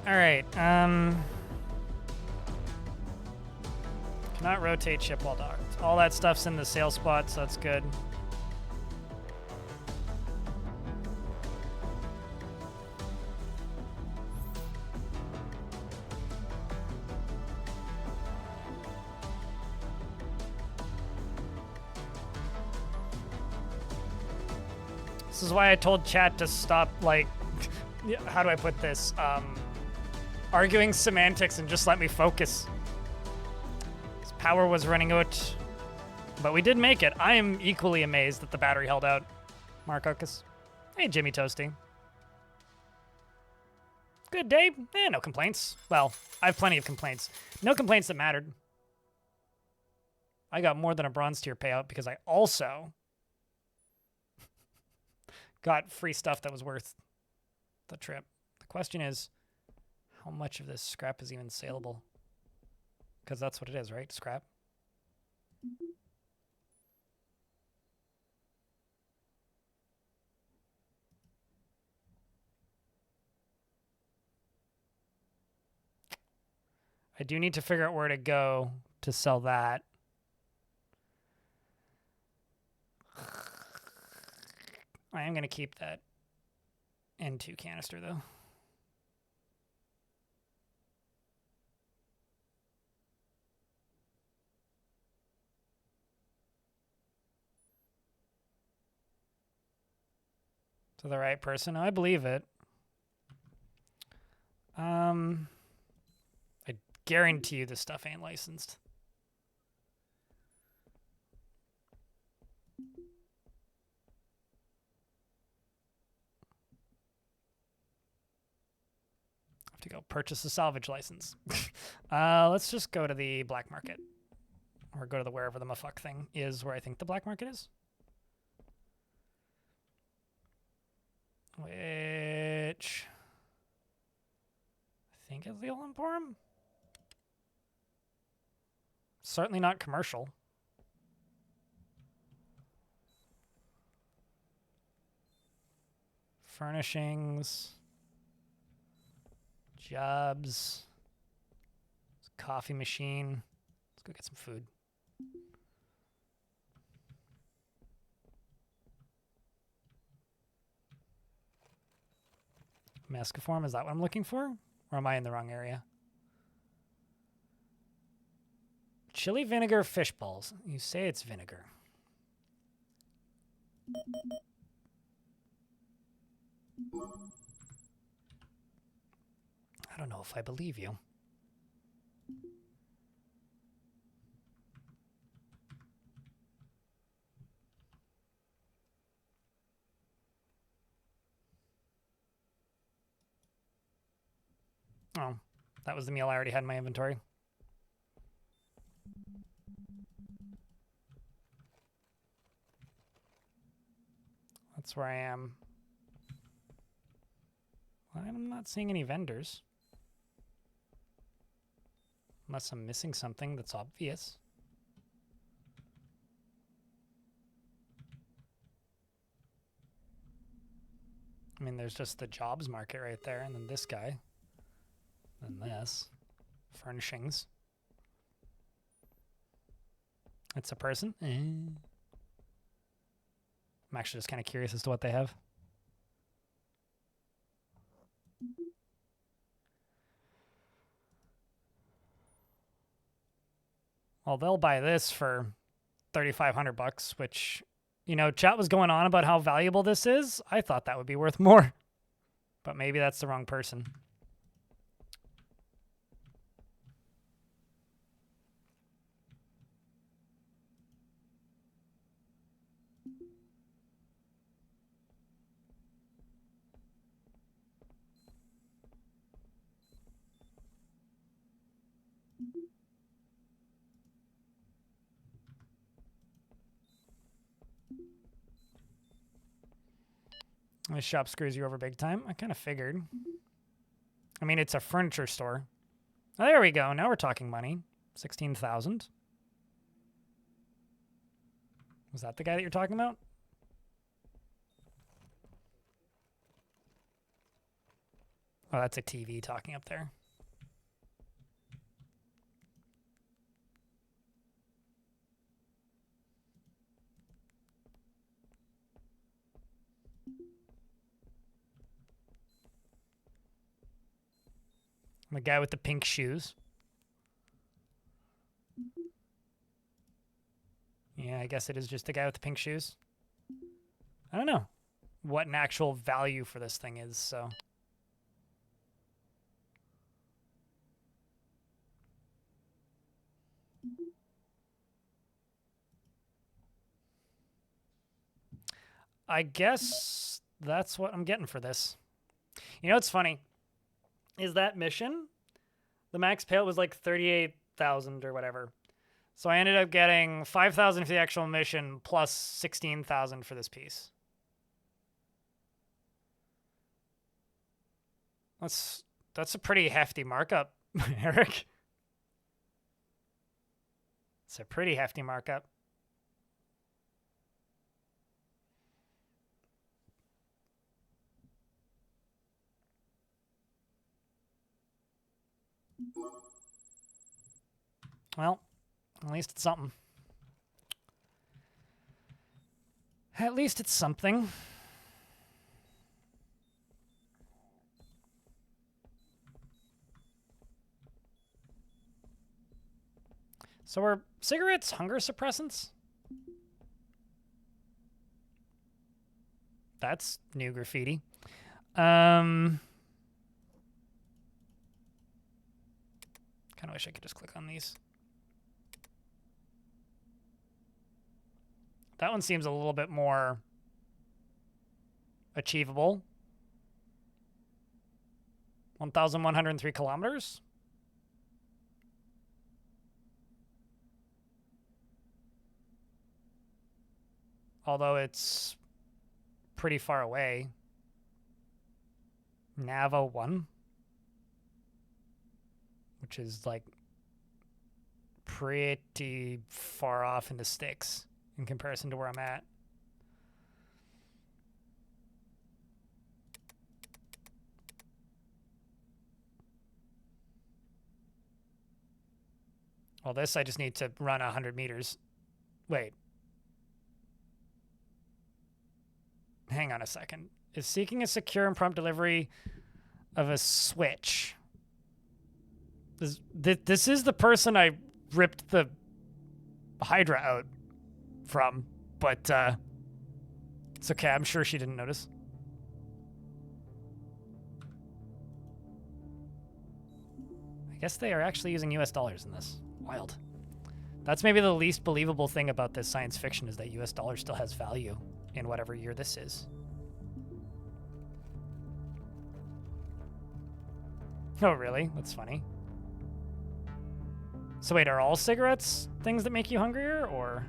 All right, cannot rotate ship while docked. All that stuff's in the sail spot, so that's good. This is why I told chat to stop, like, how do I put this? Arguing semantics and just let me focus. This power was running out, but we did make it. I am equally amazed that the battery held out. Mark Okus. Hey, Jimmy Toasty. Good day. No complaints. Well, I have plenty of complaints. No complaints that mattered. I got more than a bronze tier payout because I also got free stuff that was worth the trip. The question is, how much of this scrap is even saleable? Because that's what it is, right? Scrap. I do need to figure out where to go to sell that. I am going to keep that N2 canister, though. To the right person. I believe it. I guarantee you this stuff ain't licensed. Have to go purchase a salvage license. Let's just go to the black market. Or go to the wherever the mafuck thing is, where I think the black market is. Which I think is the Old Emporium. Certainly not commercial. Furnishings. Jobs. Coffee machine. Let's go get some food. Masciform, is that what I'm looking for? Or am I in the wrong area? Chili vinegar fish balls. You say it's vinegar. I don't know if I believe you. Oh, that was the meal I already had in my inventory. That's where I am. I'm not seeing any vendors. Unless I'm missing something that's obvious. I mean, there's just the jobs market right there, and then this guy. And this. Furnishings. It's a person. I'm actually just kind of curious as to what they have. Well, they'll buy this for $3,500, which, you know, chat was going on about how valuable this is. I thought that would be worth more, but maybe that's the wrong person. This shop screws you over big time. I kind of figured. I mean, it's a furniture store. Oh, there we go. Now we're talking money. 16,000. Was that the guy that you're talking about? Oh, that's a TV talking up there. The guy with the pink shoes. Yeah, I guess it is just the guy with the pink shoes. I don't know what an actual value for this thing is, so. I guess that's what I'm getting for this. You know what's funny? Is that mission, the max payout was like 38,000 or whatever. So I ended up getting 5,000 for the actual mission plus 16,000 for this piece. That's a pretty hefty markup, Eric. It's a pretty hefty markup. Well, at least it's something. At least it's something. So are cigarettes hunger suppressants? That's new graffiti. Kind of wish I could just click on these. That one seems a little bit more achievable. 1,103 kilometers. Although it's pretty far away. Navo 1. Which is like pretty far off in the sticks in comparison to where I'm at. Well, this I just need to run 100 meters. Wait. Hang on a second. Is seeking a secure and prompt delivery of a switch. This is the person I ripped the Hydra out from, but it's okay. I'm sure she didn't notice. I guess they are actually using US dollars in this. Wild. That's maybe the least believable thing about this science fiction is that US dollar still has value in whatever year this is. Oh, really? That's funny. So wait, are all cigarettes things that make you hungrier, or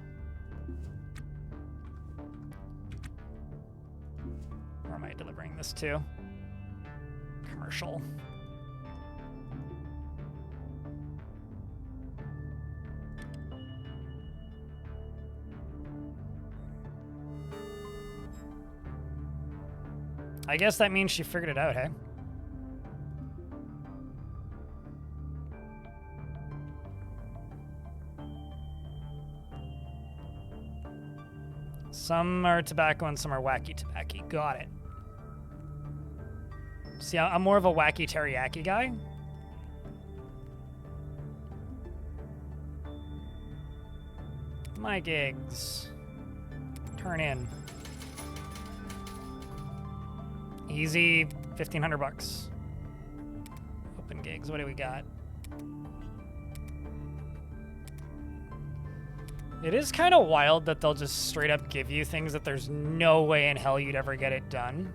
where am I delivering this to? Commercial. I guess that means she figured it out, hey? Some are tobacco and some are wacky tobacco. Got it. See, I'm more of a wacky teriyaki guy. My gigs. Turn in. Easy, 1,500 bucks. Open gigs, what do we got? It is kind of wild that they'll just straight up give you things that there's no way in hell you'd ever get it done.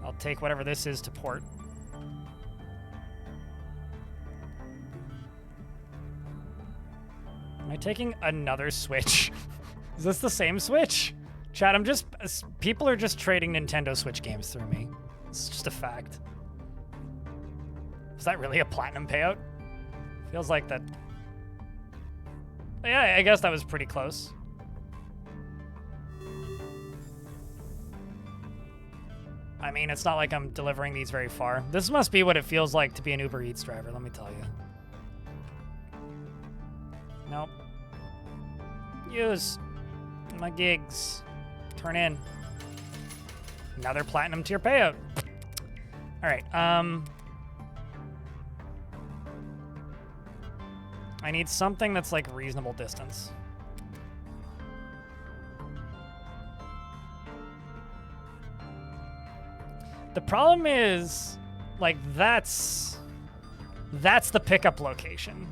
I'll take whatever this is to port. Am I taking another Switch? Is this the same Switch? Chat, people are just trading Nintendo Switch games through me. It's just a fact. Is that really a platinum payout? Feels like that. Yeah, I guess that was pretty close. I mean, it's not like I'm delivering these very far. This must be what it feels like to be an Uber Eats driver, let me tell you. Nope. Use my gigs. Turn in. Another platinum tier payout. All right, I need something that's like reasonable distance. The problem is, like, that's the pickup location.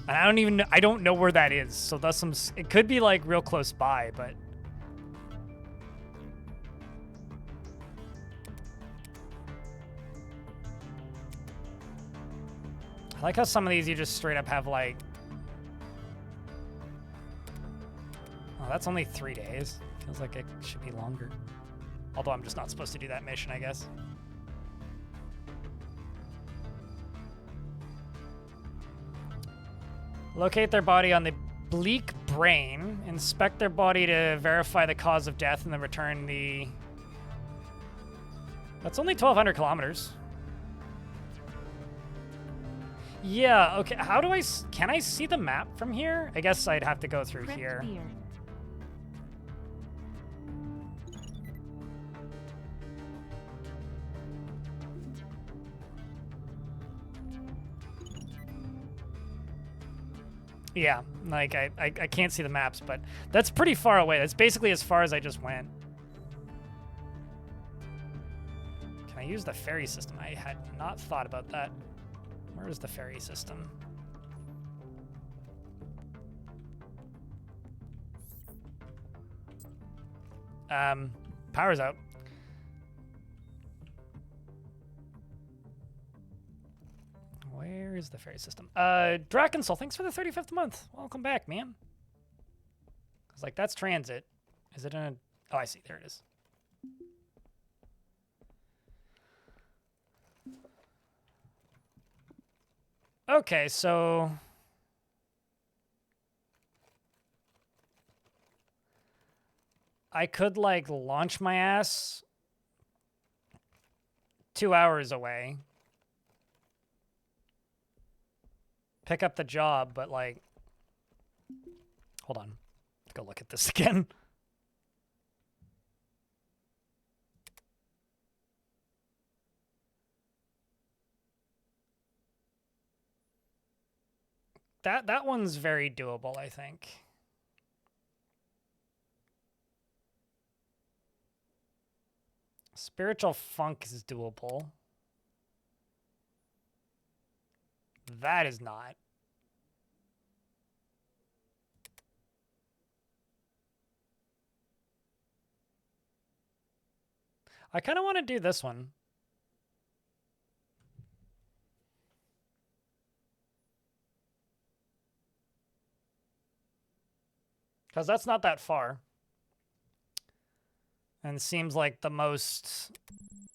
And I don't know where that is. So that's it could be like real close by, but I like how some of these you just straight up have like... Oh, that's only 3 days. Feels like it should be longer. Although I'm just not supposed to do that mission, I guess. Locate their body on the bleak brain. Inspect their body to verify the cause of death and then return the... That's only 1,200 kilometers. Yeah, okay. How do I... Can I see the map from here? I guess I'd have to go through Crypt here. beer. Yeah, like, I can't see the maps, but that's pretty far away. That's basically as far as I just went. Can I use the ferry system? I had not thought about that. Where is the ferry system? Power's out. Where is the ferry system? Drakensol, thanks for the 35th month. Welcome back, man. I was like, that's transit. Is it in a... Oh, I see. There it is. Okay, so... I could, like, launch my ass 2 hours away. Pick up the job, but, like... Hold on. Let's go look at this again. That one's very doable, I think. Spiritual Funk is doable. That is not. I kind of want to do this one. Because that's not that far. And seems like the most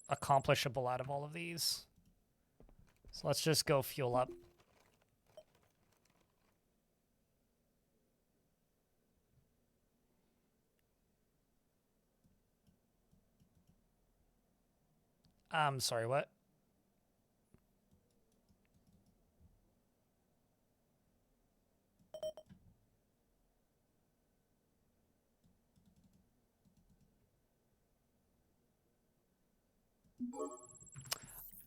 accomplishable out of all of these. So let's just go fuel up. I'm sorry, what?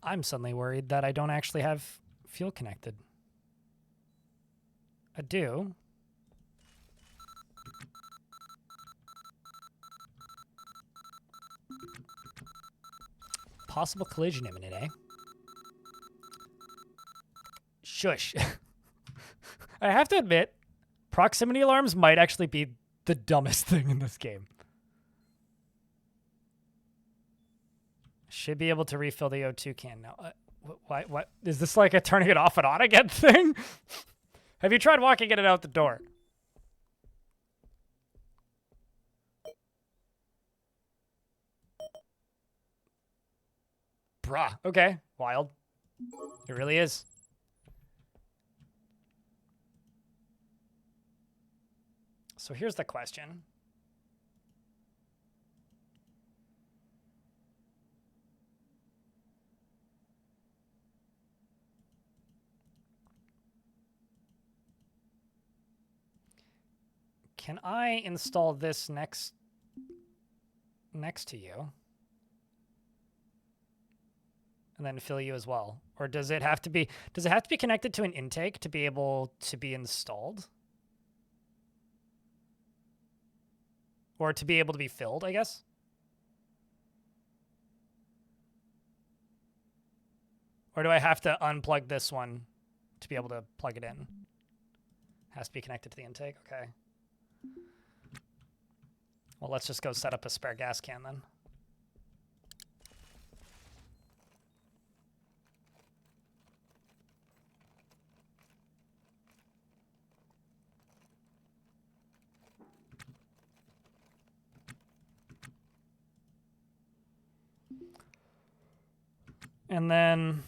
I'm suddenly worried that I don't actually have fuel connected. I do. Possible collision imminent, eh? Shush. I have to admit, proximity alarms might actually be the dumbest thing in this game. Should be able to refill the O2 can now. What? Is this like a turning it off and on again thing? Have you tried walking in and out the door? Bruh. Okay. Wild. It really is. So here's the question. Can I install this next to you? And then fill you as well? Or does it have to be connected to an intake to be able to be installed? Or to be able to be filled, I guess? Or do I have to unplug this one to be able to plug it in? Has to be connected to the intake? Okay. Well, let's just go set up a spare gas can then. And then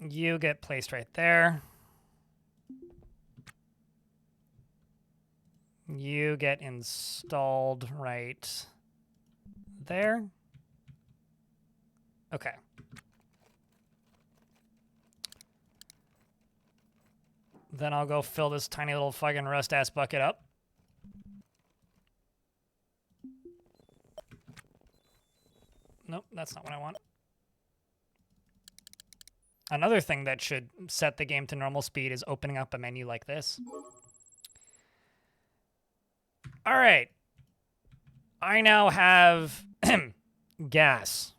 you get placed right there. You get installed right there. Okay. Then I'll go fill this tiny little fucking rust-ass bucket up. Nope, that's not what I want. Another thing that should set the game to normal speed is opening up a menu like this. All right. I now have gas.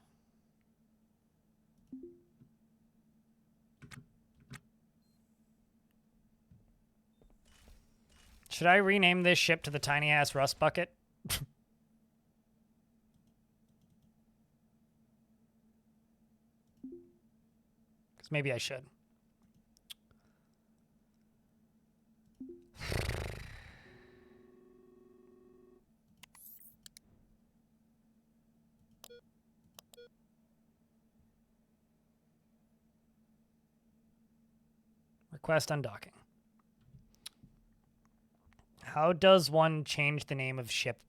Should I rename this ship to the tiny-ass rust bucket? Because maybe I should. Request undocking. How does one change the name of ship?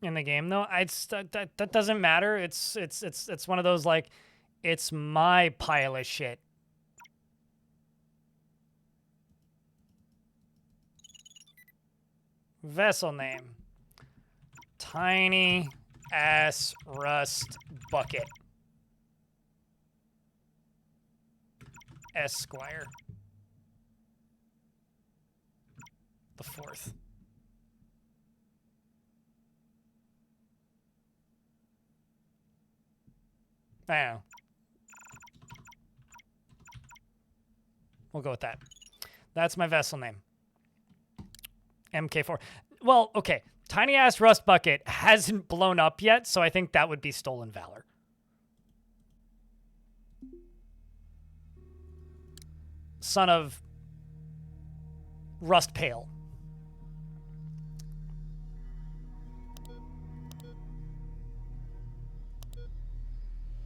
In the game, though, that doesn't matter. It's one of those like, it's my pile of shit. Vessel name. Tiny ass rust bucket. Esquire. The 4th. I don't know. We'll go with that. That's my vessel name. MK4. Well, okay. Tiny ass rust bucket hasn't blown up yet, so I think that would be stolen valor. Son of Rust Pale.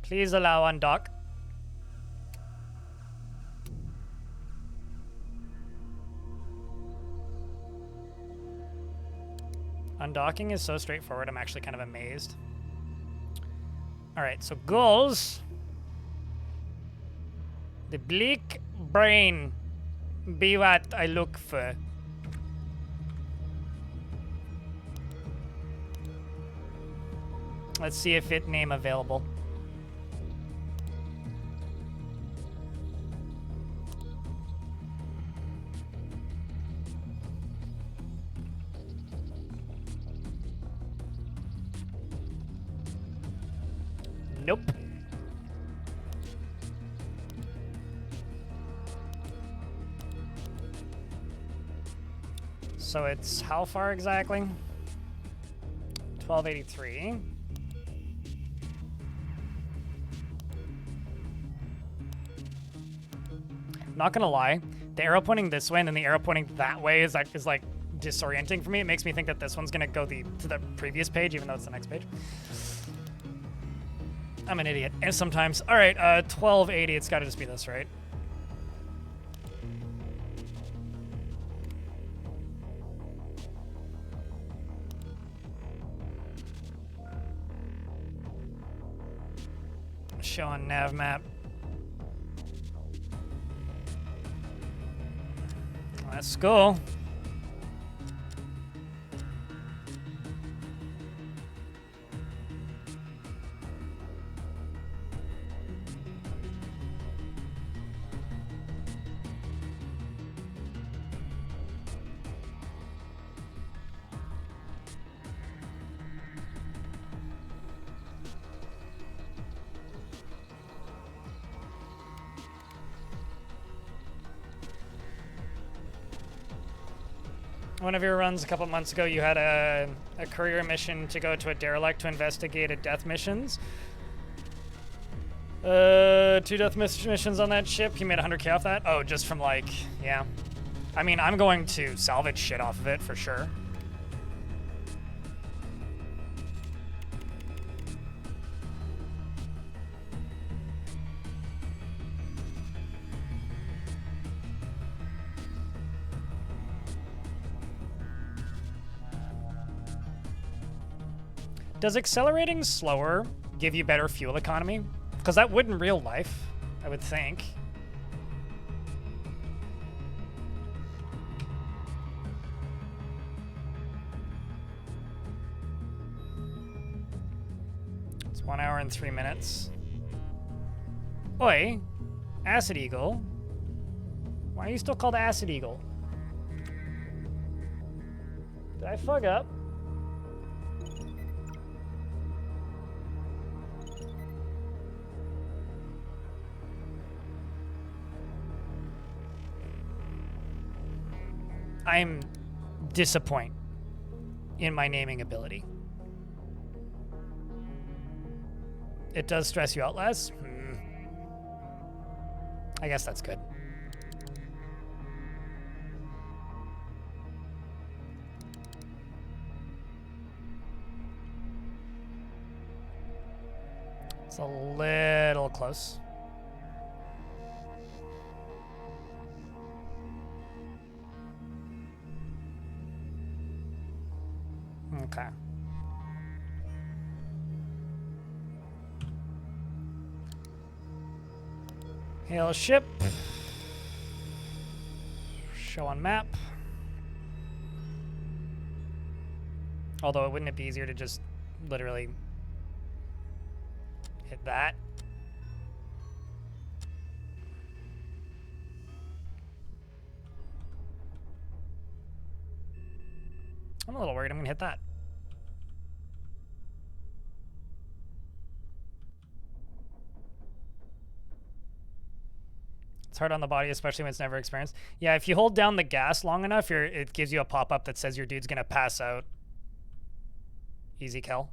Please allow undock. Undocking is so straightforward, I'm actually kind of amazed. Alright, so goals. The bleak brain be what I look for. Let's see if it name available. Nope. So it's how far exactly? 1283. Not gonna lie, the arrow pointing this way and then the arrow pointing that way is like disorienting for me. It makes me think that this one's gonna go to the previous page, even though it's the next page. I'm an idiot. And sometimes. All right, 1280. It's got to just be this, right? Show on nav map. Let's go. One of your runs a couple months ago, you had a courier mission to go to a derelict to investigate a death missions. 2 death missions on that ship. You made 100k off that? Oh, just from like, yeah. I mean, I'm going to salvage shit off of it for sure. Does accelerating slower give you better fuel economy? Because that would in real life, I would think. It's 1 hour and 3 minutes. Oi, Acid Eagle. Why are you still called Acid Eagle? Did I fuck up? I'm disappointed in my naming ability. It does stress you out less? I guess that's good. It's a little close. Okay. Hail ship. Show on map. Although, wouldn't it be easier to just literally hit that? I'm a little worried I'm gonna hit that. It's hard on the body, especially when it's never experienced. Yeah, if you hold down the gas long enough, it gives you a pop-up that says your dude's gonna pass out. Easy kill.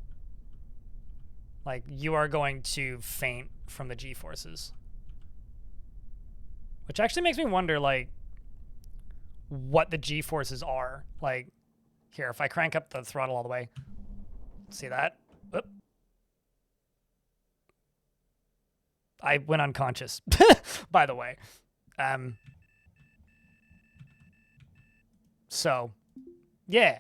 Like, you are going to faint from the G-forces. Which actually makes me wonder, like, what the G-forces are. Like, here, if I crank up the throttle all the way. See that? Oop. I went unconscious, by the way. So, yeah.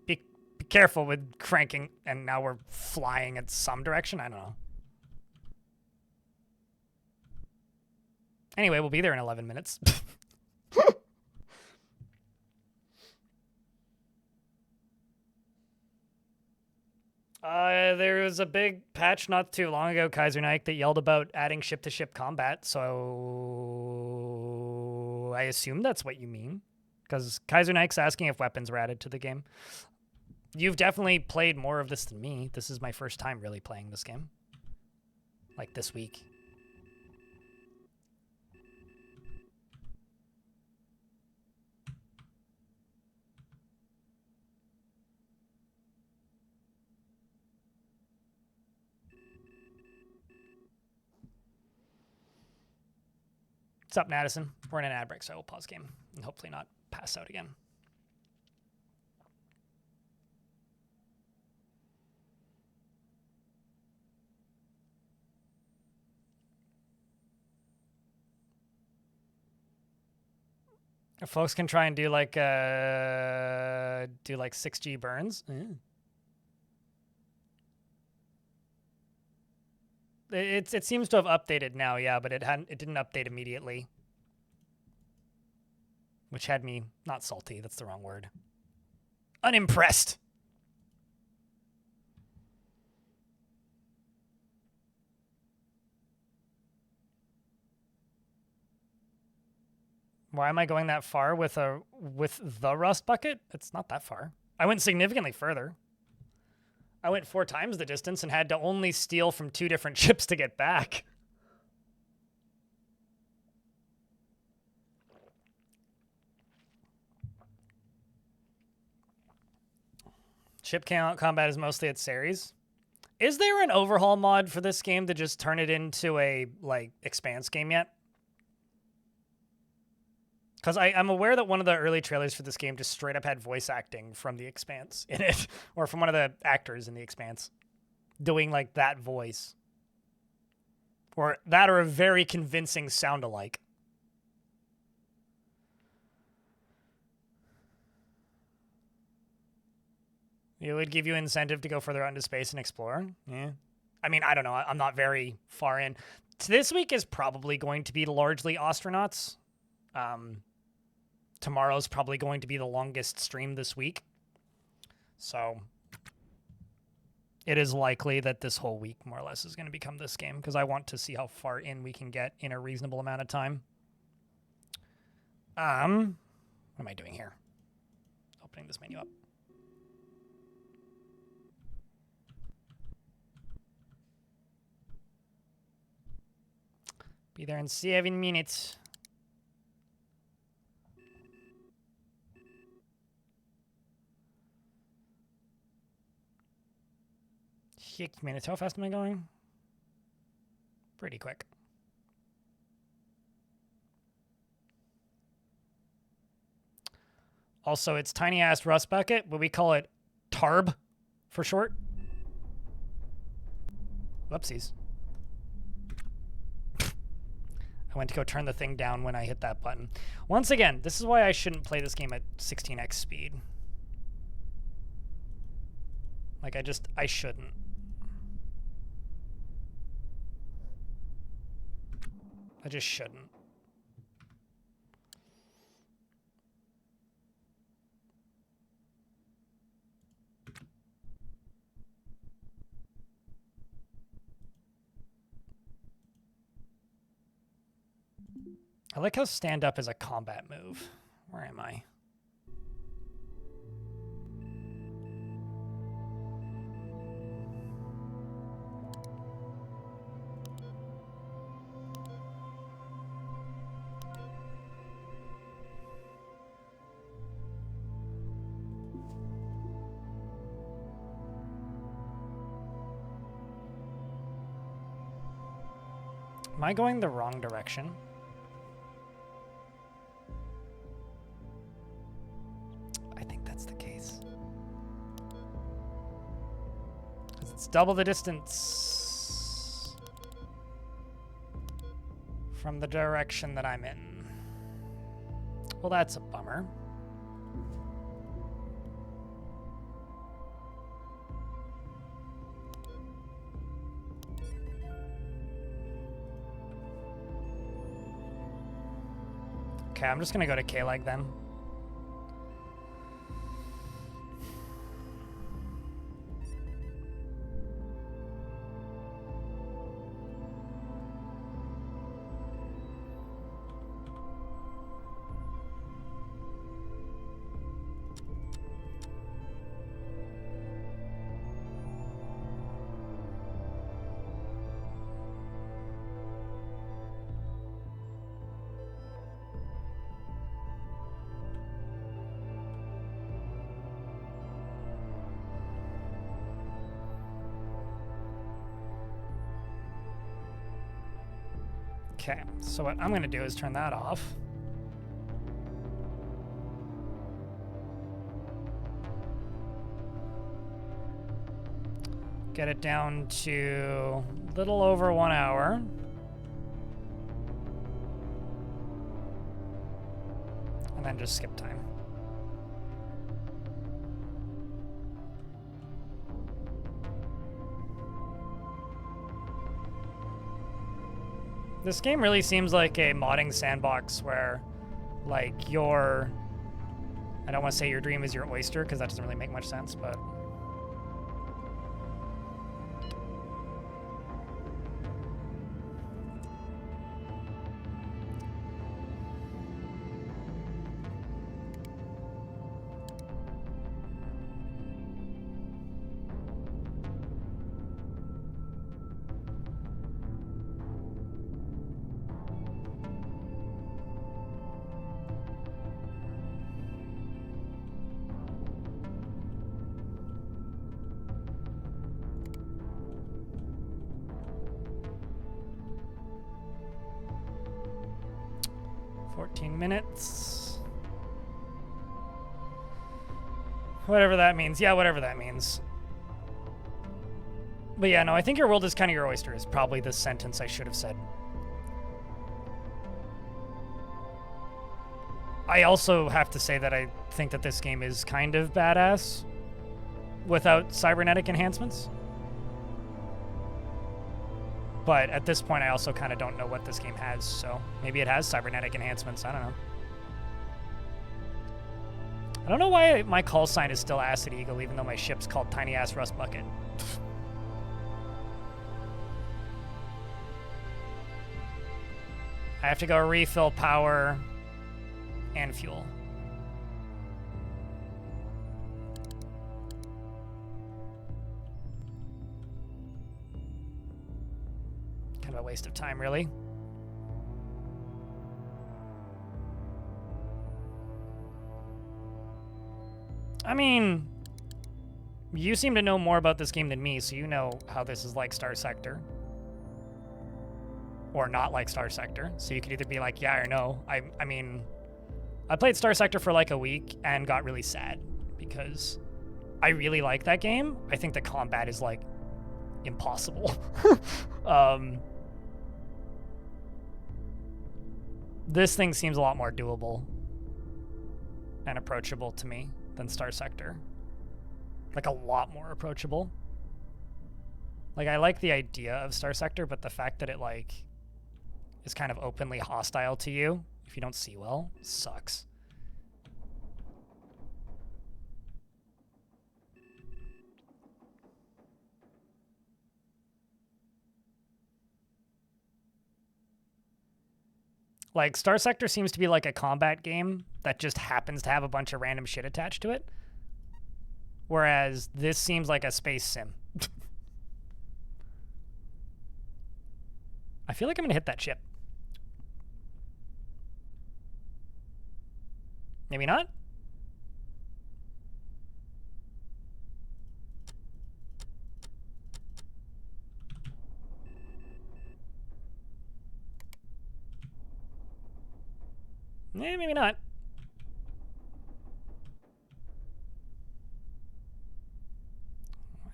Be careful with cranking, and now we're flying in some direction. I don't know. Anyway, we'll be there in 11 minutes. There was a big patch not too long ago, Kaiser Nike, that yelled about adding ship-to-ship combat, so I assume that's what you mean. Because Kaiser Nike's asking if weapons were added to the game. You've definitely played more of this than me. This is my first time really playing this game. Like this week. What's up, Madison? We're in an ad break, so I will pause game and hopefully not pass out again. If folks can try and do like 6G burns. It seems to have updated now, yeah, but it didn't update immediately. Which had me not salty, that's the wrong word. Unimpressed. Why am I going that far with the rust bucket? It's not that far. I went significantly further. I went 4 times the distance and had to only steal from 2 different ships to get back. Ship combat is mostly at Ceres. Is there an overhaul mod for this game to just turn it into a, like, Expanse game yet? Because I'm aware that one of the early trailers for this game just straight up had voice acting from The Expanse in it, or from one of the actors in The Expanse doing, like, that voice. Or that, or a very convincing sound-alike. It would give you incentive to go further out into space and explore. Yeah. I mean, I don't know. I'm not very far in. This week is probably going to be largely Ostranauts. Tomorrow's probably going to be the longest stream this week. So it is likely that this whole week, more or less, is going to become this game, because I want to see how far in we can get in a reasonable amount of time. What am I doing here? Opening this menu up. Be there in 7 minutes. Six minutes. How fast am I going? Pretty quick. Also, it's tiny ass rust bucket, but we call it TARB for short. Whoopsies. I went to go turn the thing down when I hit that button. Once again, this is why I shouldn't play this game at 16x speed. Like, I shouldn't. I just shouldn't. I like how stand up is a combat move. Where am I? Am I going the wrong direction? I think that's the case. 'Cause it's double the distance from the direction that I'm in. Well, that's a bummer. Okay, I'm just gonna go to K-Leg then. Okay, so what I'm going to do is turn that off. Get it down to a little over 1 hour. And then just skip time. This game really seems like a modding sandbox where, like, I don't want to say your dream is your oyster, because that doesn't really make much sense, but... 14 minutes. Whatever that means. Yeah, whatever that means. But yeah, no, I think your world is kind of your oyster is probably the sentence I should have said. I also have to say that I think that this game is kind of badass without cybernetic enhancements. But at this point, I also kind of don't know what this game has, so maybe it has cybernetic enhancements. I don't know. I don't know why my call sign is still Acid Eagle, even though my ship's called Tiny Ass Rust Bucket. I have to go refill power and fuel. Kind of a waste of time, really. I mean, you seem to know more about this game than me, so you know how this is like Star Sector. Or not like Star Sector. So you could either be like, yeah or no. I mean, I played Star Sector for like a week and got really sad because I really like that game. I think the combat is like impossible. This thing seems a lot more doable and approachable to me than Star Sector. Like a lot more approachable. Like I like the idea of Star Sector, but the fact that it like is kind of openly hostile to you if you don't see well sucks. Like, Star Sector seems to be like a combat game that just happens to have a bunch of random shit attached to it. Whereas this seems like a space sim. I feel like I'm gonna hit that ship. Maybe not? Maybe not.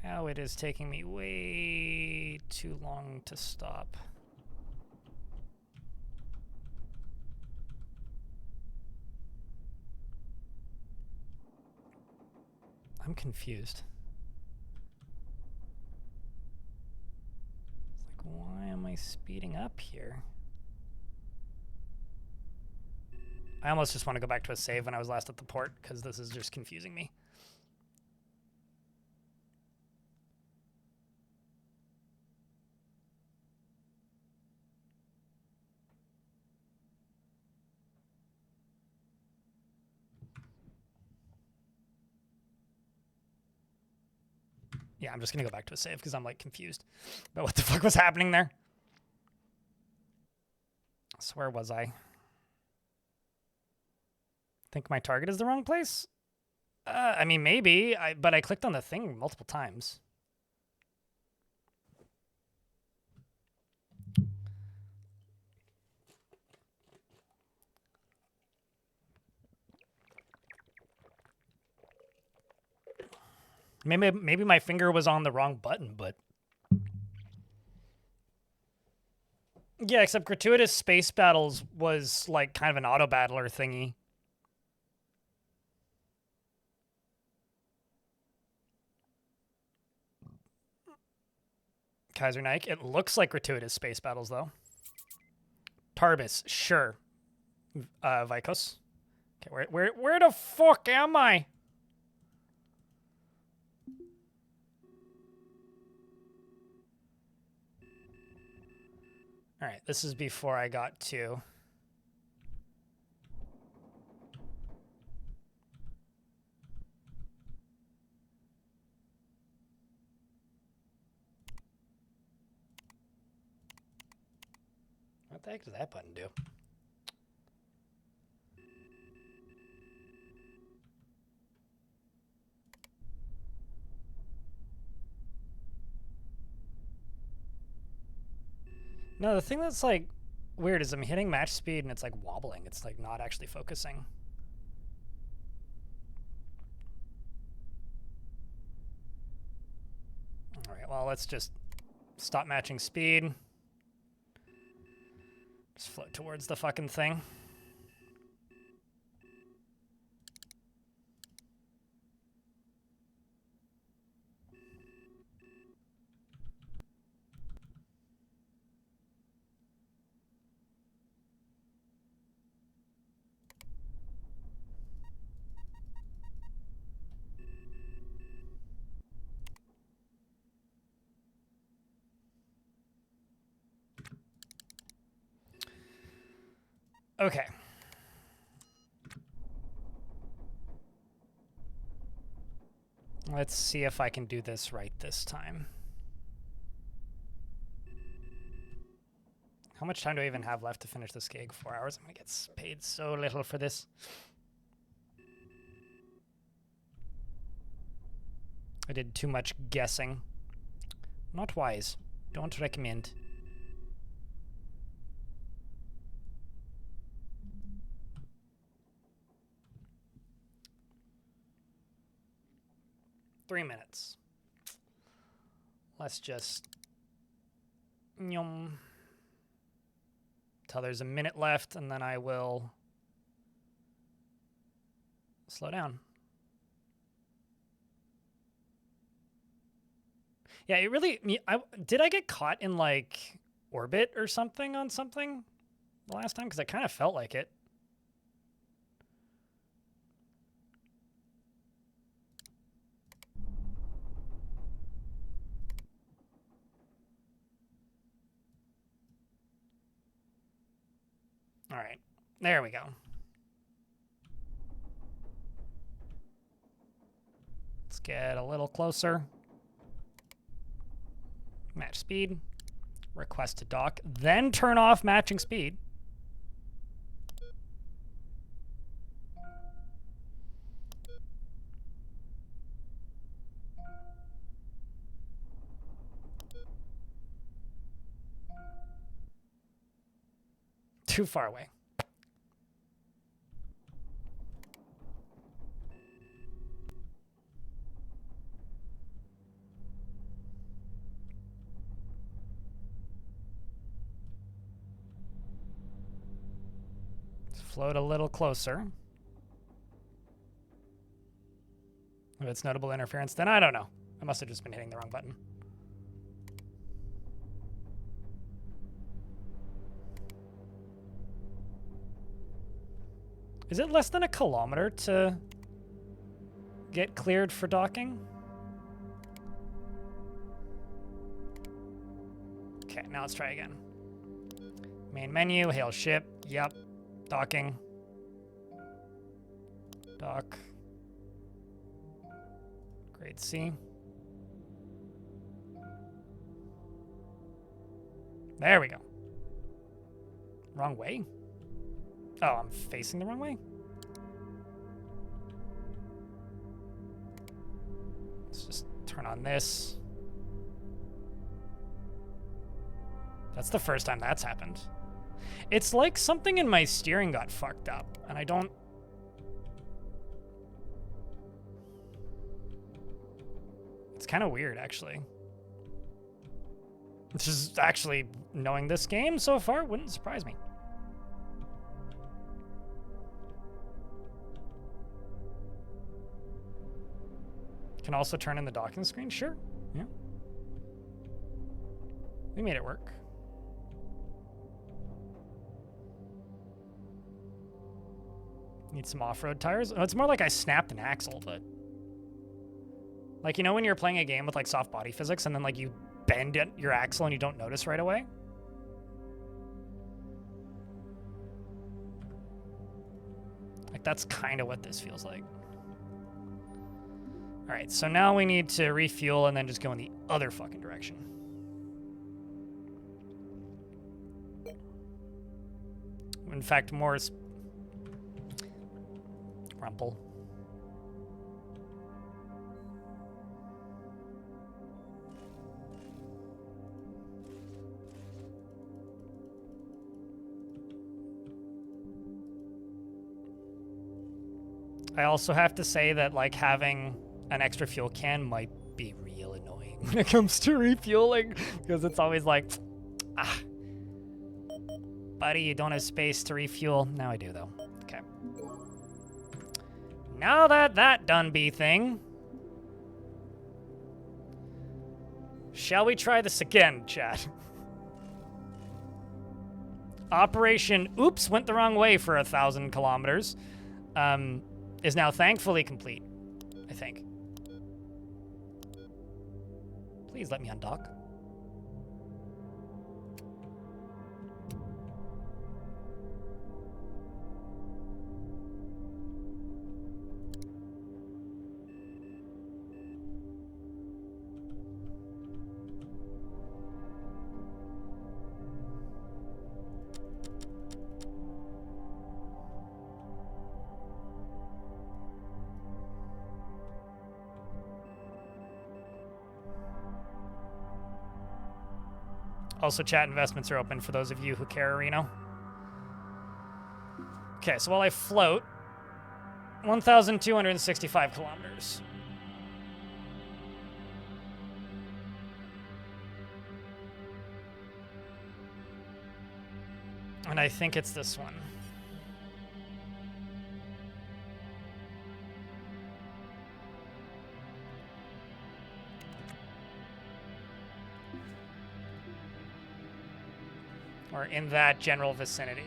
Wow, it is taking me way too long to stop. I'm confused. It's like, why am I speeding up here? I almost just want to go back to a save when I was last at the port, because this is just confusing me. Yeah, I'm just going to go back to a save, because I'm, like, confused about what the fuck was happening there. So where was I? Think my target is the wrong place? I mean, maybe, but I clicked on the thing multiple times. Maybe my finger was on the wrong button, but... Yeah, except Gratuitous Space Battles was, like, kind of an auto-battler thingy. Kaiser Nike. It looks like Gratuitous Space Battles, though. Tarbis, sure. Vikos. Okay, where the fuck am I? All right, this is before I got to... What the heck does that button do? No, the thing that's like weird is I'm hitting match speed and it's like wobbling. It's like not actually focusing. All right, well, let's just stop matching speed. Just float towards the fucking thing. Okay. Let's see if I can do this right this time. How much time do I even have left to finish this gig? 4 hours? I'm gonna get paid so little for this. I did too much guessing. Not wise. Don't recommend. Three minutes. Let's just till there's a minute left, and then I will slow down. Yeah, it really. Did I get caught in like orbit or something on something the last time? Because I kind of felt like it. All right, there we go. Let's get a little closer. Match speed. Request to dock. Then turn off matching speed. Too far away. Float a little closer. If it's notable interference, then I don't know. I must have just been hitting the wrong button. Is it less than a kilometer to get cleared for docking? Okay, now let's try again. Main menu, hail ship. Yep. Docking. Dock. Grade C. There we go. Wrong way? Oh, I'm facing the wrong way? Let's just turn on this. That's the first time that's happened. It's like something in my steering got fucked up, and I don't... It's kind of weird, actually. Which is actually, knowing this game so far, wouldn't surprise me. Can also turn in the docking screen? Sure. Yeah. We made it work. Need some off-road tires. Oh, it's more like I snapped an axle, but... Like, you know when you're playing a game with, like, soft body physics and then, like, you bend your axle and you don't notice right away? Like, that's kind of what this feels like. Alright, so now we need to refuel and then just go in the other fucking direction. In fact, more... Rumple. I also have to say that like having an extra fuel can might be real annoying when it comes to refueling, because it's always like, ah, buddy, you don't have space to refuel. Now I do though. Okay. Now that done be thing, shall we try this again, chat? Operation Oops went the wrong way for 1,000 kilometers. Is now thankfully complete, I think. Please let me undock. Also, chat investments are open for those of you who care, Reno. Okay, so while I float, 1,265 kilometers. And I think it's this one. Or in that general vicinity.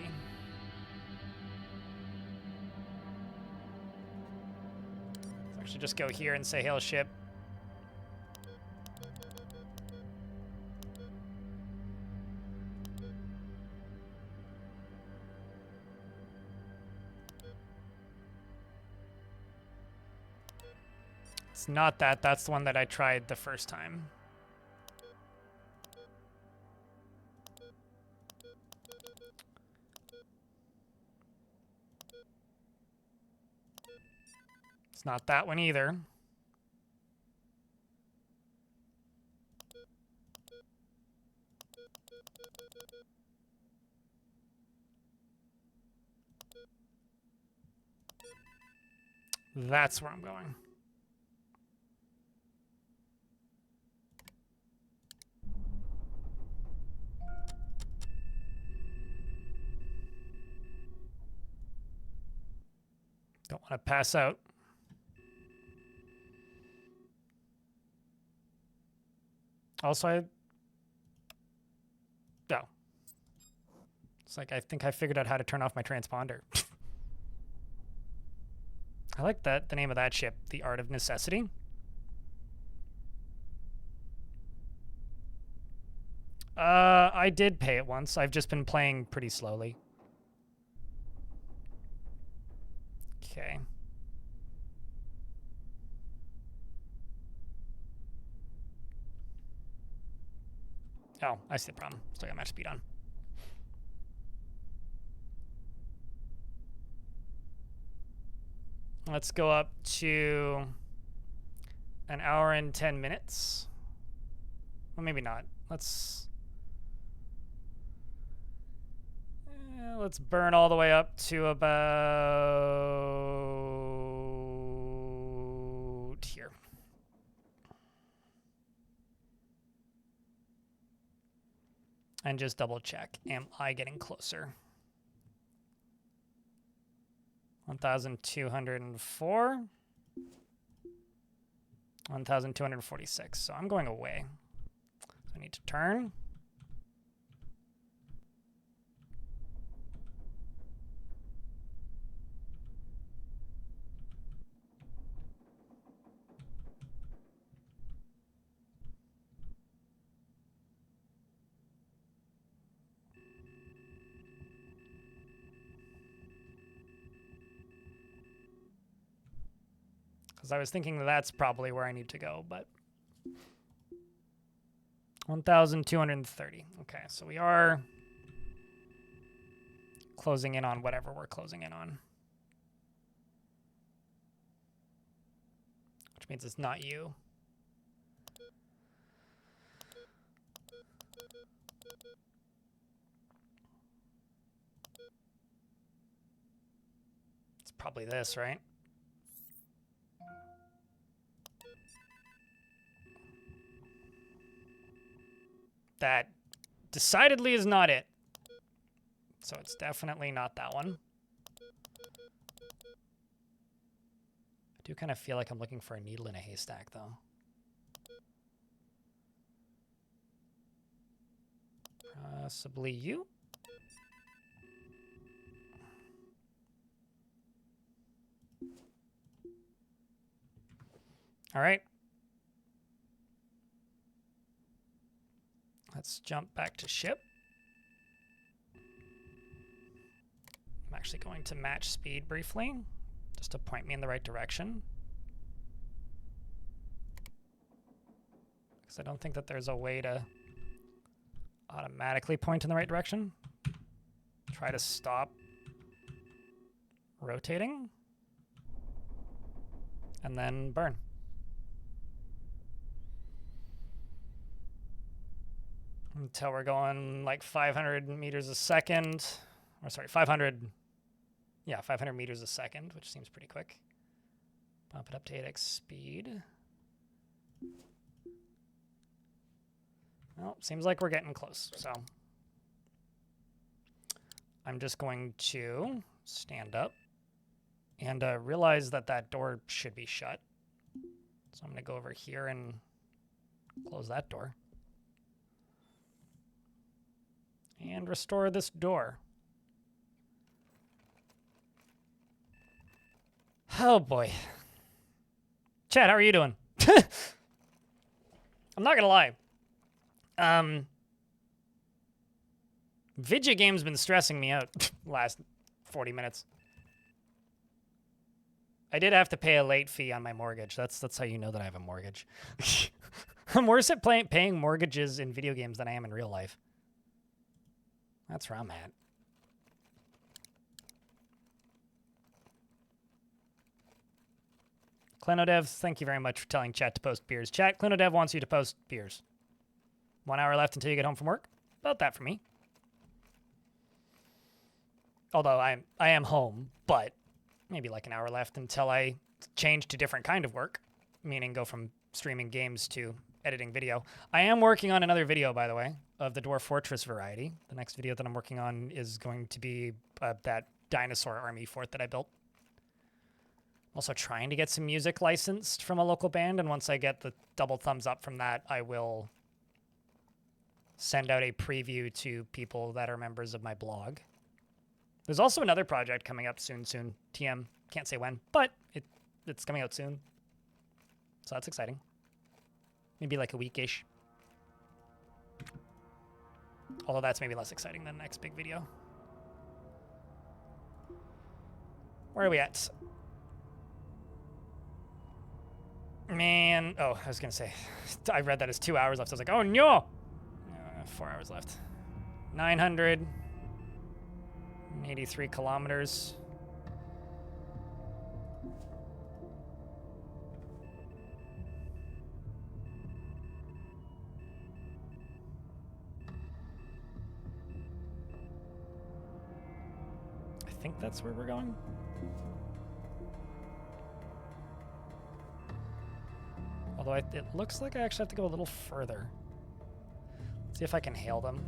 So I should just go here and say hail ship. It's not that. That's the one that I tried the first time. It's not that one either. That's where I'm going. Don't want to pass out. Also, no. It's like I think I figured out how to turn off my transponder. I like that, the name of that ship, The Art of Necessity. I did pay it once. I've just been playing pretty slowly. Okay. Oh, I see the problem. Still got match speed on. Let's go up to an hour and 10 minutes. Well, maybe not. Let's burn all the way up to about here. And just double check. Am I getting closer? 1,204. 1,246. So I'm going away. So I need to turn. Because I was thinking that's probably where I need to go, but 1,230. Okay, so we are closing in on whatever we're closing in on. Which means it's not you. It's probably this, right? That decidedly is not it. So it's definitely not that one. I do kind of feel like I'm looking for a needle in a haystack, though. Possibly you? All right. Let's jump back to ship. I'm actually going to match speed briefly, just to point me in the right direction. Because I don't think that there's a way to automatically point in the right direction. Try to stop rotating. And then burn. Until we're going like 500 meters a second. Or sorry, 500. Yeah, 500 meters a second, which seems pretty quick. Bump it up to 8x speed. Well, seems like we're getting close, so I'm just going to stand up and realize that that door should be shut. So I'm going to go over here and close that door. And restore this door. Oh boy. Chad, how are you doing? I'm not going to lie. Vidya game's been stressing me out last 40 minutes. I did have to pay a late fee on my mortgage. That's how you know that I have a mortgage. I'm worse at paying mortgages in video games than I am in real life. That's where I'm at. Clinodev, thank you very much for telling chat to post beers. Chat, Clinodev wants you to post beers. 1 hour left until you get home from work. About that for me. Although I am home, but maybe like an hour left until I change to different kind of work, meaning go from streaming games to editing video. I am working on another video, by the way, of the Dwarf Fortress variety. The next video that I'm working on is going to be that dinosaur army fort that I built. Also trying to get some music licensed from a local band, and once I get the double thumbs up from that, I will send out a preview to people that are members of my blog. There's also another project coming up soon. TM, can't say when, but it's coming out soon. So that's exciting. Maybe like a week-ish. Although that's maybe less exciting than the next big video. Where are we at? Man, oh, I was gonna say, I read that as 2 hours left. So I was like, oh no! 4 hours left. 983 kilometers. I think that's where we're going. Although it looks like I actually have to go a little further. See if I can hail them.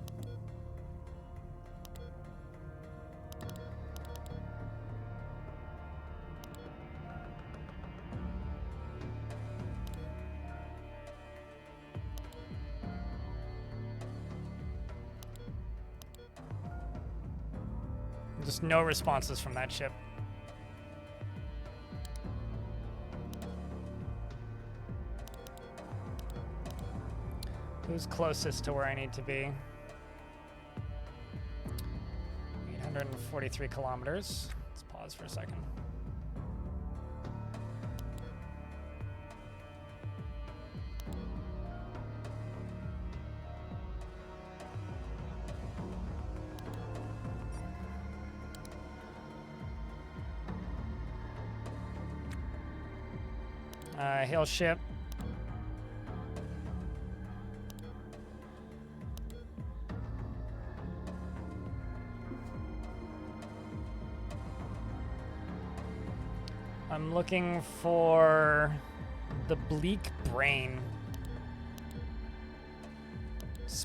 Just no responses from that ship. Who's closest to where I need to be? 843 kilometers. Let's pause for a second. Hail ship. I'm looking for the Bleak Brain.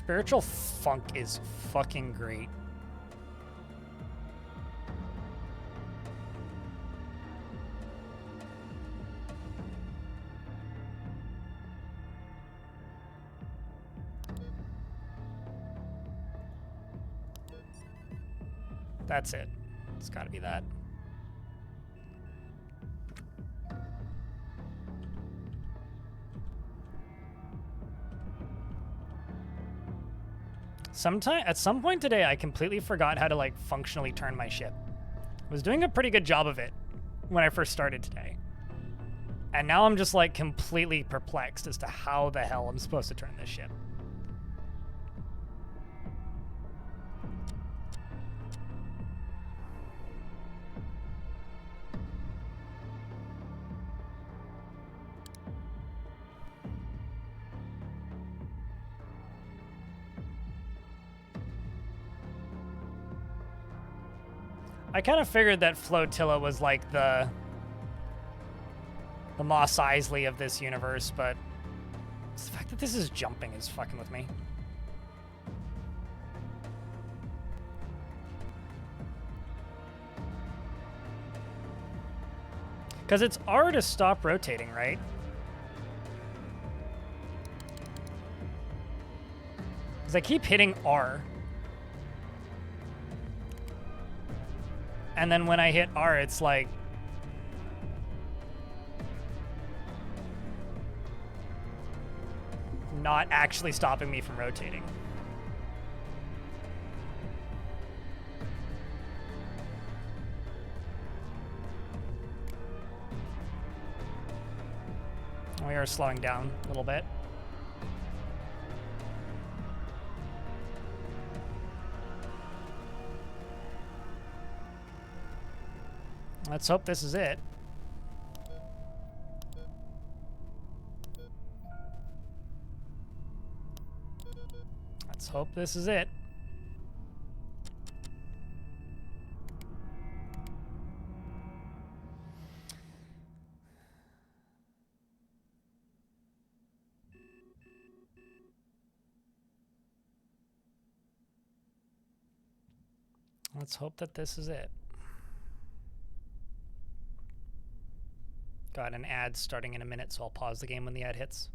Spiritual Funk is fucking great. That's it. It's gotta be that. At some point today, I completely forgot how to like functionally turn my ship. I was doing a pretty good job of it when I first started today. And now I'm just like completely perplexed as to how the hell I'm supposed to turn this ship. I kind of figured that Flotilla was like the Mos Eisley of this universe, but it's the fact that this is jumping is fucking with me. Because it's R to stop rotating, right? Because I keep hitting R. And then when I hit R, it's like... not actually stopping me from rotating. We are slowing down a little bit. Let's hope this is it. Let's hope this is it. Let's hope that this is it. Got an ad starting in a minute, so I'll pause the game when the ad hits.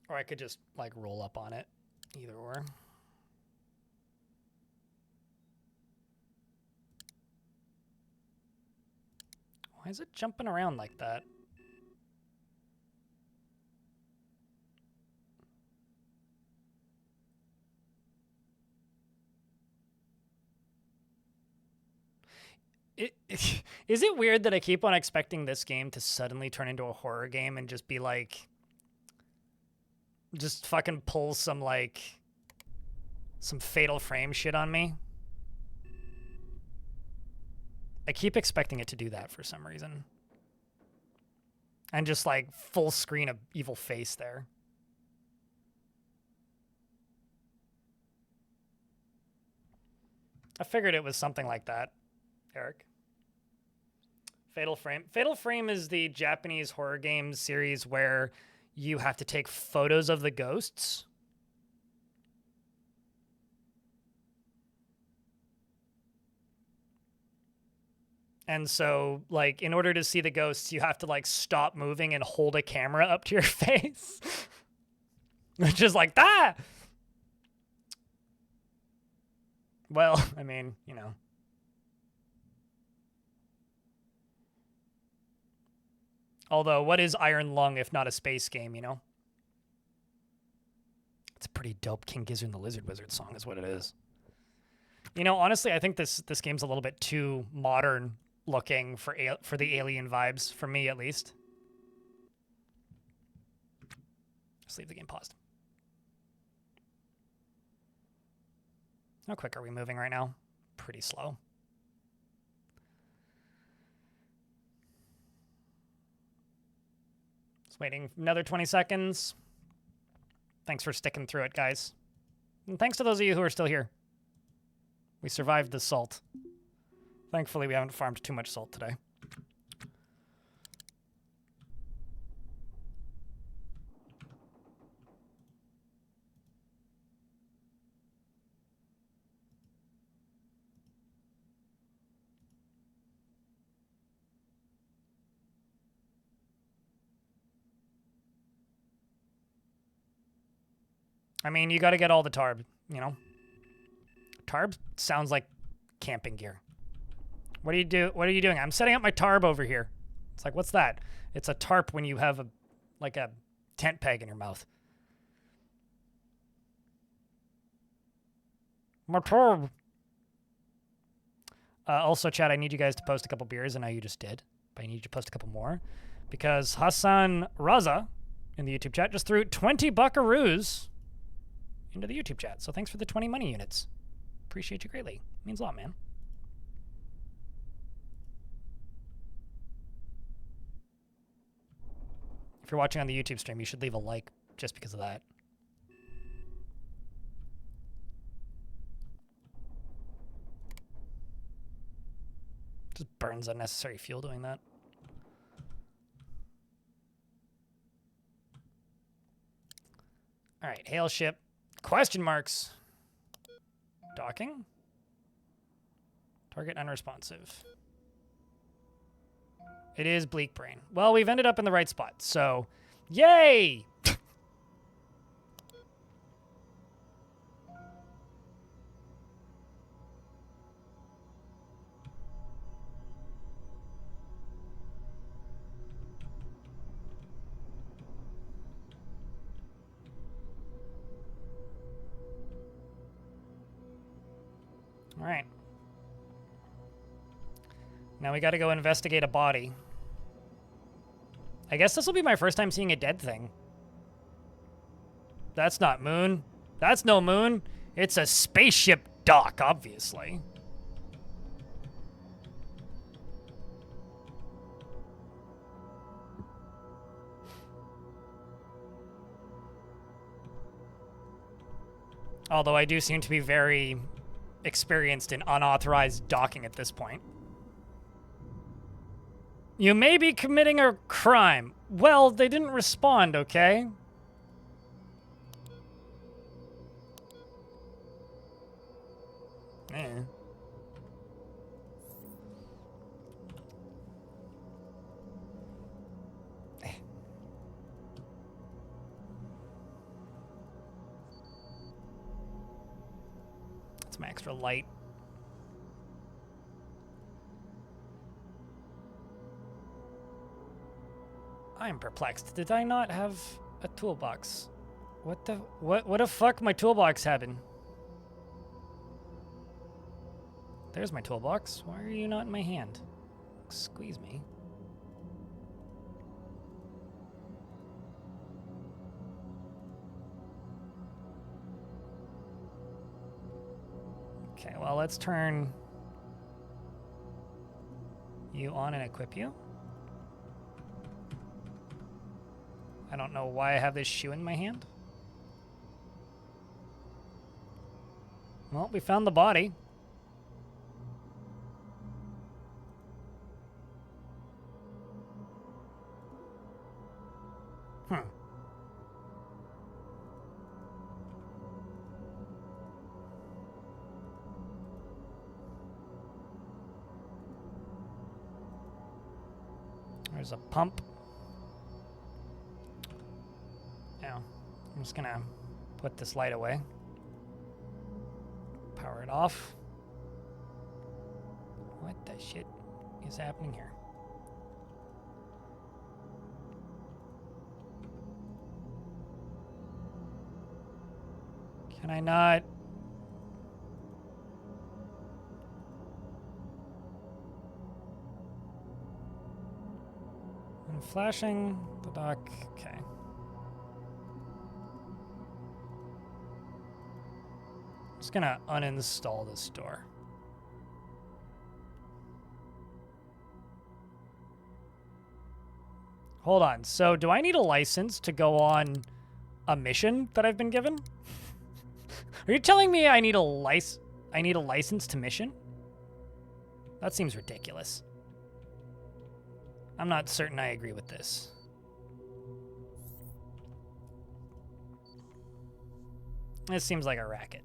Or I could just, like, roll up on it. Either or. Why is it jumping around like that? Is it weird that I keep on expecting this game to suddenly turn into a horror game and just be like... just fucking pull some, like... some Fatal Frame shit on me? I keep expecting it to do that for some reason. And just, like, full screen of evil face there. I figured it was something like that, Eric. Fatal Frame. Fatal Frame is the Japanese horror game series where you have to take photos of the ghosts. And so, like, in order to see the ghosts, you have to, like, stop moving and hold a camera up to your face. Which is like, that! Well, I mean, you know. Although, what is Iron Lung if not a space game, you know? It's a pretty dope King Gizzard and the Lizard Wizard song is what it is. You know, honestly, I think this game's a little bit too modern looking for the alien vibes, for me at least. Just leave the game paused. How quick are we moving right now? Pretty slow. Just waiting another 20 seconds. Thanks for sticking through it, guys. And thanks to those of you who are still here. We survived the salt. Thankfully, we haven't farmed too much salt today. I mean, you got to get all the tarb, you know? Tarb sounds like camping gear. What are you doing? I'm setting up my tarb over here. It's like, what's that? It's a tarp when you have a tent peg in your mouth. My tarb. Also, chat, I need you guys to post a couple beers. I know you just did, but I need you to post a couple more because Hassan Raza in the YouTube chat just threw 20 buckaroos into the YouTube chat. So thanks for the 20 money units. Appreciate you greatly. Means a lot, man. If you're watching on the YouTube stream, you should leave a like just because of that. Just burns unnecessary fuel doing that. All right, hail ship. Question marks. Docking. Target unresponsive. It is Bleak Brain. Well, we've ended up in the right spot, so yay! All right. Now we got to go investigate a body. I guess this will be my first time seeing a dead thing. That's not moon. That's no moon. It's a spaceship dock, obviously. Although I do seem to be very experienced in unauthorized docking at this point. You may be committing a crime. Well, they didn't respond, okay? Eh. That's my extra light. I'm perplexed. Did I not have a toolbox? What the fuck my toolbox having? There's my toolbox. Why are you not in my hand? Squeeze me. Okay, well, let's turn you on and equip you. I don't know why I have this shoe in my hand. Well, we found the body. There's a pump. Now, I'm just gonna put this light away. Power it off. What the shit is happening here? Can I not? I'm flashing the dock. Okay. I'm just gonna uninstall this door. Hold on. So do I need a license to go on a mission that I've been given? Are you telling me I need a license to mission? That seems ridiculous. I'm not certain I agree with this. This seems like a racket.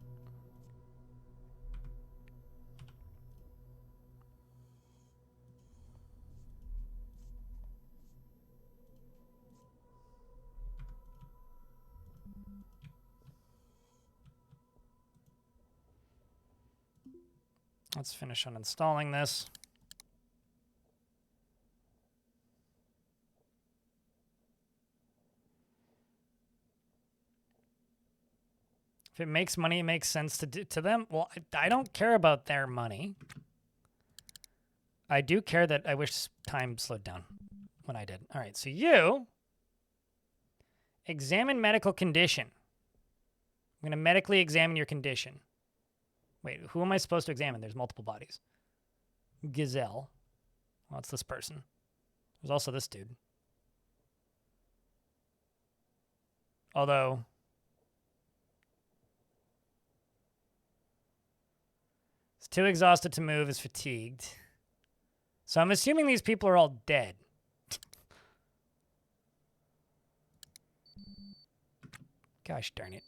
Let's finish uninstalling this. If it makes money, it makes sense to them. Well, I don't care about their money. I do care that I wish time slowed down when I did. All right, so you examine medical condition. I'm going to medically examine your condition. Wait, who am I supposed to examine? There's multiple bodies. Gazelle. Well, it's this person. There's also this dude. Although... he's too exhausted to move, is fatigued. So I'm assuming these people are all dead. Gosh darn it.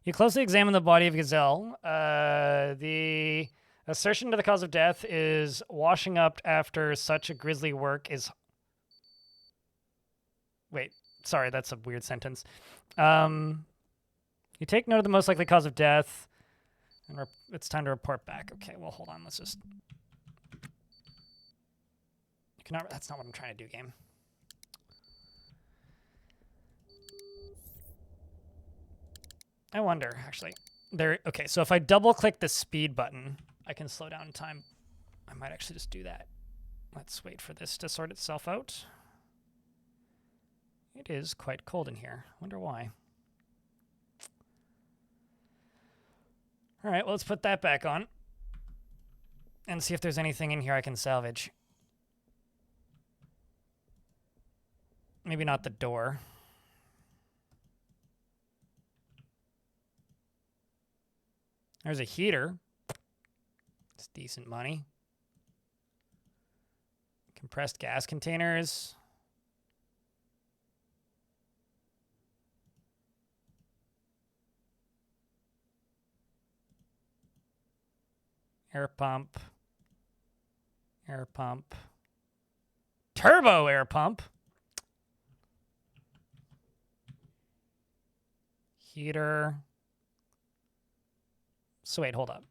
You closely examine the body of Gazelle. The assertion to the cause of death is washing up after such a grisly work is... Wait, sorry, that's a weird sentence. You take note of the most likely cause of death, and it's time to report back. Okay, well, hold on. Let's just... You cannot... That's not what I'm trying to do, game. I wonder, actually. Okay, so if I double-click the speed button, I can slow down time. I might actually just do that. Let's wait for this to sort itself out. It is quite cold in here. Wonder why. All right, well, let's put that back on and see if there's anything in here I can salvage. Maybe not the door. There's a heater. It's decent money. Compressed gas containers. Air pump. Air pump. Turbo air pump. Heater. So wait, hold up.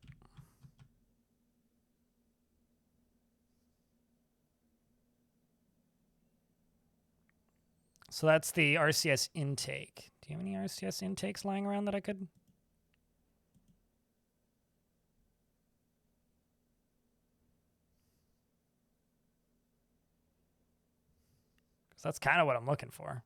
So that's the RCS intake. Do you have any RCS intakes lying around that I could... Because that's kind of what I'm looking for.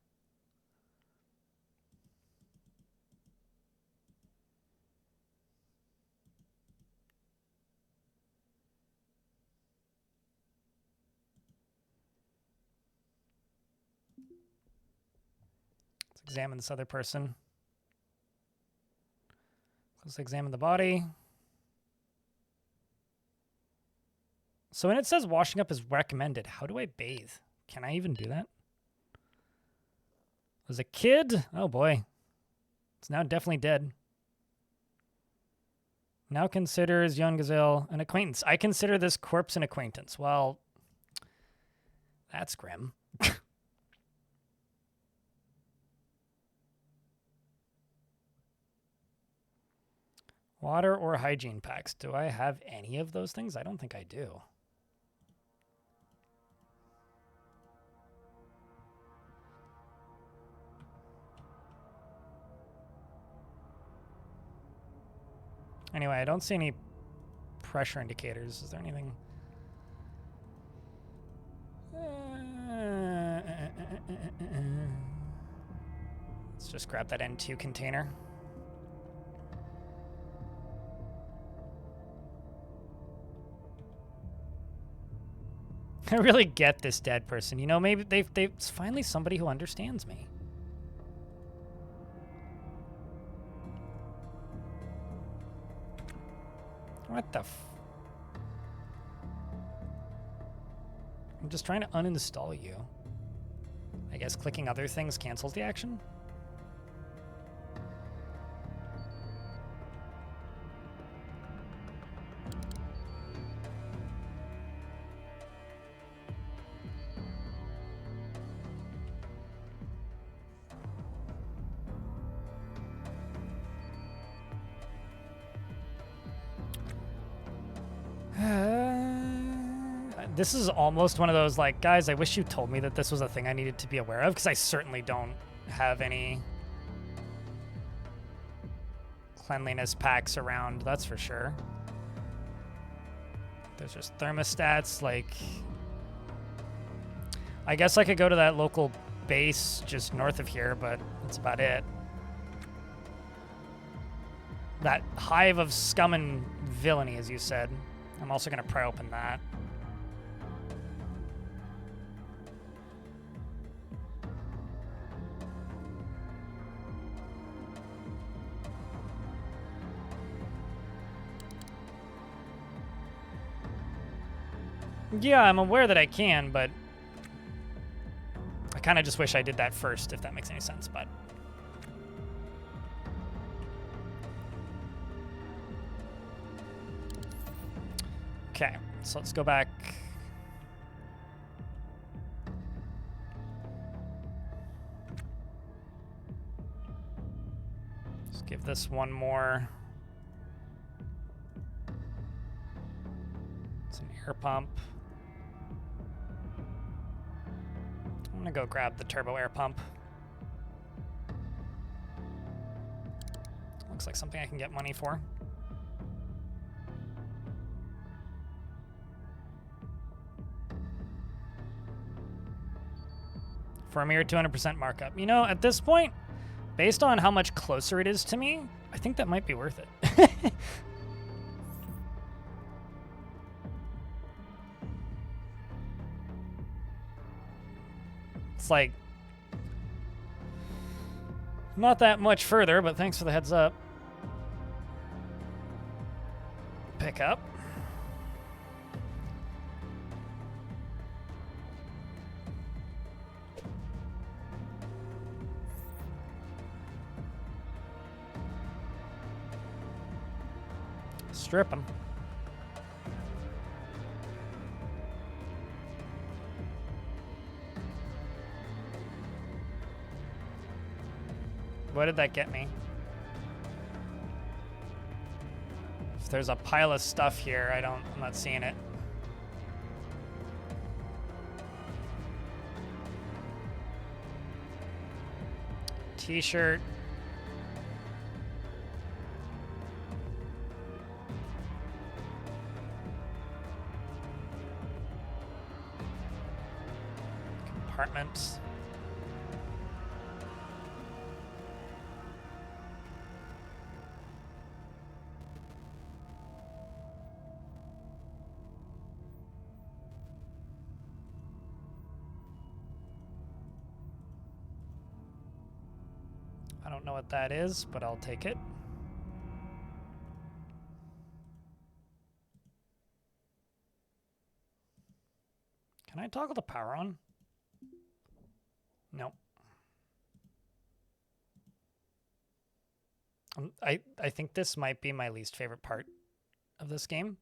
Examine this other person. Let's examine the body. So when it says washing up is recommended, how do I bathe? Can I even do that? Was a kid? Oh boy. It's now definitely dead. Now considers young Gazelle an acquaintance. I consider this corpse an acquaintance. Well, that's grim. Water or hygiene packs. Do I have any of those things? I don't think I do. Anyway, I don't see any pressure indicators. Is there anything? Let's just grab that N2 container. I really get this dead person. You know, maybe they've finally somebody who understands me. What the I'm just trying to uninstall you. I guess clicking other things cancels the action? This is almost one of those, like, guys, I wish you told me that this was a thing I needed to be aware of, because I certainly don't have any cleanliness packs around, that's for sure. There's just thermostats, like... I guess I could go to that local base just north of here, but that's about it. That hive of scum and villainy, as you said. I'm also going to pry open that. Yeah, I'm aware that I can, but I kind of just wish I did that first, if that makes any sense, but... Okay, so let's go back. Let's give this one more. It's an air pump. I'm gonna go grab the turbo air pump. Looks like something I can get money for. For a mere 200% markup. You know, at this point, based on how much closer it is to me, I think that might be worth it. It's like not that much further, but thanks for the heads up. Pick up. Strip him. What did that get me? If there's a pile of stuff here, I'm not seeing it. T-shirt. Compartments. I don't know what that is, but I'll take it. Can I toggle the power on? No. I think this might be my least favorite part of this game,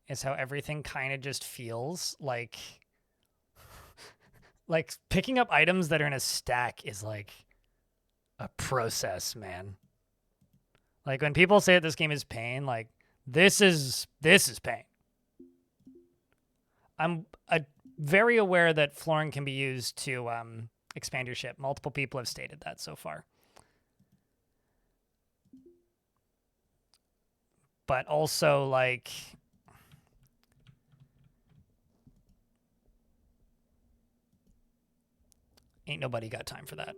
is how everything kind of just feels like like picking up items that are in a stack is like a process, man. Like when people say that this game is pain, like this is pain. I'm very aware that flooring can be used to expand your ship. Multiple people have stated that so far. But also, like, ain't nobody got time for that.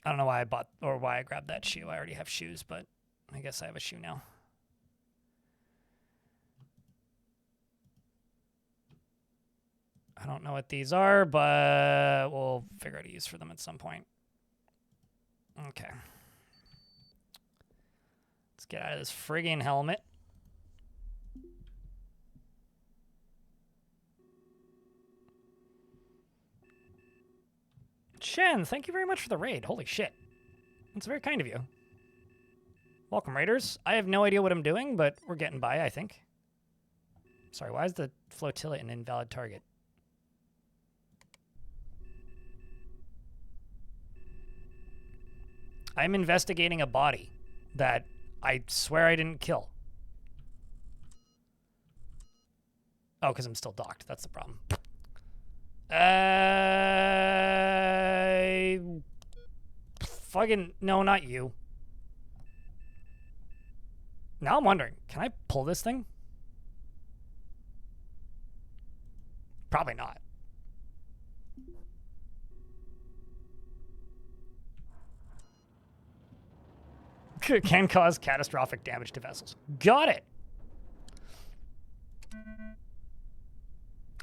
I don't know why I bought or why I grabbed that shoe. I already have shoes, but I guess I have a shoe now. I don't know what these are, but we'll figure out a use for them at some point. Okay. Let's get out of this friggin' helmet. Shen, thank you very much for the raid. Holy shit. That's very kind of you. Welcome, raiders. I have no idea what I'm doing, but we're getting by, I think. Sorry, why is the flotilla an invalid target? I'm investigating a body that I swear I didn't kill. Oh, because I'm still docked. That's the problem. Fucking no, not you. Now I'm wondering, can I pull this thing? Probably not. Can cause catastrophic damage to vessels. Got it.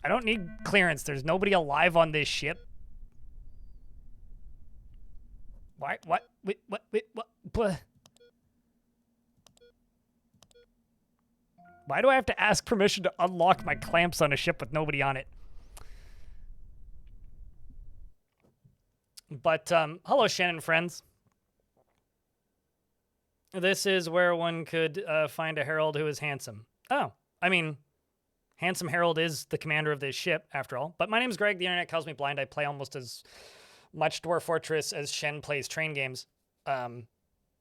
I don't need clearance. There's nobody alive on this ship. Why? What? Wait, what? Wait, what? Blah. Why do I have to ask permission to unlock my clamps on a ship with nobody on it? But, hello, Shannon friends. This is where one could find a herald who is handsome. Oh, I mean, handsome herald is the commander of this ship, after all. But my name's Greg. The internet calls me blind. I play almost as much Dwarf Fortress as Shen plays train games.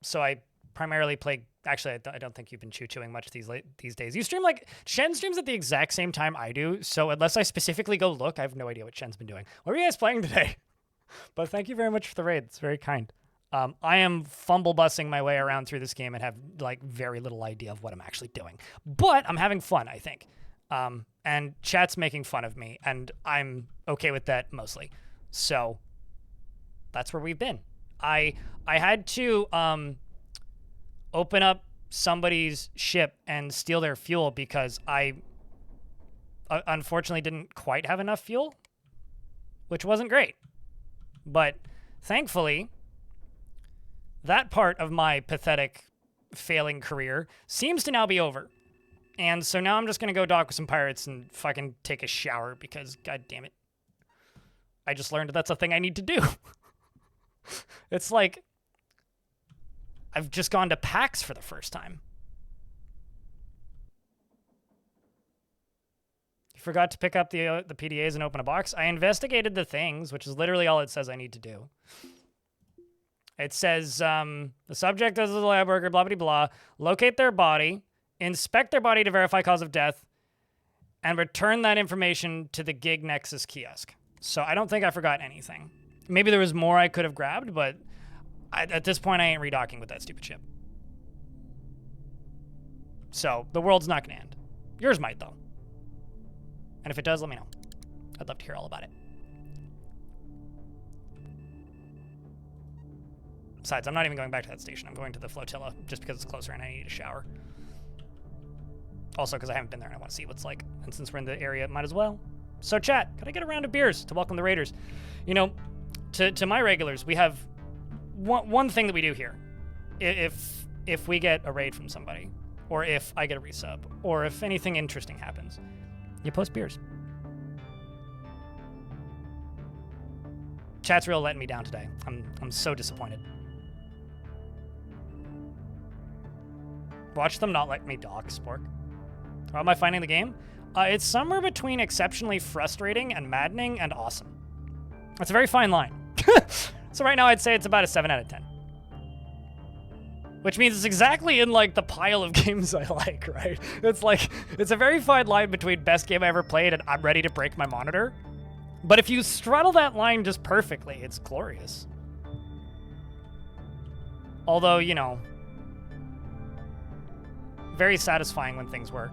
So I primarily play... Actually, I don't think you've been chewing much these days. You stream like... Shen streams at the exact same time I do, so unless I specifically go look, I have no idea what Shen's been doing. What are you guys playing today? But thank you very much for the raid. It's very kind. I am fumble bussing my way around through this game and have like very little idea of what I'm actually doing. But I'm having fun, I think. And chat's making fun of me, and I'm okay with that mostly. So that's where we've been. I had to open up somebody's ship and steal their fuel because I unfortunately didn't quite have enough fuel, which wasn't great. But thankfully, that part of my pathetic failing career seems to now be over. And so now I'm just going to go dock with some pirates and fucking take a shower because, god damn it, I just learned that's a thing I need to do. It's like I've just gone to PAX for the first time. Forgot to pick up the PDAs and open a box. I investigated the things, which is literally all it says I need to do. It says the subject is the lab worker, blah, blah, blah. Locate their body, inspect their body to verify cause of death, and return that information to the Gig Nexus kiosk. So I don't think I forgot anything. Maybe there was more I could have grabbed, but at this point I ain't redocking with that stupid ship. So the world's not going to end. Yours might, though. And if it does, let me know. I'd love to hear all about it. Besides, I'm not even going back to that station. I'm going to the flotilla just because it's closer and I need a shower. Also, because I haven't been there and I want to see what's like. And since we're in the area, might as well. So, chat, could I get a round of beers to welcome the raiders? You know, to my regulars, we have one thing that we do here. If we get a raid from somebody, or if I get a resub, or if anything interesting happens, you post beers. Chat's real letting me down today. I'm so disappointed. Watch them not let me dock, Spork. How am I finding the game? It's somewhere between exceptionally frustrating and maddening and awesome. It's a very fine line. So right now I'd say it's about a 7 out of 10. Which means it's exactly in like the pile of games I like, right? It's like, it's a very fine line between best game I ever played and I'm ready to break my monitor. But if you straddle that line just perfectly, it's glorious. Although, you know, very satisfying when things work.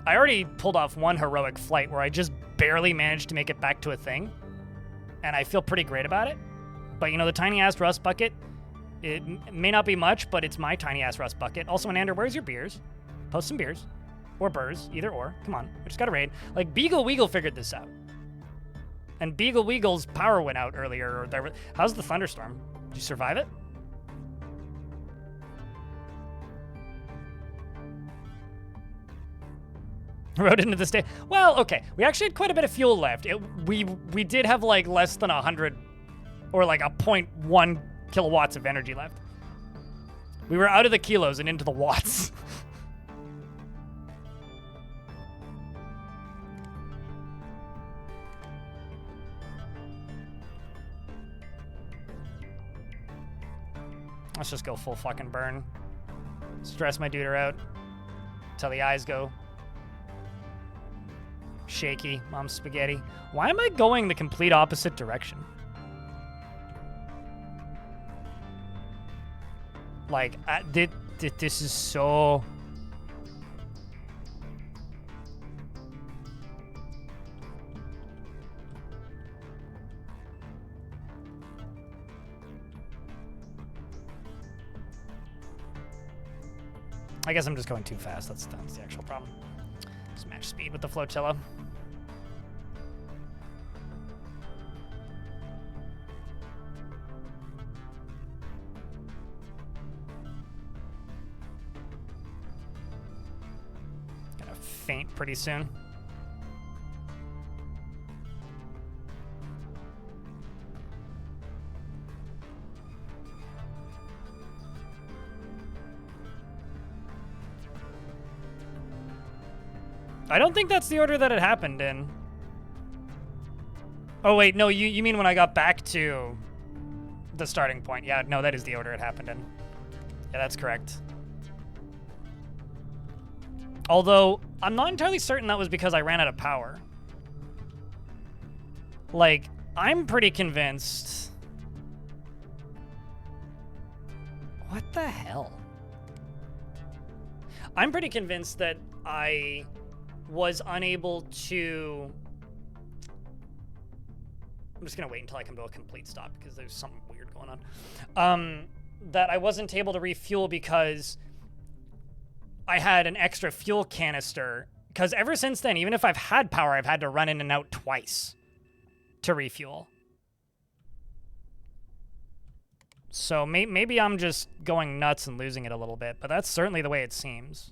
I already pulled off one heroic flight where I just barely managed to make it back to a thing. And I feel pretty great about it. But, you know, the tiny-ass rust bucket, it may not be much, but it's my tiny-ass rust bucket. Also, Anander, where's your beers? Post some beers. Or burrs, either or. Come on, I just got a raid. Like, Beagle Weagle figured this out. And Beagle Weagle's power went out earlier. Or there. How's the thunderstorm? Did you survive it? Rode into this day. Well, okay. We actually had quite a bit of fuel left. We did have like less than 100 or like a 0.1 kilowatts of energy left. We were out of the kilos and into the watts. Let's just go full fucking burn. Stress my duder out till the eyes go shaky. Mom's spaghetti. Why am I going the complete opposite direction? Like, this is so... I guess I'm just going too fast. That's the actual problem. Just match speed with the flotilla. Gonna faint pretty soon. I don't think that's the order that it happened in. Oh, wait, no, you mean when I got back to the starting point. Yeah, no, that is the order it happened in. Yeah, that's correct. Although, I'm not entirely certain that was because I ran out of power. Like, I'm pretty convinced... What the hell? I'm pretty convinced that I was unable to... I'm just going to wait until I come to a complete stop because there's something weird going on. That I wasn't able to refuel because I had an extra fuel canister. Because ever since then, even if I've had power, I've had to run in and out twice to refuel. So maybe I'm just going nuts and losing it a little bit, but that's certainly the way it seems.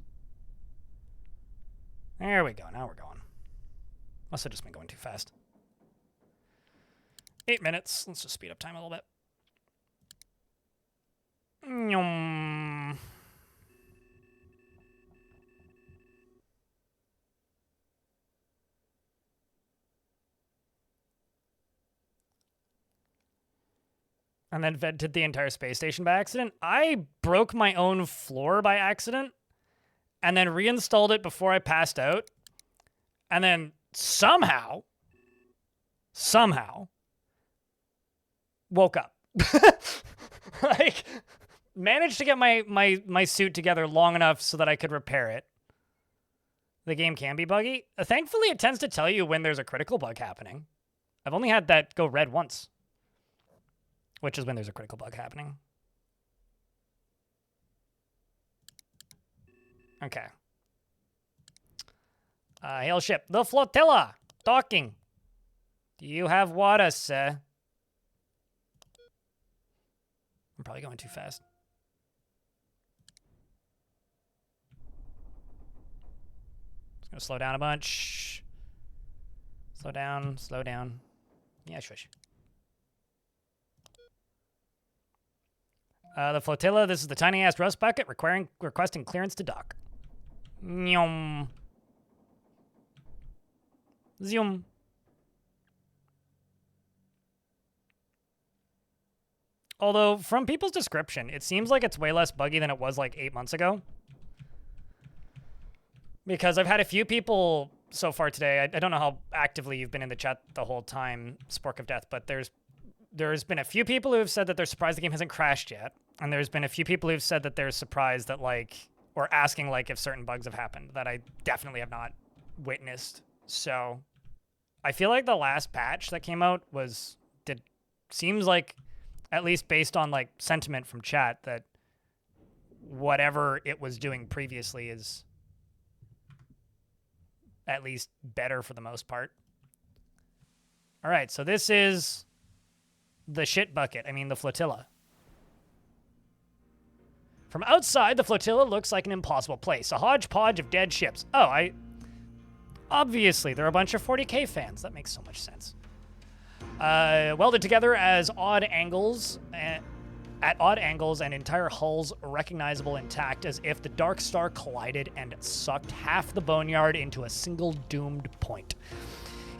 There we go. Now we're going. Must have just been going too fast. 8 minutes. Let's just speed up time a little bit. Nyum. And then vented the entire space station by accident. I broke my own floor by accident and then reinstalled it before I passed out. And then somehow woke up. Like, managed to get my suit together long enough so that I could repair it. The game can be buggy. Thankfully, it tends to tell you when there's a critical bug happening. I've only had that go red once, which is when there's a critical bug happening. Okay. Hail ship. The flotilla. Docking. Do you have water, sir? I'm probably going too fast. Just gonna slow down a bunch. Slow down, slow down. Yeah, shush. The flotilla, this is the tiny-ass rust bucket requesting clearance to dock. Nyum. Zoom. Although, from people's description, it seems like it's way less buggy than it was like 8 months ago. Because I've had a few people so far today, I don't know how actively you've been in the chat the whole time, Spork of Death, but there's been a few people who have said that they're surprised the game hasn't crashed yet. And there's been a few people who've said that they're surprised that, like, or asking, like, if certain bugs have happened that I definitely have not witnessed. So I feel like the last patch that came out seems like, at least based on, like, sentiment from chat, that whatever it was doing previously is at least better for the most part. All right, so this is the shit bucket. I mean, the flotilla. From outside, the flotilla looks like an impossible place. A hodgepodge of dead ships. Oh, obviously, there are a bunch of 40K fans. That makes so much sense. Welded together as odd angles, at odd angles and entire hulls recognizable intact, as if the Dark Star collided and sucked half the boneyard into a single doomed point.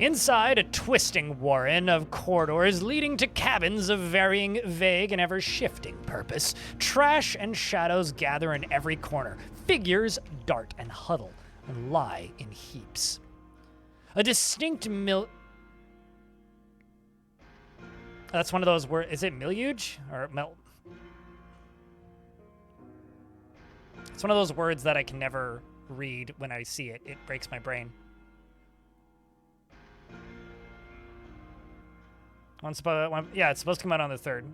Inside a twisting warren of corridors leading to cabins of varying, vague, and ever-shifting purpose, trash and shadows gather in every corner. Figures dart and huddle and lie in heaps. A distinct That's one of those words. Is it miluge or mel? It's one of those words that I can never read when I see it. It breaks my brain. Yeah, it's supposed to come out on the 3rd.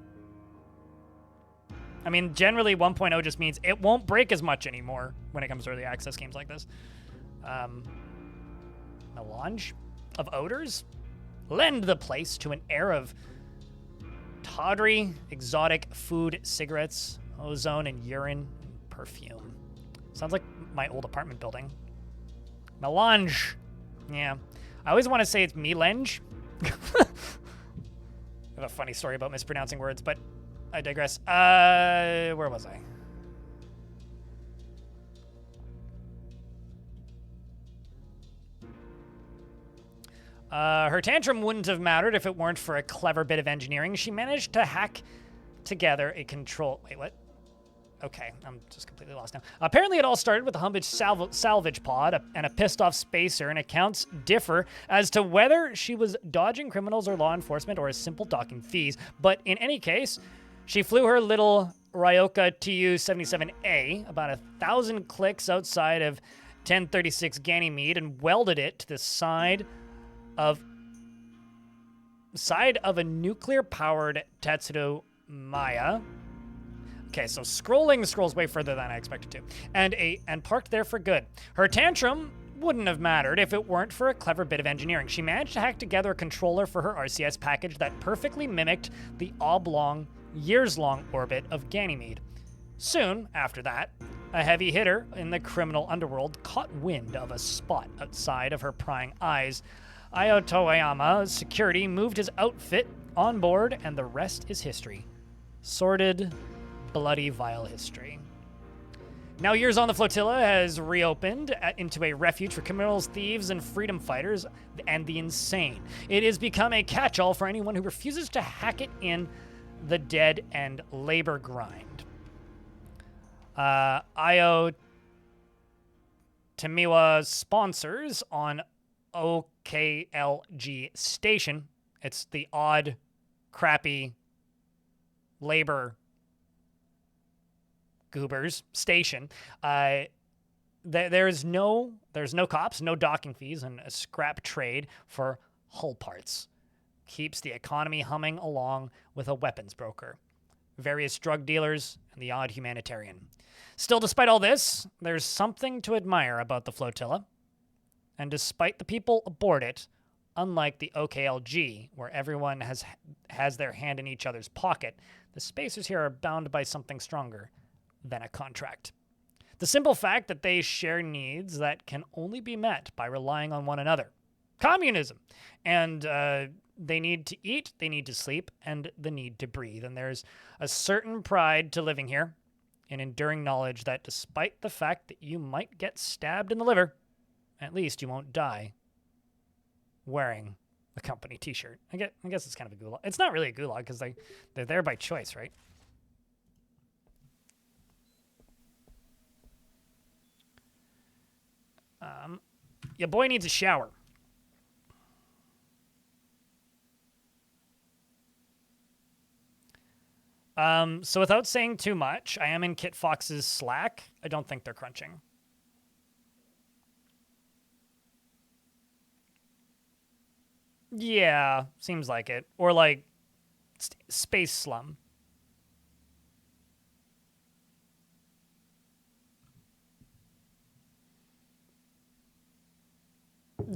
I mean, generally 1.0 just means it won't break as much anymore when it comes to early access games like this. Melange of odors lend the place to an air of tawdry, exotic food, cigarettes, ozone, and urine, and perfume. Sounds like my old apartment building. Melange. Yeah. I always want to say it's melange. I have a funny story about mispronouncing words, but I digress. Where was I? Her tantrum wouldn't have mattered if it weren't for a clever bit of engineering. She managed to hack together a control... Wait, what? Okay, I'm just completely lost now. Apparently it all started with a Humbage salvage pod and a pissed-off spacer, and accounts differ as to whether she was dodging criminals or law enforcement or a simple docking fees. But in any case, she flew her little Ryoka Tu-77A about 1,000 clicks outside of 1036 Ganymede and welded it to the side of a nuclear-powered Tetsudo Maya. Okay, so scrolls way further than I expected to. And parked there for good. Her tantrum wouldn't have mattered if it weren't for a clever bit of engineering. She managed to hack together a controller for her RCS package that perfectly mimicked the oblong, years-long orbit of Ganymede. Soon after that, a heavy hitter in the criminal underworld caught wind of a spot outside of her prying eyes. Io Toyama's security moved his outfit on board, and the rest is history. Sordid, bloody, vile history. Now Years on the Flotilla has reopened into a refuge for criminals, thieves, and freedom fighters, and the insane. It has become a catch-all for anyone who refuses to hack it in the dead and labor grind. Io Tamiwa sponsors on OKLG Station. It's the odd, crappy labor goobers station. There's no cops, no docking fees, and a scrap trade for hull parts. Keeps the economy humming along with a weapons broker, various drug dealers, and the odd humanitarian. Still, despite all this, there's something to admire about the flotilla. And despite the people aboard it, unlike the OKLG, where everyone has their hand in each other's pocket, the spacers here are bound by something stronger than a contract. The simple fact that they share needs that can only be met by relying on one another. Communism! And they need to eat, they need to sleep, and the need to breathe. And there's a certain pride to living here, an enduring knowledge that despite the fact that you might get stabbed in the liver, at least you won't die wearing a company t-shirt. I guess it's kind of a gulag. It's not really a gulag because they're there by choice, right? Your boy needs a shower. So without saying too much, I am in Kit Fox's Slack. I don't think they're crunching. Yeah, seems like it. Or like Space Slum.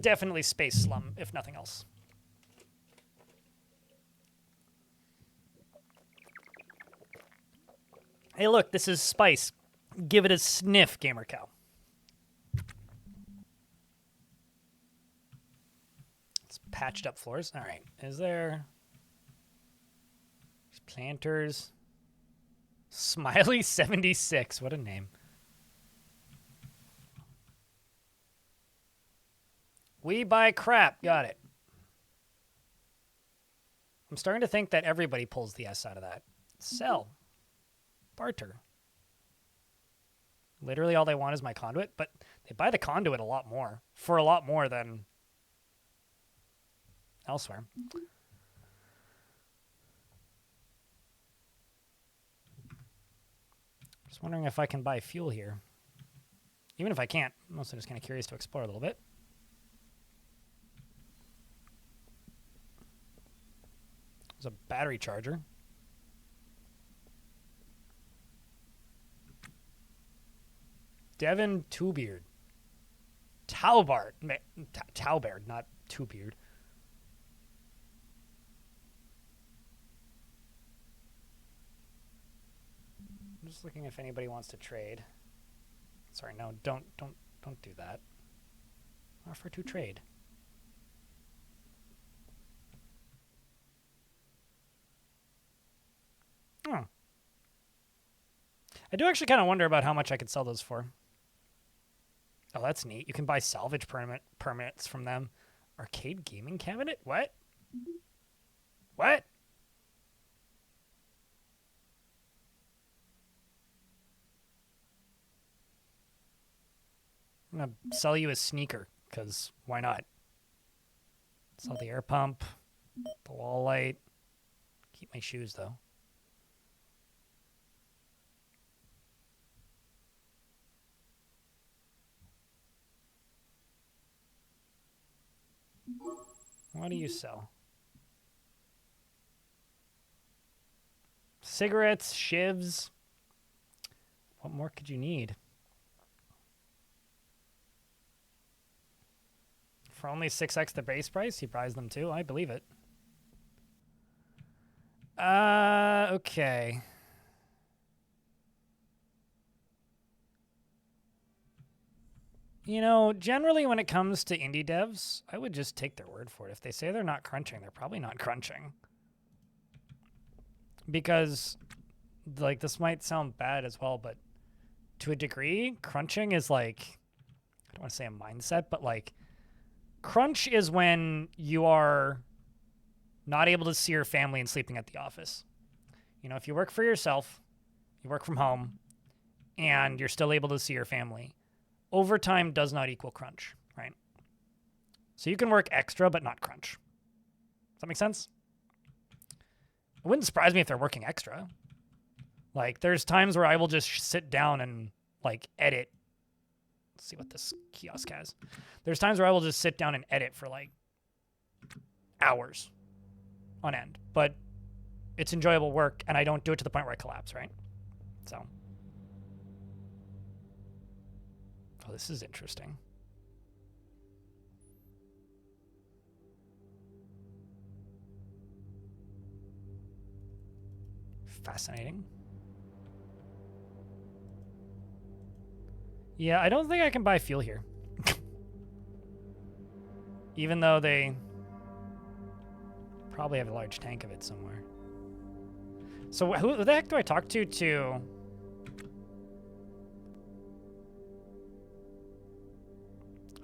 Definitely Space Slum, if nothing else. Hey, look, this is spice. Give it a sniff, Gamer Cow. It's patched up floors. All right. Is there planters? Smiley 76. What a name. We buy crap. Got it. I'm starting to think that everybody pulls the S out of that. Sell. Barter. Literally all they want is my conduit, but they buy the conduit a lot more. For a lot more than elsewhere. Just wondering if I can buy fuel here. Even if I can't, I'm also just kind of curious to explore a little bit. There's a battery charger. Devin Twobeard. Taubard. Taubard, not Twobeard. I'm just looking if anybody wants to trade. Sorry, no, don't do that. Offer to trade. Oh. I do actually kind of wonder about how much I could sell those for. Oh, that's neat. You can buy salvage permits from them. Arcade gaming cabinet? What? What? I'm going to sell you a sneaker, because why not? Sell the air pump, the wall light. Keep my shoes, though. What do you sell? Cigarettes, shivs. What more could you need? For only 6x the base price, he buys them too. I believe it. Okay. You know, generally when it comes to indie devs, I would just take their word for it. If they say they're not crunching, they're probably not crunching. Because, like, this might sound bad as well, but to a degree, crunching is like, I don't want to say a mindset, but like, crunch is when you are not able to see your family and sleeping at the office. You know, if you work for yourself, you work from home, and you're still able to see your family, overtime does not equal crunch, right? So you can work extra, but not crunch. Does that make sense? It wouldn't surprise me if they're working extra. Like, there's times where I will just sit down and, like, edit. Let's see what this kiosk has. There's times where I will just sit down and edit for, like, hours on end. But it's enjoyable work, and I don't do it to the point where I collapse, right? So. Oh, this is interesting. Fascinating. Yeah, I don't think I can buy fuel here. Even though they probably have a large tank of it somewhere. So who the heck do I talk to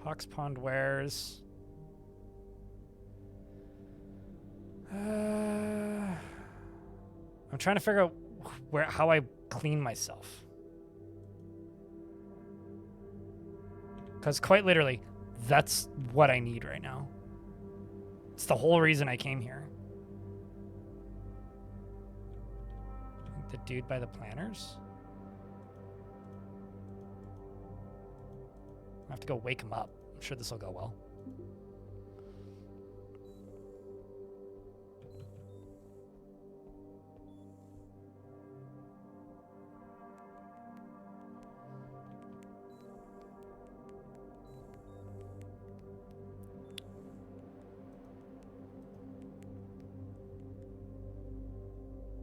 Hawks Pond Wares? I'm trying to figure out how I clean myself. Because quite literally, that's what I need right now. It's the whole reason I came here. The dude by the planners? I have to go wake him up. I'm sure this will go well.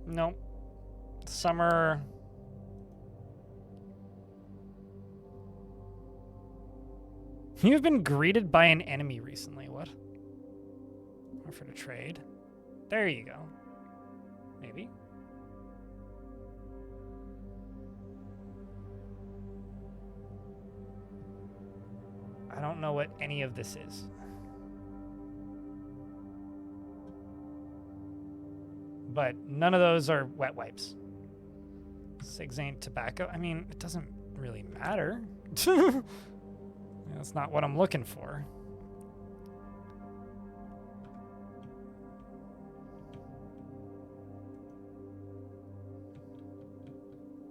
Nope. Summer. You've been greeted by an enemy recently. What? Offer to trade. There you go. Maybe. I don't know what any of this is. but none of those are wet wipes. Cigs ain't tobacco. I mean, it doesn't really matter. That's not what I'm looking for.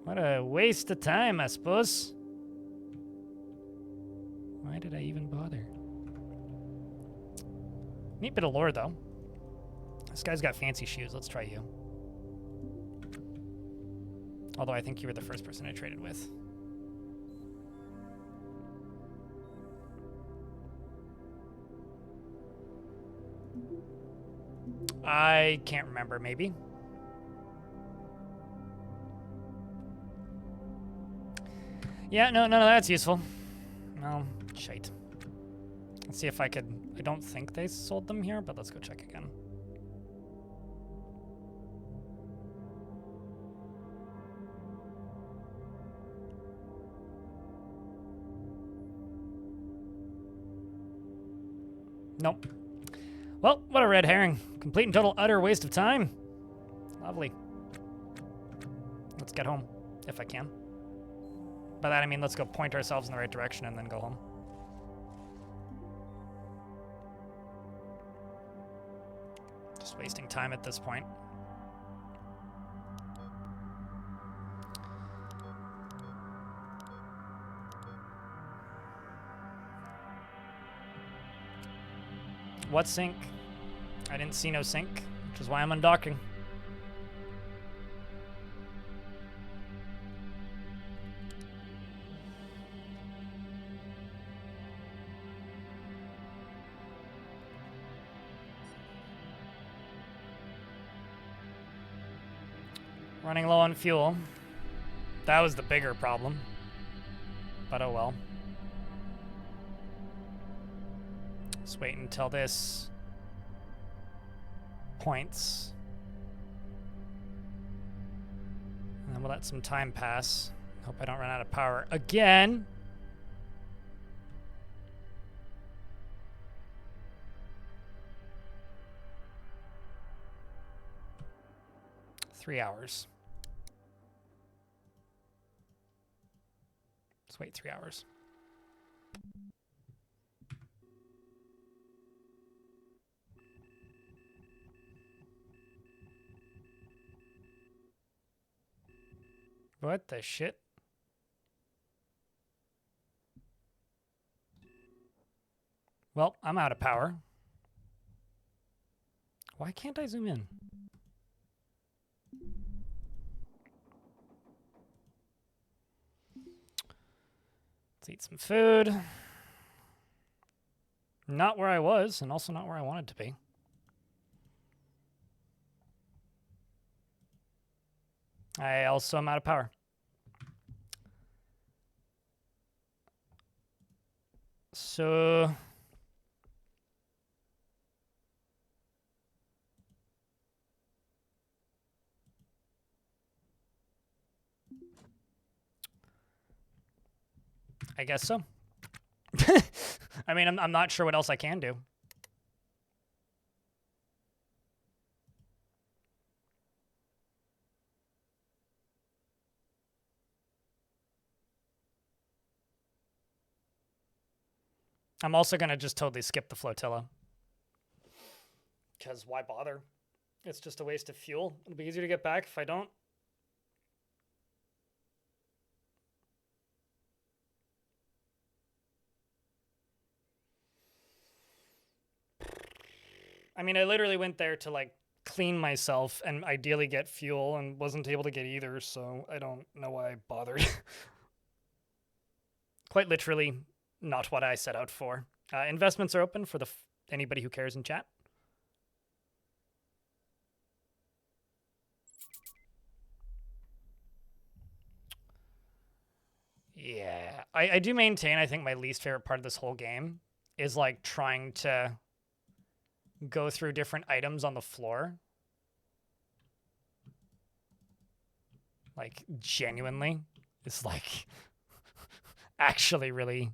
What a waste of time, I suppose. Why did I even bother? Neat bit of lore, though. This guy's got fancy shoes. Let's try you. Although I think you were the first person I traded with. I can't remember, maybe. Yeah, no, none of that's useful. No, shite. Let's see if I could... I don't think they sold them here, but let's go check again. Nope. Well, what a red herring. Complete and total utter waste of time. Lovely. Let's get home, if I can. By that I mean let's go point ourselves in the right direction and then go home. Just wasting time at this point. What sink? I didn't see no sink, which is why I'm undocking. Running low on fuel. That was the bigger problem. But oh well. Let's wait until this points. And then we'll let some time pass. Hope I don't run out of power again. Three hours. Let's wait 3 hours. What the shit? Well, I'm out of power. Why can't I zoom in? Let's eat some food. Not where I was, and also not where I wanted to be. I also am out of power. So... I guess so. I mean, I'm not sure what else I can do. I'm also going to just totally skip the flotilla. Because why bother? It's just a waste of fuel. It'll be easier to get back if I don't. I mean, I literally went there to, like, clean myself and ideally get fuel and wasn't able to get either, so I don't know why I bothered. Quite literally, not what I set out for. Investments are open for anybody who cares in chat. Yeah, I do maintain, I think my least favorite part of this whole game is, like, trying to go through different items on the floor. Like, genuinely. It's, like, actually really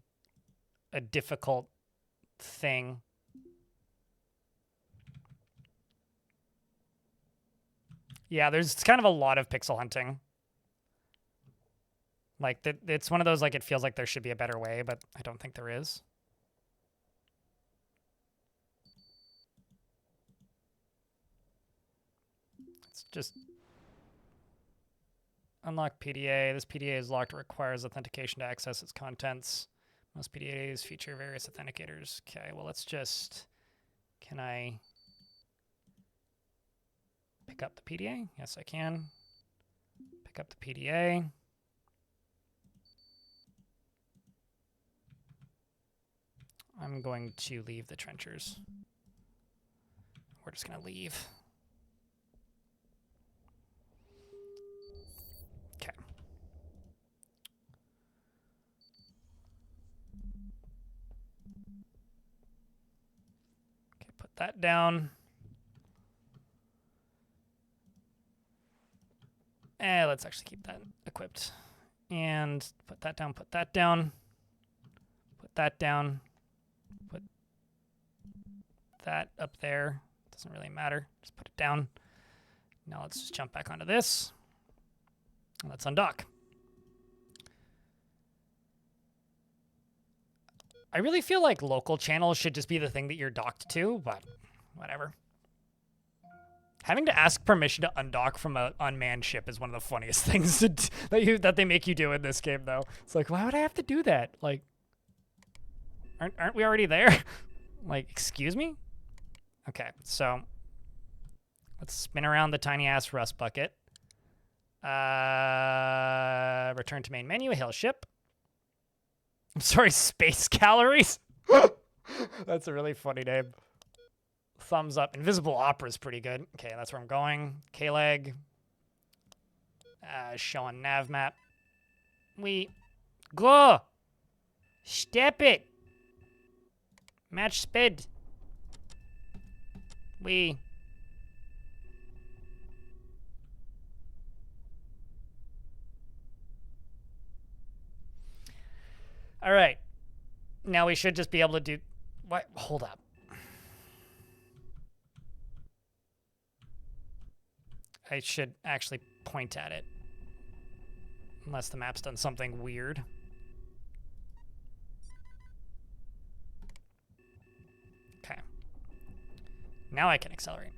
a difficult thing. Yeah, there's kind of a lot of pixel hunting. Like, it's one of those, like, it feels like there should be a better way, but I don't think there is. Let's just unlock PDA. This PDA is locked. It requires authentication to access its contents. Most PDAs feature various authenticators. Okay, well, let's just... Can I pick up the PDA? Yes, I can. Pick up the PDA. I'm going to leave the trenchers. We're just going to leave. Okay. Okay, put that down. And let's actually keep that equipped. And put that down, put that down. Put that down. Put that up there. Doesn't really matter. Just put it down. Now let's just jump back onto this. Let's undock. I really feel like local channels should just be the thing that you're docked to, but whatever. Having to ask permission to undock from an unmanned ship is one of the funniest things that they make you do in this game, though. It's like, why would I have to do that? Like, aren't we already there? Like, excuse me? Okay, so let's spin around the tiny-ass rust bucket. Return to main menu, hail ship. I'm sorry, space calories? That's a really funny name. Thumbs up. Invisible Opera is pretty good. Okay, that's where I'm going. K-leg. Show on nav map. We go. Step it. Match speed. We. All right. Now we should just be able to do... What? Hold up. I should actually point at it. Unless the map's done something weird. Okay. Now I can accelerate.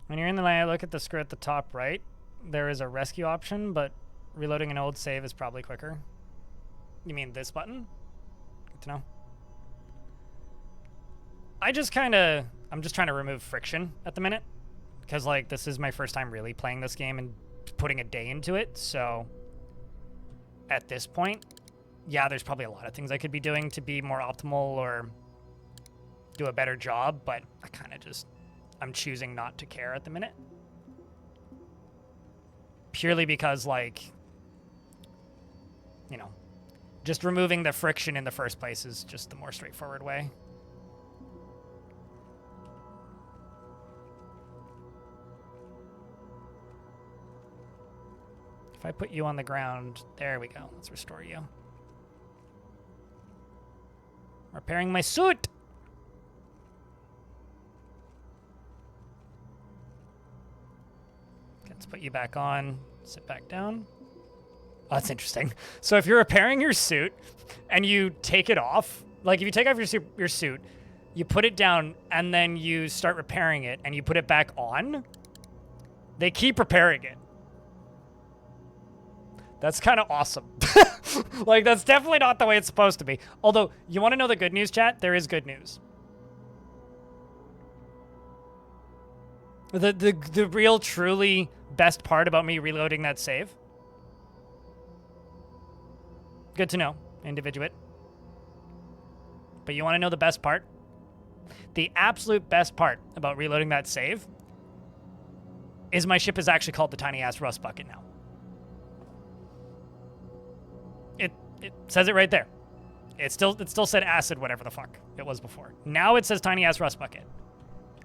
When you're in the land, look at the screw at the top right. There is a rescue option, but reloading an old save is probably quicker. You mean this button? Good to know. I'm just trying to remove friction at the minute. Because, like, this is my first time really playing this game and putting a day into it, so... At this point, yeah, there's probably a lot of things I could be doing to be more optimal or do a better job, but I kind of just... I'm choosing not to care at the minute. Purely because, like, you know, just removing the friction in the first place is just the more straightforward way. If I put you on the ground, there we go. Let's restore you. Repairing my suit! Let's put you back on, sit back down. Oh, that's interesting. So if you're repairing your suit and you take it off, like if you take off your suit, you put it down and then you start repairing it and you put it back on, they keep repairing it. That's kind of awesome. Like, that's definitely not the way it's supposed to be. Although, you want to know the good news, chat? There is good news. The real, truly best part about me reloading that save. Good to know, individuate. But you want to know the best part? The absolute best part about reloading that save is my ship is actually called the Tiny Ass Rust Bucket now. It says it right there. It still said acid, whatever the fuck it was before. Now it says Tiny Ass Rust Bucket.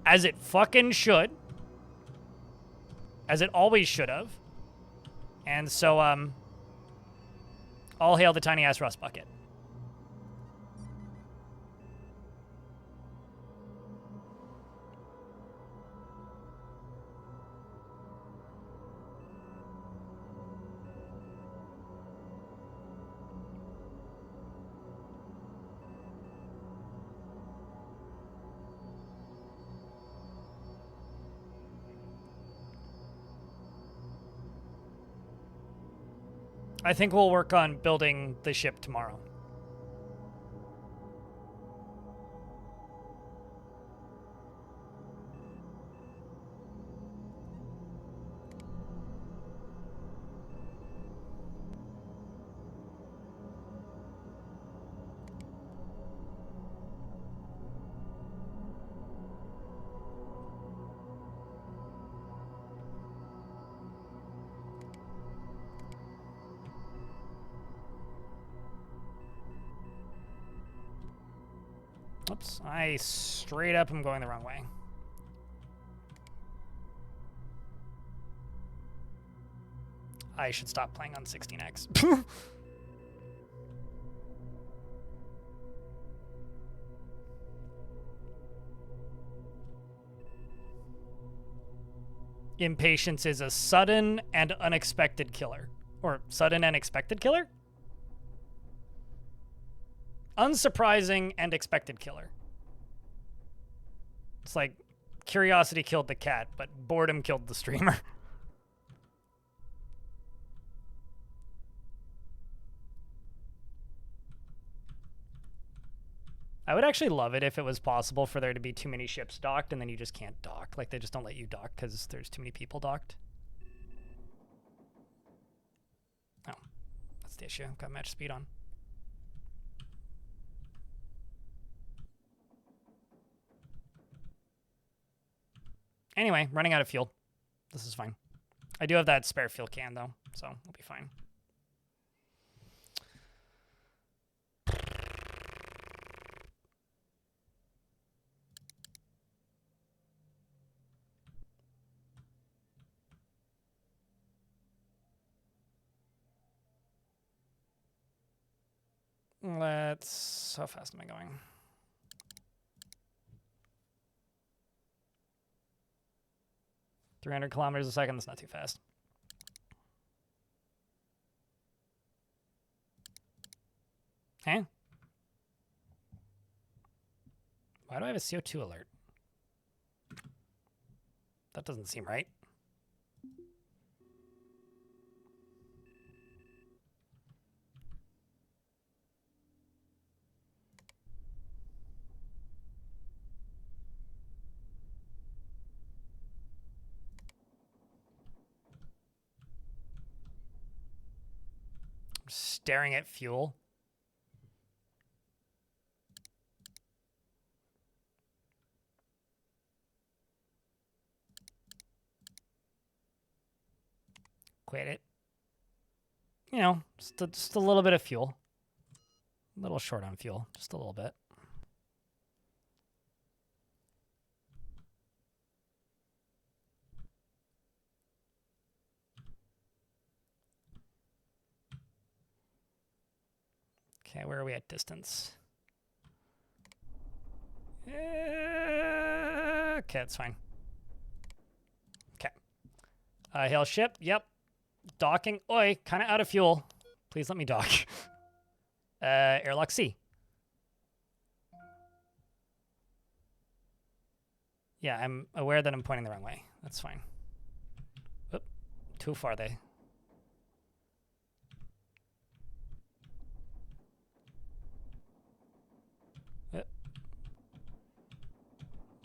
As it fucking should. as it always should have. And so, all hail the tiny-ass rust bucket. I think we'll work on building the ship tomorrow. Oops, I straight up am going the wrong way. I should stop playing on 16x. Impatience is a sudden and unexpected killer. Or sudden and expected killer? Unsurprising and expected killer. It's like curiosity killed the cat, but boredom killed the streamer. I would actually love it if it was possible for there to be too many ships docked and then you just can't dock. Like, they just don't let you dock because there's too many people docked. Oh, that's the issue. Got match speed on. Anyway, running out of fuel. This is fine. I do have that spare fuel can, though, so we'll be fine. How fast am I going? .300 kilometers a second, that's not too fast. Huh? Why do I have a CO2 alert? That doesn't seem right. I'm staring at fuel. Quit it. You know, just a little bit of fuel. A little short on fuel, just a little bit. Okay, where are we at distance? Okay, that's fine. Okay. Hail ship, yep. Docking, oi, kind of out of fuel. Please let me dock. Airlock C. Yeah, I'm aware that I'm pointing the wrong way. That's fine. Oop, too far they.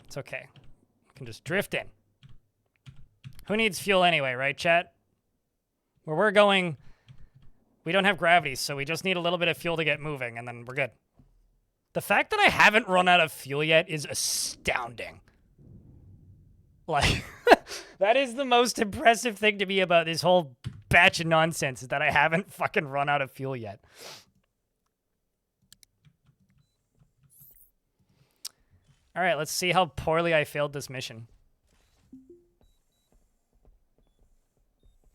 It's okay. We can just drift in. Who needs fuel anyway, right, chat? Where we're going, we don't have gravity, so we just need a little bit of fuel to get moving, and then we're good. The fact that I haven't run out of fuel yet is astounding. Like, that is the most impressive thing to me about this whole batch of nonsense, is that I haven't fucking run out of fuel yet. All right, let's see how poorly I failed this mission.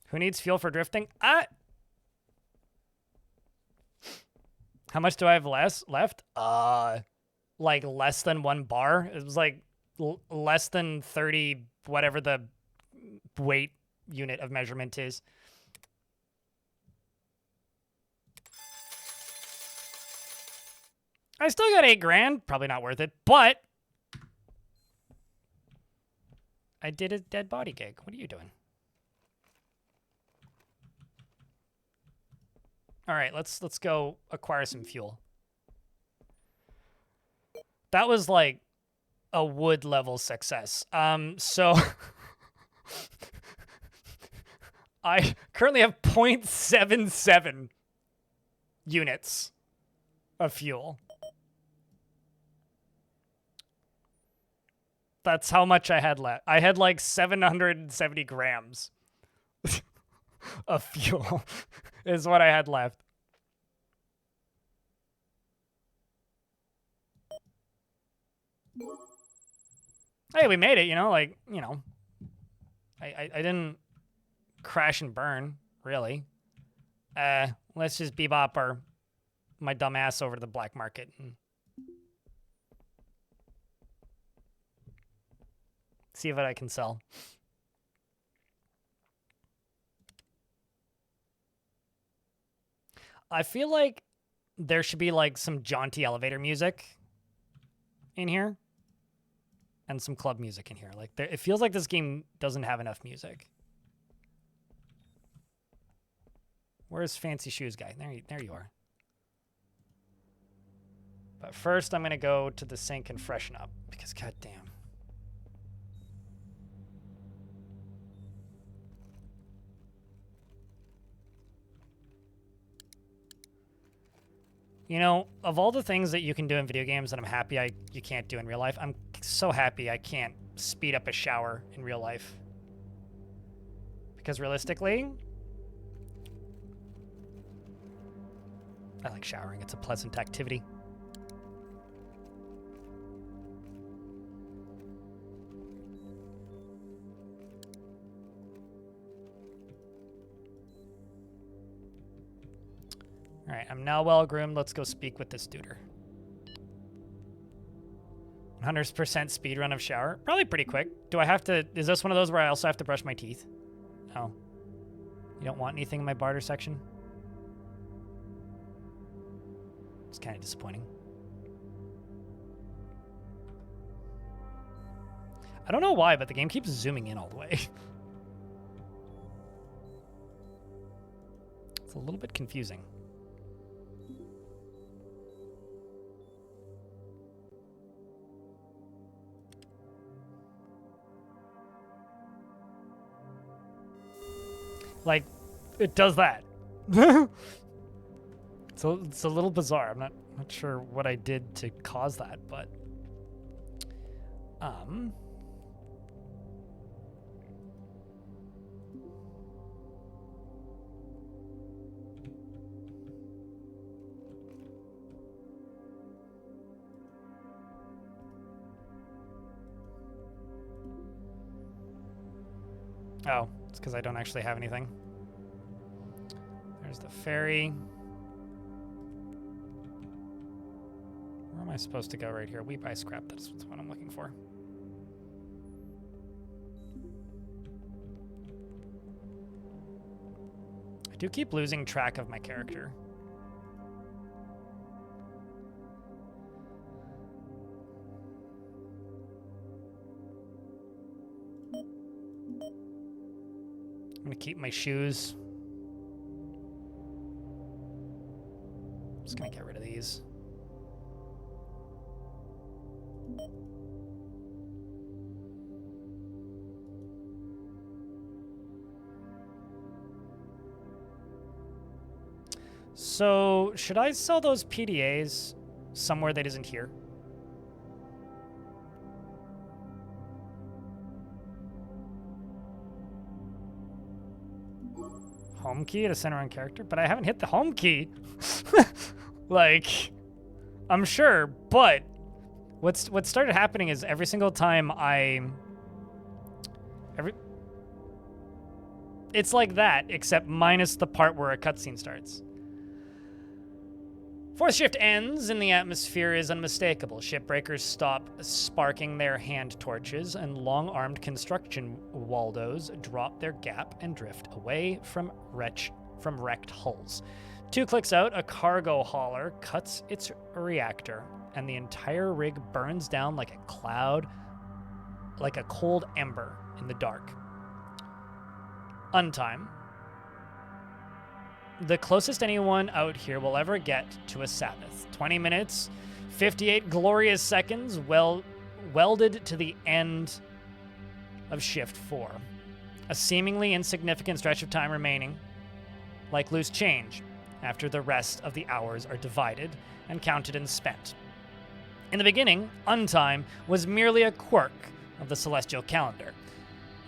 Who needs fuel for drifting? How much do I have left? Like less than 1 bar. It was like less than 30, whatever the weight unit of measurement is. I still got 8 grand. Probably not worth it, but I did a dead body gig. What are you doing? All right, let's go acquire some fuel. That was like a wood level success. So I currently have 0.77 units of fuel. That's how much I had left. I had like 770 grams of fuel is what I had left. Hey, we made it, like, I didn't crash and burn, really. Let's just bebop my dumb ass over to the black market and see what I can sell. I feel like there should be like some jaunty elevator music in here and some club music in here. Like it feels like this game doesn't have enough music. Where's Fancy Shoes guy? There you are. But first I'm gonna go to the sink and freshen up because goddamn. Of all the things that you can do in video games that I'm happy you can't do in real life, I'm so happy I can't speed up a shower in real life. Because realistically, I like showering. It's a pleasant activity. All right, I'm now well groomed. Let's go speak with this duder. 100% speedrun of shower. Probably pretty quick. Do I have to... Is this one of those where I also have to brush my teeth? No. You don't want anything in my barter section? It's kind of disappointing. I don't know why, but the game keeps zooming in all the way. It's a little bit confusing. Like, it does that. So it's a little bizarre. I'm not sure what I did to cause that, but oh, it's because I don't actually have anything. There's the ferry. Where am I supposed to go right here? We buy scrap. That's what I'm looking for. I do keep losing track of my character. I'm gonna keep my shoes. I'm just gonna get rid of these. So, should I sell those PDAs somewhere that isn't here? Home key to center on character, but I haven't hit the home key. Like, I'm sure, but what started happening is every single time It's like that, except minus the part where a cutscene starts. Fourth shift ends, and the atmosphere is unmistakable. Shipbreakers stop sparking their hand torches, and long-armed construction waldos drop their gap and drift away from wrecked hulls. 2 clicks out, a cargo hauler cuts its reactor, and the entire rig burns down like a cloud, like a cold ember in the dark. Untime. The closest anyone out here will ever get to a Sabbath. 20 minutes, 58 glorious seconds welded to the end of shift 4. A seemingly insignificant stretch of time remaining, like loose change, after the rest of the hours are divided and counted and spent. In the beginning, untime was merely a quirk of the celestial calendar,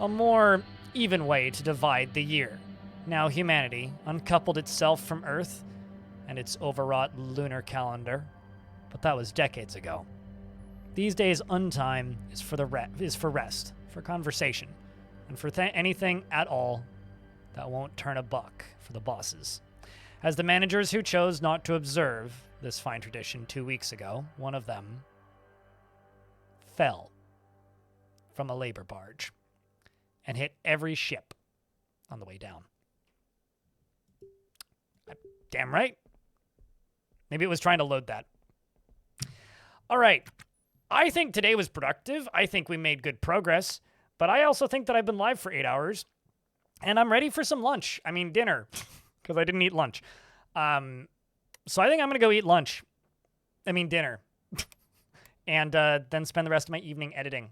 a more even way to divide the year. Now humanity uncoupled itself from Earth and its overwrought lunar calendar, but that was decades ago. These days, untime is for rest, for conversation, and for anything at all that won't turn a buck for the bosses. As the managers who chose not to observe this fine tradition 2 weeks ago, one of them fell from a labor barge and hit every ship on the way down. Damn right. Maybe it was trying to load that. All right. I think today was productive. I think we made good progress. But I also think that I've been live for 8 hours. And I'm ready for some lunch. I mean, dinner. Because I didn't eat lunch. So I think I'm going to go eat lunch. I mean, dinner. And then spend the rest of my evening editing.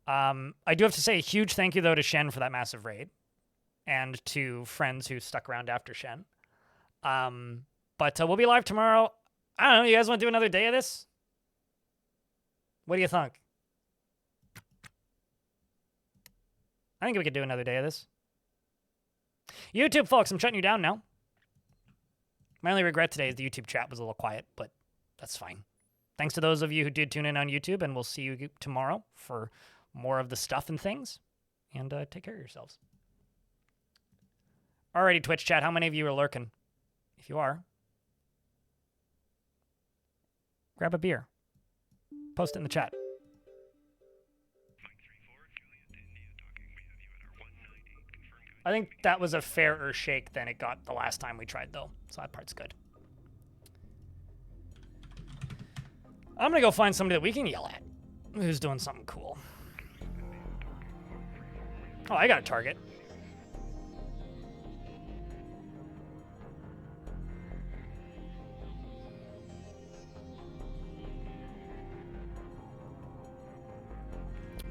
I do have to say a huge thank you, though, to Shen for that massive raid. And to friends who stuck around after Shen. But we'll be live tomorrow. I don't know. You guys want to do another day of this? What do you think? I think we could do another day of this. YouTube, folks, I'm shutting you down now. My only regret today is the YouTube chat was a little quiet, but that's fine. Thanks to those of you who did tune in on YouTube, and we'll see you tomorrow for more of the stuff and things. And take care of yourselves. Alrighty, Twitch chat, how many of you are lurking? If you are, grab a beer. Post it in the chat. I think that was a fairer shake than it got the last time we tried, though. So that part's good. I'm going to go find somebody that we can yell at who's doing something cool. Oh, I got a target.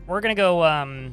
We're going to go